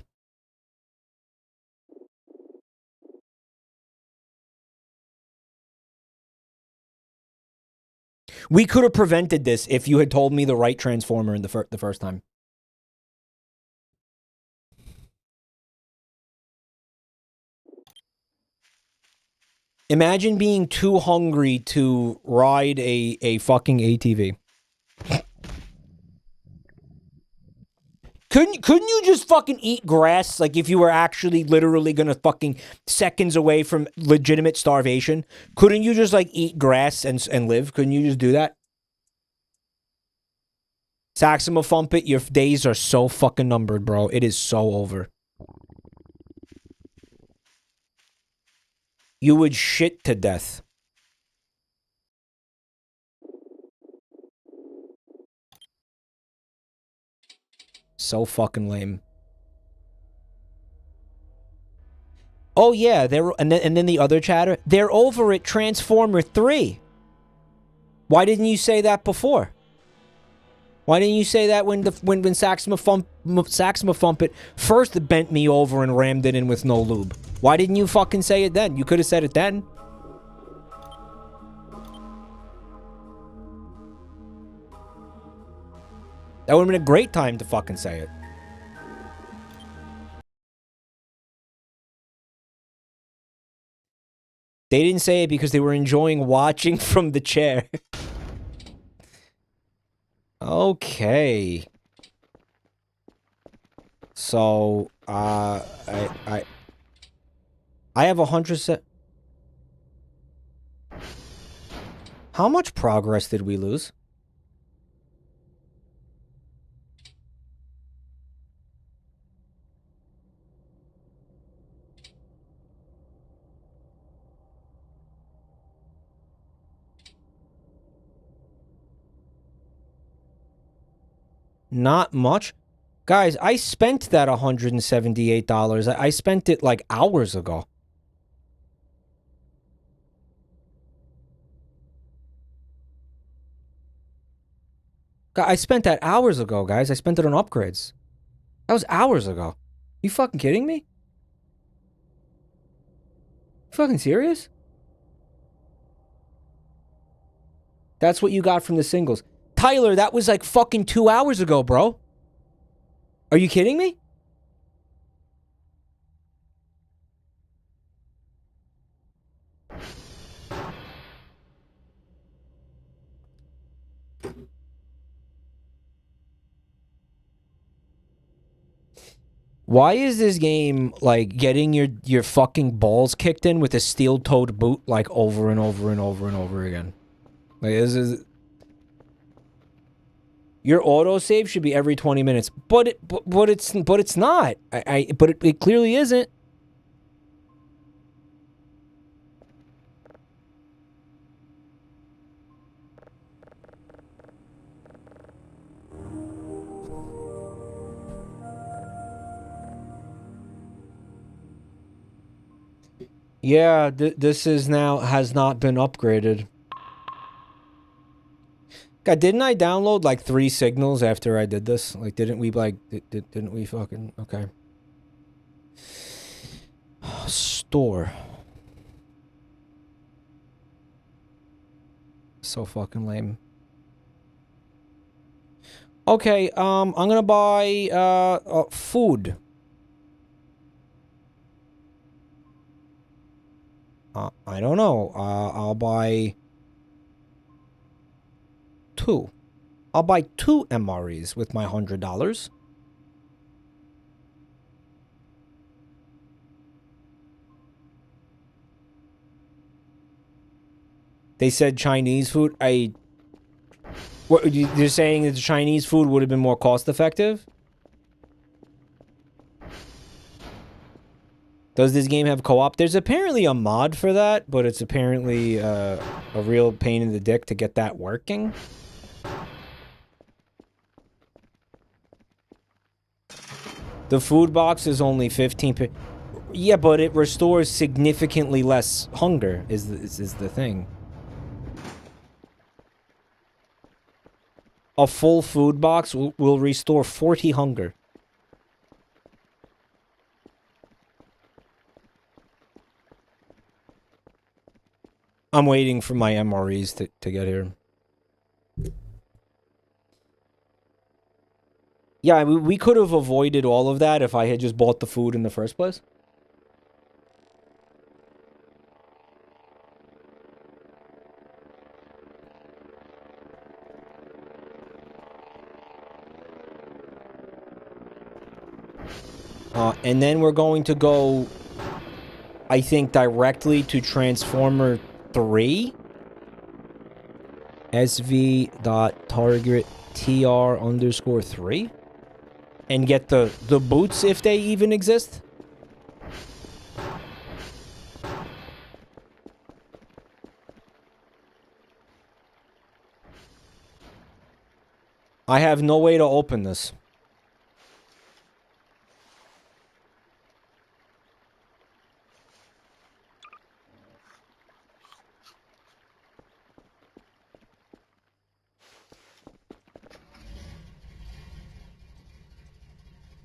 We could have prevented this if you had told me the right transformer in the first time. Imagine being too hungry to ride a fucking ATV. Couldn't you just fucking eat grass, like, if you were actually literally gonna fucking seconds away from legitimate starvation? Couldn't you just, like, eat grass and live? Couldn't you just do that? Saxophone, your days are so fucking numbered, bro. It is so over. You would shit to death. So fucking lame. Oh yeah, and then the other chatter, they're over at Transformer 3. Why didn't you say that before? Why didn't you say that when Saxophone first bent me over and rammed it in with no lube? Why didn't you fucking say it then? You could have said it then. That would have been a great time to fucking say it. They didn't say it because they were enjoying watching from the chair. Okay. So, I have 100. How much progress did we lose? Not much. Guys, I spent that $178. I spent it like hours ago. I spent that hours ago, guys. I spent it on upgrades. That was hours ago. You fucking kidding me? You fucking serious? That's what you got from the singles. Tyler, that was like fucking 2 hours ago, bro. Are you kidding me? Why is this game, like, getting your fucking balls kicked in with a steel-toed boot, like, over and over and over and over again? Like, this is... Your autosave should be every 20 minutes, but it's not. But it clearly isn't. Yeah, this is now has not been upgraded. God, didn't I download like 3 signals after I did this? Like, didn't we like didn't we fucking okay? Store. So fucking lame. Okay, I'm gonna buy food. I don't know. I'll buy 2. I'll buy 2 MREs with my $100. They said Chinese food. What you're saying that the Chinese food would have been more cost effective? Does this game have co-op? There's apparently a mod for that, but it's apparently a real pain in the dick to get that working. The food box is only 15. Yeah, but it restores significantly less hunger. Is the thing. a full food box will restore 40 hunger. I'm waiting for my MREs to get here. Yeah, we could have avoided all of that if I had just bought the food in the first place. And then we're going to go, I think, directly to Transformer 3. SV.target TR_3. And get the boots if they even exist. I have no way to open this.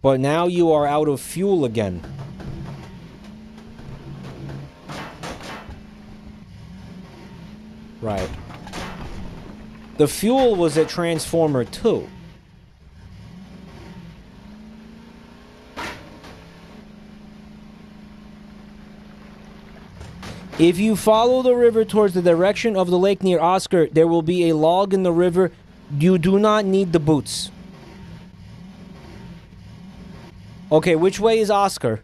But now you are out of fuel again. Right. The fuel was at Transformer 2. If you follow the river towards the direction of the lake near Oscar, there will be a log in the river. You do not need the boots. Okay, which way is Oscar?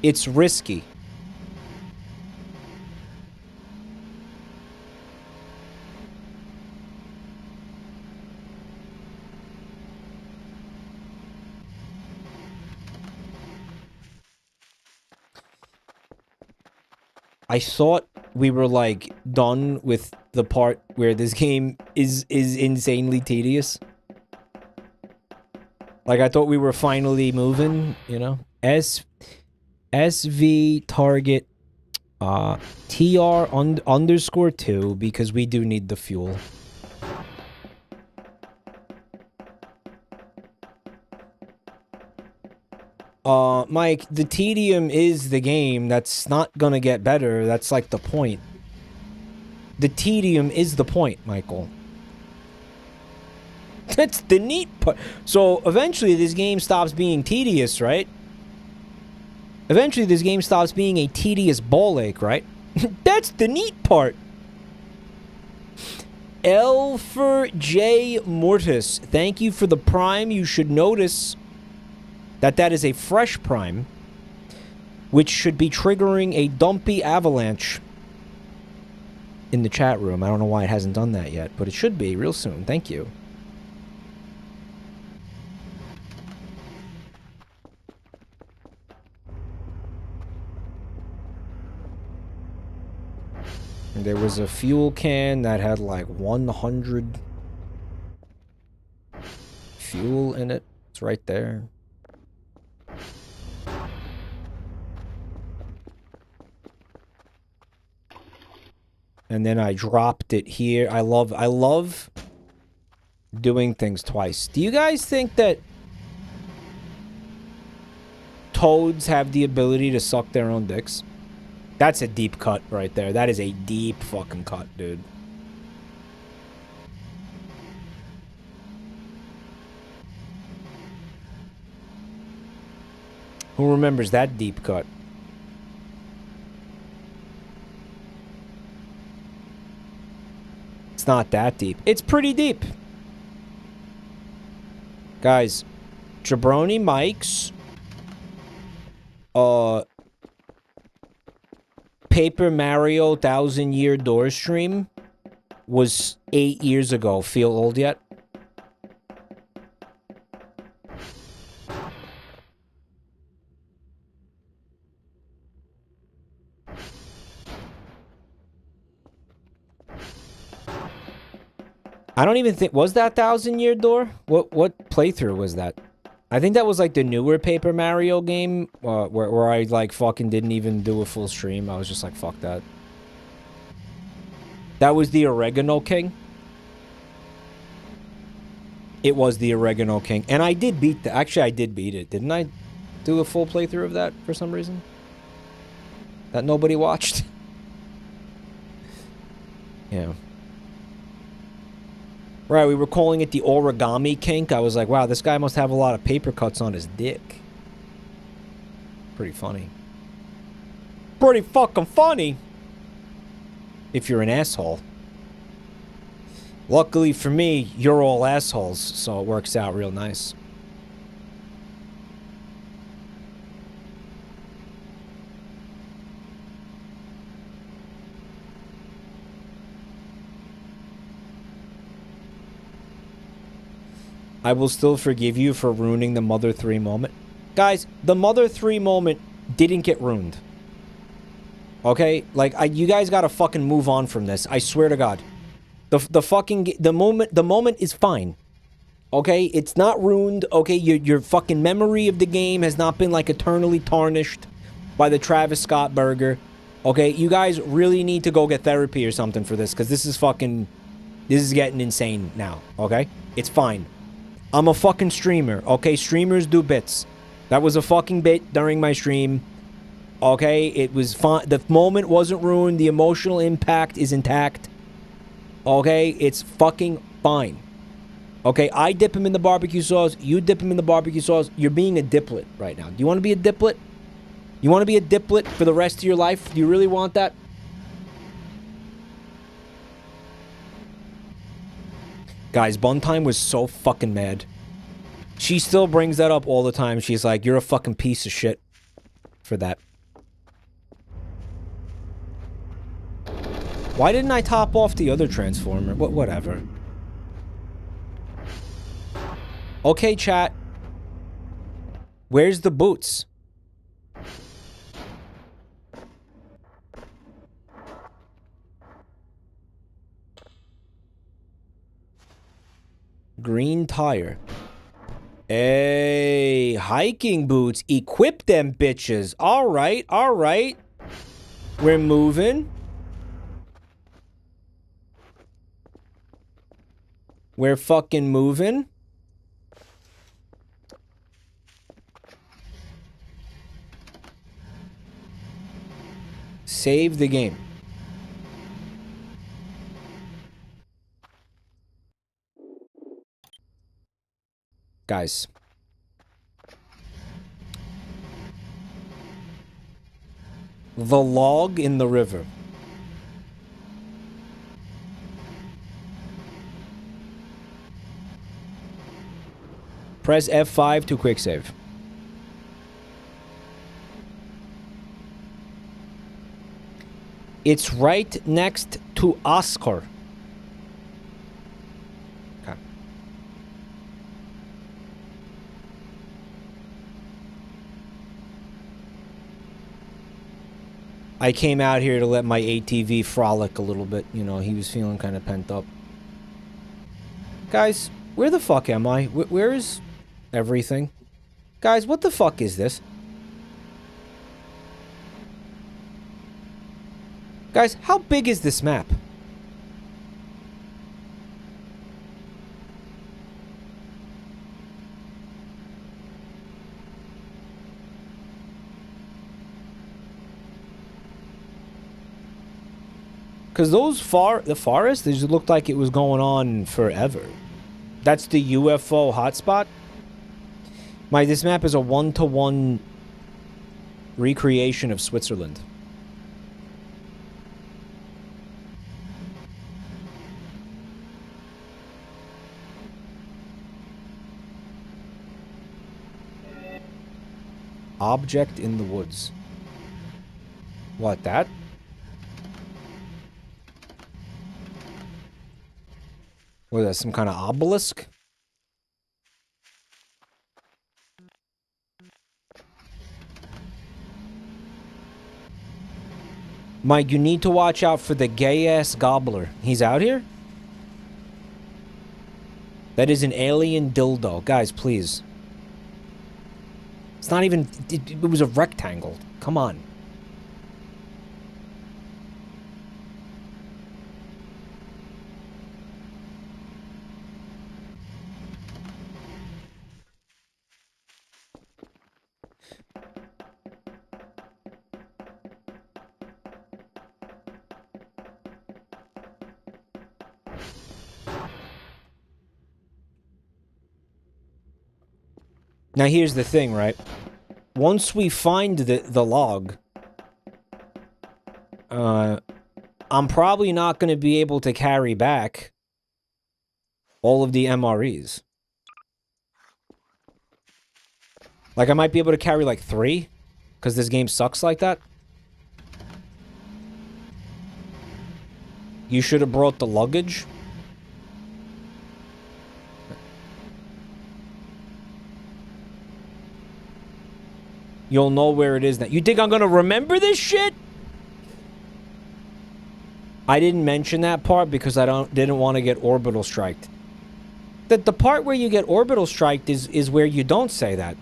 It's risky. I thought we were, like, done with the part where this game is insanely tedious. Like, I thought we were finally moving, you know? SV target TR_2 because we do need the fuel. Mike, the tedium is the game. That's not gonna get better. That's like the point. The tedium is the point, Michael. That's the neat part. So, eventually this game stops being tedious, right? Eventually this game stops being a tedious ball ache, right? That's the neat part. Elfer J. Mortis, thank you for the prime. You should notice that is a fresh prime, which should be triggering a dumpy avalanche in the chat room. I don't know why it hasn't done that yet, but it should be real soon. Thank you. There was a fuel can that had like 100 fuel in it. It's right there. And then I dropped it here. I love doing things twice. Do you guys think that toads have the ability to suck their own dicks? That's a deep cut right there. That is a deep fucking cut, dude. Who remembers that deep cut? It's not that deep. It's pretty deep. Guys, Jabroni Mike's Paper Mario 1000-Year Door stream was 8 years ago. Feel old yet? I don't even think... Was that 1000-Year Door? What playthrough was that? I think that was like the newer Paper Mario game where I like fucking didn't even do a full stream. I was just like, fuck that. That was the Oregano King. It was the Oregano King. And I did beat the... Actually, I did beat it. Didn't I do a full playthrough of that for some reason? That nobody watched? Yeah. Right, we were calling it the Origami Kink. I was like, wow, this guy must have a lot of paper cuts on his dick. Pretty funny. Pretty fucking funny. If you're an asshole. Luckily for me, you're all assholes, so it works out real nice. I will still forgive you for ruining the Mother 3 moment. Guys, the Mother 3 moment didn't get ruined. Okay? Like, you guys gotta fucking move on from this. I swear to God. The moment is fine. Okay? It's not ruined. Okay? Your fucking memory of the game has not been, like, eternally tarnished by the Travis Scott burger. Okay? You guys really need to go get therapy or something for this, because this is fucking... This is getting insane now. Okay? It's fine. I'm a fucking streamer. Okay? Streamers do bits. That was a fucking bit during my stream. Okay? It was fine. The moment wasn't ruined. The emotional impact is intact. Okay? It's fucking fine. Okay? I dip him in the barbecue sauce. You dip him in the barbecue sauce. You're being a diplet right now. Do you want to be a diplet? You want to be a diplet for the rest of your life? Do you really want that? Guys, Buntime was so fucking mad. She still brings that up all the time. She's like, you're a fucking piece of shit for that. Why didn't I top off the other Transformer? Whatever. Okay, chat. Where's the boots? Green tire. Hey, hiking boots. Equip them bitches. Alright, alright. We're moving. We're fucking moving. Save the game. Guys. The log in the river. Press F5 to quick save. It's right next to Oscar. Okay. I came out here to let my ATV frolic a little bit. You know, he was feeling kind of pent up. Guys, where the fuck am I? Where is everything? Guys, what the fuck is this? Guys, how big is this map? Because the forest, they just looked like it was going on forever. That's the UFO hotspot. This map is a 1-to-1 recreation of Switzerland. Object in the woods. What, that? What is that, some kind of obelisk? Mike, you need to watch out for the gay-ass gobbler. He's out here? That is an alien dildo. Guys, please. It's not even... It was a rectangle. Come on. Now here's the thing, right? Once we find the log, I'm probably not going to be able to carry back all of the MREs. Like, I might be able to carry, like, 3, because this game sucks like that. You should have brought the luggage. You'll know where it is now. You think I'm going to remember this shit? I didn't mention that part because I didn't want to get orbital striked. The part where you get orbital striked is where you don't say that.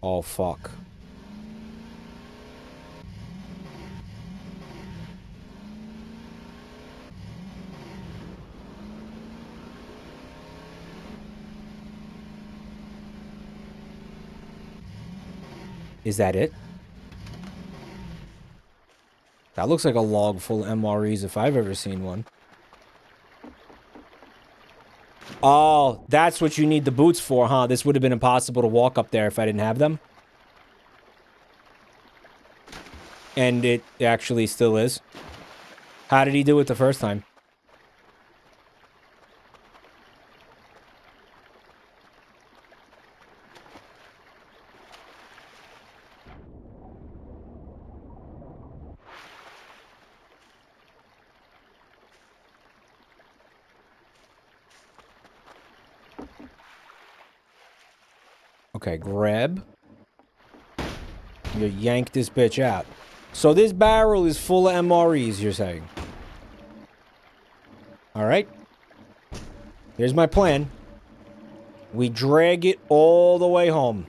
Oh, fuck. Is that it? That looks like a log full of MREs if I've ever seen one. Oh, that's what you need the boots for, huh? This would have been impossible to walk up there if I didn't have them. And it actually still is. How did he do it the first time? Okay, grab. You yank this bitch out. So this barrel is full of MREs, you're saying? Alright. Here's my plan. We drag it all the way home.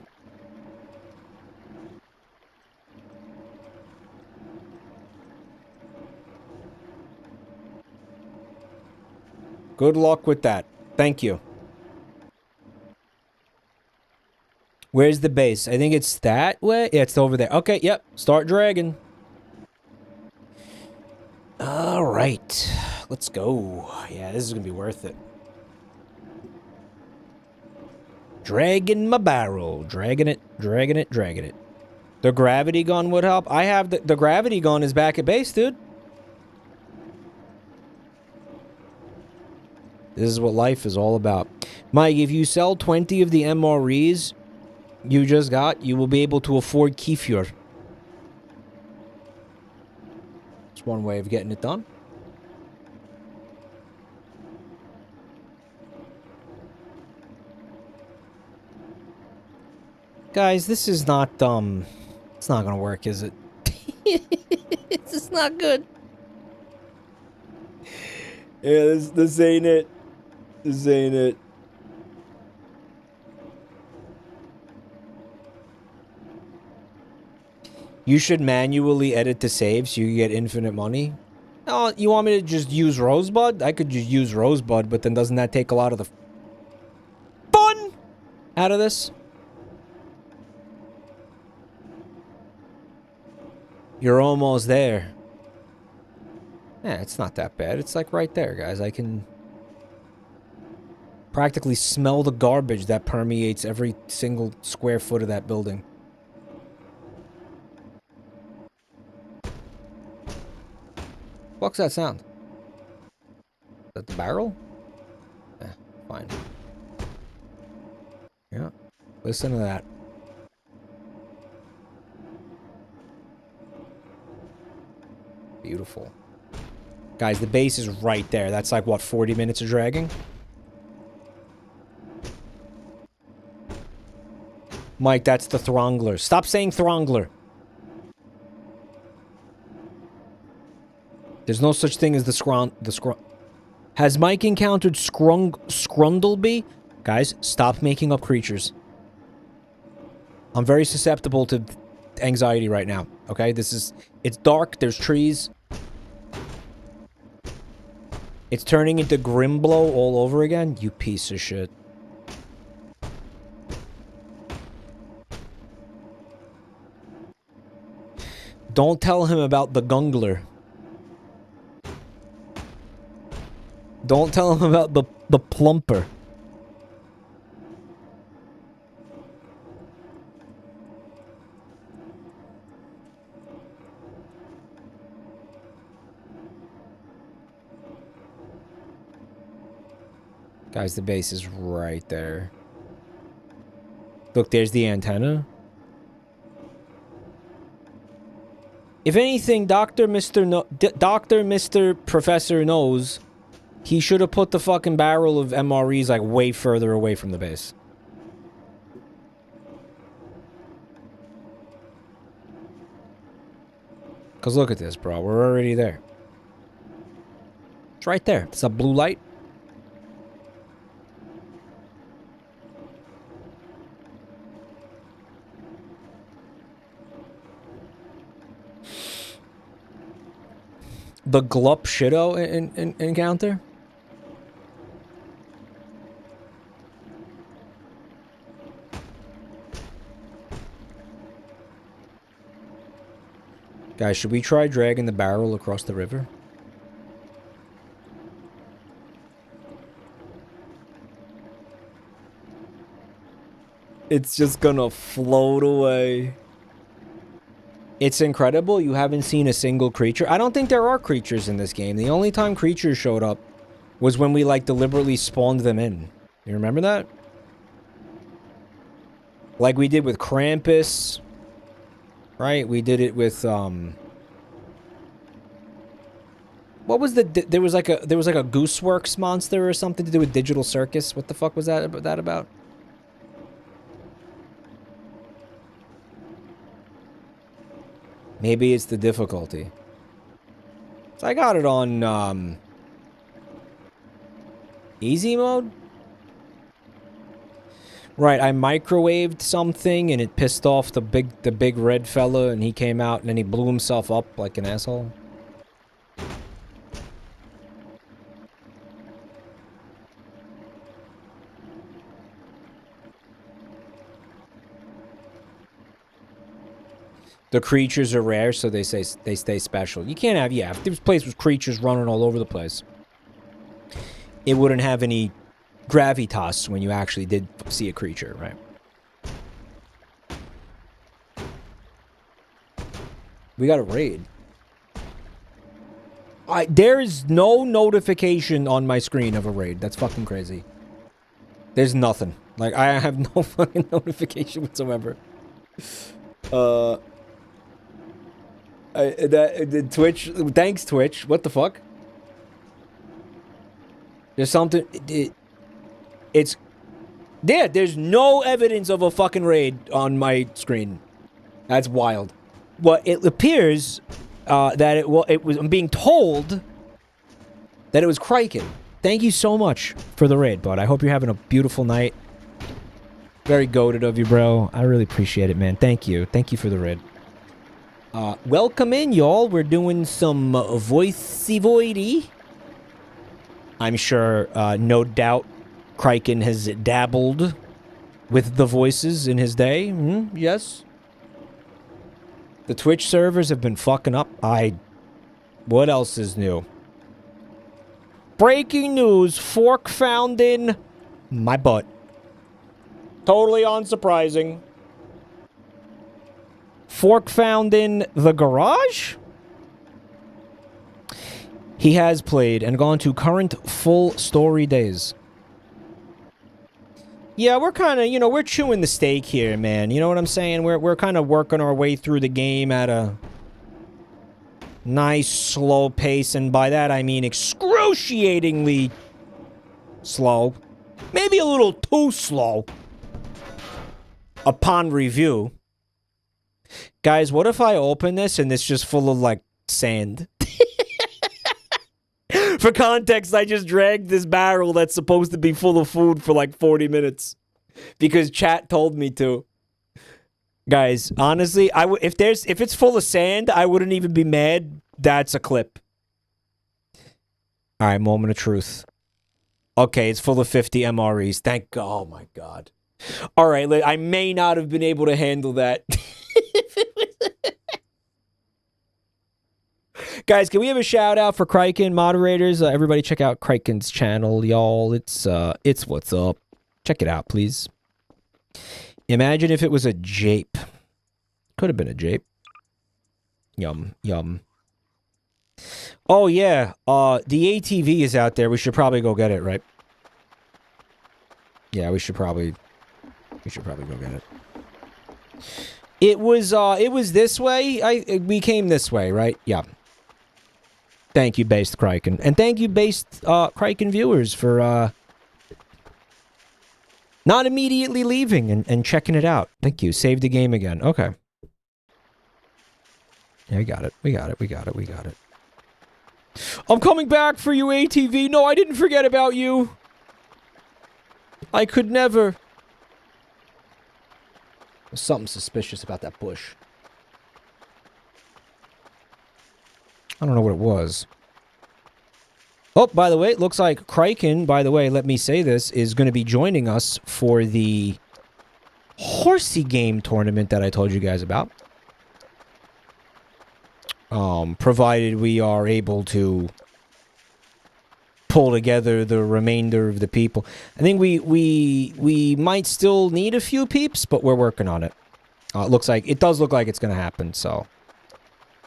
Good luck with that. Thank you. Where's the base? I think it's that way. Yeah, it's over there. Okay, yep. Start dragging. All right. Let's go. Yeah, this is going to be worth it. Dragging my barrel. Dragging it, dragging it, dragging it. The gravity gun would help. I have the gravity gun is back at base, dude. This is what life is all about. Mike, if you sell 20 of the MREs you just got, you will be able to afford Kerfur. It's one way of getting it done. Guys, this is not, it's not gonna work, is it? It's just not good. Yeah, this ain't it. This ain't it. You should manually edit the save so you get infinite money. Oh, you want me to just use Rosebud? I could just use Rosebud, but then doesn't that take a lot of the fun out of this? You're almost there. Yeah, it's not that bad. It's like right there, guys. I can practically smell the garbage that permeates every single square foot of that building. What's that sound? Is that the barrel? Eh, fine. Yeah. Listen to that. Beautiful. Guys, the base is right there. That's like, what, 40 minutes of dragging? Mike, that's the Throngler. Stop saying Throngler. There's no such thing as the scrun. Has Mike encountered Scrundleby? Guys, stop making up creatures. I'm very susceptible to anxiety right now. Okay, it's dark. There's trees. It's turning into Grimblow all over again. You piece of shit. Don't tell him about the Gungler. Don't tell him about the plumper. Guys, the base is right there. Look, there's the antenna. If anything, Dr. Mr. Professor knows he should have put the fucking barrel of MREs like way further away from the base. Because look at this, bro. We're already there. It's right there. It's a blue light. The Glup Shido encounter? Guys, should we try dragging the barrel across the river? It's just gonna float away. It's incredible you haven't seen a single creature. I don't think there are creatures in this game. The only time creatures showed up was when we, like, deliberately spawned them in. You remember that? Like we did with Krampus. Right? We did it with, what was there was like a Gooseworks monster or something to do with Digital Circus. What the fuck was that about? Maybe it's the difficulty. So I got it on, easy mode? Right, I microwaved something and it pissed off the big red fella and he came out and then he blew himself up like an asshole. The creatures are rare, so they stay special. You can't have, yeah, if this place was creatures running all over the place, it wouldn't have any gravitas when you actually did see a creature, right? We got a raid. There is no notification on my screen of a raid. That's fucking crazy. There's nothing. Like, I have no fucking notification whatsoever. Twitch, thanks Twitch. What the fuck? There's something. It's there. There's no evidence of a fucking raid on my screen. That's wild. Well, it appears that it was. I'm being told that it was Kraken. Thank you so much for the raid, bud. I hope you're having a beautiful night. Very goated of you, bro. I really appreciate it, man. Thank you. Thank you for the raid. Welcome in, y'all. We're doing some voicey-voidy. I'm sure, no doubt, Kraken has dabbled with the voices in his day. Yes. The Twitch servers have been fucking up. What else is new? Breaking news. Fork found in my butt. Totally unsurprising. Fork found in the garage? He has played and gone to current full story days. Yeah, we're kind of, we're chewing the steak here, man. You know what I'm saying? We're kind of working our way through the game at a nice, slow pace. And by that, I mean excruciatingly slow. Maybe a little too slow. Upon review. Guys, what if I open this and it's just full of, like, sand? For context, I just dragged this barrel that's supposed to be full of food for, like, 40 minutes. Because chat told me to. Guys, honestly, if it's full of sand, I wouldn't even be mad. That's a clip. Alright, moment of truth. Okay, it's full of 50 MREs. Thank God. Oh, my God. Alright, I may not have been able to handle that. Guys, can we have a shout out for Kraken moderators? Everybody check out Kraken's channel, y'all. It's what's up. Check it out, please. Imagine if it was a jape. Could have been a jape. Yum, yum. Oh, yeah. The ATV is out there. We should probably go get it, right? Yeah, we should probably go get it. It was this way. We came this way, right? Yeah. Thank you, Based Kraken. And thank you, Based Kraken viewers, for not immediately leaving and checking it out. Thank you. Save the game again. Okay. Yeah, we got it. We got it. We got it. We got it. I'm coming back for you, ATV. No, I didn't forget about you. I could never. There's something suspicious about that bush. I don't know what it was. Oh, by the way, it looks like Kraken, by the way, let me say this, is going to be joining us for the horsey game tournament that I told you guys about. Provided we are able to pull together the remainder of the people. I think we might still need a few peeps, but we're working on it. It does look like it's going to happen, so.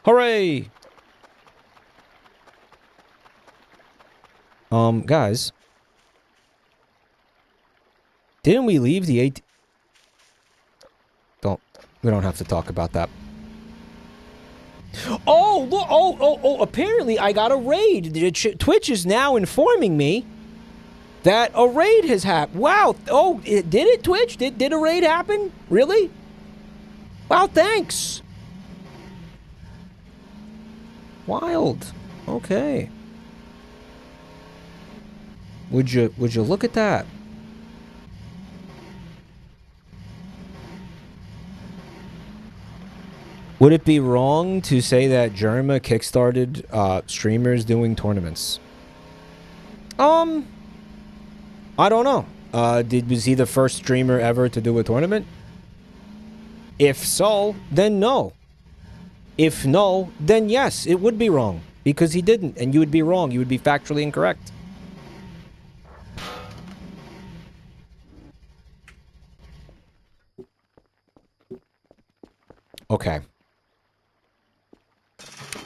Hooray! Guys. Didn't we leave the we don't have to talk about that. Oh, look, oh, apparently I got a raid. Twitch is now informing me that a raid has happened. Wow. Oh, did it, Twitch? Did a raid happen? Really? Wow, thanks. Wild. Okay. Would you look at that? Would it be wrong to say that Germa kickstarted streamers doing tournaments? I don't know. Was he the first streamer ever to do a tournament? If so, then no. If no, then yes, it would be wrong. Because he didn't, and you would be wrong. You would be factually incorrect. Okay.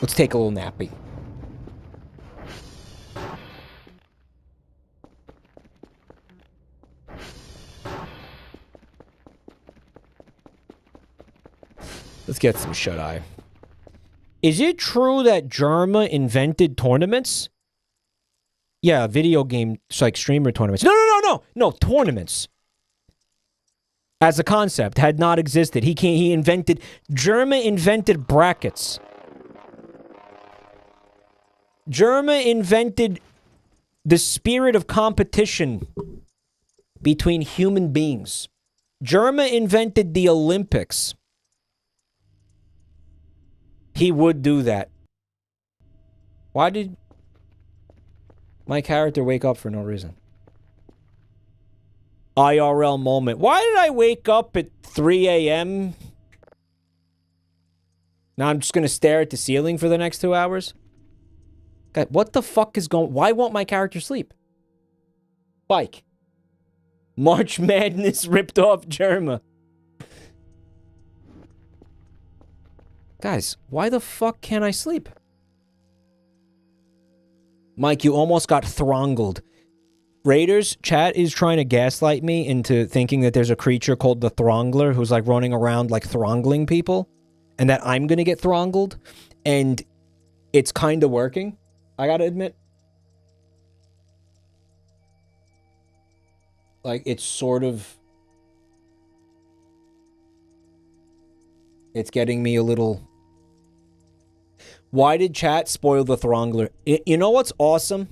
Let's take a little nappy. Let's get some shut-eye. Is it true that Germa invented tournaments? Yeah, video game, like streamer tournaments. No, tournaments. As a concept, had not existed. Germa invented brackets. Germa invented the spirit of competition between human beings. Germa invented the Olympics. He would do that. Why did my character wake up for no reason? IRL moment. Why did I wake up at 3 a.m.? Now I'm just going to stare at the ceiling for the next 2 hours? God, what the fuck is going... Why won't my character sleep? Spike. March Madness ripped off Germa. Guys, why the fuck can't I sleep? Mike, you almost got throngled. Raiders, chat is trying to gaslight me into thinking that there's a creature called the Throngler who's like running around like throngling people. And that I'm gonna get throngled. And it's kind of working. I gotta admit. Like, it's sort of... It's getting me a little... Why did chat spoil the Throngler? You know what's awesome?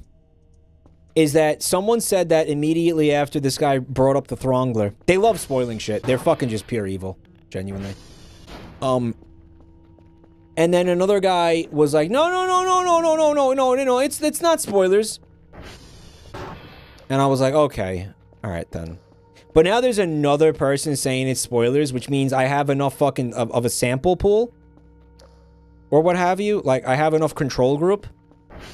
Is that someone said that immediately after this guy brought up the Throngler. They love spoiling shit. They're fucking just pure evil. Genuinely. And then another guy was like, no, it's not spoilers. And I was like, okay. Alright then. But now there's another person saying it's spoilers, which means I have enough fucking of a sample pool or what have you, like I have enough control group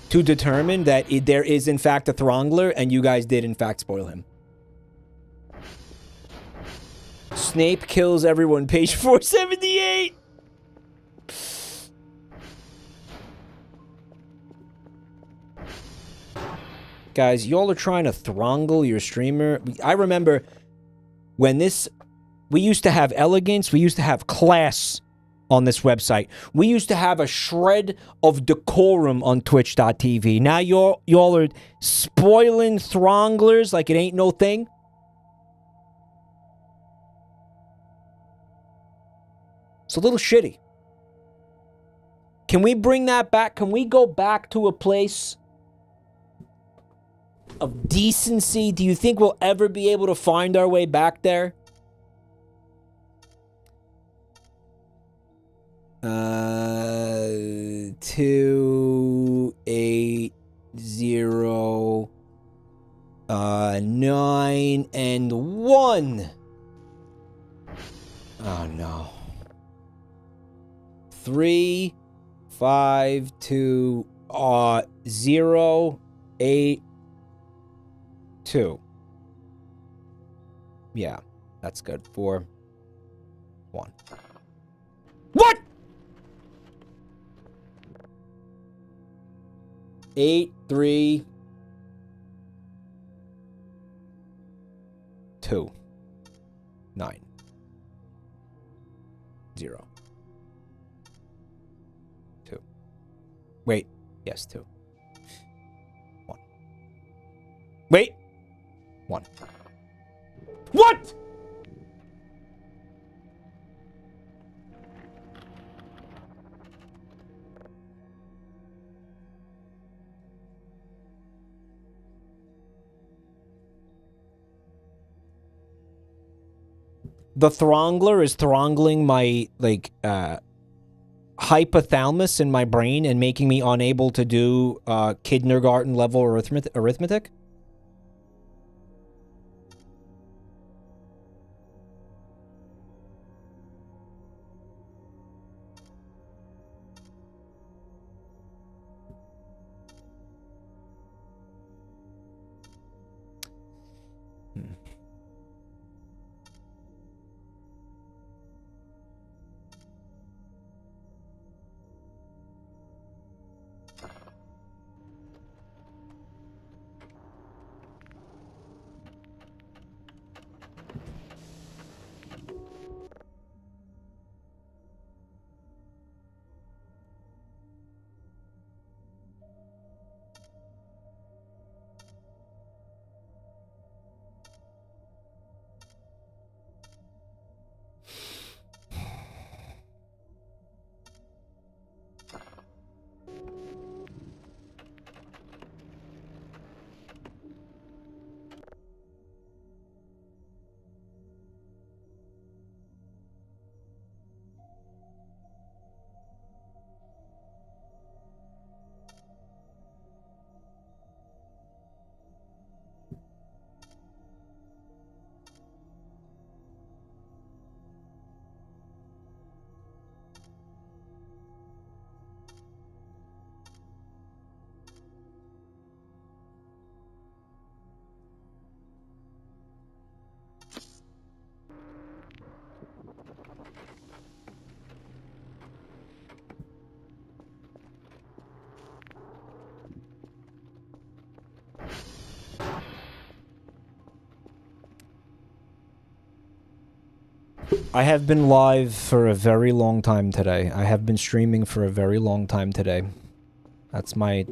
to determine that there is in fact a Throngler and you guys did in fact spoil him. Snape kills everyone, page 478. Guys, y'all are trying to Throngle your streamer. I remember when we used to have elegance, we used to have class on this website. We used to have a shred of decorum on twitch.tv. Now y'all are spoiling Thronglers like it ain't no thing. It's a little shitty. Can we bring that back? Can we go back to a place of decency? Do you think we'll ever be able to find our way back there? 2 8 0 9 and 1. Oh no. 3 5 2 0 8 2. Yeah, that's good. 4 1. What? 8 3 2 9 0 2. Wait, yes, 2 1. Wait. 1. What? The Throngler is throngling my, like, hypothalamus in my brain and making me unable to do kindergarten level arithmetic? I have been live for a very long time today. I have been streaming for a very long time today. That's my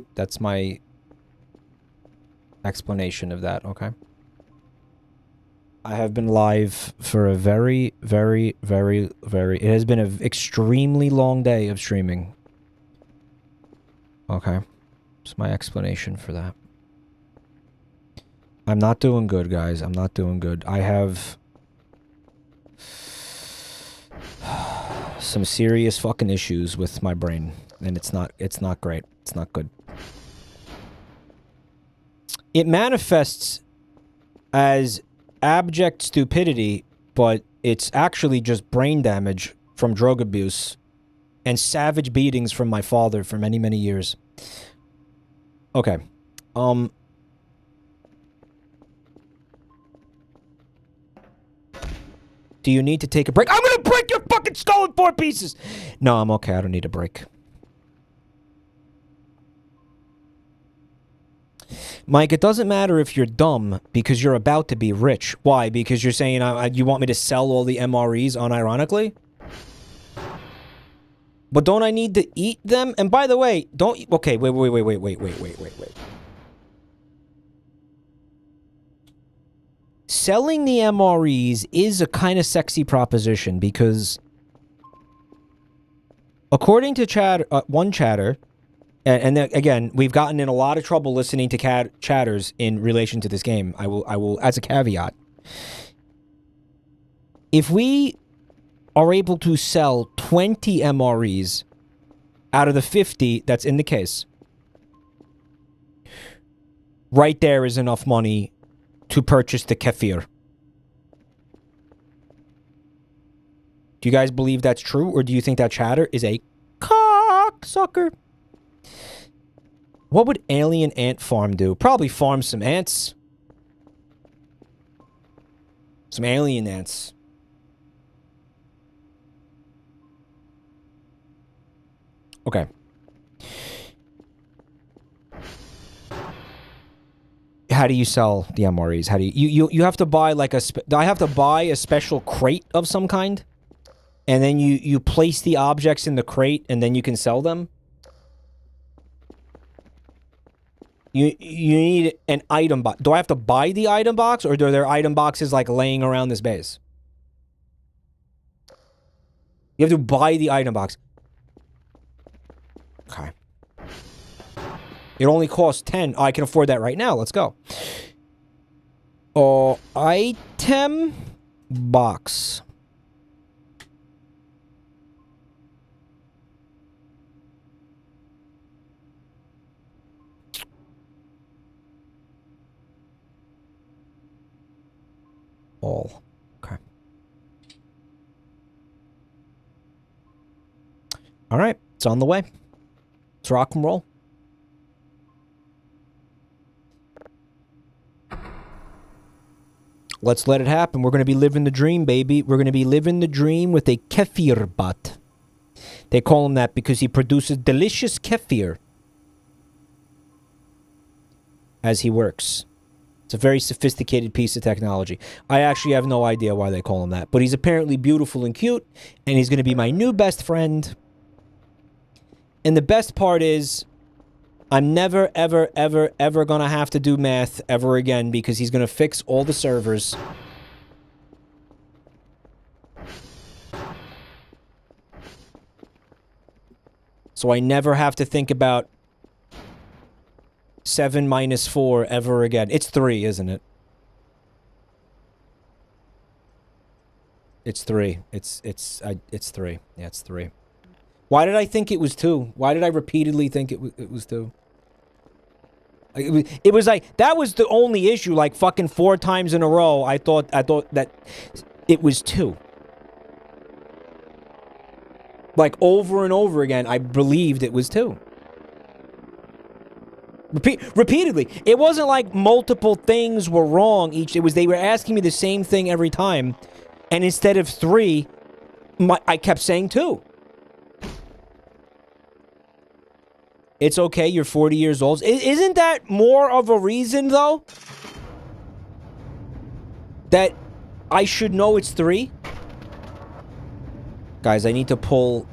explanation of that, okay? I have been live for a very, it has been an extremely long day of streaming. Okay. That's my explanation for that. I'm not doing good, guys. I'm not doing good. I have some serious fucking issues with my brain, and it's not great. It's not good. It manifests as abject stupidity, but it's actually just brain damage from drug abuse and savage beatings from my father for many, many years. Okay. Do you need to take a break? I'm gonna break your fucking skull in 4 pieces! No, I'm okay. I don't need a break. Mike, it doesn't matter if you're dumb because you're about to be rich. Why? Because you're saying you want me to sell all the MREs unironically? But don't I need to eat them? And by the way, don't... Okay, wait. Selling the MREs is a kind of sexy proposition because... According to one chatter... And then, again, we've gotten in a lot of trouble listening to chatters in relation to this game. I will, as a caveat. If we are able to sell 20 MREs out of the 50 that's in the case, right there is enough money to purchase the Kerfur. Do you guys believe that's true, or do you think that chatter is a cocksucker? What would Alien Ant Farm do? Probably farm some ants. Some alien ants. Okay. How do you sell the MREs? How do you have to buy like I have to buy a special crate of some kind? And then you place the objects in the crate and then you can sell them? You need an item box. Do I have to buy the item box, or are there item boxes like laying around this base? You have to buy the item box. Okay. It only costs 10. Oh, I can afford that right now. Let's go. Item box. All. Okay. All right. It's on the way. Let's rock and roll. Let's let it happen. We're going to be living the dream, baby. We're going to be living the dream with a Kerfur bot. They call him that because he produces delicious Kerfur as he works. It's a very sophisticated piece of technology. I actually have no idea why they call him that. But he's apparently beautiful and cute. And he's going to be my new best friend. And the best part is, I'm never, ever, ever, ever going to have to do math ever again. Because he's going to fix all the servers. So I never have to think about 7 minus 4 ever again. It's 3, isn't it? It's 3. It's 3. Yeah, it's 3. Why did I think it was 2? Why did I repeatedly think it was 2? It was like, that was the only issue, like fucking 4 times in a row. I thought that it was 2. Like over and over again, I believed it was 2. Repeatedly. It wasn't like multiple things were wrong each. It was they were asking me the same thing every time. And instead of 3, I kept saying 2. It's okay, you're 40 years old. Isn't that more of a reason, though? That I should know it's 3? Guys, I need to pull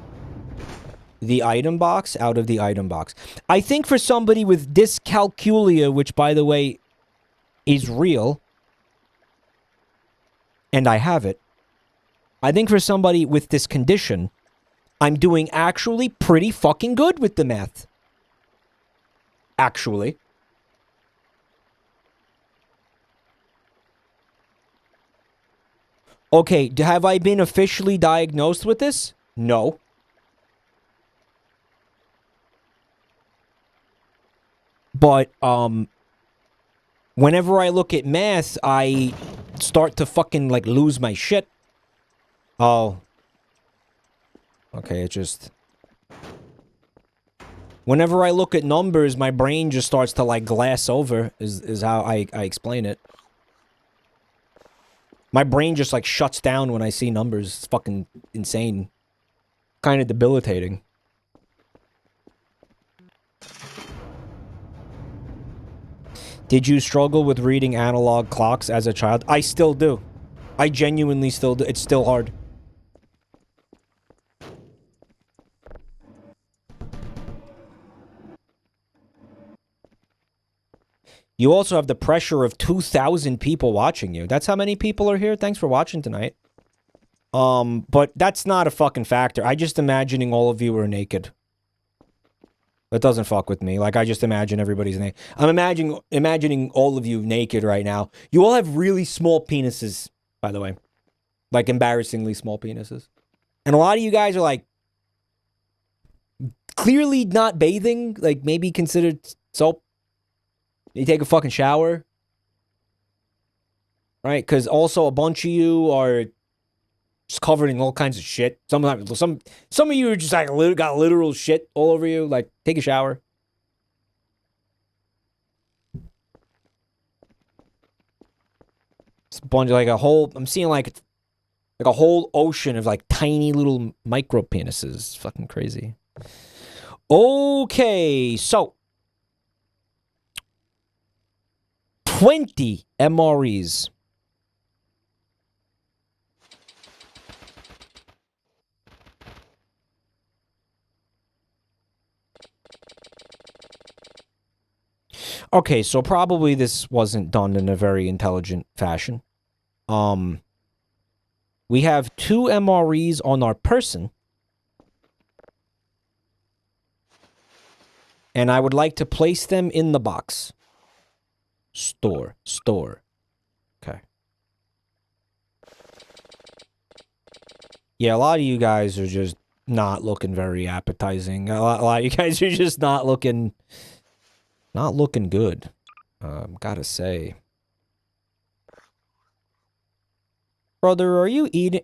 the item box out of the item box. I think for somebody with dyscalculia, which, by the way, is real, and I have it, I think for somebody with this condition, I'm doing actually pretty fucking good with the math. Actually. Okay, have I been officially diagnosed with this? No. But, whenever I look at math, I start to fucking, like, lose my shit. Oh. Okay, it just... Whenever I look at numbers, my brain just starts to, like, glass over, is how I explain it. My brain just, like, shuts down when I see numbers. It's fucking insane. Kind of debilitating. Did you struggle with reading analog clocks as a child? I still do. I genuinely still do. It's still hard. You also have the pressure of 2,000 people watching you. That's how many people are here. Thanks for watching tonight. But that's not a fucking factor. I just imagining all of you are naked. That doesn't fuck with me. Like, I just imagine everybody's naked. I'm imagining all of you naked right now. You all have really small penises, by the way. Like, embarrassingly small penises. And a lot of you guys are, like, clearly not bathing. Like, maybe considered soap. You take a fucking shower. Right? Because also a bunch of you are just covered in all kinds of shit. Some of you are just like got literal shit all over you. Like, take a shower. It's a bunch of like a whole. I'm seeing like a whole ocean of like tiny little micro penises. It's fucking crazy. Okay, so 20 MREs. Okay, so probably this wasn't done in a very intelligent fashion. We have 2 MREs on our person. And I would like to place them in the box. Store. Okay. Yeah, a lot of you guys are just not looking very appetizing. A lot of you guys are just not looking good. Gotta say. Brother, are you eating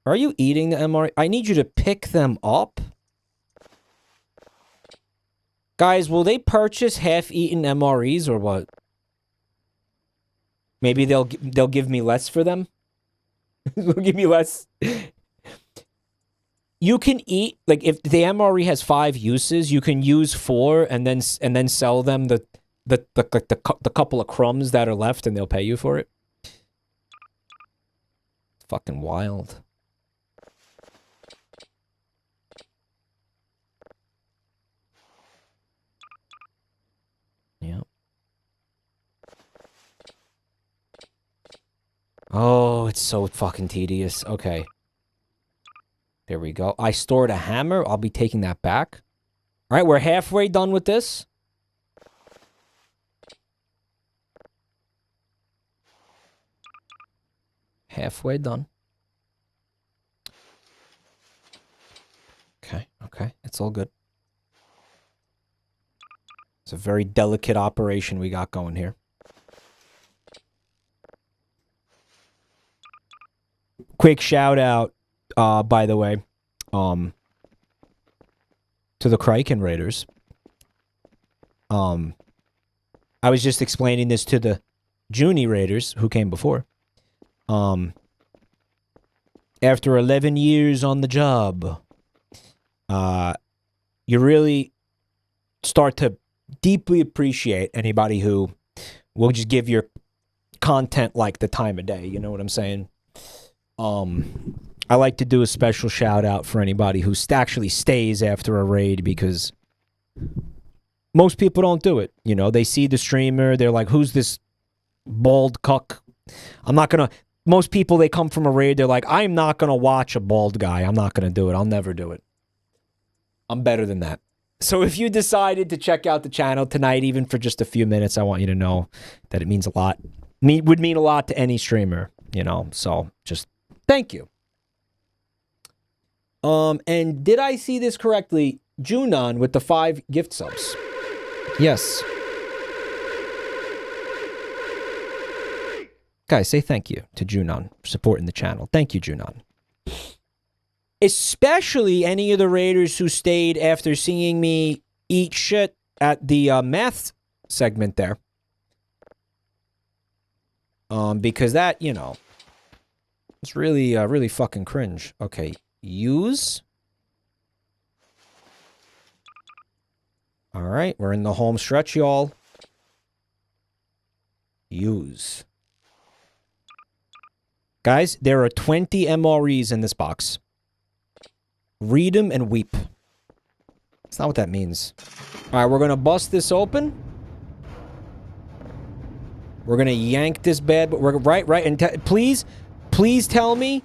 the MRE? I need you to pick them up. Guys, will they purchase half-eaten MREs or what? Maybe they'll give me less for them. They'll give me less. You can eat, like, if the MRE has 5 uses, you can use 4 and then sell them the couple of crumbs that are left, and they'll pay you for it. Fucking wild. Yep. Oh, it's so fucking tedious. Okay. There we go. I stored a hammer. I'll be taking that back. All right, we're halfway done with this. Halfway done. Okay. It's all good. It's a very delicate operation we got going here. Quick shout out, by the way, to the Kraken Raiders. I was just explaining this to the Junie Raiders who came before. After 11 years on the job, you really start to deeply appreciate anybody who will just give your content like the time of day. You know what I'm saying? I like to do a special shout out for anybody who actually stays after a raid, because most people don't do it. You know, they see the streamer, they're like, who's this bald cuck? Most people, they come from a raid, they're like, I'm not gonna watch a bald guy. I'm not gonna do it. I'll never do it. I'm better than that. So if you decided to check out the channel tonight, even for just a few minutes, I want you to know that it means a lot. Would mean a lot to any streamer, you know, so just thank you. And did I see this correctly? Junon with the 5 gift subs. Yes. Guys, say thank you to Junon for supporting the channel. Thank you, Junon. Especially any of the raiders who stayed after seeing me eat shit at the math segment there. Because that, you know, it's really, really fucking cringe. Okay, use. All right, we're in the home stretch, y'all. Use. Guys, there are 20 MREs in this box. Read them and weep. That's not what that means. All right, we're going to bust this open. We're going to yank this bad, but we're right. And please tell me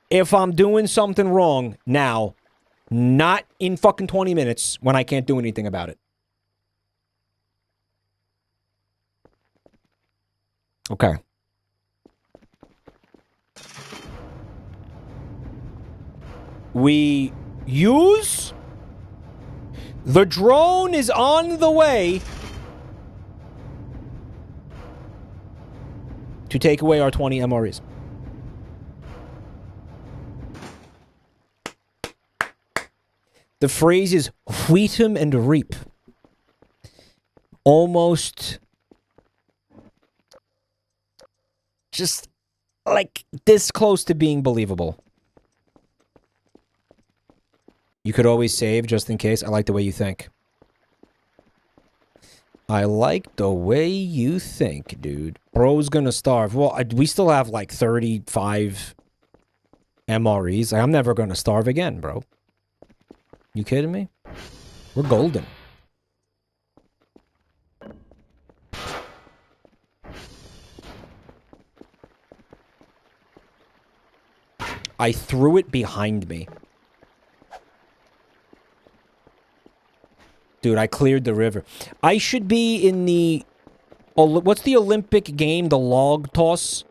if I'm doing something wrong now. Not in fucking 20 minutes when I can't do anything about it. Okay. We use. The drone is on the way to take away our 20 MREs. The phrase is wheat 'em and reap. Almost just like this close to being believable. You could always save just in case. I like the way you think. I like the way you think, dude. Bro's gonna starve. Well, we still have like 35 MREs. I'm never gonna starve again, bro. You kidding me? We're golden. I threw it behind me. Dude, I cleared the river. I should be in the... what's the Olympic game? The log toss?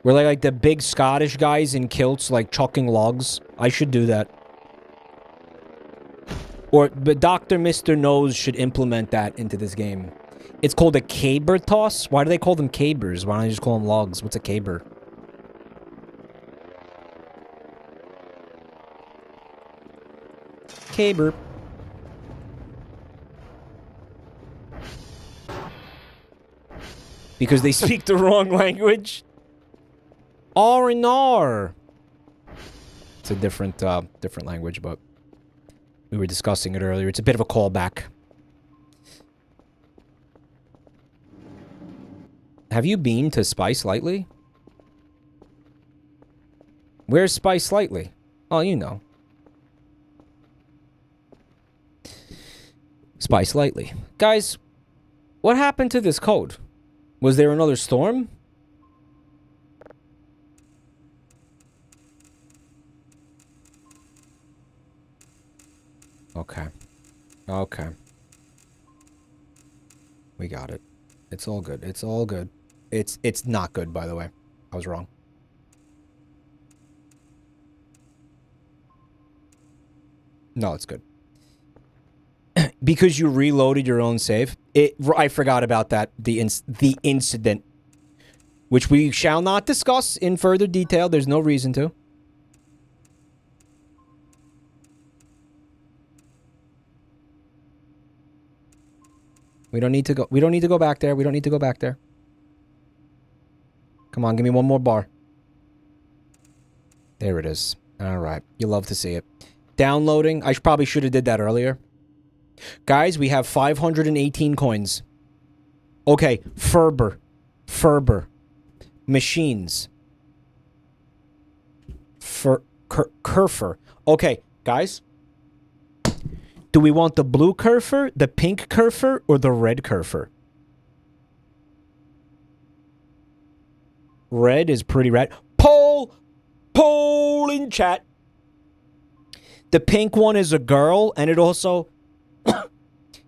Where like the big Scottish guys in kilts like chucking logs. I should do that. But Dr. Mr. Nose should implement that into this game. It's called a caber toss? Why do they call them cabers? Why don't I just call them logs? What's a caber? Caber. Because they speak the wrong language? R&R. It's a different language, but... we were discussing it earlier. It's a bit of a callback. Have you been to Spice Lightly? Where's Spice Lightly? Oh, you know. Spice Lightly. Guys, what happened to this code? Was there another storm? Okay. Okay. We got it. It's all good. It's all good. It's not good, by the way. I was wrong. No, it's good. Because you reloaded your own save. I forgot about that. The incident. Which we shall not discuss in further detail. There's no reason to. We don't need to go. We don't need to go back there. We don't need to go back there. Come on, give me one more bar. There it is. All right. You love to see it. Downloading. I probably should have did that earlier. Guys, we have 518 coins. Okay. Ferber. Machines. Kerfur. Okay, guys. Do we want the blue Kerfur, the pink Kerfur, or the red Kerfur? Red is pretty red. Poll in chat. The pink one is a girl, and it also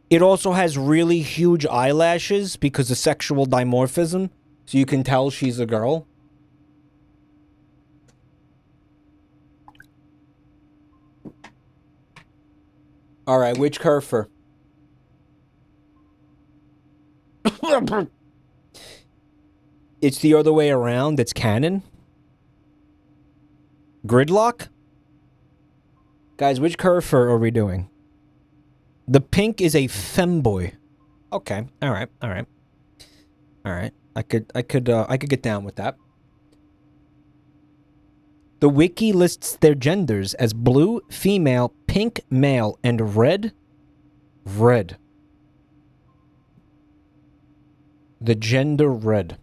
has really huge eyelashes because of sexual dimorphism, so you can tell she's a girl. All right, which Kerfur? It's the other way around. It's canon. Gridlock? Guys, which Kerfur are we doing? The pink is a femboy. Okay. All right. All right. All right. I could get down with that. The wiki lists their genders as blue, female, pink, male, and red. Red. The gender red.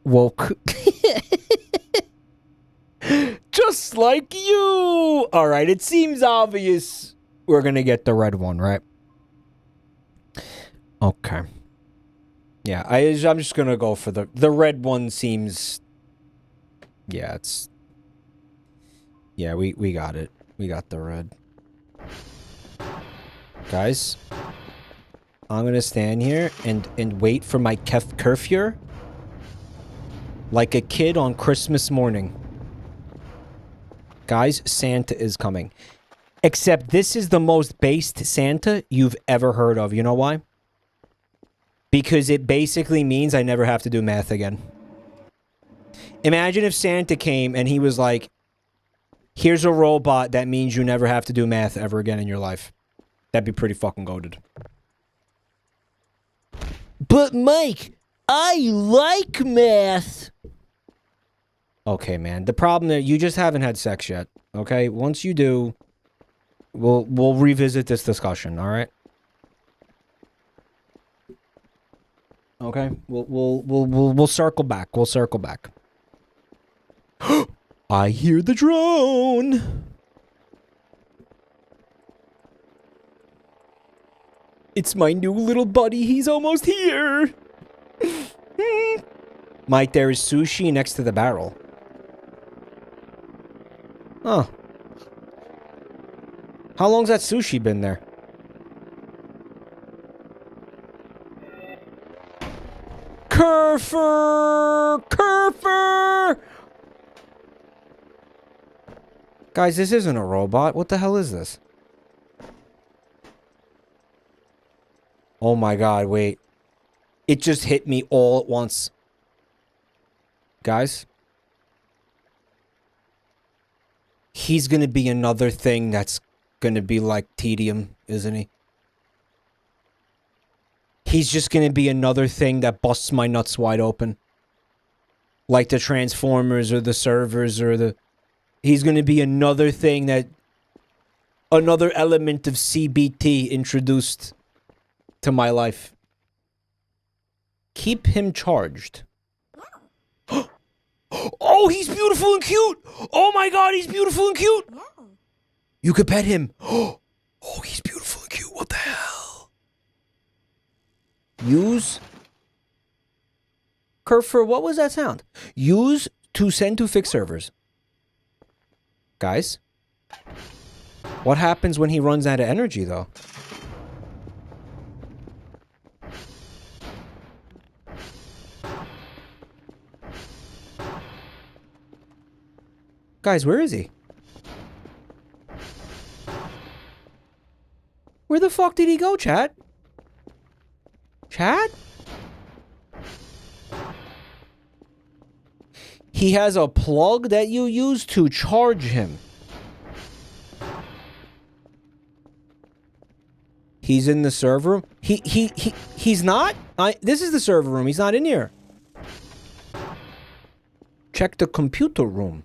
Woke. Just like you! Alright, it seems obvious we're gonna get the red one, right? Okay. Yeah, I'm just gonna go for the red one seems... Yeah, it's... Yeah, we got it. We got the red. Guys, I'm gonna stand here and wait for my Kerfur like a kid on Christmas morning. Guys, Santa is coming. Except this is the most based Santa you've ever heard of. You know why? Because it basically means I never have to do math again. Imagine if Santa came and he was like, here's a robot that means you never have to do math ever again in your life. That'd be pretty fucking goated. But Mike, I like math. Okay, man. The problem that you just haven't had sex yet. Okay? Once you do, we'll revisit this discussion, all right? Okay? We'll circle back. We'll circle back. I hear the drone. It's my new little buddy. He's almost here. Mike, there is sushi next to the barrel. Huh. How long's that sushi been there? Kerfur! Kerfur! Guys, this isn't a robot. What the hell is this? Oh my god, wait. It just hit me all at once. Guys? He's gonna be another thing that's gonna be like tedium, isn't he? He's just gonna be another thing that busts my nuts wide open. Like the Transformers or the servers or the... He's gonna be another thing that... Another element of CBT introduced to my life. Keep him charged. Oh, he's beautiful and cute! Oh my god, he's beautiful and cute! You could pet him. Oh, he's beautiful and cute. What the hell? Use... Kerfur, what was that sound? Use to send to fix servers. Guys? What happens when he runs out of energy, though? Guys, where is he? Where the fuck did he go, chat? Chat? He has a plug that you use to charge him. He's in the server room. He's not? This is the server room. He's not in here. Check the computer room.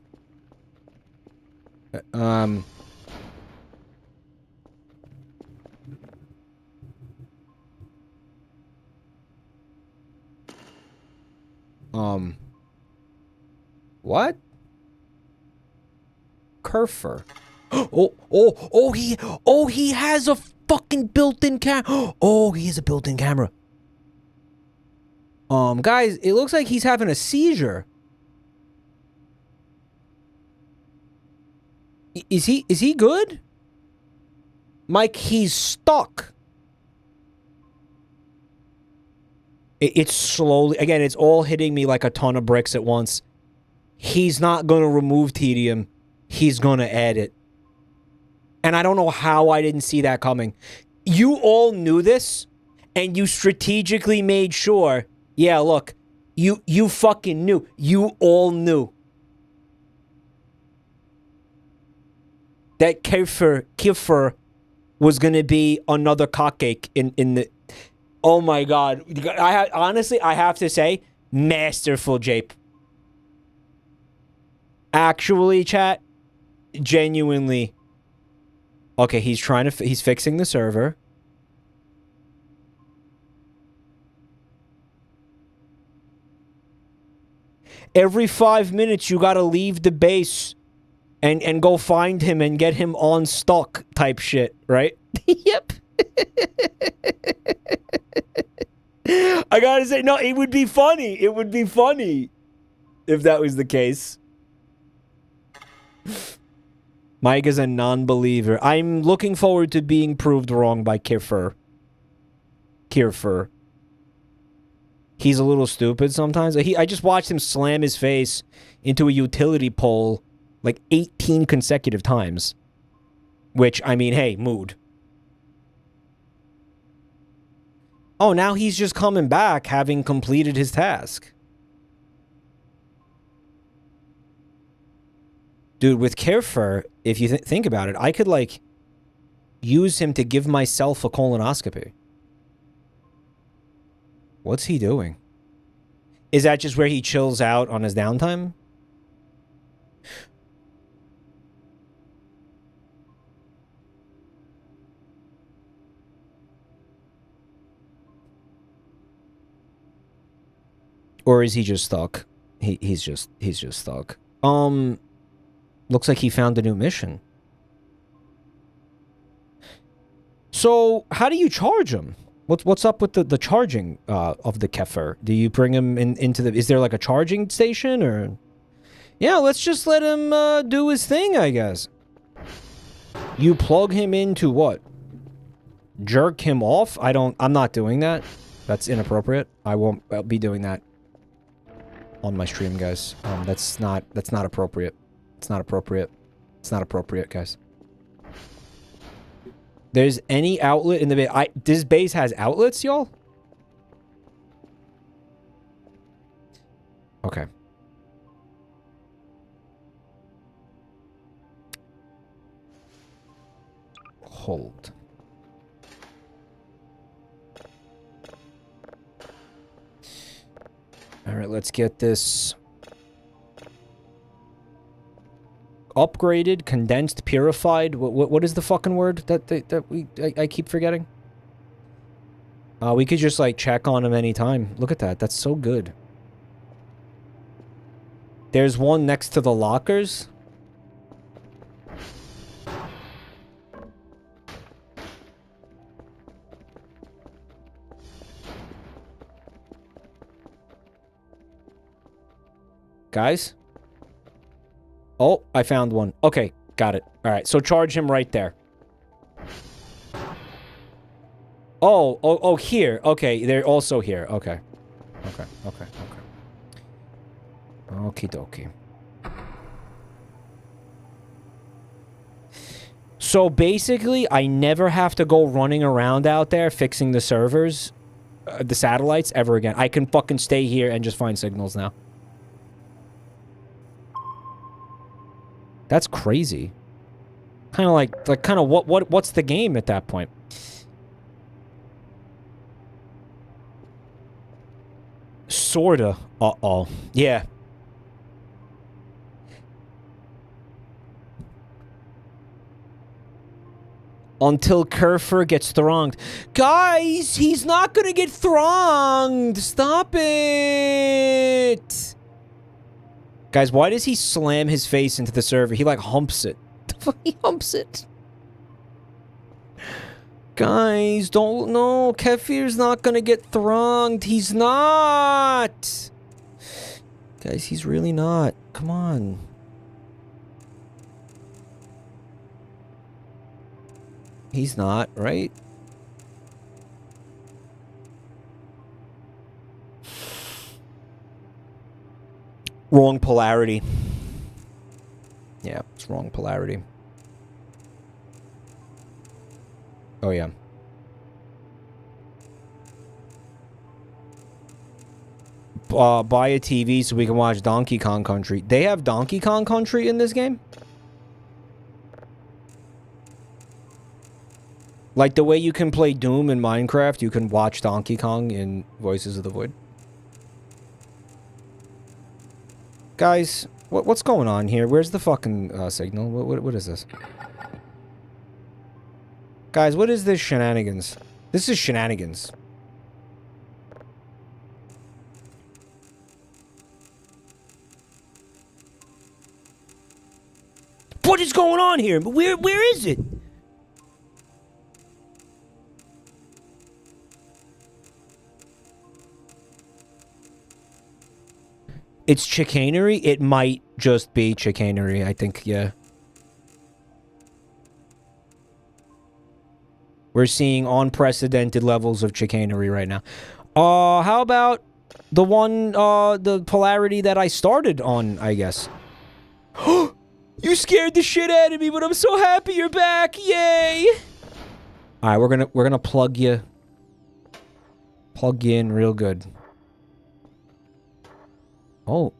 What? Kerfur. He has a fucking built-in camera. Oh, he has a built-in camera. Guys, it looks like he's having a seizure. Is he good? Mike, he's stuck. It's slowly... Again, it's all hitting me like a ton of bricks at once. He's not going to remove tedium. He's going to add it. And I don't know how I didn't see that coming. You all knew this, and you strategically made sure... Yeah, look. You fucking knew. You all knew. that Kerfur was gonna be another cockcake in the. Oh my god! Honestly, I have to say, masterful, Jape. Actually, chat, genuinely. Okay, he's trying to. He's fixing the server. Every 5 minutes, you gotta leave the base and go find him and get him unstuck type shit, right? Yep. I gotta say, no, it would be funny. It would be funny if that was the case. Mike is a non-believer. I'm looking forward to being proved wrong by Kerfur. Kerfur. He's a little stupid sometimes. I just watched him slam his face into a utility pole like 18 consecutive times. Which, I mean, hey, mood. Oh, now he's just coming back having completed his task. Dude, with Kerfur, if you think about it, I could, like, use him to give myself a colonoscopy. What's he doing? Is that just where he chills out on his downtime? Or is he just stuck? He's just stuck. Looks like he found a new mission. So, how do you charge him? What's up with the charging of the Kerfur? Do you bring him into the... Is there like a charging station or... Yeah, let's just let him do his thing, I guess. You plug him into what? Jerk him off? I'm not doing that. That's inappropriate. I'll be doing that on my stream, guys. That's not appropriate. It's not appropriate. It's not appropriate, guys. There's any outlet in the base. This base has outlets, y'all? Okay. Hold. All right, let's get this upgraded, condensed, purified. What is the fucking word that I keep forgetting? We could just like check on him anytime. Look at that. That's so good. There's one next to the lockers. Guys? Oh, I found one. Okay, got it. All right, so charge him right there. Oh, here. Okay, they're also here. Okay. Okay. Okie dokie. So basically, I never have to go running around out there fixing the servers, the satellites, ever again. I can fucking stay here and just find signals now. That's crazy. Kind of like what's the game at that point? Sorta. Uh-oh. Yeah. Until Kerfur gets thronged. Guys, he's not gonna get thronged. Stop it. Guys, why does he slam his face into the server? He, like, humps it. He humps it. Guys, don't... No, Kerfur's not gonna get thronged. He's not. Guys, he's really not. Come on. He's not, right? Wrong polarity. Yeah, it's wrong polarity. Oh, yeah. Buy a TV so we can watch Donkey Kong Country. They have Donkey Kong Country in this game? Like the way you can play Doom in Minecraft, you can watch Donkey Kong in Voices of the Void. Guys, what's going on here? Where's the fucking signal? What is this? Guys, what is this shenanigans? This is shenanigans. What is going on here? Where is it? It's chicanery? It might just be chicanery, I think, yeah. We're seeing unprecedented levels of chicanery right now. How about the one, the polarity that I started on, I guess? You scared the shit out of me, but I'm so happy you're back. Yay! Alright, we're gonna plug you in real good. Oh,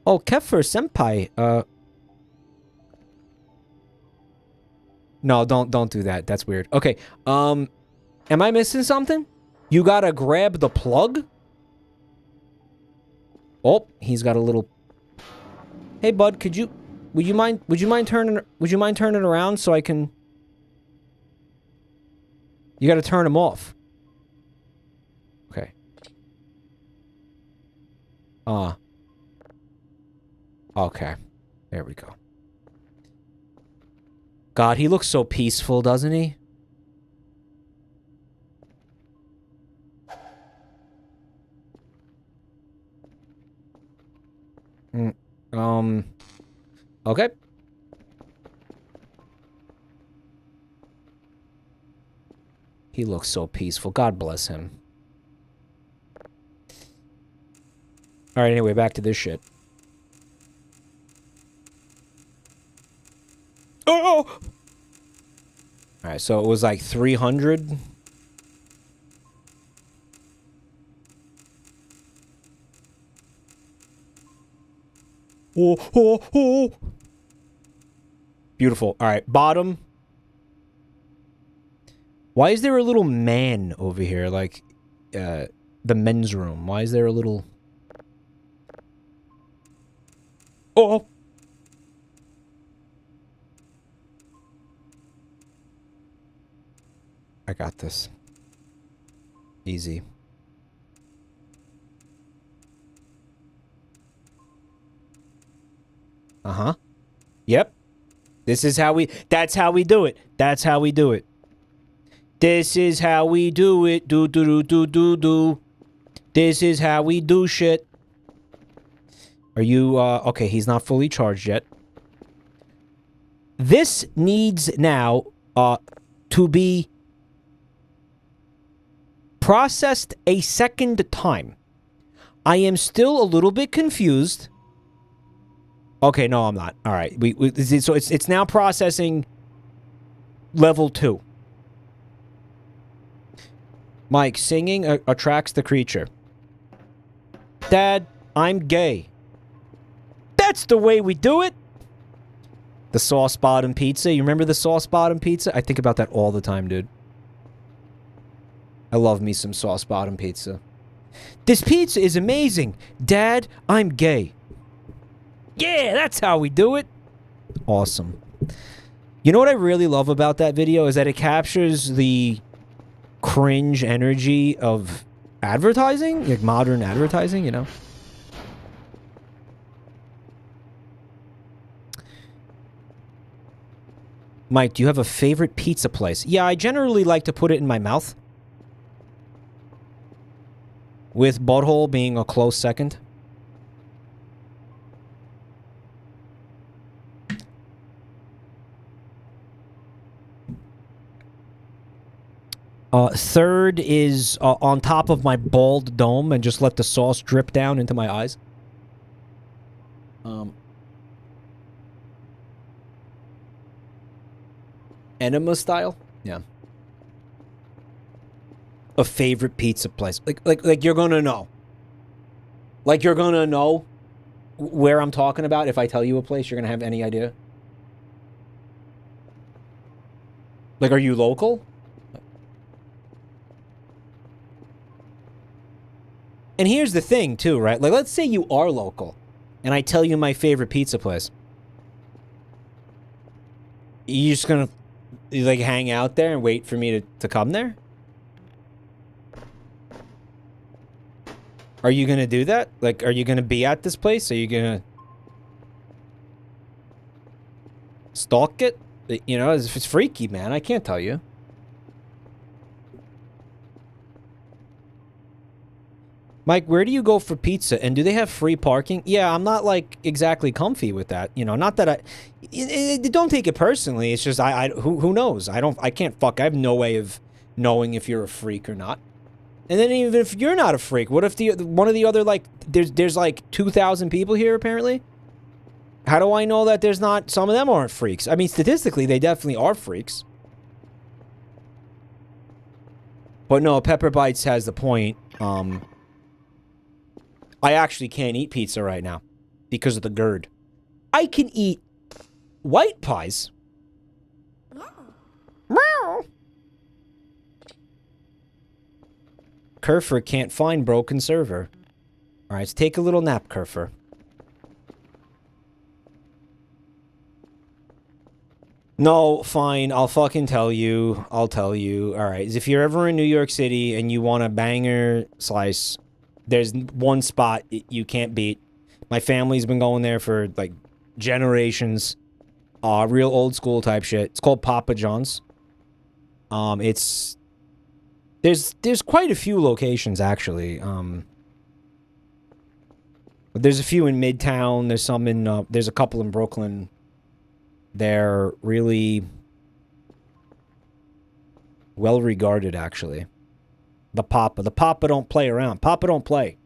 Kerfur senpai. No, don't do that. That's weird. Okay. Am I missing something? You gotta grab the plug? Oh, he's got a little. Hey, bud, would you mind turning around so I can? You gotta turn him off. Okay. Okay. There we go. God, he looks so peaceful, doesn't he? Okay. He looks so peaceful. God bless him. Alright, anyway, back to this shit. Oh! Alright, so it was like 300. Oh. Beautiful. Alright, bottom. Why is there a little man over here? Like, the men's room. Why is there a little... Oh! I got this. Easy. Uh-huh. Yep. This is how we... That's how we do it. That's how we do it. This is how we do it. Do. This is how we do shit. Are you, okay, he's not fully charged yet. This needs now, to be processed a second time. I am still a little bit confused. Okay, no, I'm not. All right, so it's now processing level 2. Mike, singing attracts the creature. Dad, I'm gay. That's the way we do it. The sauce bottom pizza. You remember the sauce bottom pizza? I think about that all the time, dude. I love me some sauce bottom pizza. This pizza is amazing. Dad, I'm gay. Yeah, that's how we do it. Awesome. You know what I really love about that video is that it captures the cringe energy of advertising, like modern advertising, you know? Mike, do you have a favorite pizza place? Yeah, I generally like to put it in my mouth. With butthole being a close second. Third is on top of my bald dome and just let the sauce drip down into my eyes. Enema style? Yeah. A favorite pizza place. Like you're gonna know. Like you're gonna know where I'm talking about if I tell you a place. You're gonna have any idea. Like, are you local? And here's the thing, too, right? Like, let's say you are local, and I tell you my favorite pizza place. You just gonna, like, hang out there and wait for me to come there? Are you gonna do that? Like, are you gonna be at this place? Are you gonna stalk it? You know, it's freaky, man. I can't tell you. Mike, where do you go for pizza? And do they have free parking? Yeah, I'm not, like, exactly comfy with that. You know, not that don't take it personally. It's just, who knows? I can't fuck. I have no way of knowing if you're a freak or not. And then even if you're not a freak, what if one of the other, like, there's like 2,000 people here, apparently? How do I know that there's not, some of them aren't freaks? I mean, statistically, they definitely are freaks. But no, Pepper Bites has the point. I actually can't eat pizza right now because of the GERD. I can eat white pies. Meow. Kerfur can't find broken server. All right, let's take a little nap, Kerfur. No, fine. I'll fucking tell you. I'll tell you. All right. If you're ever in New York City and you want a banger slice, there's one spot you can't beat. My family's been going there for, like, generations. Real old school type shit. It's called Papa John's. There's quite a few locations, actually. But there's a few in Midtown. There's some in, there's a couple in Brooklyn. They're really well regarded, actually. The Papa don't play around. Papa don't play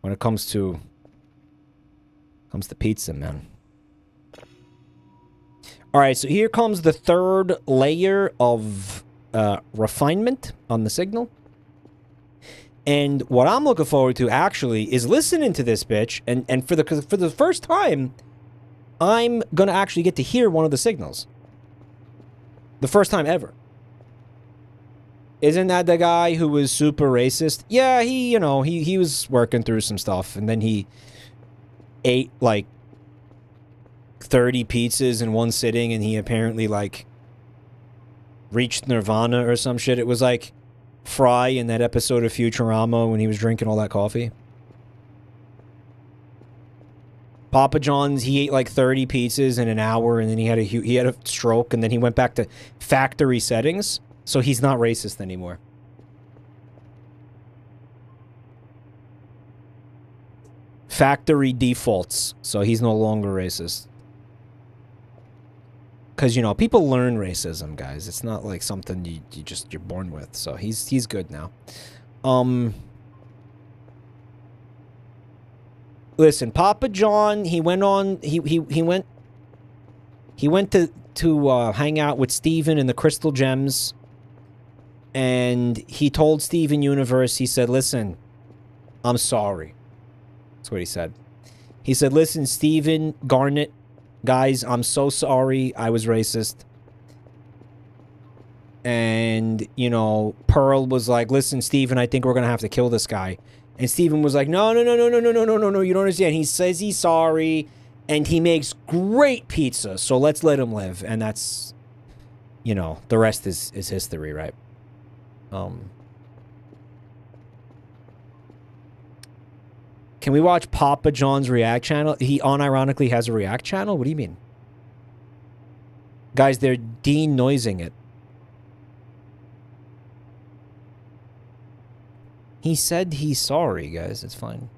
when it comes to pizza, man. All right, so here comes the third layer of refinement on the signal. And what I'm looking forward to, actually, is listening to this bitch, and for the first time, I'm gonna actually get to hear one of the signals. The first time ever. Isn't that the guy who was super racist? Yeah, he was working through some stuff, and then he ate, like, 30 pizzas in one sitting, and he apparently, like, reached nirvana or some shit. It was like Fry in that episode of Futurama when he was drinking all that coffee. Papa John's, he ate like 30 pizzas in an hour, and then he had a stroke, and then he went back to factory settings, so he's not racist anymore. Factory defaults, so he's no longer racist. Because, you know, people learn racism, guys. It's not like something you're born with, so he's good now. Listen, Papa John, he went to hang out with Steven in the Crystal Gems, and he told Steven Universe, he said, listen, I'm sorry. That's what he said. He said, listen, Steven, Garnet, guys, I'm so sorry I was racist. And, you know, Pearl was like, listen, Steven, I think we're going to have to kill this guy. And Steven was like, no, you don't understand. He says he's sorry, and he makes great pizza, so let's let him live. And that's, you know, the rest is history, right? Can we watch Papa John's React channel? He unironically has a React channel? What do you mean? Guys, they're denoising it. He said he's sorry, guys. It's fine.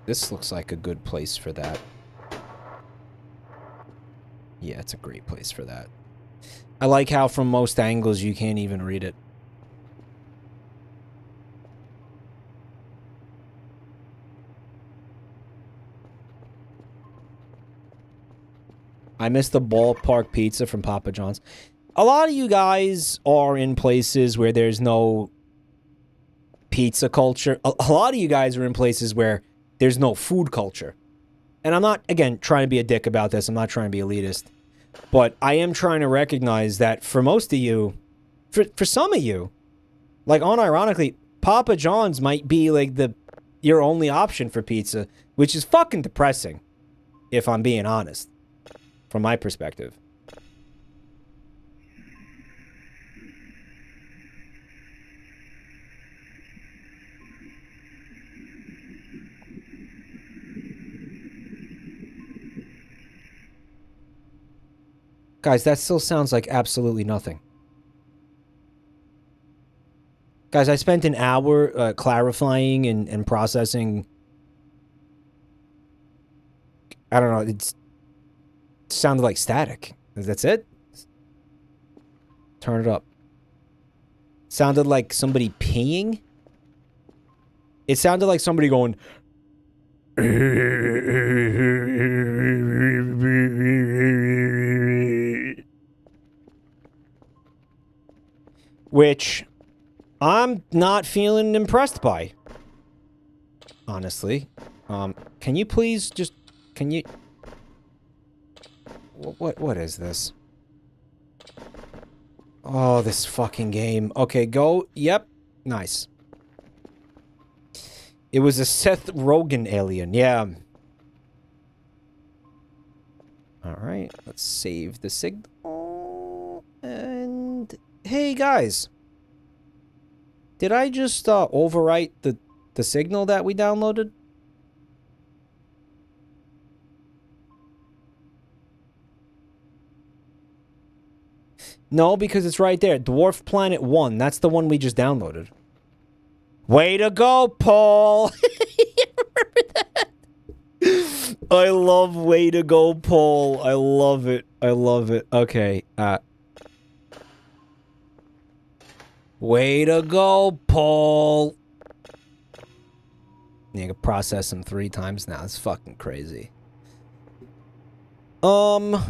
This looks like a good place for that. Yeah, it's a great place for that. I like how from most angles you can't even read it. I miss the ballpark pizza from Papa John's. A lot of you guys are in places where there's no pizza culture. A lot of you guys are in places where there's no food culture. And I'm not, again, trying to be a dick about this. I'm not trying to be elitist. But I am trying to recognize that for most of you, for some of you, like, unironically, Papa John's might be, like, your only option for pizza, which is fucking depressing, if I'm being honest, from my perspective. Guys, that still sounds like absolutely nothing. Guys, I spent an hour clarifying and processing. I don't know, it sounded like static. That's it? Turn it up. Sounded like somebody peeing? It sounded like somebody going... Which I'm not feeling impressed by, honestly. Can you please just, can you, what is this? Oh, this fucking game. Okay, go, yep, nice. It was a Seth Rogen alien, yeah. Alright, let's save the signal, and... Hey, guys. Did I just overwrite the signal that we downloaded? No, because it's right there. Dwarf Planet 1. That's the one we just downloaded. Way to go, Paul! Remember that? I love Way to go, Paul. I love it. I love it. Okay, way to go, Paul. You can process him 3 times now. It's fucking crazy. Do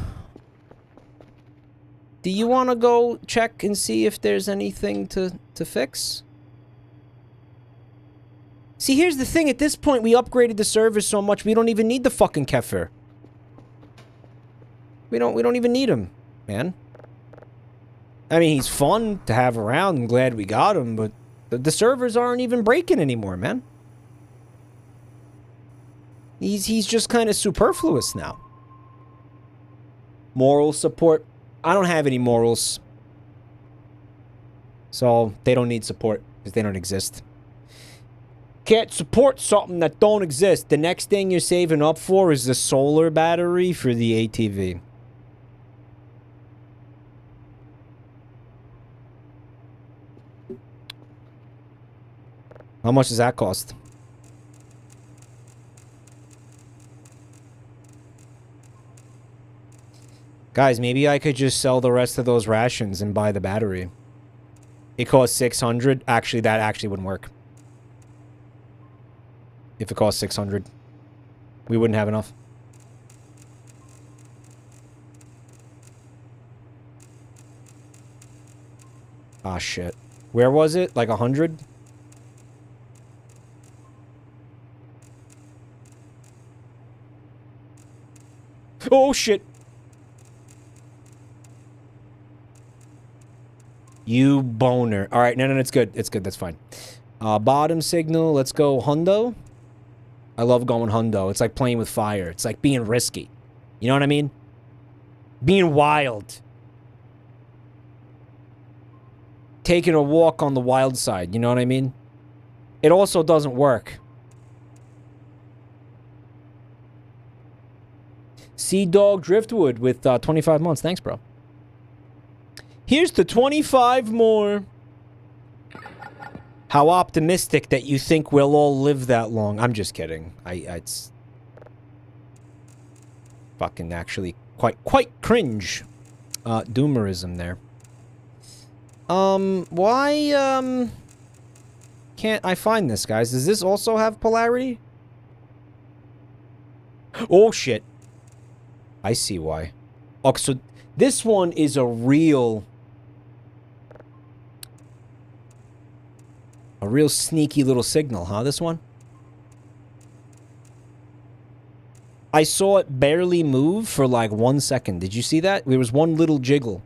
you want to go check and see if there's anything to fix? See, here's the thing. At this point, we upgraded the server so much, we don't even need the fucking Kerfur. We don't even need him, man. I mean, he's fun to have around. I'm glad we got him, but the servers aren't even breaking anymore, man. He's just kind of superfluous now. Moral support. I don't have any morals. So, they don't need support, because they don't exist. Can't support something that don't exist. The next thing you're saving up for is the solar battery for the ATV. How much does that cost? Guys, maybe I could just sell the rest of those rations and buy the battery. It costs 600. Actually, that actually wouldn't work. If it costs 600, we wouldn't have enough. Ah, shit. Where was it? Like 100? Oh, shit. You boner. Alright, no, it's good. It's good, that's fine. Bottom signal, let's go hundo. I love going hundo. It's like playing with fire. It's like being risky. You know what I mean? Being wild. Taking a walk on the wild side. You know what I mean? It also doesn't work. Sea Dog Driftwood with 25 months. Thanks, bro. Here's to 25 more. How optimistic that you think we'll all live that long. I'm just kidding. It's fucking actually quite cringe. Doomerism there. Why, can't I find this, guys? Does this also have polarity? Oh, shit. I see why. Oh, so this one is a real... A real sneaky little signal, huh, this one? I saw it barely move for like 1 second. Did you see that? There was one little jiggle.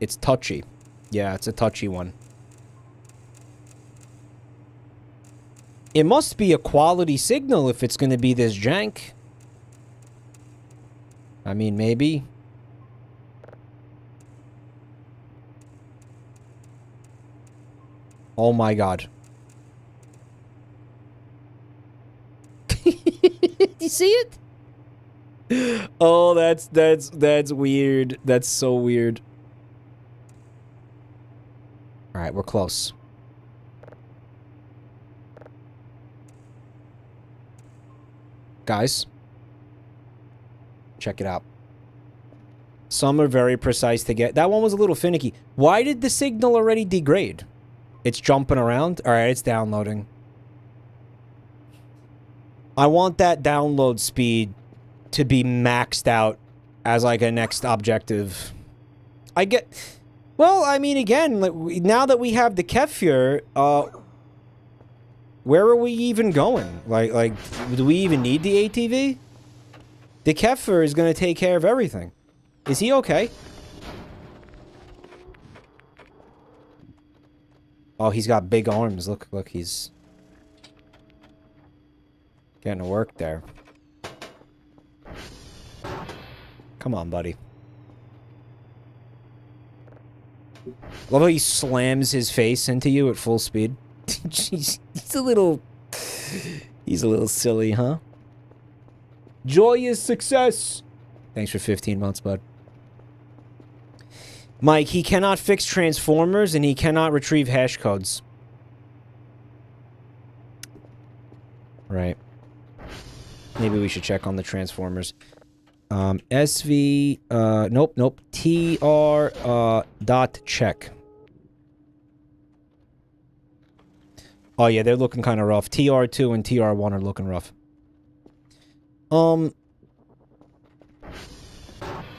It's touchy. Yeah, it's a touchy one. It must be a quality signal if it's going to be this jank. I mean, maybe. Oh my god. You see it? Oh, that's weird. That's so weird. All right, we're close. Guys, check it out. Some are very precise to get. That one was a little finicky. Why did the signal already degrade? It's jumping around. All right, it's downloading. I want that download speed to be maxed out as like a next objective. I get... Well, I mean, again, now that we have the Kerfur, where are we even going? Like, do we even need the ATV? The Kerfur is going to take care of everything. Is he okay? Oh, he's got big arms. Look, he's getting to work there. Come on, buddy. Love how he slams his face into you at full speed. Jeez, he's a little silly, huh? Joyous success. Thanks for 15 months, bud. Mike, he cannot fix transformers and he cannot retrieve hash codes. Right. Maybe we should check on the transformers. SV, nope. TR, dot check. Oh yeah, they're looking kind of rough. TR2 and TR1 are looking rough.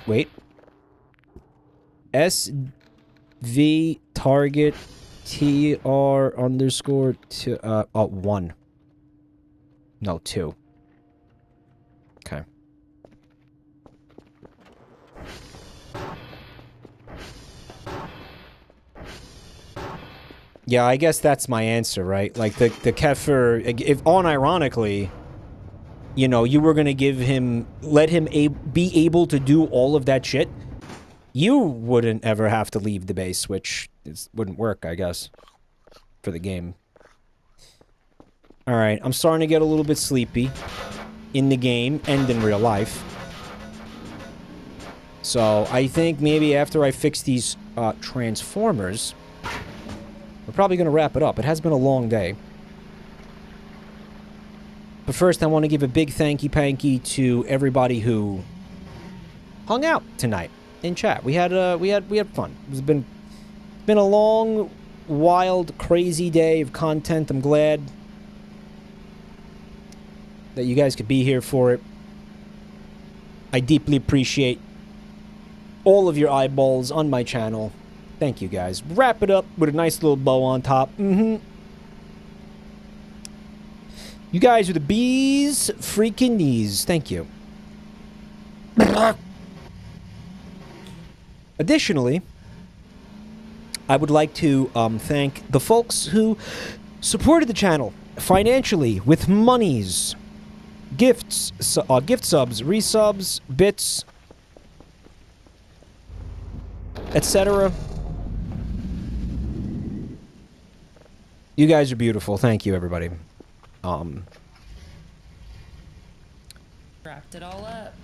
Wait. SV target TR underscore to, 1. No, 2. Okay. Yeah, I guess that's my answer, right? Like, the Kerfur, if unironically, you know, you were gonna give him, let him be able to do all of that shit, you wouldn't ever have to leave the base, which wouldn't work, I guess, for the game. Alright, I'm starting to get a little bit sleepy in the game and in real life. So, I think maybe after I fix these transformers, we're probably going to wrap it up. It has been a long day. But first, I want to give a big thanky-panky to everybody who hung out tonight in chat. We had fun. It's been a long, wild, crazy day of content. I'm glad that you guys could be here for it. I deeply appreciate all of your eyeballs on my channel. Thank you, guys. Wrap it up with a nice little bow on top. You guys are the bees freaking knees. Thank you. Additionally, I would like to thank the folks who supported the channel financially with monies, gifts, gift subs, resubs, bits, etc. You guys are beautiful. Thank you, everybody. Wrapped it all up.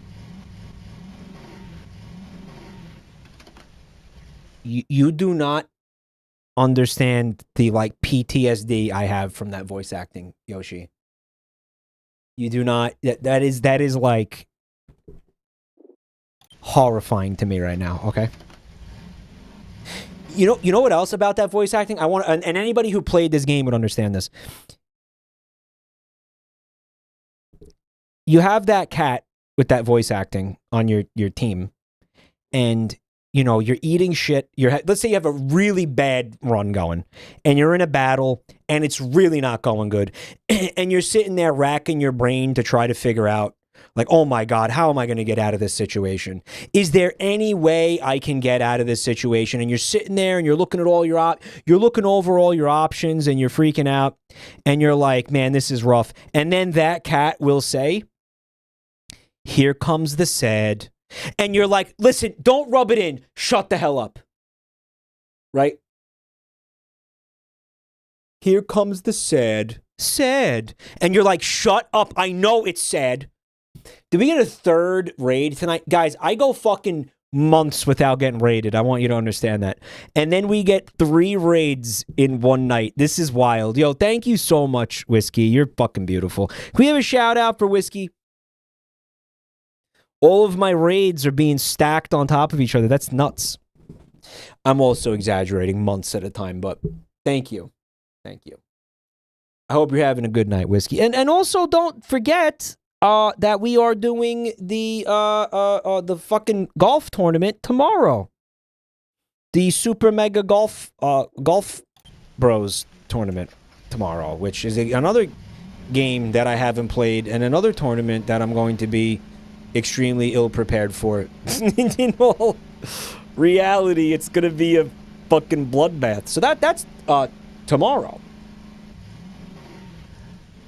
You do not understand the, like, PTSD I have from that voice acting, Yoshi. You do not. That is like horrifying to me right now. Okay. You know what else about that voice acting? I want, and anybody who played this game would understand this. You have that cat with that voice acting on your team, and you know you're eating shit. Let's say you have a really bad run going, and you're in a battle, and it's really not going good, and you're sitting there racking your brain to try to figure out, like, oh my God, how am I going to get out of this situation? Is there any way I can get out of this situation? And you're sitting there and you're looking at you're looking over all your options and you're freaking out and you're like, man, this is rough. And then that cat will say, here comes the sad. And you're like, listen, don't rub it in. Shut the hell up. Right? Here comes the sad. Sad. And you're like, shut up. I know it's sad. Did we get a third raid tonight? Guys, I go fucking months without getting raided. I want you to understand that. And then we get 3 raids in one night. This is wild. Yo, thank you so much, Whiskey. You're fucking beautiful. Can we have a shout out for Whiskey? All of my raids are being stacked on top of each other. That's nuts. I'm also exaggerating months at a time, but thank you. Thank you. I hope you're having a good night, Whiskey. And also don't forget that we are doing the fucking golf tournament tomorrow. The Super Mega Golf Bros tournament tomorrow, which is another game that I haven't played and another tournament that I'm going to be extremely ill-prepared for. In all reality, it's going to be a fucking bloodbath. So that's tomorrow.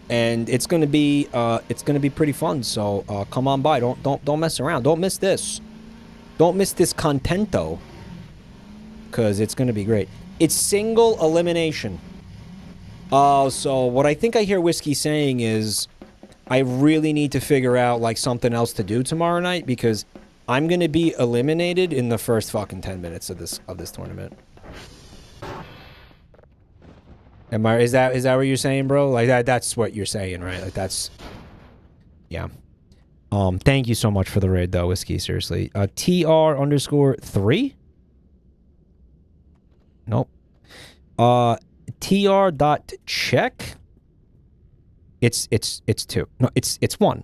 And it's gonna be pretty fun. So come on by. Don't mess around. Don't miss this. Don't miss this contento. Cause it's gonna be great. It's single elimination. So what I think I hear Whiskey saying is, I really need to figure out like something else to do tomorrow night because I'm gonna be eliminated in the first fucking 10 minutes of this tournament. Is that what you're saying, bro? Like that's what you're saying, right? Like that's, yeah. Thank you so much for the raid though, Whiskey, seriously. TR_3? Nope. TR.check? It's 2. No, it's 1.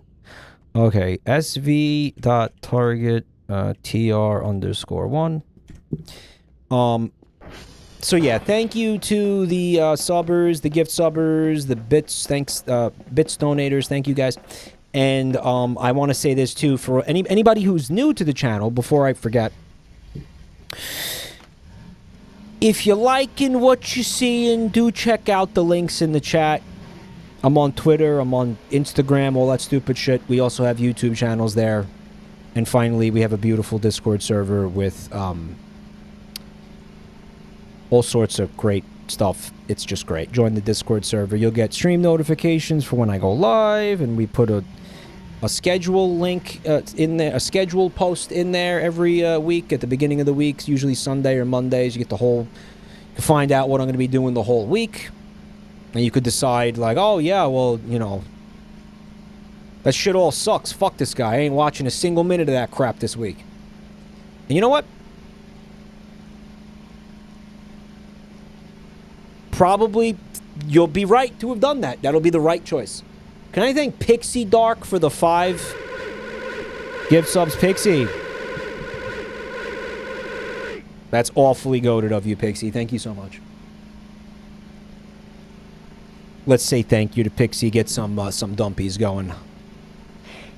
Okay, SV.target TR_1. So yeah, thank you to the subbers, the gift subbers, the bits, thanks, bits donators, thank you guys. And I want to say this too for anybody who's new to the channel before I forget. If you're liking what you're seeing, do check out the links in the chat. I'm on Twitter, I'm on Instagram, all that stupid shit. We also have YouTube channels there. And finally, we have a beautiful Discord server with all sorts of great stuff. It's just great. Join the Discord server. You'll get stream notifications for when I go live, and we put a schedule link in there, a schedule post in there every week at the beginning of the week, usually Sunday or Mondays. You get the whole, you can find out what I'm going to be doing the whole week, and you could decide like, oh yeah, well, you know, that shit all sucks. Fuck this guy. I ain't watching a single minute of that crap this week. And you know what? Probably you'll be right to have done that. That'll be the right choice. Can I thank Pixie Dark for the 5 gift subs? Pixie. That's awfully goated of you, Pixie. Thank you so much. Let's say thank you to Pixie. Get some dumpies going.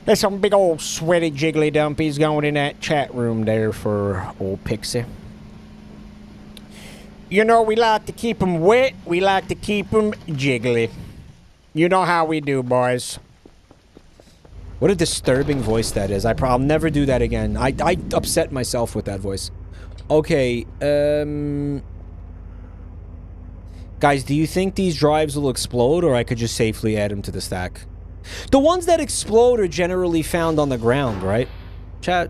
There's some big old sweaty jiggly dumpies going in that chat room there for old Pixie. You know, we like to keep them wet. We like to keep them jiggly. You know how we do, boys. What a disturbing voice that is. I'll never do that again. I upset myself with that voice. Okay, guys, do you think these drives will explode, or I could just safely add them to the stack? The ones that explode are generally found on the ground, right? Chat.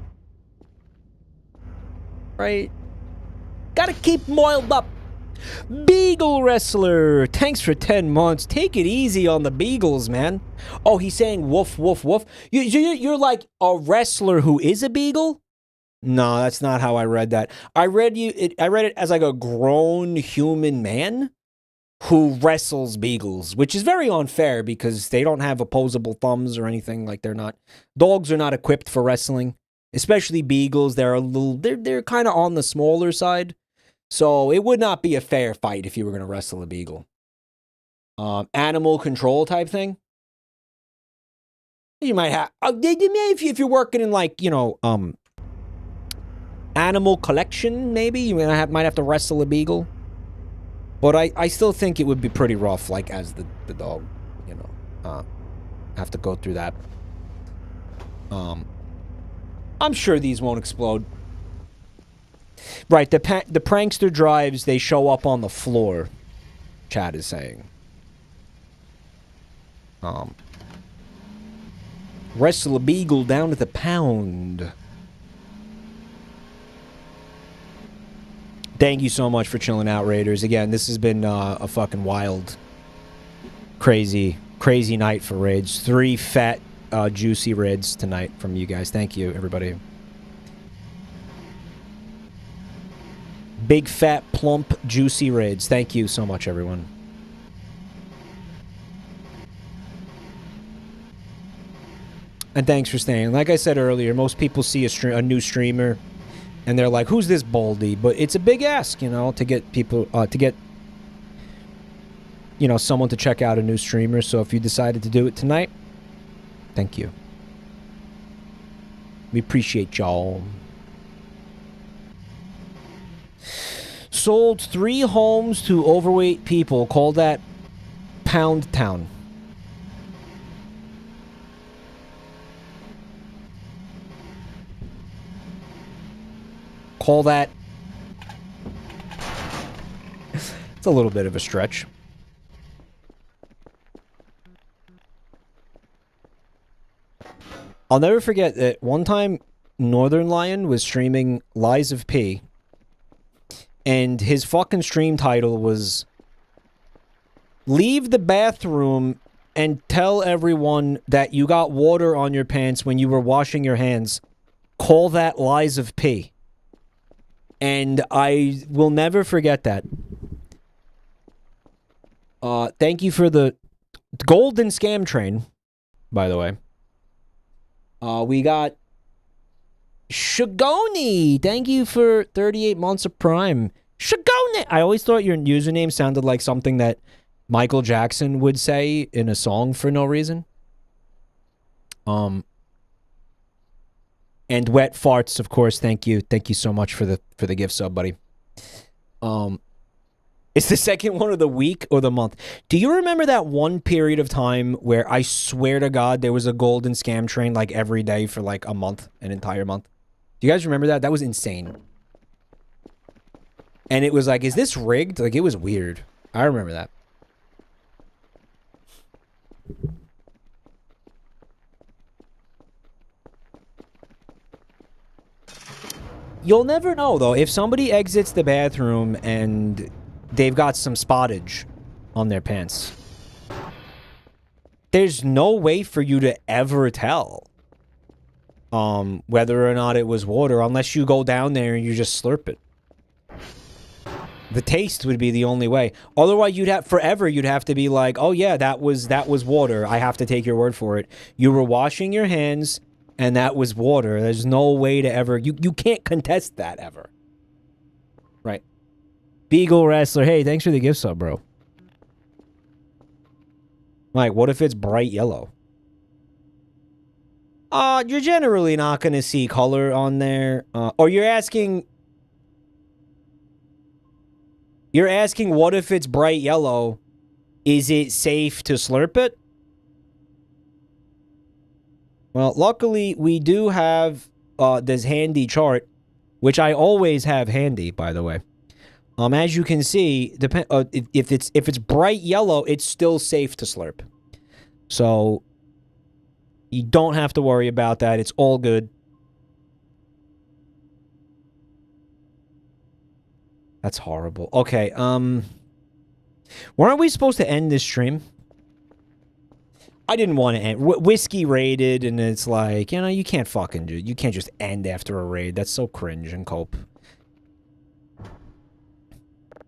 Right? Gotta keep them oiled up. Beagle Wrestler, thanks for 10 months. Take it easy on the Beagles, man. Oh, he's saying woof, woof, woof. You're like a wrestler who is a Beagle? No, that's not how I read that. I read it as like a grown human man who wrestles beagles, which is very unfair because they don't have opposable thumbs or anything. Like dogs are not equipped for wrestling, especially beagles. They're kind of on the smaller side. So it would not be a fair fight if you were going to wrestle a beagle. Animal control type thing. You might have, if you're working in like, animal collection, maybe you might have to wrestle a beagle. But I still think it would be pretty rough, like as the dog, have to go through that. I'm sure these won't explode. Right, the prankster drives, they show up on the floor, Chad is saying. Wrestle a beagle down to the pound. Thank you so much for chilling out, Raiders. Again, this has been a fucking wild, crazy night for raids. 3 fat, juicy raids tonight from you guys. Thank you, everybody. Big, fat, plump, juicy raids. Thank you so much, everyone. And thanks for staying. Like I said earlier, most people see a new streamer, and they're like, "Who's this baldy?" But it's a big ask, to get people someone to check out a new streamer. So if you decided to do it tonight, thank you. We appreciate y'all. Sold 3 homes to overweight people. Call that Pound Town. Call that... It's a little bit of a stretch. I'll never forget that one time Northern Lion was streaming Lies of P, and his fucking stream title was "Leave the bathroom and tell everyone that you got water on your pants when you were washing your hands. Call that Lies of P." And I will never forget that. Thank you for the golden scam train, by the way. We got Shagoni. Thank you for 38 months of Prime. Shagoni. I always thought your username sounded like something that Michael Jackson would say in a song for no reason. And Wet Farts, of course. Thank you. Thank you so much for the gift sub, buddy. It's the second one of the week or the month. Do you remember that one period of time where I swear to God there was a golden scam train like every day for like a month, an entire month? Do you guys remember that? That was insane. And it was like, is this rigged? Like, it was weird. I remember that. You'll never know, though. If somebody exits the bathroom and they've got some spottage on their pants, there's no way for you to ever tell whether or not it was water, unless you go down there and you just slurp it. The taste would be the only way. Otherwise, you'd have to be like, oh yeah, that was water. I have to take your word for it. You were washing your hands and that was water. There's no way to ever... You can't contest that ever. Right. Beagle Wrestler. Hey, thanks for the gift sub, bro. Like, what if it's bright yellow? You're generally not going to see color on there. Or you're asking... You're asking what if it's bright yellow? Is it safe to slurp it? Well, luckily, we do have this handy chart, which I always have handy, by the way. As you can see, if it's bright yellow, it's still safe to slurp. So, you don't have to worry about that. It's all good. That's horrible. Okay, weren't we supposed to end this stream? I didn't want to end. Whiskey raided, and it's like, you can't fucking do it. You can't just end after a raid. That's so cringe and cope.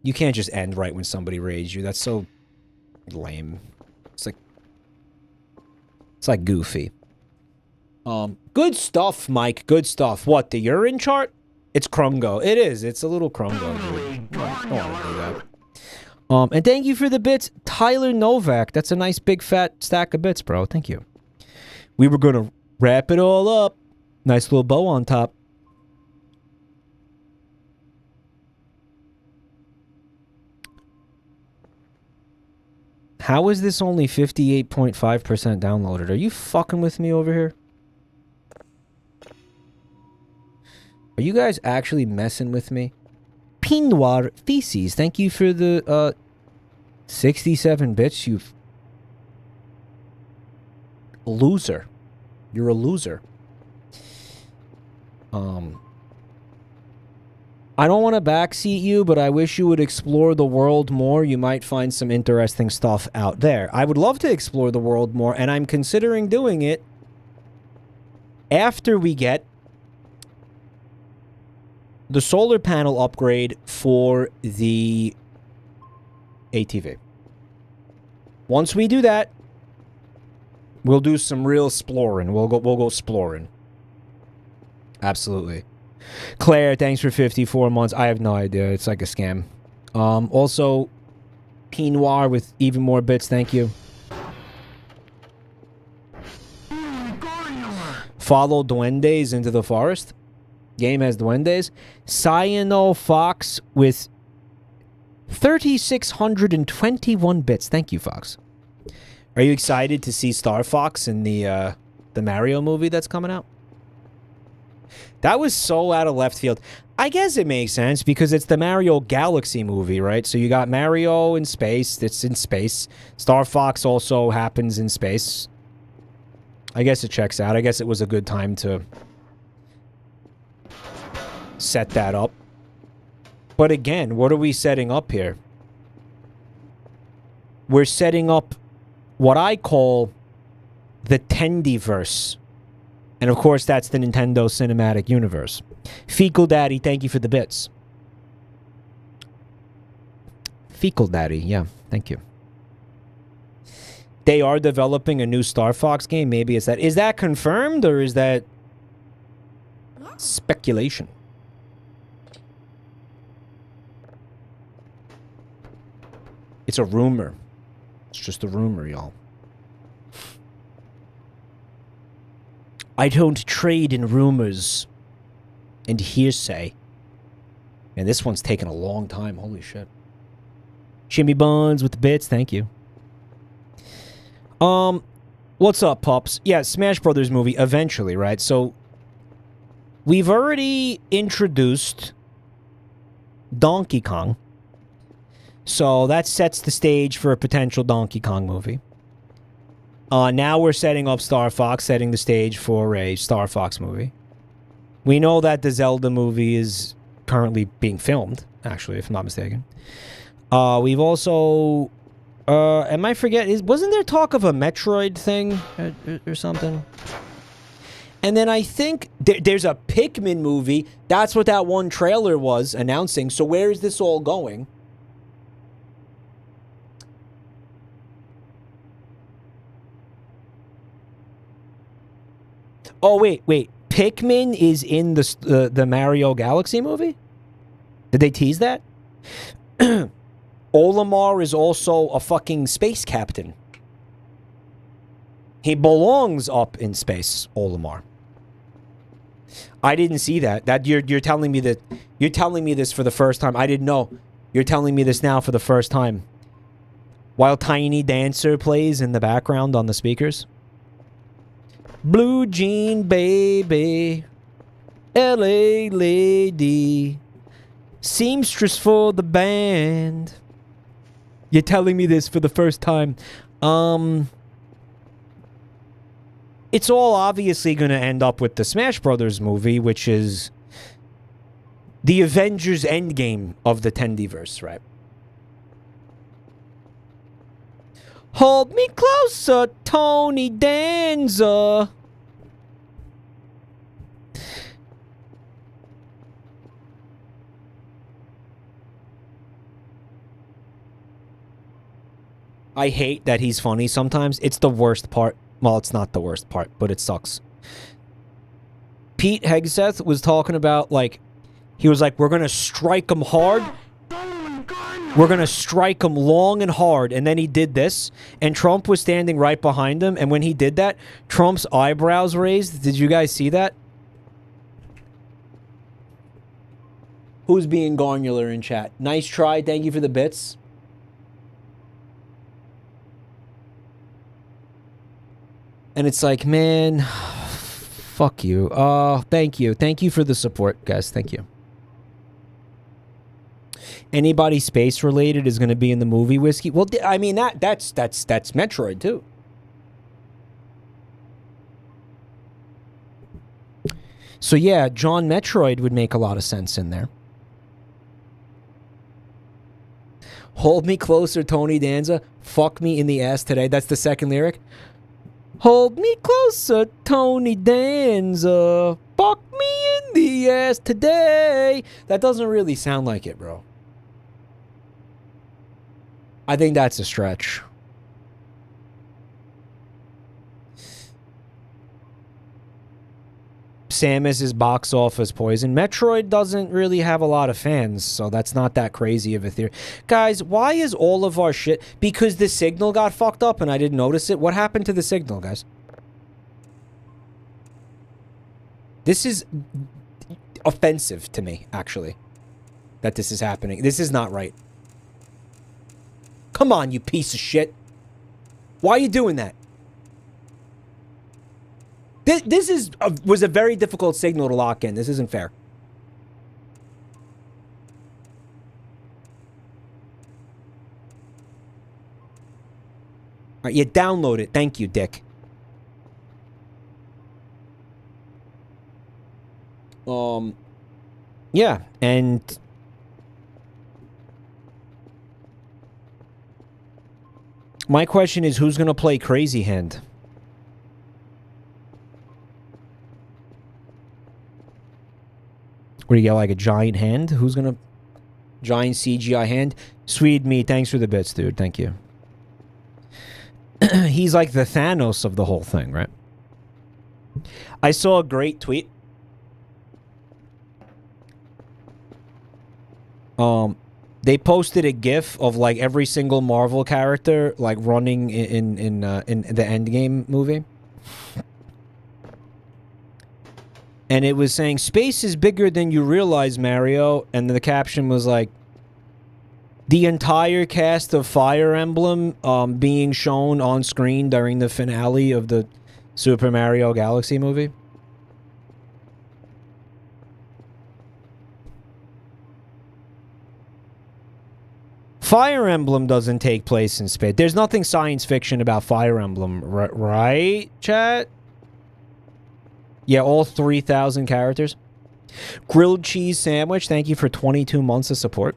You can't just end right when somebody raids you. That's so lame. It's like goofy. Good stuff, Mike. Good stuff. What, the urine chart? It's Krungo. It is. It's a little Krungo, dude. Don't want to do that. And thank you for the bits, Tyler Novak. That's a nice big fat stack of bits, bro. Thank you. We were gonna wrap it all up. Nice little bow on top. How is this only 58.5% downloaded? Are you fucking with me over here? Are you guys actually messing with me? Pinoir Feces, thank you for the 67 bits, you loser. You're a loser. I don't want to backseat you, but I wish you would explore the world more. You might find some interesting stuff out there. I would love to explore the world more, and I'm considering doing it after we get the solar panel upgrade for the ATV. Once we do that, we'll do some real exploring. We'll go exploring. Absolutely. Claire, thanks for 54 months. I have no idea. It's like a scam. Also, Pinoir with even more bits. Thank you. Follow duendes into the forest. Game has duendes. Cyano Fox with 3,621 bits. Thank you, Fox. Are you excited to see Star Fox in the Mario movie that's coming out? That was so out of left field. I guess it makes sense because it's the Mario Galaxy movie, right? So you got Mario in space. It's in space. Star Fox also happens in space. I guess it checks out. I guess it was a good time to set that up. But again, what are we setting up here? We're setting up what I call the Tendiverse. And of course, that's the Nintendo Cinematic Universe. Fecal Daddy, thank you for the bits. Fecal Daddy, yeah, thank you. They are developing a new Star Fox game. Maybe it's that. Is that confirmed or is that speculation? It's a rumor. It's just a rumor, y'all. I don't trade in rumors and hearsay. And this one's taken a long time. Holy shit. Shimmy Buns with the bits. Thank you. What's up, pups? Yeah, Smash Brothers movie eventually, right? So we've already introduced Donkey Kong. So that sets the stage for a potential Donkey Kong movie. Now we're setting up Star Fox, setting the stage for a Star Fox movie. We know that the Zelda movie is currently being filmed, actually, if I'm not mistaken. We've also... am I forgetting? Wasn't there talk of a Metroid thing or something? And then I think there's a Pikmin movie. That's what that one trailer was announcing. So where is this all going? Oh, wait. Pikmin is in the Mario Galaxy movie? Did they tease that? Olimar is also a fucking space captain. He belongs up in space, Olimar. I didn't see that. You're telling me that you're telling me this for the first time. I didn't know. You're telling me this now for the first time. While Tiny Dancer plays in the background on the speakers. Blue Jean Baby, LA Lady, seamstress for the band. You're telling me this for the first time. It's all obviously going to end up with the Smash Brothers movie, which is the Avengers Endgame of the Tendiverse, right? Hold me closer, Tony Danza. I hate that he's funny sometimes. It's the worst part. Well, it's not the worst part, but it sucks. Pete Hegseth was talking about, like, he was like, we're going to strike him hard. We're going to strike him long and hard. And then he did this. And Trump was standing right behind him. And when he did that, Trump's eyebrows raised. Did you guys see that? Who's being garnular in chat? Nice try. Thank you for the bits. And it's like, man, fuck you. Thank you. Thank you for the support, guys. Thank you. Anybody space related is going to be in the movie Whiskey. Well, I mean, that's Metroid too. So yeah, John Metroid would make a lot of sense in there. Hold me closer, Tony Danza. Fuck me in the ass today. That's the second lyric. Hold me closer, Tony Danza. Fuck me in the ass today. That doesn't really sound like it, bro. I think that's a stretch. Samus's box office poison. Metroid doesn't really have a lot of fans, so that's not that crazy of a theory. Guys, why is all of our shit... Because the signal got fucked up and I didn't notice it? What happened to the signal, guys? This is offensive to me, actually, that this is happening. This is not right. Come on, you piece of shit. Why are you doing that? This was a very difficult signal to lock in. This isn't fair. All right, you download it. Thank you, dick. Yeah, and... my question is, who's going to play Crazy Hand? What do you get, like a giant hand? Who's going to... giant CGI hand? Swede me, thanks for the bits, dude. Thank you. He's like the Thanos of the whole thing, right? I saw a great tweet. They posted a GIF of like every single Marvel character like running in the Endgame movie, and it was saying space is bigger than you realize, Mario, and the caption was like the entire cast of Fire Emblem being shown on screen during the finale of the Super Mario Galaxy movie. Fire Emblem doesn't take place in space. There's nothing science fiction about Fire Emblem, right, chat? Yeah, all 3,000 characters. Grilled cheese sandwich, thank you for 22 months of support.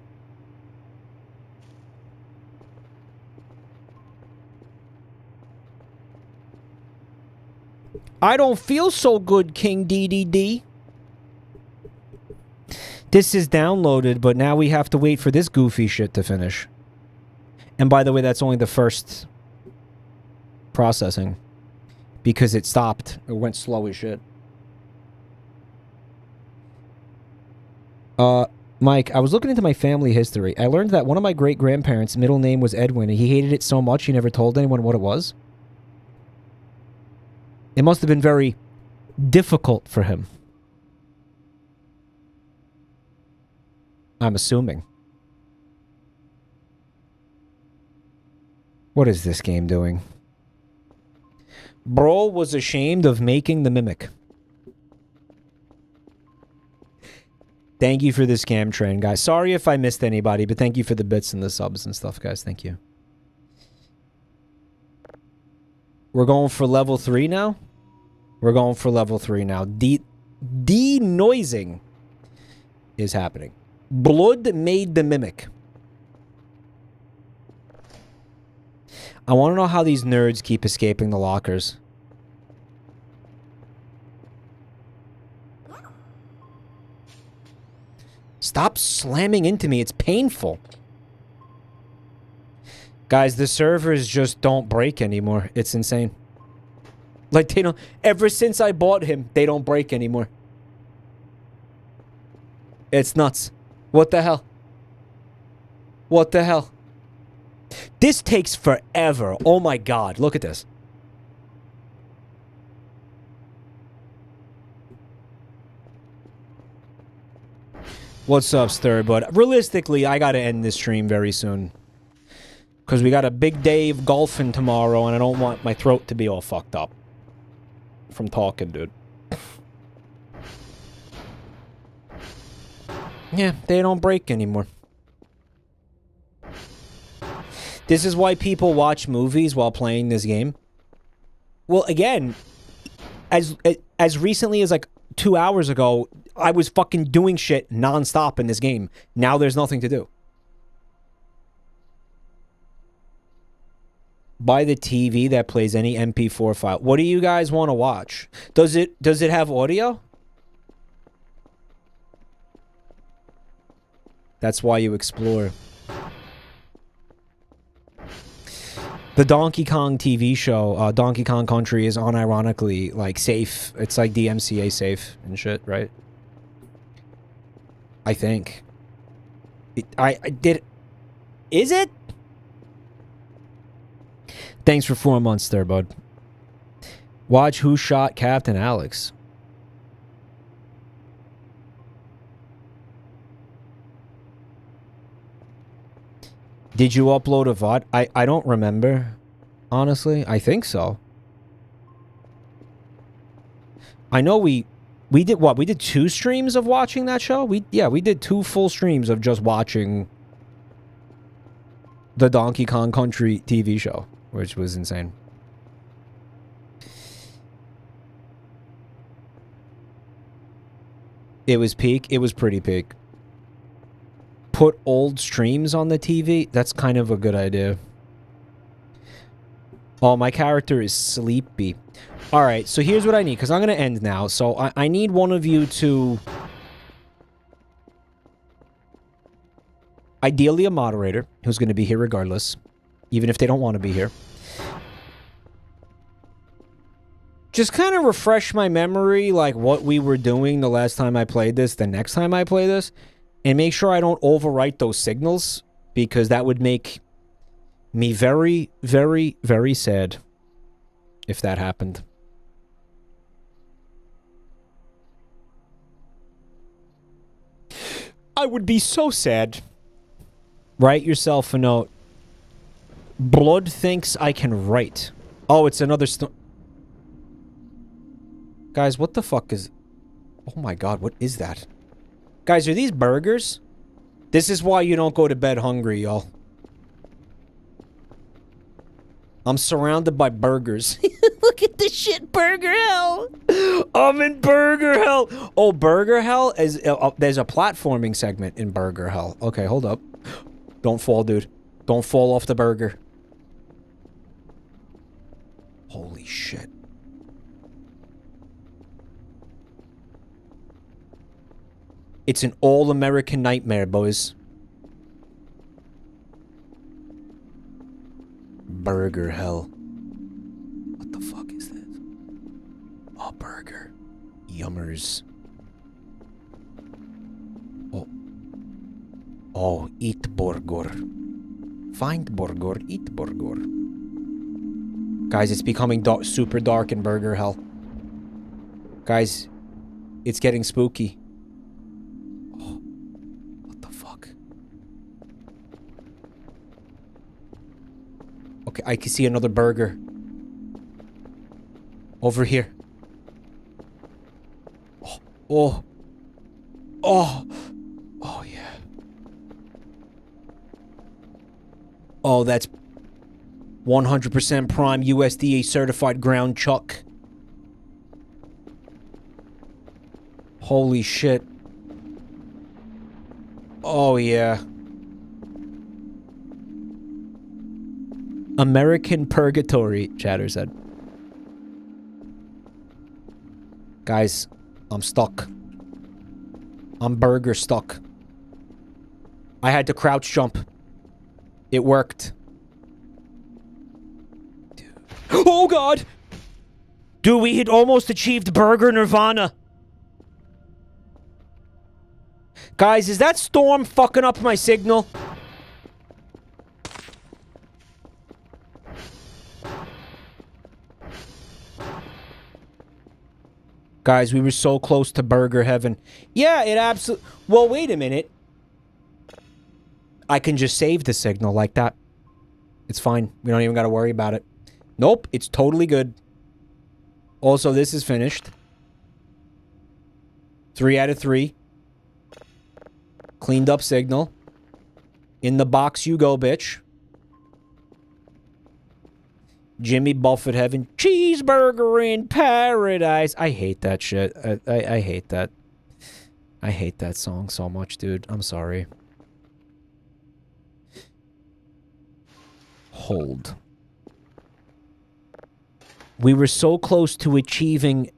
I don't feel so good, King DDD. This is downloaded, but now we have to wait for this goofy shit to finish. And by the way, that's only the first processing. Because it stopped. It went slow as shit. Mike, I was looking into my family history. I learned that one of my great-grandparents' middle name was Edwin, and he hated it so much he never told anyone what it was. It must have been very difficult for him. I'm assuming. What is this game doing? Bro was ashamed of making the mimic. Thank you for the scam train, guys. Sorry if I missed anybody, but thank you for the bits and the subs and stuff, guys. Thank you. We're going for level 3 now? We're going for level 3 now. De-noising is happening. Blood made the mimic. I want to know how these nerds keep escaping the lockers. Stop slamming into me. It's painful. Guys, the servers just don't break anymore. It's insane. Like, they don't... Ever since I bought him, they don't break anymore. It's nuts. What the hell? What the hell? This takes forever. Oh my god, look at this. What's up, Stir? But realistically, I gotta end this stream very soon. Because we got a big day of golfing tomorrow, and I don't want my throat to be all fucked up. From talking, dude. Yeah, they don't break anymore. This is why people watch movies while playing this game. Well, again, as recently as like 2 hours ago, I was fucking doing shit nonstop in this game. Now there's nothing to do. Buy the TV that plays any MP4 file. What do you guys want to watch? Does it have audio? That's why you explore. The Donkey Kong TV show, Donkey Kong Country, is unironically, like, safe. It's like DMCA safe and shit, right? I think. I did... Is it? Thanks for 4 months there, bud. Watch Who Shot Captain Alex. Did you upload a VOD? I don't remember, honestly. I think so. I know we did what? We did 2 streams of watching that show? We did 2 full streams of just watching the Donkey Kong Country TV show, which was insane. It was peak. It was pretty peak. Put old streams on the TV? That's kind of a good idea. Oh, my character is sleepy. Alright, so here's what I need, because I'm going to end now. So I need one of you to... Ideally a moderator, who's going to be here regardless. Even if they don't want to be here. Just kind of refresh my memory, like what we were doing the last time I played this, the next time I play this. And make sure I don't overwrite those signals, because that would make me very, very, very sad if that happened. I would be so sad. Write yourself a note. Blood thinks I can write. Oh, it's another Guys, what the fuck is... Oh my god, what is that? Guys, are these burgers? This is why you don't go to bed hungry, y'all. I'm surrounded by burgers. Look at this shit, Burger Hell. I'm in Burger Hell. Oh, Burger Hell is... there's a platforming segment in Burger Hell. Okay, hold up. Don't fall, dude. Don't fall off the burger. Holy shit. It's an all-American nightmare, boys. Burger Hell. What the fuck is this? Oh, burger. Yummers. Oh. Oh, eat burger. Find burger, eat burger. Guys, it's becoming super dark in Burger Hell. Guys, it's getting spooky. Okay, I can see another burger. Over here. Oh. Oh. Oh. Oh, yeah. Oh, that's 100% prime USDA certified ground chuck. Holy shit. Oh, yeah. American Purgatory, Chatter said. Guys, I'm stuck. I'm burger stuck. I had to crouch jump. It worked. Oh, God! Dude, we had almost achieved burger nirvana. Guys, is that storm fucking up my signal? Guys, we were so close to burger heaven. Yeah, it absolutely... Well, wait a minute. I can just save the signal like that. It's fine. We don't even got to worry about it. Nope, it's totally good. Also, this is finished. 3 out of 3. Cleaned up signal. In the box you go, bitch. Jimmy Buffett heaven. Cheeseburger in paradise. I hate that shit. I hate that. I hate that song so much, dude. I'm sorry. Hold. We were so close to achieving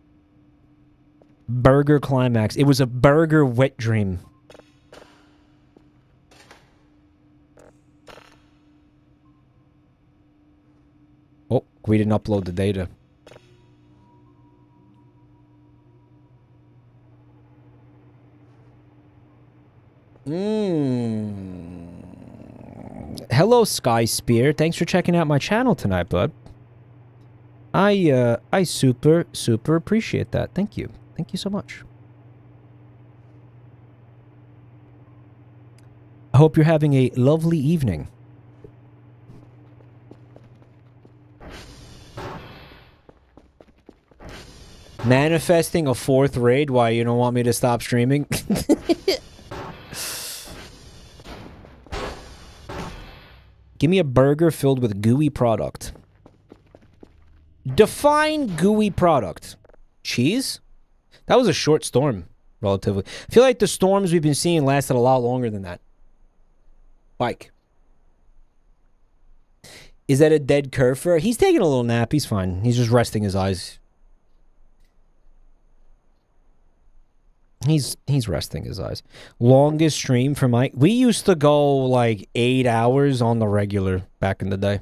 burger climax. It was a burger wet dream. Oh, we didn't upload the data. Hello, Sky Spear. Thanks for checking out my channel tonight, bud. I super appreciate that. Thank you. Thank you so much. I hope you're having a lovely evening. Manifesting a 4th raid? Why, you don't want me to stop streaming? Give me a burger filled with gooey product. Define gooey product. Cheese? That was a short storm, relatively. I feel like the storms we've been seeing lasted a lot longer than that. Bike. Is that a dead Kerfur? He's taking a little nap. He's fine. He's just resting his eyes. He's resting his eyes. Longest stream for Mike. We used to go like 8 hours on the regular back in the day.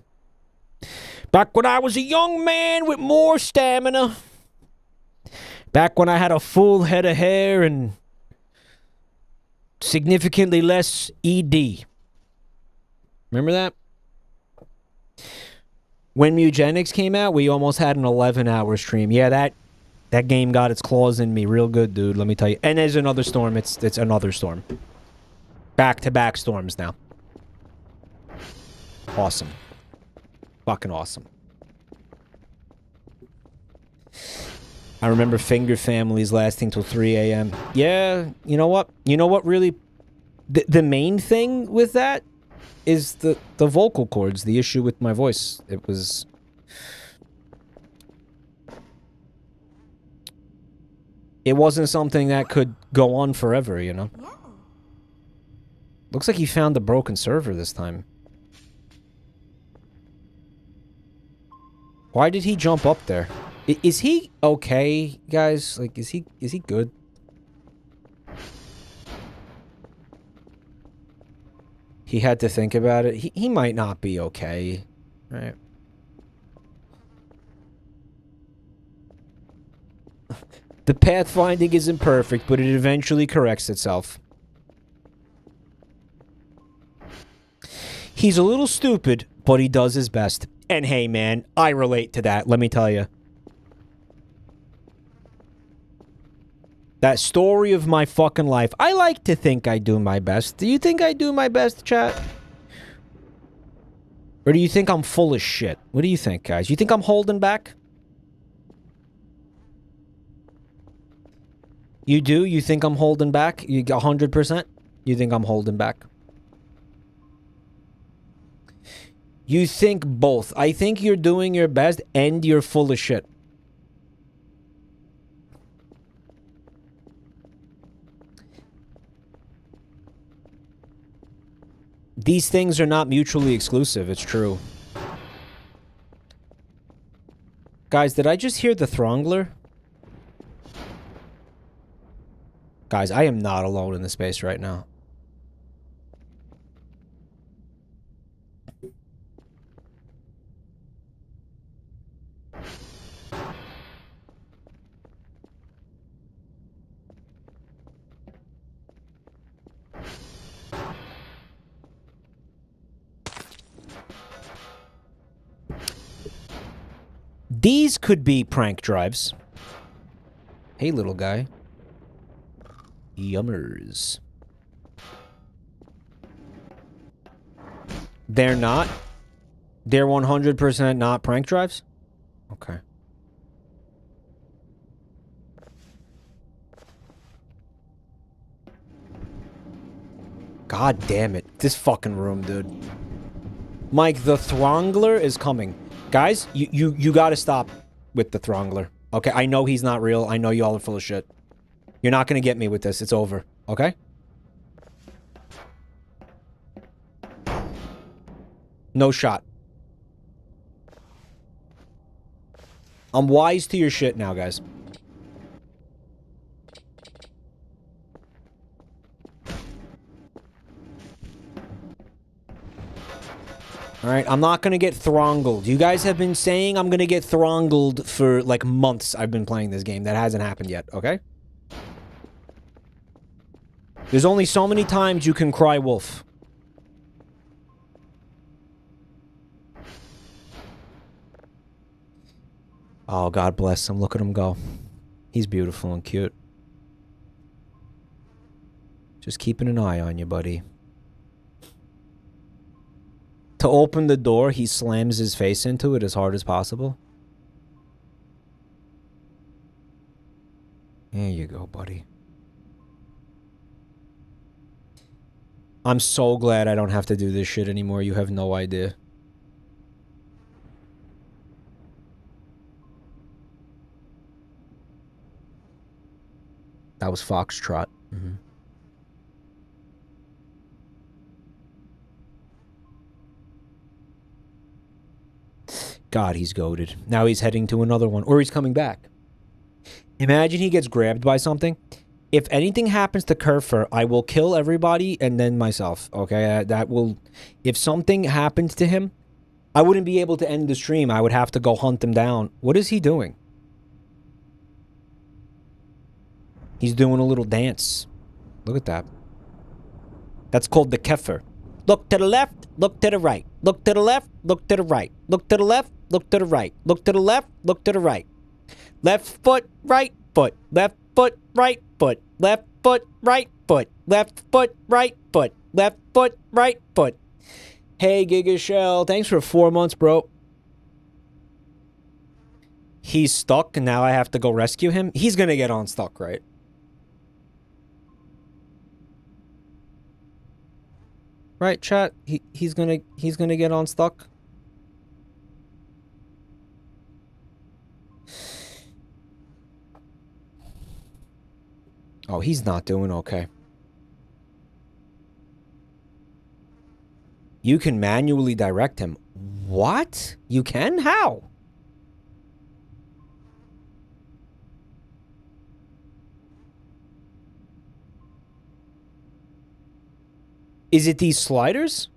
Back when I was a young man with more stamina. Back when I had a full head of hair and significantly less ED. Remember that? When Eugenics came out, we almost had an 11-hour stream. Yeah, that game got its claws in me real good, dude. Let me tell you. And there's another storm. It's another storm. Back-to-back storms now. Awesome. Fucking awesome. I remember Finger Families lasting till 3 a.m. Yeah, you know what? You know what really... The main thing with that is the vocal cords. The issue with my voice. It was... It wasn't something that could go on forever, you know? Looks like he found the broken server this time. Why did he jump up there? Is he okay, guys? Like, is he good? He had to think about it. He might not be okay. Right. The pathfinding isn't perfect, but it eventually corrects itself. He's a little stupid, but he does his best. And hey, man, I relate to that, let me tell you. That story of my fucking life. I like to think I do my best. Do you think I do my best, chat? Or do you think I'm full of shit? What do you think, guys? You think I'm holding back? You do? You think I'm holding back? You 100%? You think I'm holding back? You think both. I think you're doing your best and you're full of shit. These things are not mutually exclusive, it's true. Guys, did I just hear the Throngler? Guys, I am not alone in the space right now. These could be prank drives. Hey, little guy. Yummers. They're not? They're 100% not prank drives? Okay. God damn it. This fucking room, dude. Mike, the Throngler is coming. Guys, you gotta stop with the Throngler. Okay, I know he's not real. I know y'all are full of shit. You're not gonna get me with this. It's over. Okay? No shot. I'm wise to your shit now, guys. Alright, I'm not gonna get throngled. You guys have been saying I'm gonna get throngled for, like, months I've been playing this game. That hasn't happened yet, okay? There's only so many times you can cry wolf. Oh, God bless him. Look at him go. He's beautiful and cute. Just keeping an eye on you, buddy. To open the door, he slams his face into it as hard as possible. There you go, buddy. I'm so glad I don't have to do this shit anymore. You have no idea. That was Foxtrot. Mm-hmm. God, he's goated. Now he's heading to another one. Or he's coming back. Imagine he gets grabbed by something. If anything happens to Kerfur, I will kill everybody and then myself. Okay? That will... If something happens to him, I wouldn't be able to end the stream. I would have to go hunt him down. What is he doing? He's doing a little dance. Look at that. That's called the Kerfur. Look to the left, look to the right. Look to the left, look to the right. Look to the left, look to the right. Look to the left, look to the right. Left foot, right foot. Left foot, right foot. Left foot, right foot. Left foot, right foot. Left foot, right foot. Hey, Giga Shell. Thanks for 4 months, bro. He's stuck, and now I have to go rescue him? He's gonna get unstuck, right? Right, chat? He's gonna get unstuck. Oh, he's not doing okay. You can manually direct him. What? You can? How? Is it these sliders?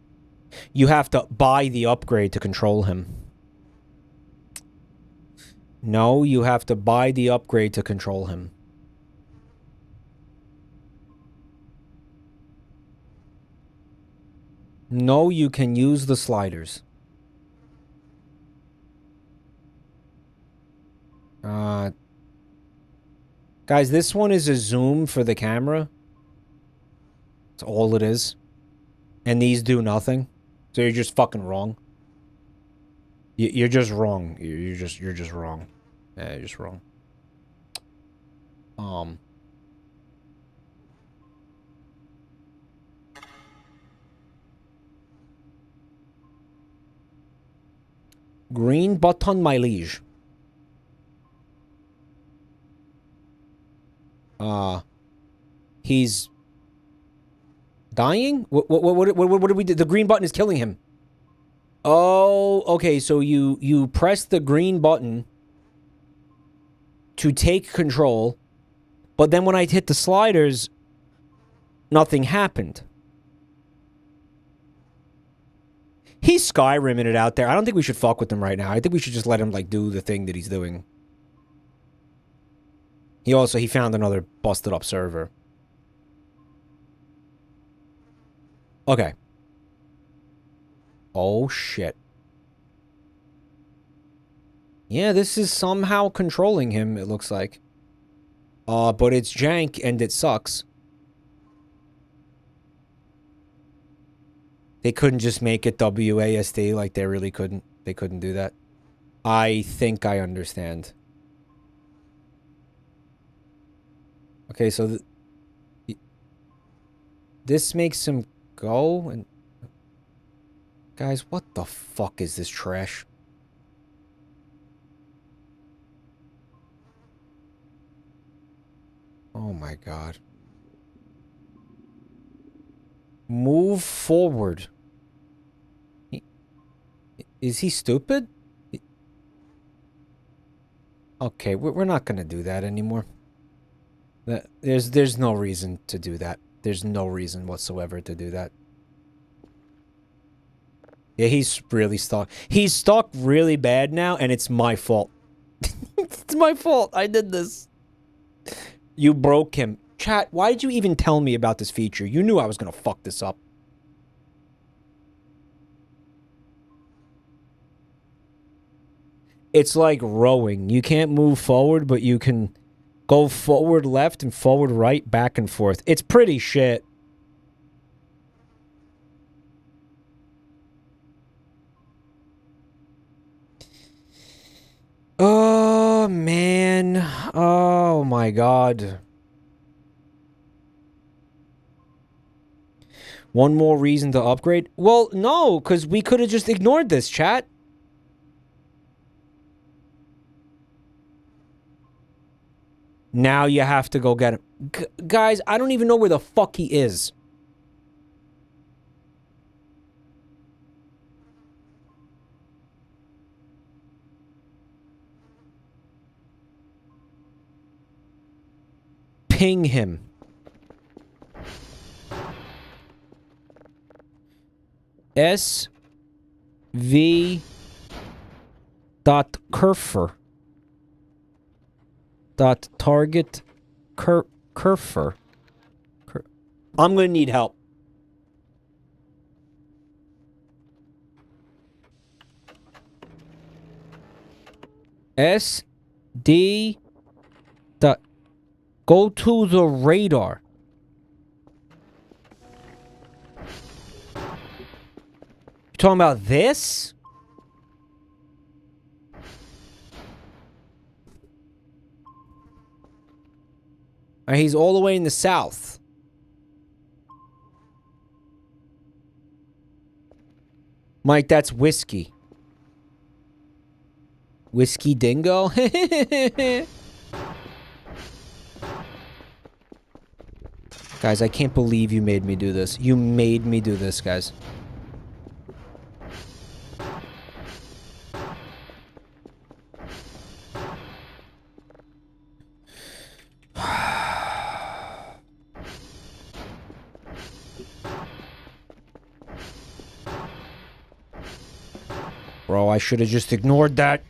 You have to buy the upgrade to control him. No, you have to buy the upgrade to control him. No, you can use the sliders. Guys, this one is a zoom for the camera. That's all it is. And these do nothing. So you're just fucking wrong. You're just wrong. You're just wrong. Yeah, you're just wrong. Green button, my liege. He's dying? What do we do? The green button is killing him. Oh, okay. So you press the green button to take control, but then when I hit the sliders, nothing happened. He's Skyrimming it out there. I don't think we should fuck with him right now. I think we should just let him, like, do the thing that he's doing. He found another busted up server. Okay. Oh, shit. Yeah, this is somehow controlling him, it looks like. But it's jank and it sucks. They couldn't just make it WASD, like they really couldn't. They couldn't do that. I think I understand. Okay, so this makes him go and... Guys, what the fuck is this trash? Oh my god. Move forward. Is he stupid? Okay, we're not gonna do that anymore. There's no reason to do that. There's no reason whatsoever to do that. Yeah, he's really stuck. He's stuck really bad now, and it's my fault. It's my fault. I did this. You broke him. Chat, why did you even tell me about this feature? You knew I was gonna fuck this up. It's like rowing. You can't move forward, but you can go forward left and forward right, back and forth. It's pretty shit. Oh, man. Oh, my God. One more reason to upgrade? Well, no, because we could have just ignored this, chat. Now you have to go get him. Guys, I don't even know where the fuck he is. Ping him. SV dot Kerfur dot target Kerfur. I'm gonna need help. SD dot go to the radar. You talking about this? He's all the way in the south. Mike, that's whiskey. Whiskey dingo? Guys, I can't believe you made me do this. You made me do this, guys. Bro, I should have just ignored that.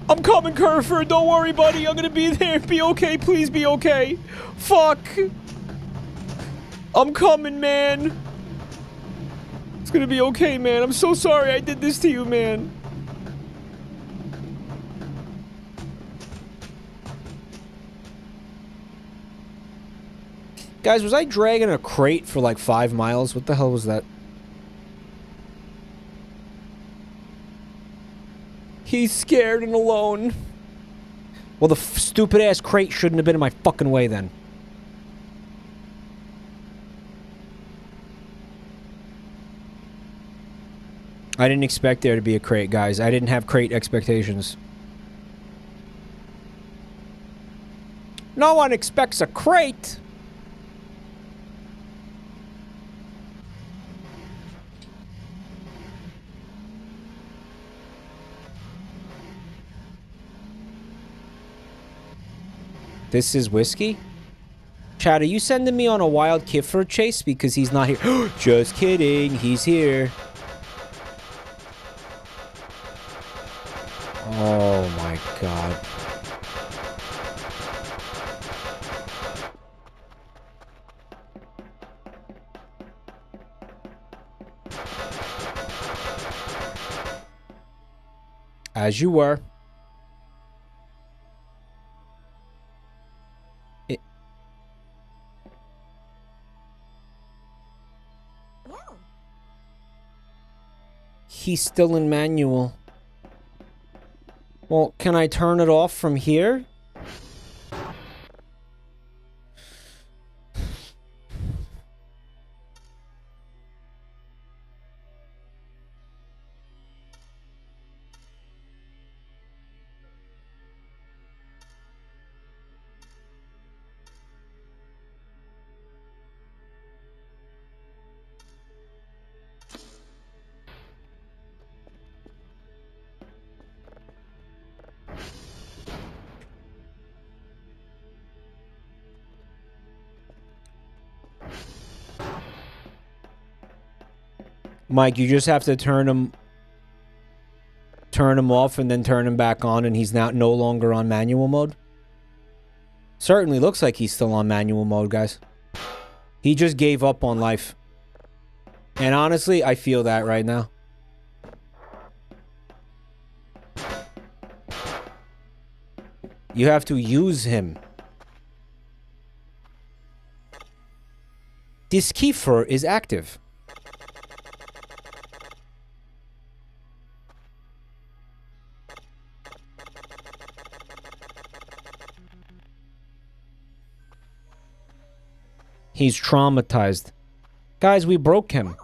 I'm coming, Kerfur. Don't worry, buddy. I'm gonna be there. Be okay. Please be okay. Fuck. I'm coming, man. It's gonna be okay, man. I'm so sorry I did this to you, man. Guys, was I dragging a crate for like 5 miles? What the hell was that? He's scared and alone. Well, the stupid-ass crate shouldn't have been in my fucking way then. I didn't expect there to be a crate, guys. I didn't have crate expectations. No one expects a crate! This is whiskey? Chad, are you sending me on a wild Kerfur chase because he's not here? Just kidding, he's here. Oh my god. As you were. He's still in manual. Well, can I turn it off from here? Mike, you just have to turn him off and then turn him back on, and he's now no longer on manual mode. Certainly looks like he's still on manual mode, guys. He just gave up on life. And honestly, I feel that right now. You have to use him. This Kerfur is active. He's traumatized. Guys, we broke him.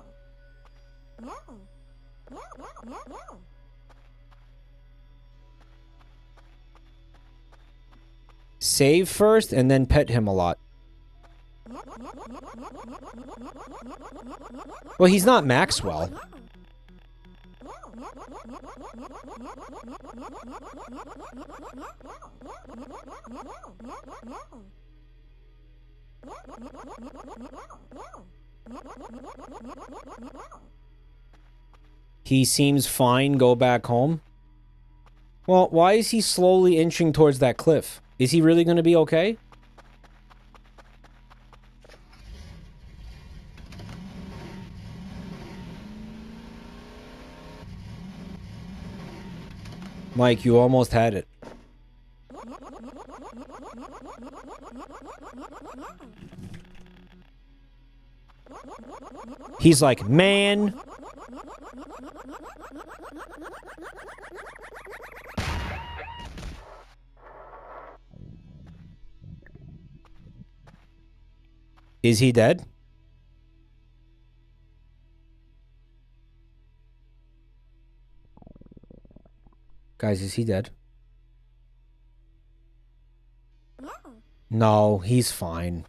Save first and then pet him a lot. Well, he's not Maxwell. He seems fine. Go back home. Well, why is he slowly inching towards that cliff? Is he really going to be okay? Mike, you almost had it. He's like, man. Is he dead? Guys, is he dead? No, he's fine.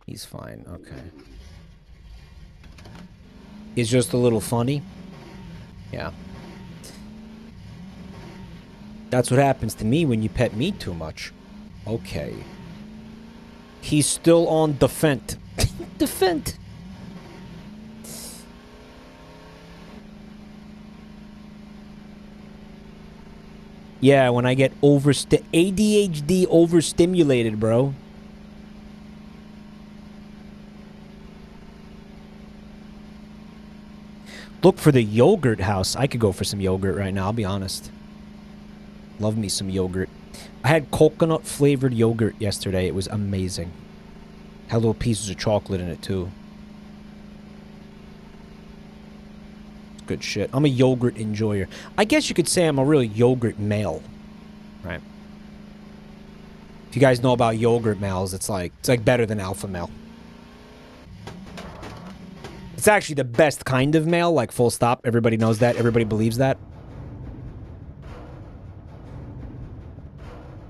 He's fine, okay. It's just a little funny. Yeah. That's what happens to me when you pet me too much. Okay. He's still on defend. Defend. Yeah, when I get ADHD overstimulated, bro. Look for the yogurt house. I could go for some yogurt right now, I'll be honest. Love me some yogurt. I had coconut flavored yogurt yesterday. It was amazing. Had little pieces of chocolate in it too. It's good shit. I'm a yogurt enjoyer. I guess you could say I'm a real yogurt male. Right. If you guys know about yogurt males, it's like better than alpha male. It's actually the best kind of male, like full stop. Everybody knows that. Everybody believes that.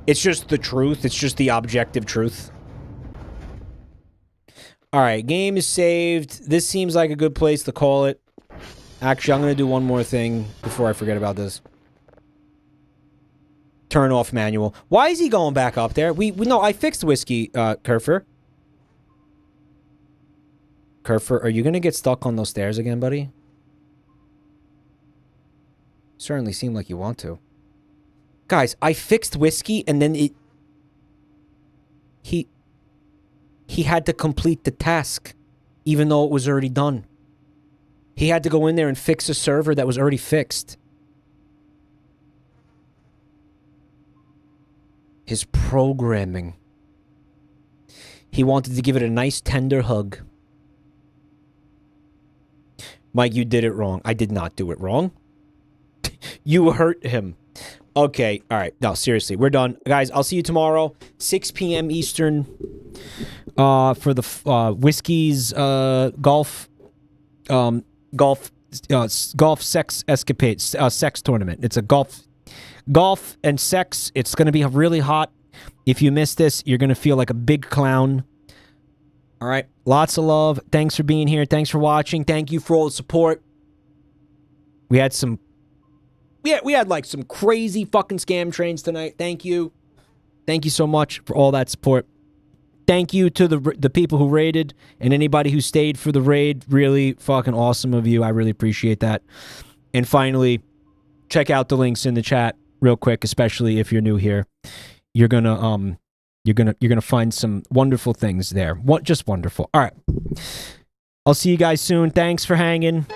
It's just the truth. It's just the objective truth. Alright, game is saved. This seems like a good place to call it. Actually, I'm going to do one more thing before I forget about this. Turn off manual. Why is he going back up there? No, I fixed whiskey, Kerfur. Kerfur, are you going to get stuck on those stairs again, buddy? Certainly seem like you want to. Guys, I fixed whiskey and then it... He had to complete the task, even though it was already done. He had to go in there and fix a server that was already fixed. His programming. He wanted to give it a nice tender hug. Mike, you did it wrong. I did not do it wrong. You hurt him. Okay, all right. No, seriously, we're done. Guys, I'll see you tomorrow, 6 p.m. Eastern, for the Whiskey's golf sex escapade, sex tournament. It's a golf and sex. It's going to be really hot. If you miss this, you're going to feel like a big clown. All right. Lots of love. Thanks for being here. Thanks for watching. Thank you for all the support. We had like some crazy fucking scam trains tonight. Thank you. Thank you so much for all that support. Thank you to the people who raided and anybody who stayed for the raid. Really fucking awesome of you. I really appreciate that. And finally, check out the links in the chat real quick, especially if you're new here. You're gonna find some wonderful things there. Just wonderful. All right. I'll see you guys soon. Thanks for hanging.